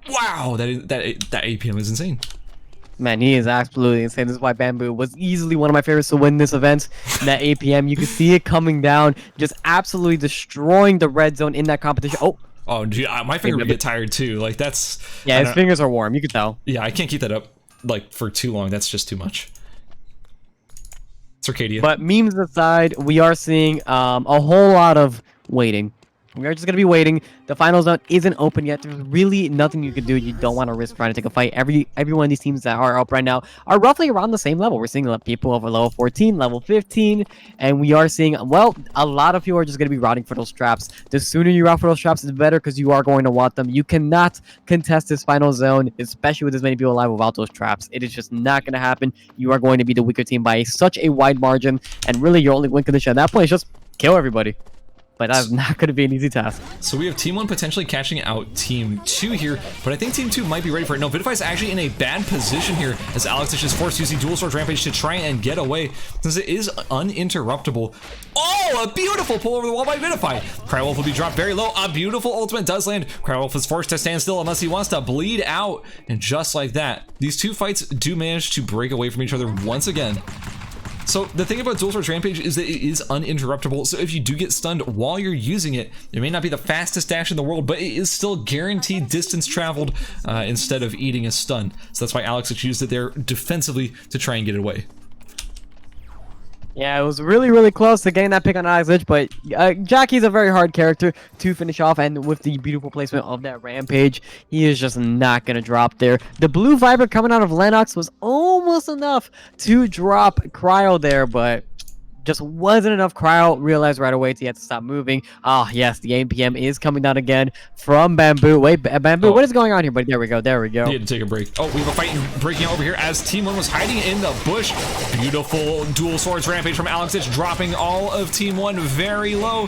Wow, that APM is insane. man, he is absolutely insane. This is why Bamboo was easily one of my favorites to win this event. That APM, you can see it coming down, just absolutely destroying the red zone in that competition. Oh, gee, my finger would get tired too. Like that's. Yeah, his fingers are warm. You can tell. Yeah, I can't keep that up like for too long. That's just too much. Circadia. But memes aside, we are seeing a whole lot of waiting. We are just going to be waiting. The final zone isn't open yet. There's really nothing you can do. You don't want to risk trying to take a fight. Every one of these teams that are up right now are roughly around the same level. We're seeing people over level 14, level 15, and we are seeing, well, a lot of people are just going to be routing for those traps. The sooner you route for those traps, the better, because you are going to want them. You cannot contest this final zone, especially with as many people alive, without those traps. It is just not going to happen. You are going to be the weaker team by such a wide margin, and really your only win condition at that point is just kill everybody. But that's not going to be an easy task. So we have Team 1 potentially catching out Team 2 here, but I think Team 2 might be ready for it. No, Vidify's actually in a bad position here as ERCS is forced to use the Dual Sword Rampage to try and get away, since it is uninterruptible. Oh, a beautiful pull over the wall by Vidify. Crywolf will be dropped very low. A beautiful ultimate does land. Crywolf is forced to stand still unless he wants to bleed out. And just like that, these two fights do manage to break away from each other once again. So the thing about Dual Sword Rampage is that it is uninterruptible, so if you do get stunned while you're using it, it may not be the fastest dash in the world, but it is still guaranteed distance traveled instead of eating a stun. So that's why ERCS used it there defensively to try and get it away. Yeah, it was really close to getting that pick on ERCS, but Jackie's a very hard character to finish off, and with the beautiful placement of that Rampage, he is just not going to drop there. The blue Viper coming out of Lennox was almost enough to drop Cryo there, but just wasn't enough. Cryo realized right away he had to stop moving. Ah, yes, the APM is coming down again from Bamboo. Wait, Bamboo, what is going on here, buddy? There we go. He had to take a break. Oh, we have a fight breaking out over here as Team 1 was hiding in the bush. Beautiful Dual Swords Rampage from ERCS, dropping all of Team 1 very low.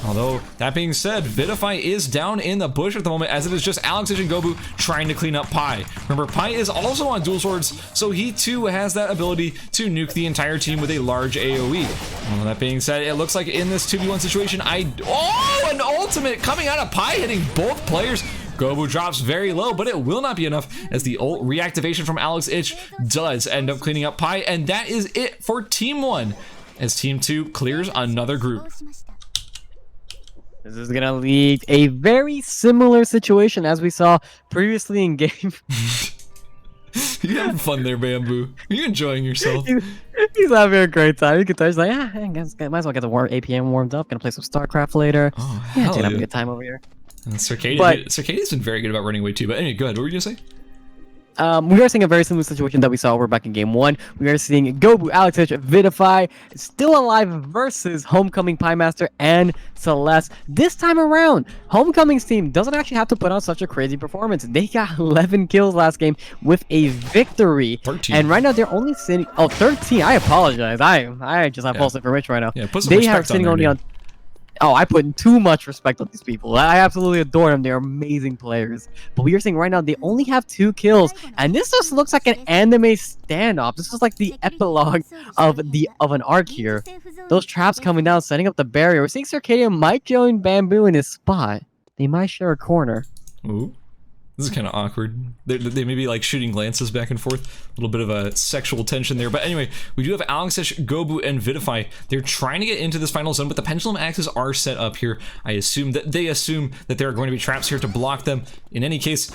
Although, that being said, Vidify is down in the bush at the moment, as it is just ERCS and Gobu trying to clean up Pi. Remember, Pi is also on dual swords, so he too has that ability to nuke the entire team with a large AoE. Well, that being said, it looks like in this 2v1 situation, oh, an ultimate coming out of Pi, hitting both players. Gobu drops very low, but it will not be enough, as the ult reactivation from ERCS does end up cleaning up Pi, and that is it for Team 1, as Team 2 clears another group. This is going to lead a very similar situation as we saw previously in game. You having fun there, Bamboo? Are you enjoying yourself? He's having a great time. You can tell he's like, I guess might as well get the APM warmed up. Gonna play some StarCraft later. Oh, yeah, dude, having a good time over here. Circadia's been very good about running away too. But anyway, go ahead. What were you gonna say? We are seeing a very similar situation that we saw over back in game 1. We are seeing Gobu, ERCS, Vidify still alive versus Homecoming, Piemaster, and Celeste. This time around, Homecoming's team doesn't actually have to put on such a crazy performance. They got 11 kills last game with a victory. 13. And right now they're only sitting... Oh, 13. I apologize. I just have false information right now. Yeah, put some respect on there, only on... Oh, I put too much respect on these people. I absolutely adore them. They're amazing players. But we are seeing right now they only have 2 kills, and this just looks like an anime standoff. This is like the epilogue of an arc here. Those traps coming down, setting up the barrier. We're seeing Circadia might join Bamboo in his spot. They might share a corner. Ooh. This is kind of awkward. They may be like shooting glances back and forth. A little bit of a sexual tension there. But anyway, we do have ERCS, Gobu, and Vidify. They're trying to get into this final zone, but the pendulum axes are set up here. They assume that there are going to be traps here to block them. In any case,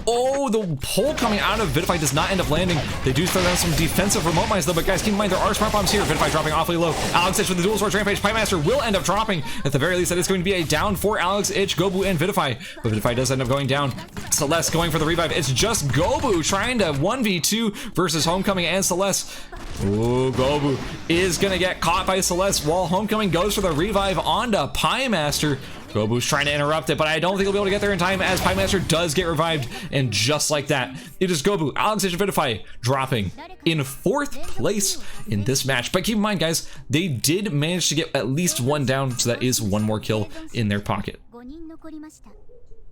oh, the pull coming out of Vidify does not end up landing. They do throw down some defensive remote mines though, but guys, keep in mind there are smart bombs here. Vidify dropping awfully low. ERCS with the dual swords rampage. Piemaster will end up dropping. At the very least, that is going to be a down for ERCS, Gobu, and Vidify. But Vidify does end up going down. Celeste going for the revive. It's just Gobu trying to 1v2 versus Homecoming and Celeste. Ooh, Gobu is gonna get caught by Celeste while Homecoming goes for the revive onto Piemaster. Gobu's trying to interrupt it, but I don't think he'll be able to get there in time as Piemaster does get revived, and just like that, it is Gobu, ERCS, and Vidify dropping in 4th place in this match. But keep in mind, guys, they did manage to get at least 1 down, so that is 1 more kill in their pocket.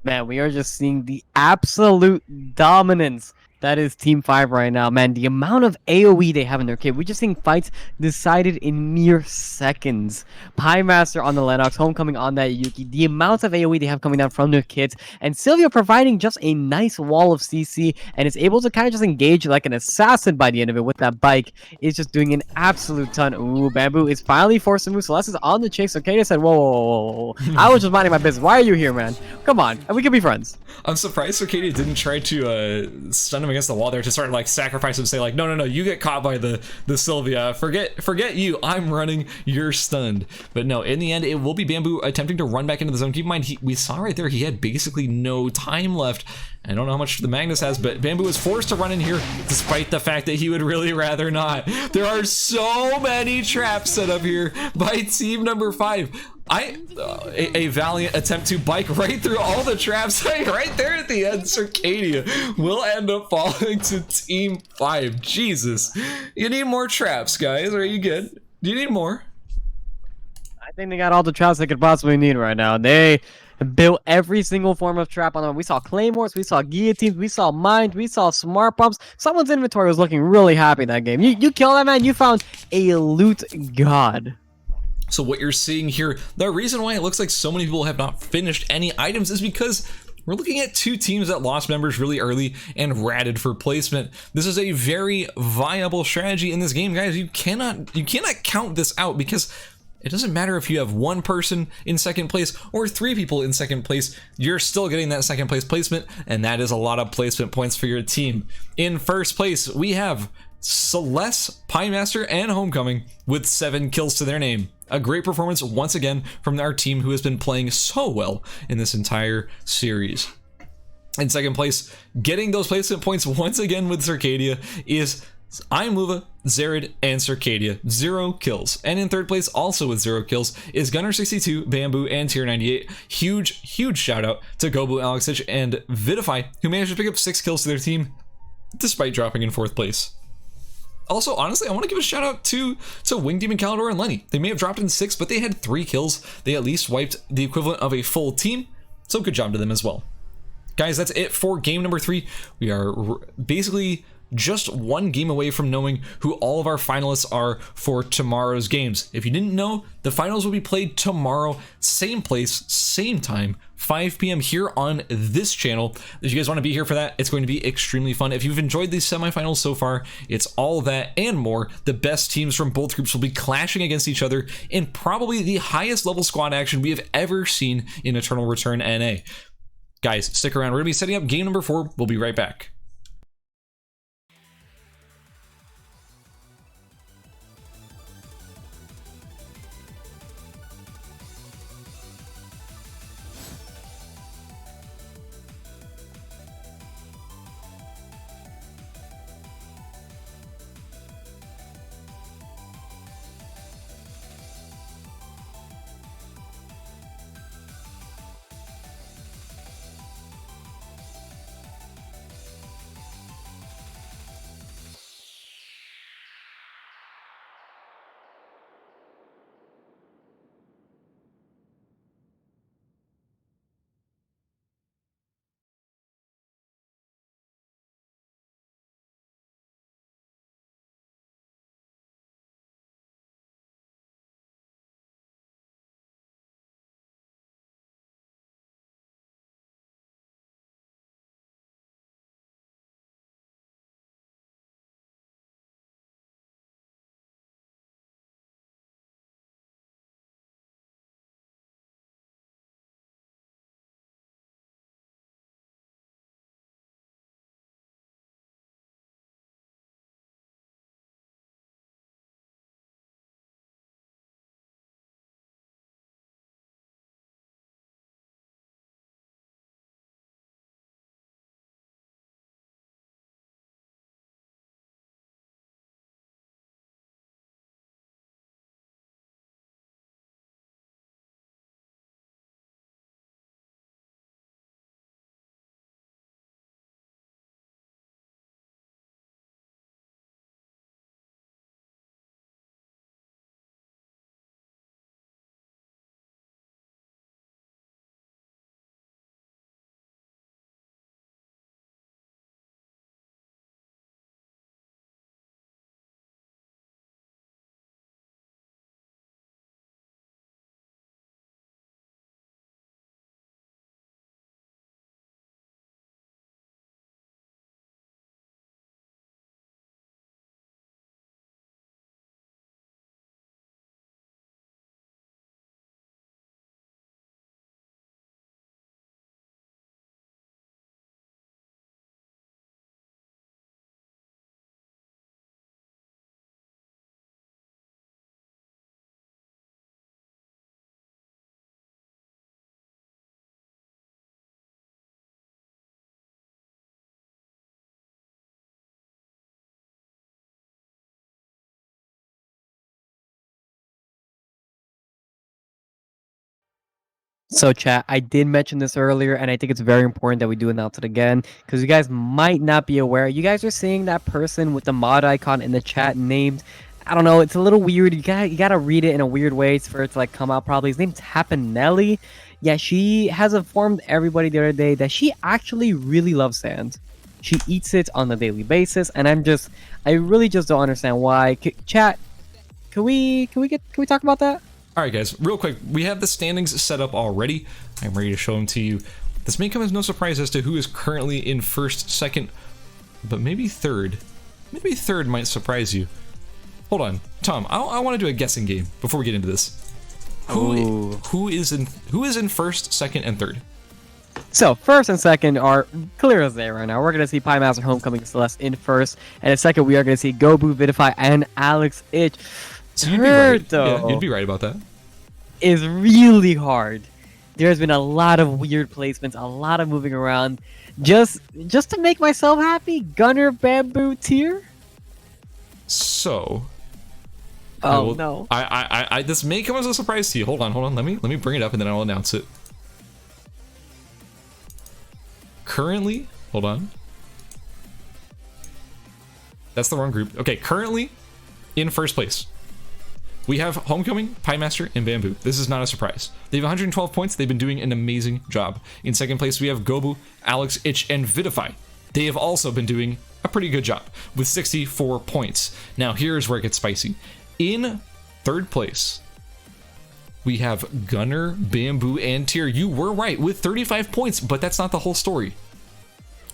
Man, we are just seeing the absolute dominance that is Team 5 right now. Man, the amount of AoE they have in their kit, we're just seeing fights decided in mere seconds. Piemaster on the Lennox, Homecoming on that Yuki, the amount of AoE they have coming down from their kits, and Sylvia providing just a nice wall of CC, and is able to kind of just engage like an assassin by the end of it with that bike. Is just doing an absolute ton. Ooh, Bamboo is finally forced to move. Celeste is on the chase. Okay, said, whoa. I was just minding my business. Why are you here, man? Come on, we can be friends. I'm surprised Circadia didn't try to stun him against the wall there to start like sacrifice and say like, no, no, no, you get caught by the Sylvia. Forget you. I'm running. You're stunned. But no, in the end, it will be Bamboo attempting to run back into the zone. Keep in mind, we saw right there, he had basically no time left. I don't know how much the Magnus has, but Bamboo is forced to run in here despite the fact that he would really rather not. There are so many traps set up here by team number 5. A valiant attempt to bike right through all the traps right there at the end. Circadia will end up falling to team 5. Jesus, you need more traps, guys. Are you good? Do you need more? I think they got all the traps they could possibly need right now. They built every single form of trap on them. We saw claymores, we saw guillotines, we saw mines, we saw smart pumps. Someone's inventory was looking really happy that game. You kill that man, you found a loot god. So what you're seeing here, the reason why it looks like so many people have not finished any items is because we're looking at 2 teams that lost members really early and ratted for placement. This is a very viable strategy in this game, guys. You cannot count this out, because it doesn't matter if you have 1 person in second place or 3 people in second place, you're still getting that second place placement, and that is a lot of placement points for your team. In first place, we have Celeste, Pinemaster, and Homecoming with 7 kills to their name. A great performance once again from our team, who has been playing so well in this entire series. In second place, getting those placement points once again with Circadia, is Imuva, Zared, and Circadia, 0 kills. And in third place, also with 0 kills, is Gunner62, Bamboo, and Tier 98. Huge shout out to Gobu, Alexich, and Vidify, who managed to pick up 6 kills to their team, despite dropping in 4th place. Also, honestly, I want to give a shout out to Wing Demon, Calidor, and Lenny. They may have dropped in 6, but they had 3 kills. They at least wiped the equivalent of a full team, so good job to them as well. Guys, that's it for game number 3. We are basically just 1 game away from knowing who all of our finalists are for tomorrow's games. If you didn't know, the finals will be played tomorrow, same place, same time, 5 p.m. here on this channel. If you guys want to be here for that, it's going to be extremely fun. If you've enjoyed these semifinals so far, it's all that and more. The best teams from both groups will be clashing against each other in probably the highest level squad action we have ever seen in Eternal Return NA. Guys, stick around. We're going to be setting up game number 4. We'll be right back. So, chat, I did mention this earlier, and I think it's very important that we do announce it again, because you guys might not be aware. You guys are seeing that person with the mod icon in the chat named, I don't know, it's a little weird. You gotta read it in a weird way for it to like come out probably. His name's Hapanelli. Yeah, she has informed everybody the other day that she actually really loves sand. She eats it on a daily basis, and I really just don't understand why. Chat, can we talk about that? All right, guys, real quick, we have the standings set up already. I'm ready to show them to you. This may come as no surprise as to who is currently in first, second, but maybe third. Maybe third might surprise you. Hold on, Tom, I want to do a guessing game before we get into this. Who is in first, second, and third? So, first and second are clear as day right now. We're going to see Pie Master Homecoming Celeste in first. And in second, we are going to see Gobu, Vidify, and Alex Ich. So you'd be right. Yeah, you'd be right about that. Is really hard. There's been a lot of weird placements, a lot of moving around. Just to make myself happy, Gunner Bamboo tier. So. No. I this may come as a surprise to you. Hold on. Let me bring it up and then I'll announce it. Currently, hold on. That's the wrong group. Okay, currently in first place, we have Homecoming, Pie Master, and Bamboo. This is not a surprise. They have 112 points. They've been doing an amazing job. In second place, we have Gobu, Alex Ich, and Vidify. They have also been doing a pretty good job with 64 points. Now, here's where it gets spicy. In third place, we have Gunner, Bamboo, and Tier. You were right with 35 points, but that's not the whole story.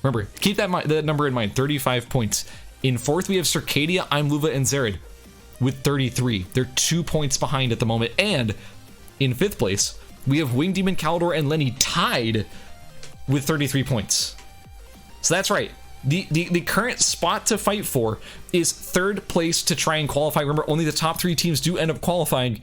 Remember, keep that number in mind, 35 points. In fourth, we have Circadia, Imluva, and Zared with 33. They're 2 points behind at the moment. And in fifth place, we have Wing Demon, Calidor, and Lenny tied with 33 points. So that's right. The current spot to fight for is third place to try and qualify. Remember, only the top 3 teams do end up qualifying.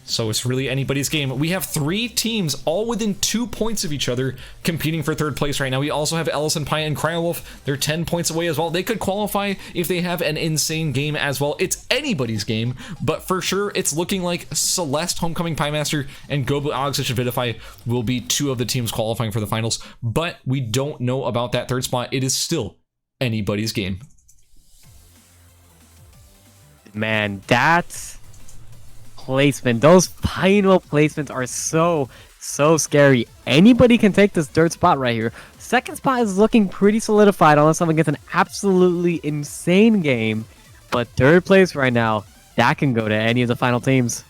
So it's really anybody's game. We have 3 teams all within 2 points of each other competing for third place right now. We also have Ellison Pie and Cryolwolf. They're 10 points away as well. They could qualify if they have an insane game as well. It's anybody's game, but for sure it's looking like Celeste, Homecoming, Pie Master, and Gobu, Alex Ich, and Vidify will be 2 of the teams qualifying for the finals, but we don't know about that third spot. It is still anybody's game. Man, that's placement. Those final placements are so scary. Anybody can take this third spot right here. Second spot is looking pretty solidified unless someone gets an absolutely insane game. But third place right now, that can go to any of the final teams.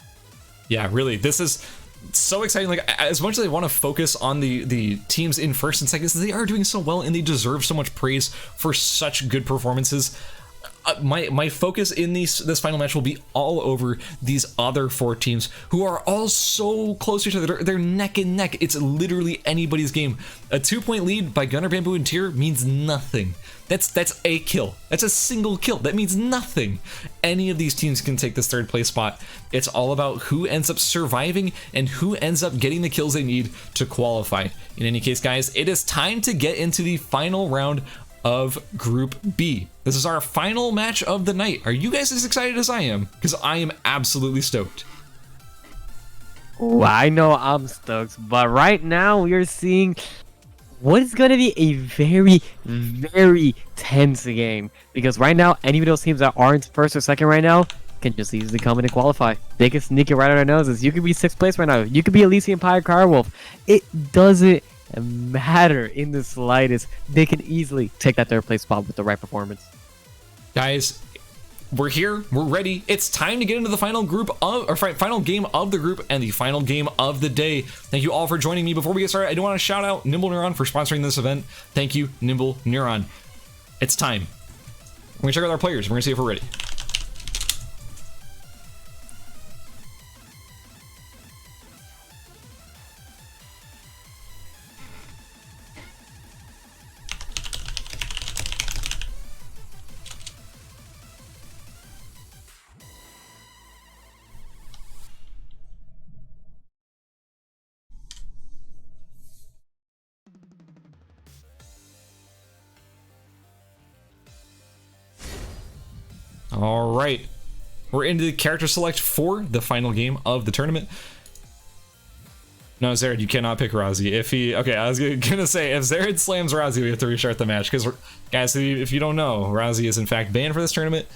Yeah, really, this is so exciting. Like, as much as I want to focus on the teams in first and second, they are doing so well and they deserve so much praise for such good performances. My focus in this final match will be all over these other 4 teams who are all so close to each other. They're neck and neck. It's literally anybody's game. A 2-point lead by Gunner, Bamboo, and Tier means nothing. That's a kill. That's a single kill. That means nothing. Any of these teams can take this third place spot. It's all about who ends up surviving and who ends up getting the kills they need to qualify. In any case, guys, it is time to get into the final round of Group B. This is our final match of the night. Are you guys as excited as I am? Because I am absolutely stoked. Ooh, I know I'm stoked, but right now we are seeing what is going to be a very, very tense game. Because right now, any of those teams that aren't first or second right now can just easily come in and qualify. They can sneak it right on our noses. You could be 6th place right now. You could be Elysian Pyre Carwolf. It doesn't matter in the slightest. They can easily take that third place spot with the right performance. Guys, we're here, we're ready. It's time to get into the final final game of the group and the final game of the day. Thank you all for joining me. Before we get started, I do want to shout out Nimble Neuron for sponsoring this event. Thank you, Nimble Neuron. It's time. We're gonna check out our players. We're gonna see if we're ready. All right, we're into the character select for the final game of the tournament. No, Zared, you cannot pick Razi. If he... Okay, I was gonna say, if Zared slams Razi, we have to restart the match. Because, guys, if you don't know, Razi is in fact banned for this tournament.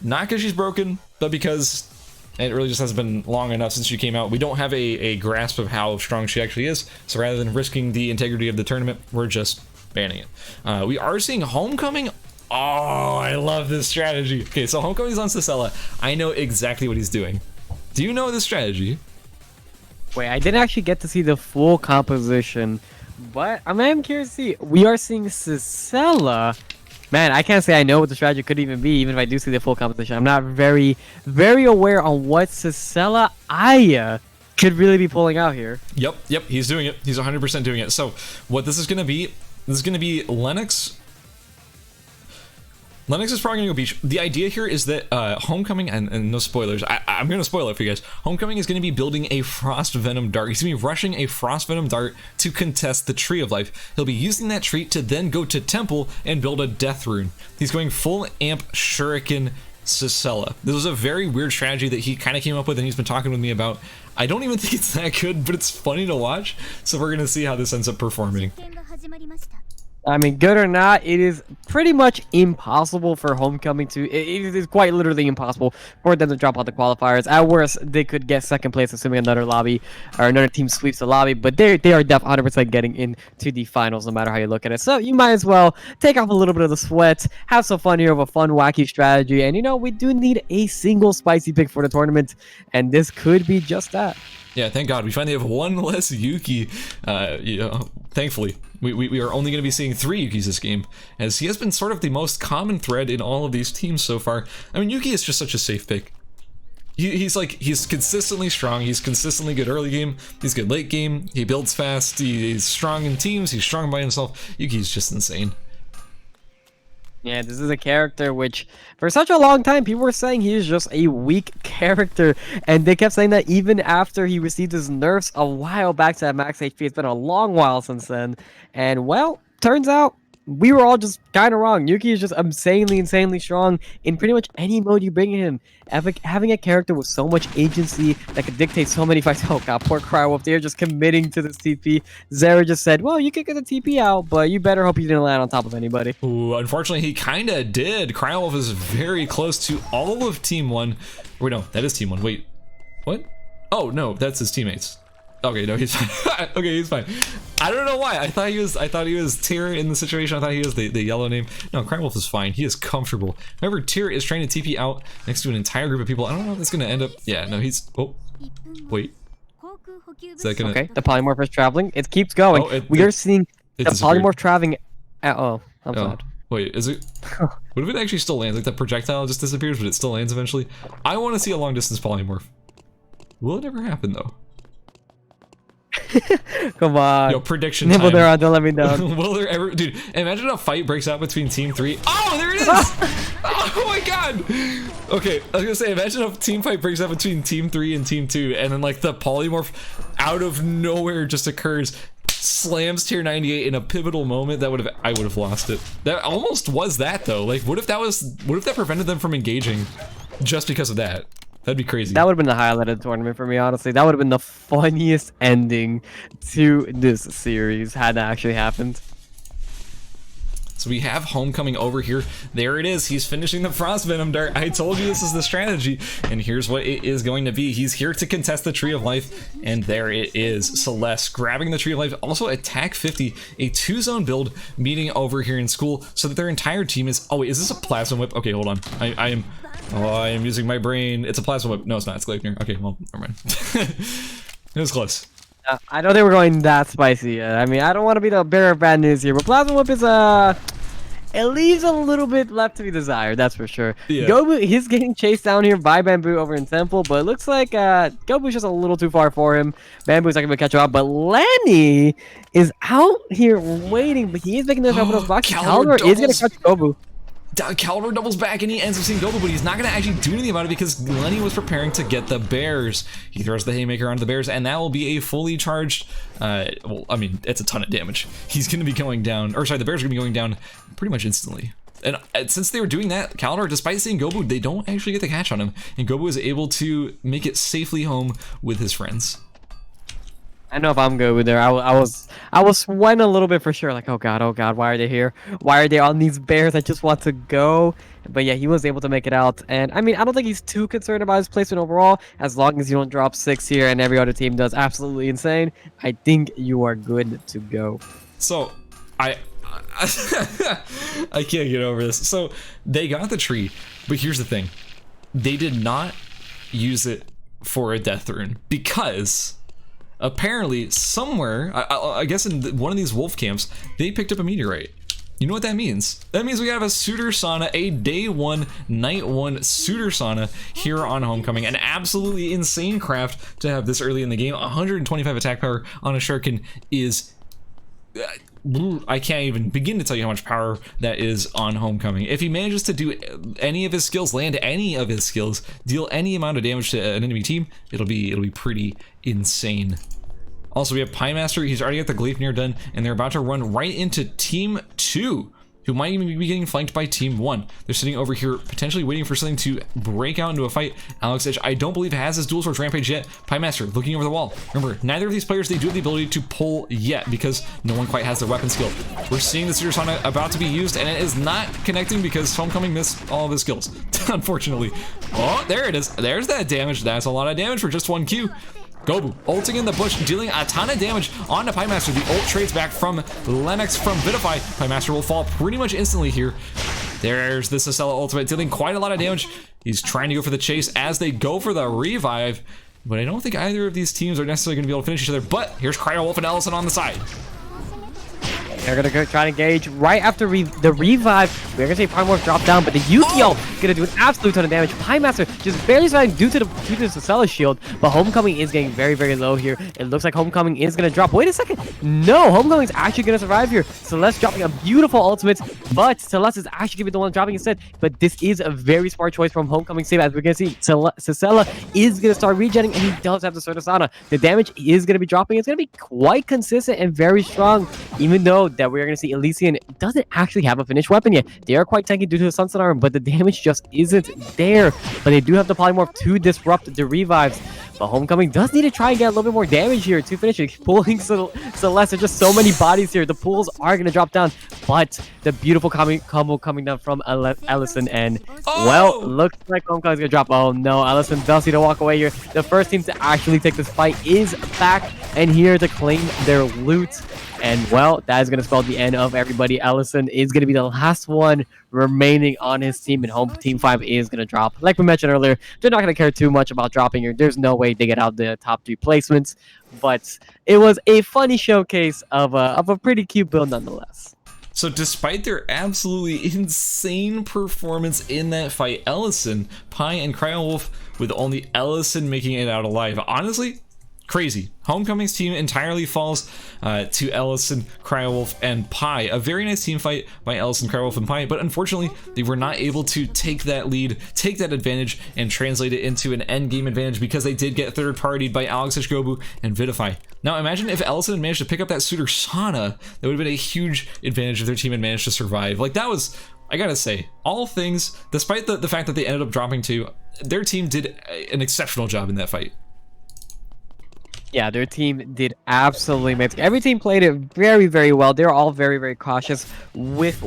Not because she's broken, but because it really just hasn't been long enough since she came out. We don't have a grasp of how strong she actually is. So rather than risking the integrity of the tournament, we're just banning it. We are seeing Homecoming. Oh, I love this strategy. Okay, so Homecoming's on Sissela. I know exactly what he's doing. Do you know this strategy? Wait, I didn't actually get to see the full composition, but I'm curious to see. We are seeing Sissela. Man, I can't say I know what the strategy could even be, even if I do see the full composition. I'm not very aware on what Sissela Aya could really be pulling out here. Yep, he's doing it. He's 100% doing it. So what this is going to be Lennox. Lennox is probably going to go Beach. The idea here is that Homecoming, and no spoilers, I'm going to spoil it for you guys. Homecoming is going to be building a Frost Venom Dart. He's going to be rushing a Frost Venom Dart to contest the Tree of Life. He'll be using that tree to then go to Temple and build a Death Rune. He's going full amp Shuriken Sissela. This was a very weird strategy that he kind of came up with and he's been talking with me about. I don't even think it's that good, but it's funny to watch. So we're going to see how this ends up performing. I mean, good or not, it is pretty much impossible for Homecoming to... It is quite literally impossible for them to drop out the qualifiers. At worst, they could get second place, assuming another lobby or another team sweeps the lobby. But they are definitely 100% getting into the finals, no matter how you look at it. So you might as well take off a little bit of the sweat, have some fun here with a fun, wacky strategy. And, you know, we do need a single spicy pick for the tournament, and this could be just that. Yeah, thank God. We finally have one less Yuki. You know, thankfully, we are only going to be seeing 3 Yukis this game, as he has been sort of the most common thread in all of these teams so far. I mean, Yuki is just such a safe pick. He's consistently strong. He's consistently good early game. He's good late game. He builds fast. He's strong in teams. He's strong by himself. Yuki's just insane. Yeah, this is a character which, for such a long time, people were saying he is just a weak character. And they kept saying that even after he received his nerfs a while back to that max HP. It's been a long while since then. And, well, turns out we were all just kind of wrong. Yuki is just insanely strong in pretty much any mode you bring in him. Having a character with so much agency that could dictate so many fights. Oh god, poor Crywolf, they're just committing to this TP. Zera just said, well, you could get the TP out, but you better hope you didn't land on top of anybody. Ooh, unfortunately, he kind of did. Crywolf is very close to all of Team 1. Wait, no, that is Team 1. Wait, what? Oh, no, that's his teammates. Okay, no, he's fine. Okay, he's fine. I don't know why. I thought he was Tyr in the situation. I thought he was the yellow name. No, Crywolf is fine. He is comfortable. Remember, Tyr is trying to TP out next to an entire group of people. I don't know if it's gonna end up. Yeah, no, he's. Oh, wait. Is that gonna? Okay, the polymorph is traveling. It keeps going. Oh, we are seeing the polymorph traveling. I'm sad. Wait, is it? What if it actually still lands? Like the projectile just disappears, but it still lands eventually. I want to see a long distance polymorph. Will it ever happen though? Come on. Yo, prediction Nimble, time. don't let me down. Will there ever... Dude, imagine a fight breaks out between Team 3. Oh, there it is! Oh my god! Okay, I was gonna say, imagine a team fight breaks out between Team 3 and Team 2, and then, like, the polymorph out of nowhere just occurs, slams tier 98 in a pivotal moment. I would have lost it. That almost was that, though. Like, what if that prevented them from engaging just because of that? That'd be crazy. That would have been the highlight of the tournament for me, honestly. That would have been the funniest ending to this series had that actually happened. So we have Homecoming over here. There it is. He's finishing the Frost Venom Dart. I told you this is the strategy, and here's what it is going to be. He's here to contest the Tree of Life, and there it is. Celeste grabbing the Tree of Life. Also, attack 50, a 2-zone build meeting over here in school, so that their entire team is... Oh, wait, is this a Plasma Whip? Okay, hold on. I am using my brain. It's a Plasma Whip. No, it's not. It's Gleipnir. Okay, well, never mind. It was close. I don't think we're going that spicy yet. I mean, I don't want to be the bearer of bad news here, but Plasma Whip is it leaves a little bit left to be desired, that's for sure. Yeah. Gobu, he's getting chased down here by Bamboo over in Temple, but it looks like Gobu's just a little too far for him. Bamboo's not going to catch him up, but Lenny is out here waiting, but he is making this up with those boxes. Calibur is going to catch Gobu. Calibur doubles back and he ends up seeing Gobu, but he's not going to actually do anything about it because Lenny was preparing to get the bears. He throws the haymaker onto the bears, and that will be a fully charged, well, I mean, it's a ton of damage. He's going to be going down, or sorry, the bears are going to be going down pretty much instantly. And since they were doing that, Calibur, despite seeing Gobu, they don't actually get the catch on him, and Gobu is able to make it safely home with his friends. I know if I'm good with there. I was sweating a little bit for sure. Like, oh god, why are they here? Why are they on these bears? I just want to go. But yeah, he was able to make it out. And I mean, I don't think he's too concerned about his placement overall. As long as you don't drop 6 here and every other team does absolutely insane, I think you are good to go. So, I can't get over this. So, they got the tree, but here's the thing. They did not use it for a death rune because apparently somewhere, I guess in one of these wolf camps, they picked up a meteorite. You know what that means? That means we have a Suitor Sauna, a day 1, night 1 Suitor Sauna here on Homecoming. An absolutely insane craft to have this early in the game. 125 attack power on a Shuriken is... I can't even begin to tell you how much power that is on Homecoming. If he manages to do any of his skills, land any of his skills, deal any amount of damage to an enemy team, it'll be pretty insane. Also, we have Pie Master. He's already got the Gleipnir done, and they're about to run right into Team 2, who might even be getting flanked by Team 1. They're sitting over here, potentially waiting for something to break out into a fight. Alex Edge, I don't believe, has his dual swords rampage yet. Pie Master looking over the wall. Remember, neither of these players, they do have the ability to pull yet, because no one quite has their weapon skill. We're seeing the Suitor Sauna about to be used, and it is not connecting because Homecoming missed all of his skills, unfortunately. Oh, there it is. There's that damage. That's a lot of damage for just 1 Q. Gobu ulting in the bush, dealing a ton of damage onto Pie Master. The ult trades back from Lennox from Vitify. Pie Master will fall pretty much instantly here. There's the Sissela ultimate, dealing quite a lot of damage. He's trying to go for the chase as they go for the revive, but I don't think either of these teams are necessarily going to be able to finish each other. But here's Cryo Wolf and Ellison on the side. They're gonna go try to engage right after the revive. We're gonna see Primorph drop down, but the Yuki ult gonna do an absolute ton of damage. Pie Master just barely surviving due to the Sissela shield, but Homecoming is getting very, very low here. It looks like Homecoming is gonna drop. Wait a second, no, Homecoming's actually gonna survive here. Celeste dropping a beautiful ultimate, but Celeste is actually gonna be the one dropping instead. But this is a very smart choice from Homecoming save, as we're gonna see Sissela is gonna start regenning, and he does have the Suitor Sauna. The damage is gonna be dropping. It's gonna be quite consistent and very strong, even though that we're going to see Elysian doesn't actually have a finished weapon yet. They are quite tanky due to the Sunset Armor, but the damage just isn't there. But they do have the Polymorph to disrupt the revives. But Homecoming does need to try and get a little bit more damage here to finish it. Pulling Celeste, there's just so many bodies here. The pools are going to drop down, but the beautiful combo coming down from Ellison, and well, looks like Homecoming's going to drop. Oh no, Ellison does need to walk away here. The first team to actually take this fight is back and here to claim their loot. And well, that is going to spell the end of everybody. Ellison is going to be the last one remaining on his team, and home team 5 is going to drop. Like we mentioned earlier, they're not going to care too much about dropping here. There's no way they get out the top 3 placements, but it was a funny showcase of a pretty cute build nonetheless. So despite their absolutely insane performance in that fight, Ellison, Pie, and Cryowolf, with only Ellison making it out alive. Honestly, crazy. Homecoming's team entirely falls to Ellison, Cryowolf, and Pie. A very nice team fight by Ellison, Cryowolf, and Pie, but unfortunately, they were not able to take that lead, take that advantage, and translate it into an endgame advantage because they did get third-partied by Alex Gobu and Vitify. Now, imagine if Ellison had managed to pick up that Suitor Sauna. That would have been a huge advantage if their team had managed to survive. Like, that was, I gotta say, all things, despite the fact that they ended up dropping 2, their team did an exceptional job in that fight. Yeah, their team did absolutely amazing. Every team played it very, very well. They were all very, very cautious with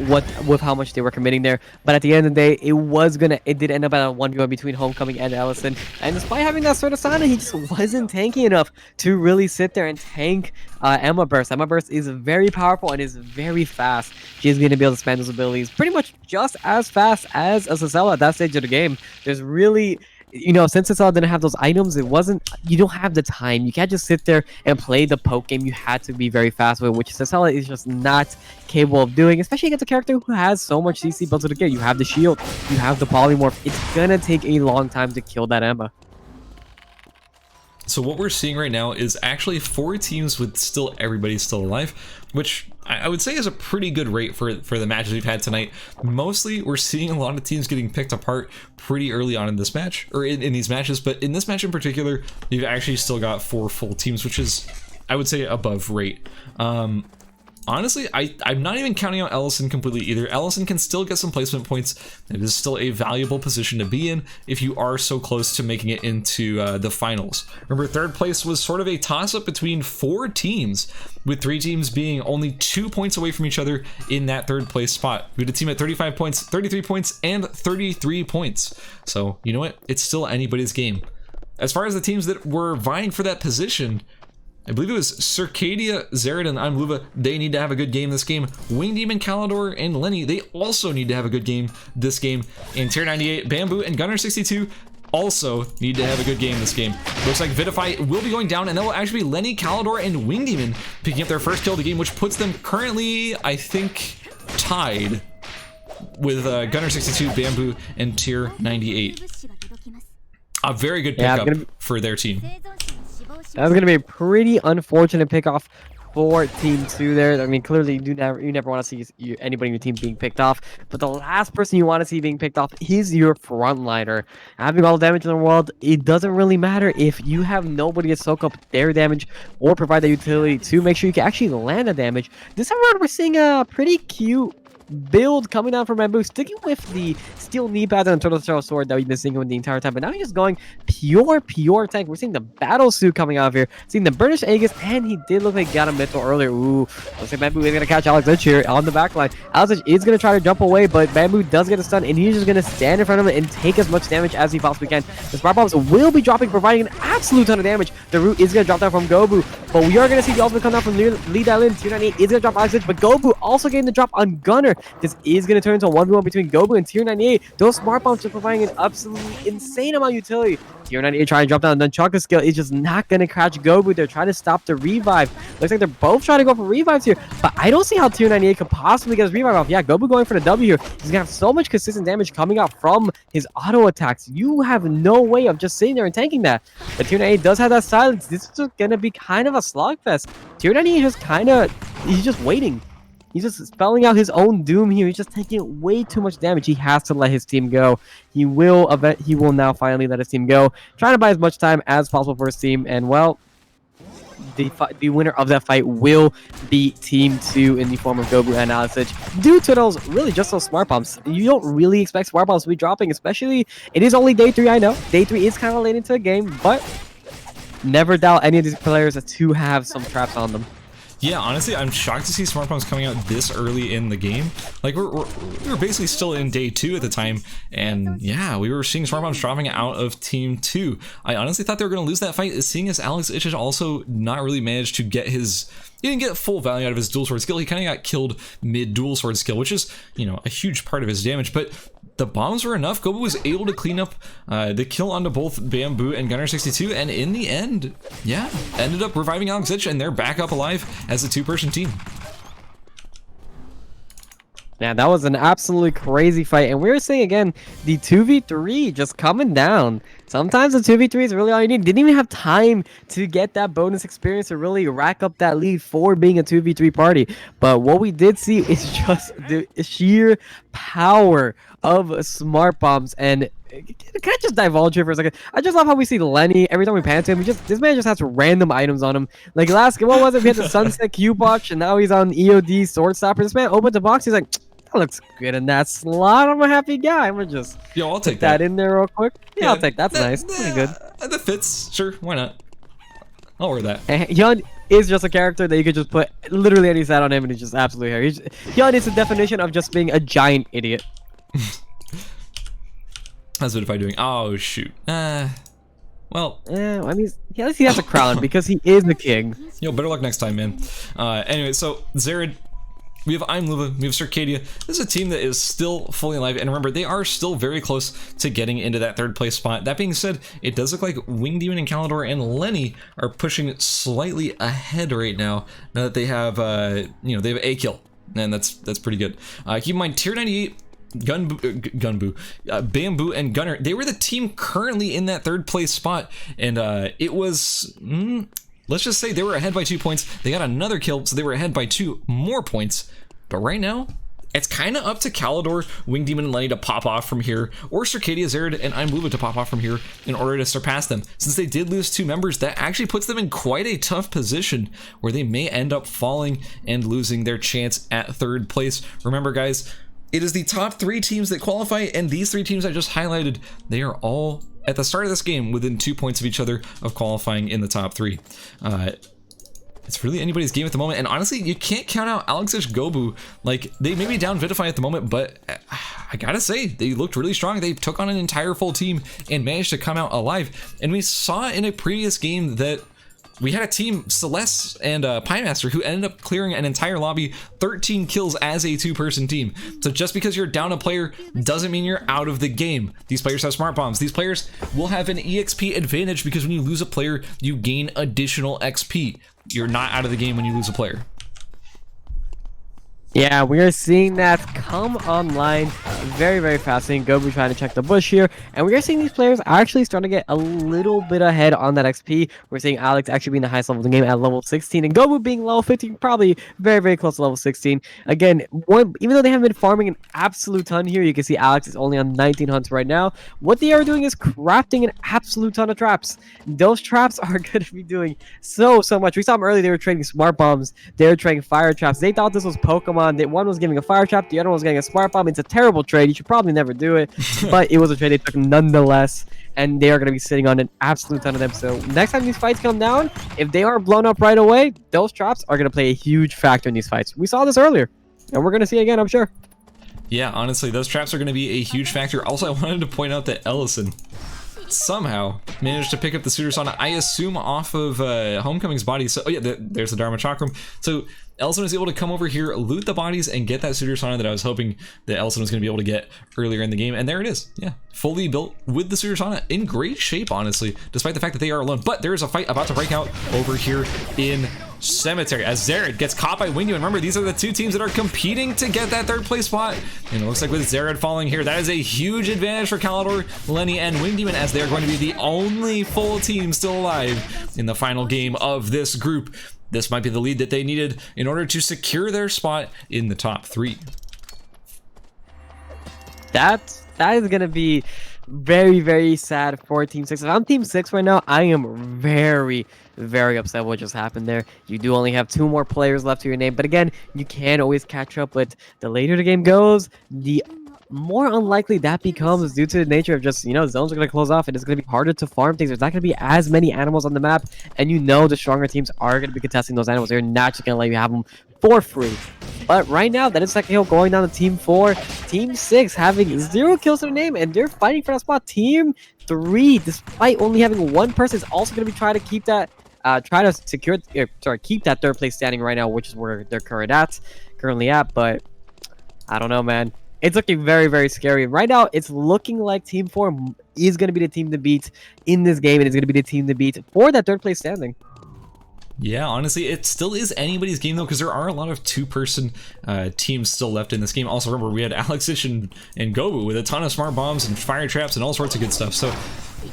how much they were committing there. But at the end of the day, it did end up at a 1v1 between Homecoming and Ellison. And despite having that sort of Sana, he just wasn't tanky enough to really sit there and tank Emma Burst. Emma Burst is very powerful and is very fast. She's going to be able to spam those abilities pretty much just as fast as a Sissela at that stage of the game. There's really, you know, since Sissela didn't have those items, you don't have the time. You can't just sit there and play the poke game. You had to be very fast with it, which Sissela is just not capable of doing, especially against a character who has so much CC built to the game. You have the shield, you have the polymorph. It's gonna take a long time to kill that Emma. So what we're seeing right now is actually 4 teams with everybody still alive, which I would say is a pretty good rate for the matches we've had tonight. Mostly, we're seeing a lot of teams getting picked apart pretty early on in this match, or in these matches, but in this match in particular, you've actually still got 4 full teams, which is, I would say, above rate. honestly, I'm not even counting out Ellison completely either. Ellison can still get some placement points. It is still a valuable position to be in if you are so close to making it into the finals. Remember, third place was sort of a toss-up between 4 teams, with 3 teams being only 2 points away from each other in that third place spot. We had a team at 35 points, 33 points, and 33 points. So, you know what? It's still anybody's game. As far as the teams that were vying for that position, I believe it was Circadia, Zerid, and Imluva. They need to have a good game this game. Wing Demon, Calidor, and Lenny, they also need to have a good game this game. And Tier 98, Bamboo, and Gunner 62 also need to have a good game this game. Looks like Vitify will be going down, and that will actually be Lenny, Calidor, and Wing Demon picking up their first kill of the game, which puts them currently, I think, tied with Gunner 62, Bamboo, and Tier 98. A very good pickup for their team. That was going to be a pretty unfortunate pickoff for Team 2 there. I mean, clearly you never want to see anybody in your team being picked off, but the last person you want to see being picked off is your frontliner. Having all the damage in the world, it doesn't really matter if you have nobody to soak up their damage or provide the utility to make sure you can actually land the damage. This time around, we're seeing a pretty cute build coming down from Bamboo, sticking with the steel knee pads and the turtle shell sword that we've been seeing with the entire time, but now he's just going pure tank. We're seeing the battle suit coming out of here, seeing the Burnish Aegis, and he did look like he got a mental earlier. Ooh, looks like Bamboo is gonna catch Alex Itch here on the back line. Alex Itch is gonna try to jump away, but Bamboo does get a stun, and he's just gonna stand in front of him and take as much damage as he possibly can. The Spark Bombs will be dropping, providing an absolute ton of damage. The root is gonna drop down from Gobu, but we are gonna see the ultimate come down from Lee Dailin. Tier 98 is gonna drop Alex Itch, but Gobu also getting the drop on Gunner. This is gonna turn into a 1v1 between Gobu and Tier 98. Those Smart Bombs are providing an absolutely insane amount of utility. Tier 98 trying to drop down, and Nunchaku skill is just not going to catch Gobu. They're trying to stop the revive. Looks like they're both trying to go for revives here, but I don't see how Tier 98 could possibly get his revive off. Yeah, Gobu going for the W here. He's going to have so much consistent damage coming out from his auto attacks. You have no way of just sitting there and tanking that. But Tier 98 does have that silence. This is going to be kind of a slugfest. Tier 98 just he's just waiting. He's just spelling out his own doom here. He's just taking way too much damage. He has to let his team go. He will now finally let his team go, trying to buy as much time as possible for his team. And well, the winner of that fight will be Team 2 in the form of Gobu and Alex Itch. Due to those, really just those Smart Bombs. You don't really expect Smart Bombs to be dropping, especially, it is only day 3, I know. Day 3 is kind of late into the game, but never doubt any of these players to have some traps on them. Yeah, honestly, I'm shocked to see Smart Bombs coming out this early in the game. Like, we were basically still in day 2 at the time, and yeah, we were seeing Smart Bombs dropping out of Team 2. I honestly thought they were going to lose that fight, seeing as Alex Itch has also not really managed to get his... He didn't get full value out of his dual sword skill. He kind of got killed mid dual sword skill, which is, you know, a huge part of his damage, but the bombs were enough. Gobu was able to clean up the kill onto both Bamboo and Gunner 62, and in the end, yeah, ended up reviving Alex Itch, and they're back up alive as a 2-person team. Man, that was an absolutely crazy fight, and we were seeing again the 2v3 just coming down. Sometimes the 2v3 is really all you need. Didn't even have time to get that bonus experience to really rack up that lead for being a 2v3 party. But what we did see is just the sheer power of Smart Bombs. And can I just divulge here for a second? I just love how we see Lenny every time we pan to him. This man just has random items on him. Like last, what was it? We had the Sunset Q-Botch, and now he's on EOD Sword Stopper. This man opened the box. He's like, that looks good in that slot. I'm a happy guy. I'm gonna just I'll take that in there real quick. Yeah, I'll take that. That's nice. Pretty good. That fits. Sure, why not? I'll wear that. And Hyun is just a character that you could just put literally any set on him and he's just absolutely hair. Hyun is the definition of just being a giant idiot. That's what if I'm doing. Oh shoot. Well, I mean, at least he has a crown because he is the king. Yo, better luck next time, man. Anyway, so Zerid, we have Imluva, we have Circadia. This is a team that is still fully alive, and remember, they are still very close to getting into that 3rd place spot. That being said, it does look like Wing Demon and Calidor and Lenny are pushing slightly ahead right now. Now that they have, you know, they have a kill, and that's pretty good. Keep in mind, Tier 98. Bamboo and Gunner, they were the team currently in that 3rd place spot, and it was let's just say they were ahead by 2 points. They got another kill, so they were ahead by 2 more points. But right now, It's kind of up to Calidor, Wing Demon, and Lenny to pop off from here, or Circadia, Zared, and Imluva to pop off from here in order to surpass them. Since they did lose 2 members, that actually puts them in quite a tough position where they may end up falling and losing their chance at 3rd place. Remember, guys, it is the top 3 teams that qualify, and these 3 teams I just highlighted, they are all at the start of this game within 2 points of each other of qualifying in the top 3. It's really anybody's game at the moment, and honestly, you can't count out ERCS Gobu. Like, they may be down Vitify at the moment, but I gotta say, they looked really strong. They took on an entire full team and managed to come out alive. And we saw in a previous game that we had a team, Celeste and Piemaster, who ended up clearing an entire lobby, 13 kills as a 2-person team. So just because you're down a player doesn't mean you're out of the game. These players have smart bombs. These players will have an EXP advantage because when you lose a player, you gain additional XP. You're not out of the game when you lose a player. Yeah, we are seeing that come online very, very fast. Seeing Gobu trying to check the bush here. And we are seeing these players actually starting to get a little bit ahead on that XP. We're seeing Alex actually being the highest level of the game at level 16. And Gobu being level 15, probably very, very close to level 16. Again, even though they haven't been farming an absolute ton here, you can see Alex is only on 19 hunts right now. What they are doing is crafting an absolute ton of traps. Those traps are going to be doing so much. We saw them earlier. They were trading smart bombs. They were trading fire traps. They thought this was Pokemon. One was giving a fire trap, the other one was getting a smart bomb. It's a terrible trade. You should probably never do it, but it was a trade they took nonetheless, and they are going to be sitting on an absolute ton of them. So next time these fights come down, if they aren't blown up right away, those traps are going to play a huge factor in these fights. We saw this earlier, and we're going to see it again, I'm sure. Yeah, honestly, those traps are going to be a huge factor. Also, I wanted to point out that Ellison somehow managed to pick up the Suitor Sauna, I assume off of Homecoming's body. So, oh yeah, there's the Dharma Chakram. So Ellison was able to come over here, loot the bodies, and get that Suitor Sauna that I was hoping that Ellison was going to be able to get earlier in the game. And there it is. Yeah, fully built with the Suitor Sauna, in great shape, honestly, despite the fact that they are alone. But there is a fight about to break out over here in Cemetery as Zared gets caught by Wingu. And remember, these are the 2 teams that are competing to get that 3rd place spot. And it looks like with Zared falling here, that is a huge advantage for Calidor, Lenny, and Wing Demon, as they are going to be the only full team still alive in the final game of this group. This might be the lead that they needed in order to secure their spot in the top 3. That is going to be very, very sad for Team 6. If I'm Team 6 right now, I am very, very upset what just happened there. You do only have 2 more players left to your name, but again, you can always catch up. But the later the game goes, the more unlikely that becomes due to the nature of just, zones are going to close off and it's going to be harder to farm things. There's not going to be as many animals on the map, and the stronger teams are going to be contesting those animals. They're not just going to let you have them for free. But right now, that is second hill going down to Team 4. Team 6 having 0 kills to their name, and they're fighting for that spot. Team 3, despite only having 1 person, is also going to be trying to keep that, keep that 3rd place standing right now, which is where they're currently at. But I don't know, man. It's looking very, very scary. Right now, it's looking like Team 4 is going to be the team to beat in this game, and it's going to be the team to beat for that 3rd place standing. Yeah, honestly, it still is anybody's game, though, because there are a lot of 2-person teams still left in this game. Also, remember, we had Alexish and Gobu with a ton of smart bombs and fire traps and all sorts of good stuff. So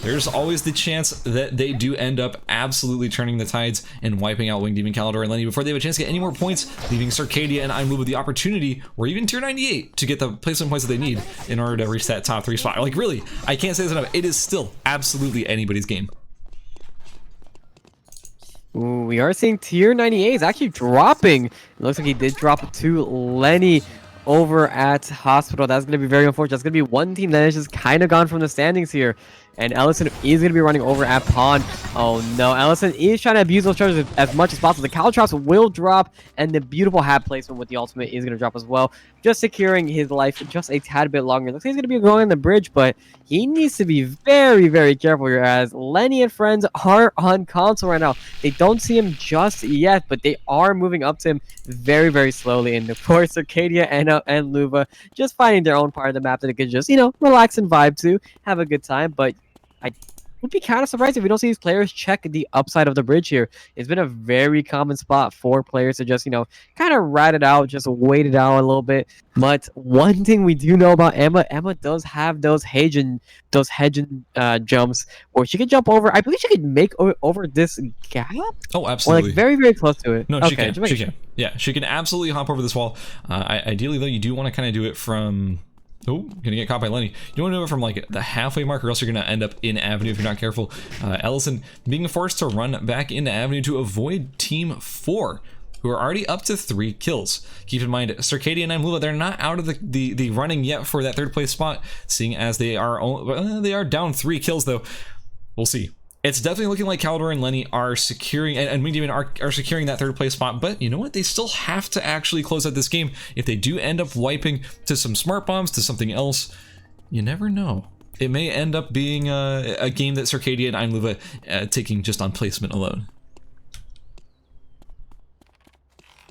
there's always the chance that they do end up absolutely turning the tides and wiping out Wing Demon, Calidor, and Lenny before they have a chance to get any more points, leaving Circadia and Imluva with the opportunity, or even tier 98, to get the placement points that they need in order to reach that top 3 spot. Like, really, I can't say this enough. It is still absolutely anybody's game. Ooh, we are seeing tier 98 is actually dropping. It looks like he did drop to Lenny over at Hospital. That's going to be very unfortunate. That's going to be one team that has just kind of gone from the standings here. And Ellison is going to be running over at Pawn. Oh no, Ellison is trying to abuse those charges as much as possible. The Caltrops will drop, and the beautiful hat placement with the ultimate is going to drop as well. Just securing his life just a tad bit longer. Looks like he's going to be going on the bridge, but he needs to be very, very careful here, as Lenny and friends are on console right now. They don't see him just yet, but they are moving up to him very, very slowly. And of course, Arcadia and Luva just finding their own part of the map that they could just, relax and vibe to, have a good time. But would be kind of surprised if we don't see these players check the upside of the bridge here. It's been a very common spot for players to just, kind of ride it out, just wait it out a little bit. But one thing we do know about Emma does have those hedging jumps where she can jump over. I believe she can make over this gap. Oh, absolutely. Or like very, very close to it. No, okay, she can. Yeah, she can absolutely hop over this wall. Ideally, though, you do want to kind of do it from... Oh, gonna get caught by Lenny. You want to do it from like the halfway mark, or else you're gonna end up in Avenue if you're not careful. Ellison being forced to run back into Avenue to avoid Team 4, who are already up to 3 kills. Keep in mind, Circadia and Nimble, they're not out of the running yet for that 3rd place spot, seeing as they are down 3 kills though. We'll see. It's definitely looking like Caldor and Lenny are securing, and Wingdemon are securing that 3rd place spot, but you know what? They still have to actually close out this game. If they do end up wiping to some smart bombs, to something else, you never know. It may end up being a game that Circadia and Einluva taking just on placement alone.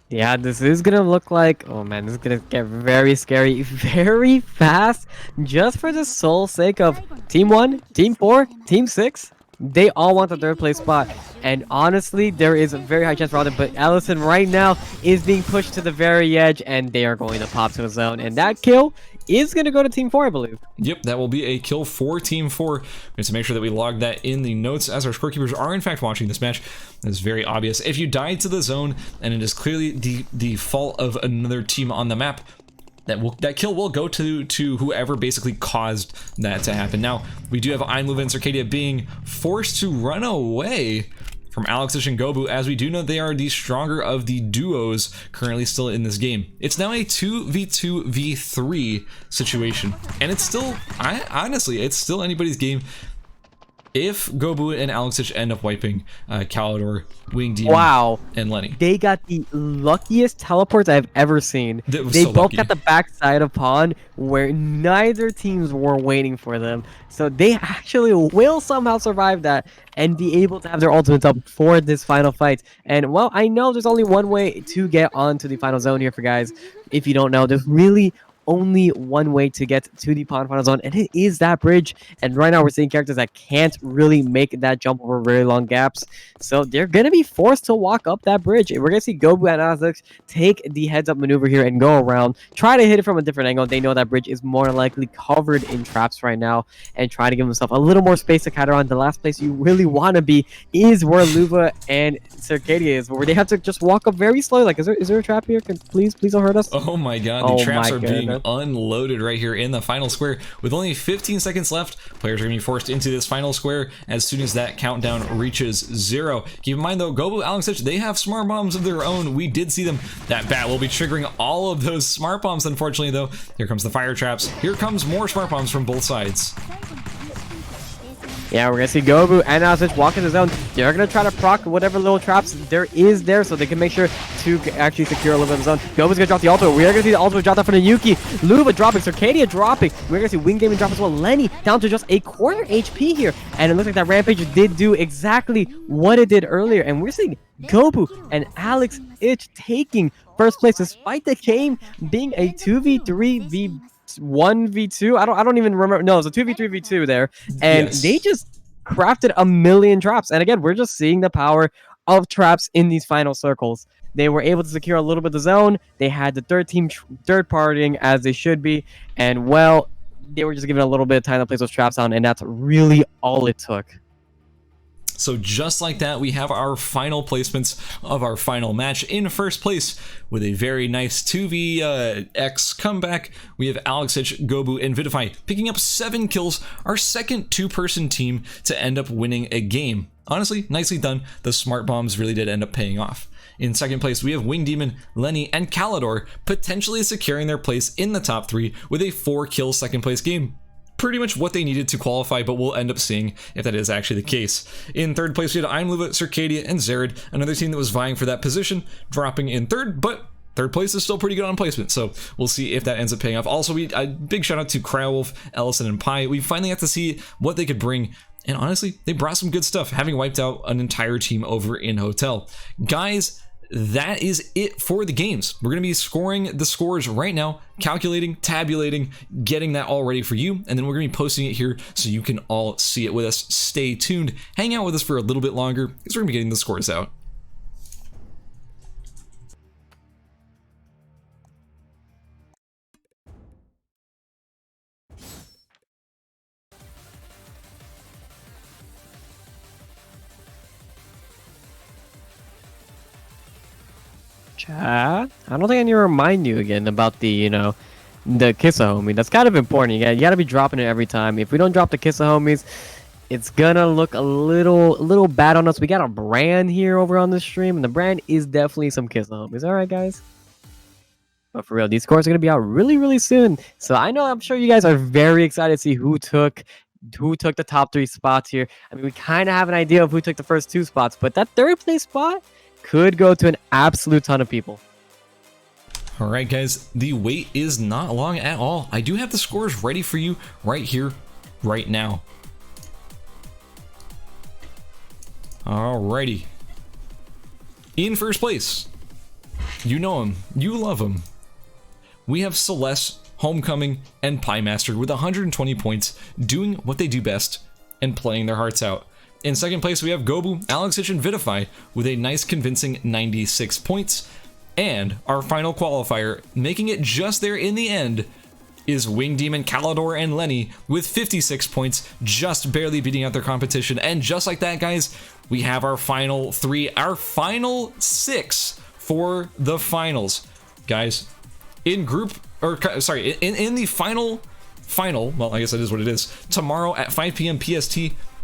Yeah, this is gonna look like, oh man, this is gonna get very scary very fast, just for the sole sake of Team 1, Team 4, Team 6. They all want the 3rd place spot, and honestly, there is a very high chance for all them, but Ellison right now is being pushed to the very edge, and they are going to pop to the zone, and that kill is going to go to Team 4, I believe. Yep, that will be a kill for Team 4. We have to make sure that we log that in the notes, as our scorekeepers are in fact watching this match. That's very obvious. If you die to the zone, and it is clearly the fault of another team on the map, that kill will go to whoever basically caused that to happen. Now, we do have Einluva and Circadia being forced to run away from Alexish and Gobu, as we do know they are the stronger of the duos currently still in this game. It's now a 2v2v3 situation, and it's still, honestly, it's still anybody's game. If Gobu and Alexish end up wiping Caldor, Wingdemon, and Lenny. They got the luckiest teleports I've ever seen. They so both lucky. got the backside of Pond, where neither teams were waiting for them. So they actually will somehow survive that and be able to have their ultimates up for this final fight. And well, I know there's only one way to get onto the final zone here for guys. If you don't know, there's really only one way to get to the pond final zone, and it is that bridge. And right now we're seeing characters that can't really make that jump over very long gaps, so they're gonna be forced to walk up that bridge. And we're gonna see Gobu and Alex take the heads up maneuver here and go around, try to hit it from a different angle. They know that bridge is more likely covered in traps right now, and trying to give themselves a little more space to counter on. The last place you really want to be is where Luva and Circadia is, where they have to just walk up very slowly. Like, is there a trap here? Please don't hurt us. Oh my god, the traps are being unloaded right here in the final square. With only 15 seconds left, players are going to be forced into this final square as soon as that countdown reaches 0. Keep in mind though, Gobu, Alexish, they have smart bombs of their own. We did see them. That bat will be triggering all of those smart bombs, unfortunately though. Here comes the fire traps. Here comes more smart bombs from both sides. Yeah, we're gonna see Gobu and Alexish walk in the zone. They're gonna try to proc whatever little traps there is there, so they can make sure to actually secure a little bit of the zone. Gobu's gonna drop the ultimate. We are gonna see the ultimate drop down from the Yuki. Luva dropping, Circadia dropping. We're gonna see Wingdemon drop as well. Lenny down to just a quarter HP here, and it looks like that Rampage did do exactly what it did earlier. And we're seeing Gobu and Alexish taking first place, despite the game being a 2v3v 1v2. I don't even remember. No, it's a 2v3v2 there, and yes, they just crafted a million traps. And again, we're just seeing the power of traps in these final circles. They were able to secure a little bit of the zone. They had the third team third partying as they should be, and well, they were just given a little bit of time to place those traps on, and that's really all it took. So just like that, we have our final placements of our final match. In first place, with a very nice 2vx comeback, we have Alexish, Gobu, and Vitify picking up 7 kills, our second 2-person team to end up winning a game. Honestly, nicely done. The smart bombs really did end up paying off. In second place, we have Wingdemon, Lenny, and Caldor potentially securing their place in the top 3 with a 4-kill second place game. Pretty much what they needed to qualify, but we'll end up seeing if that is actually the case. In third place, we had Einluva, Circadia, and Zared, another team that was vying for that position, dropping in third, but third place is still pretty good on placement, so we'll see if that ends up paying off. Also, a big shout out to Crowolf, Ellison, and Pi. We finally got to see what they could bring, and honestly, they brought some good stuff, having wiped out an entire team over in Hotel. Guys, that is it for the games. We're going to be scoring the scores right now, calculating, tabulating, getting that all ready for you, and then we're going to be posting it here so you can all see it with us. Stay tuned, hang out with us for a little bit longer because we're going to be getting the scores out. Chat, I don't think I need to remind you again about the, the Kiss a Homie. That's kind of important. You gotta be dropping it every time. If we don't drop the Kiss a Homies, it's gonna look a little bad on us. We got a brand here over on the stream, and the brand is definitely some Kiss a Homies. All right, guys. But for real, these scores are gonna be out really soon. So I'm sure you guys are very excited to see who took the top 3 spots here. I mean, we kind of have an idea of who took the first 2 spots, but that 3rd place spot could go to an absolute ton of people. All right, guys, the wait is not long at all. I do have the scores ready for you right here, right now. Alrighty. In first place, you know him, you love him. We have Celeste, Homecoming, and Pie Master with 120 points, doing what they do best and playing their hearts out. In second place, we have Gobu, Alex Hitch, and Vitify with a nice convincing 96 points. And our final qualifier, making it just there in the end, is Wing Demon, Calidor, and Lenny with 56 points, just barely beating out their competition. And just like that, guys, we have our final 3, our final 6 for the finals. Guys, in the final, well, I guess that is what it is, tomorrow at 5 p.m. PST,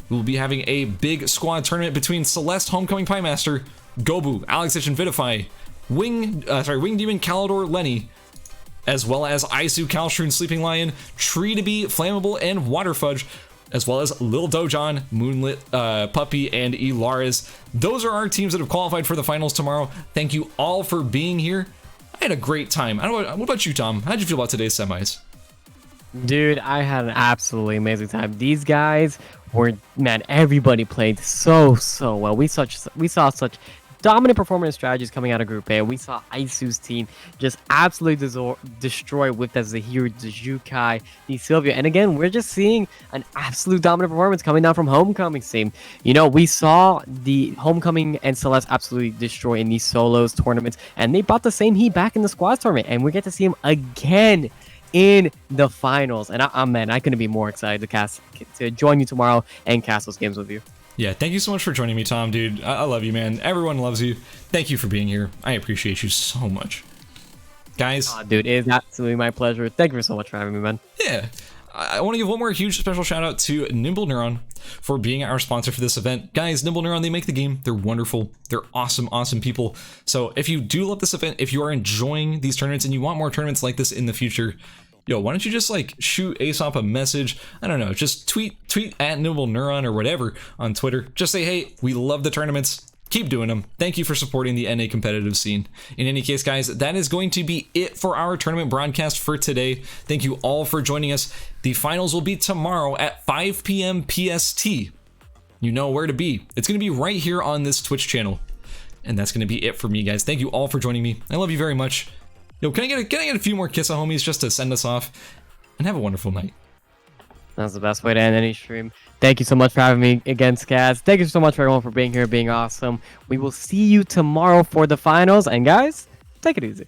we'll be having a big squad tournament between Celeste, Homecoming, Pie Master, Gobu, Alex Hitch, and Vitify, Wing Demon, Calidor, Lenny, as well as Isu, Kalshroon, Sleeping Lion, Tree to Be, Flammable, and Water Fudge, as well as Lil Dojon, Moonlit, Puppy, and Elaris. Those are our teams that have qualified for the finals tomorrow. Thank you all for being here. I had a great time. What about you, Tom? How'd you feel about today's semis? Dude, I had an absolutely amazing time. These guys were, man, everybody played so well. We saw such dominant performance strategies coming out of Group A. We saw Isu's team just absolutely destroy with the Zahir, the Jukai, the Sylvia. And again, we're just seeing an absolute dominant performance coming down from Homecoming's team. We saw the Homecoming and Celeste absolutely destroy in these solos tournaments, and they brought the same heat back in the squads tournament, and we get to see them again in the finals. And man, I couldn't be more excited to join you tomorrow and cast those games with you. Yeah, thank you so much for joining me, Tom, dude. I love you, man. Everyone loves you. Thank you for being here. I appreciate you so much. Guys. Dude, it is absolutely my pleasure. Thank you so much for having me, man. Yeah. I want to give one more huge special shout out to Nimble Neuron for being our sponsor for this event. Guys, Nimble Neuron, they make the game. They're wonderful. They're awesome people. So if you do love this event, if you are enjoying these tournaments and you want more tournaments like this in the future, why don't you just shoot Aesop a message? I don't know, just tweet at Nimble Neuron or whatever on Twitter. Just say, hey, we love the tournaments. Keep doing them. Thank you for supporting the NA competitive scene. In any case, guys, that is going to be it for our tournament broadcast for today. Thank you all for joining us. The finals will be tomorrow at 5 p.m. PST. You know where to be. It's going to be right here on this Twitch channel. And that's going to be it for me, guys. Thank you all for joining me. I love you very much. Can I get a few more Kiss a Homies just to send us off? And have a wonderful night. That's the best way to end any stream. Thank you so much for having me again, Skaz. Thank you so much for everyone for being here, being awesome. We will see you tomorrow for the finals. And guys, take it easy.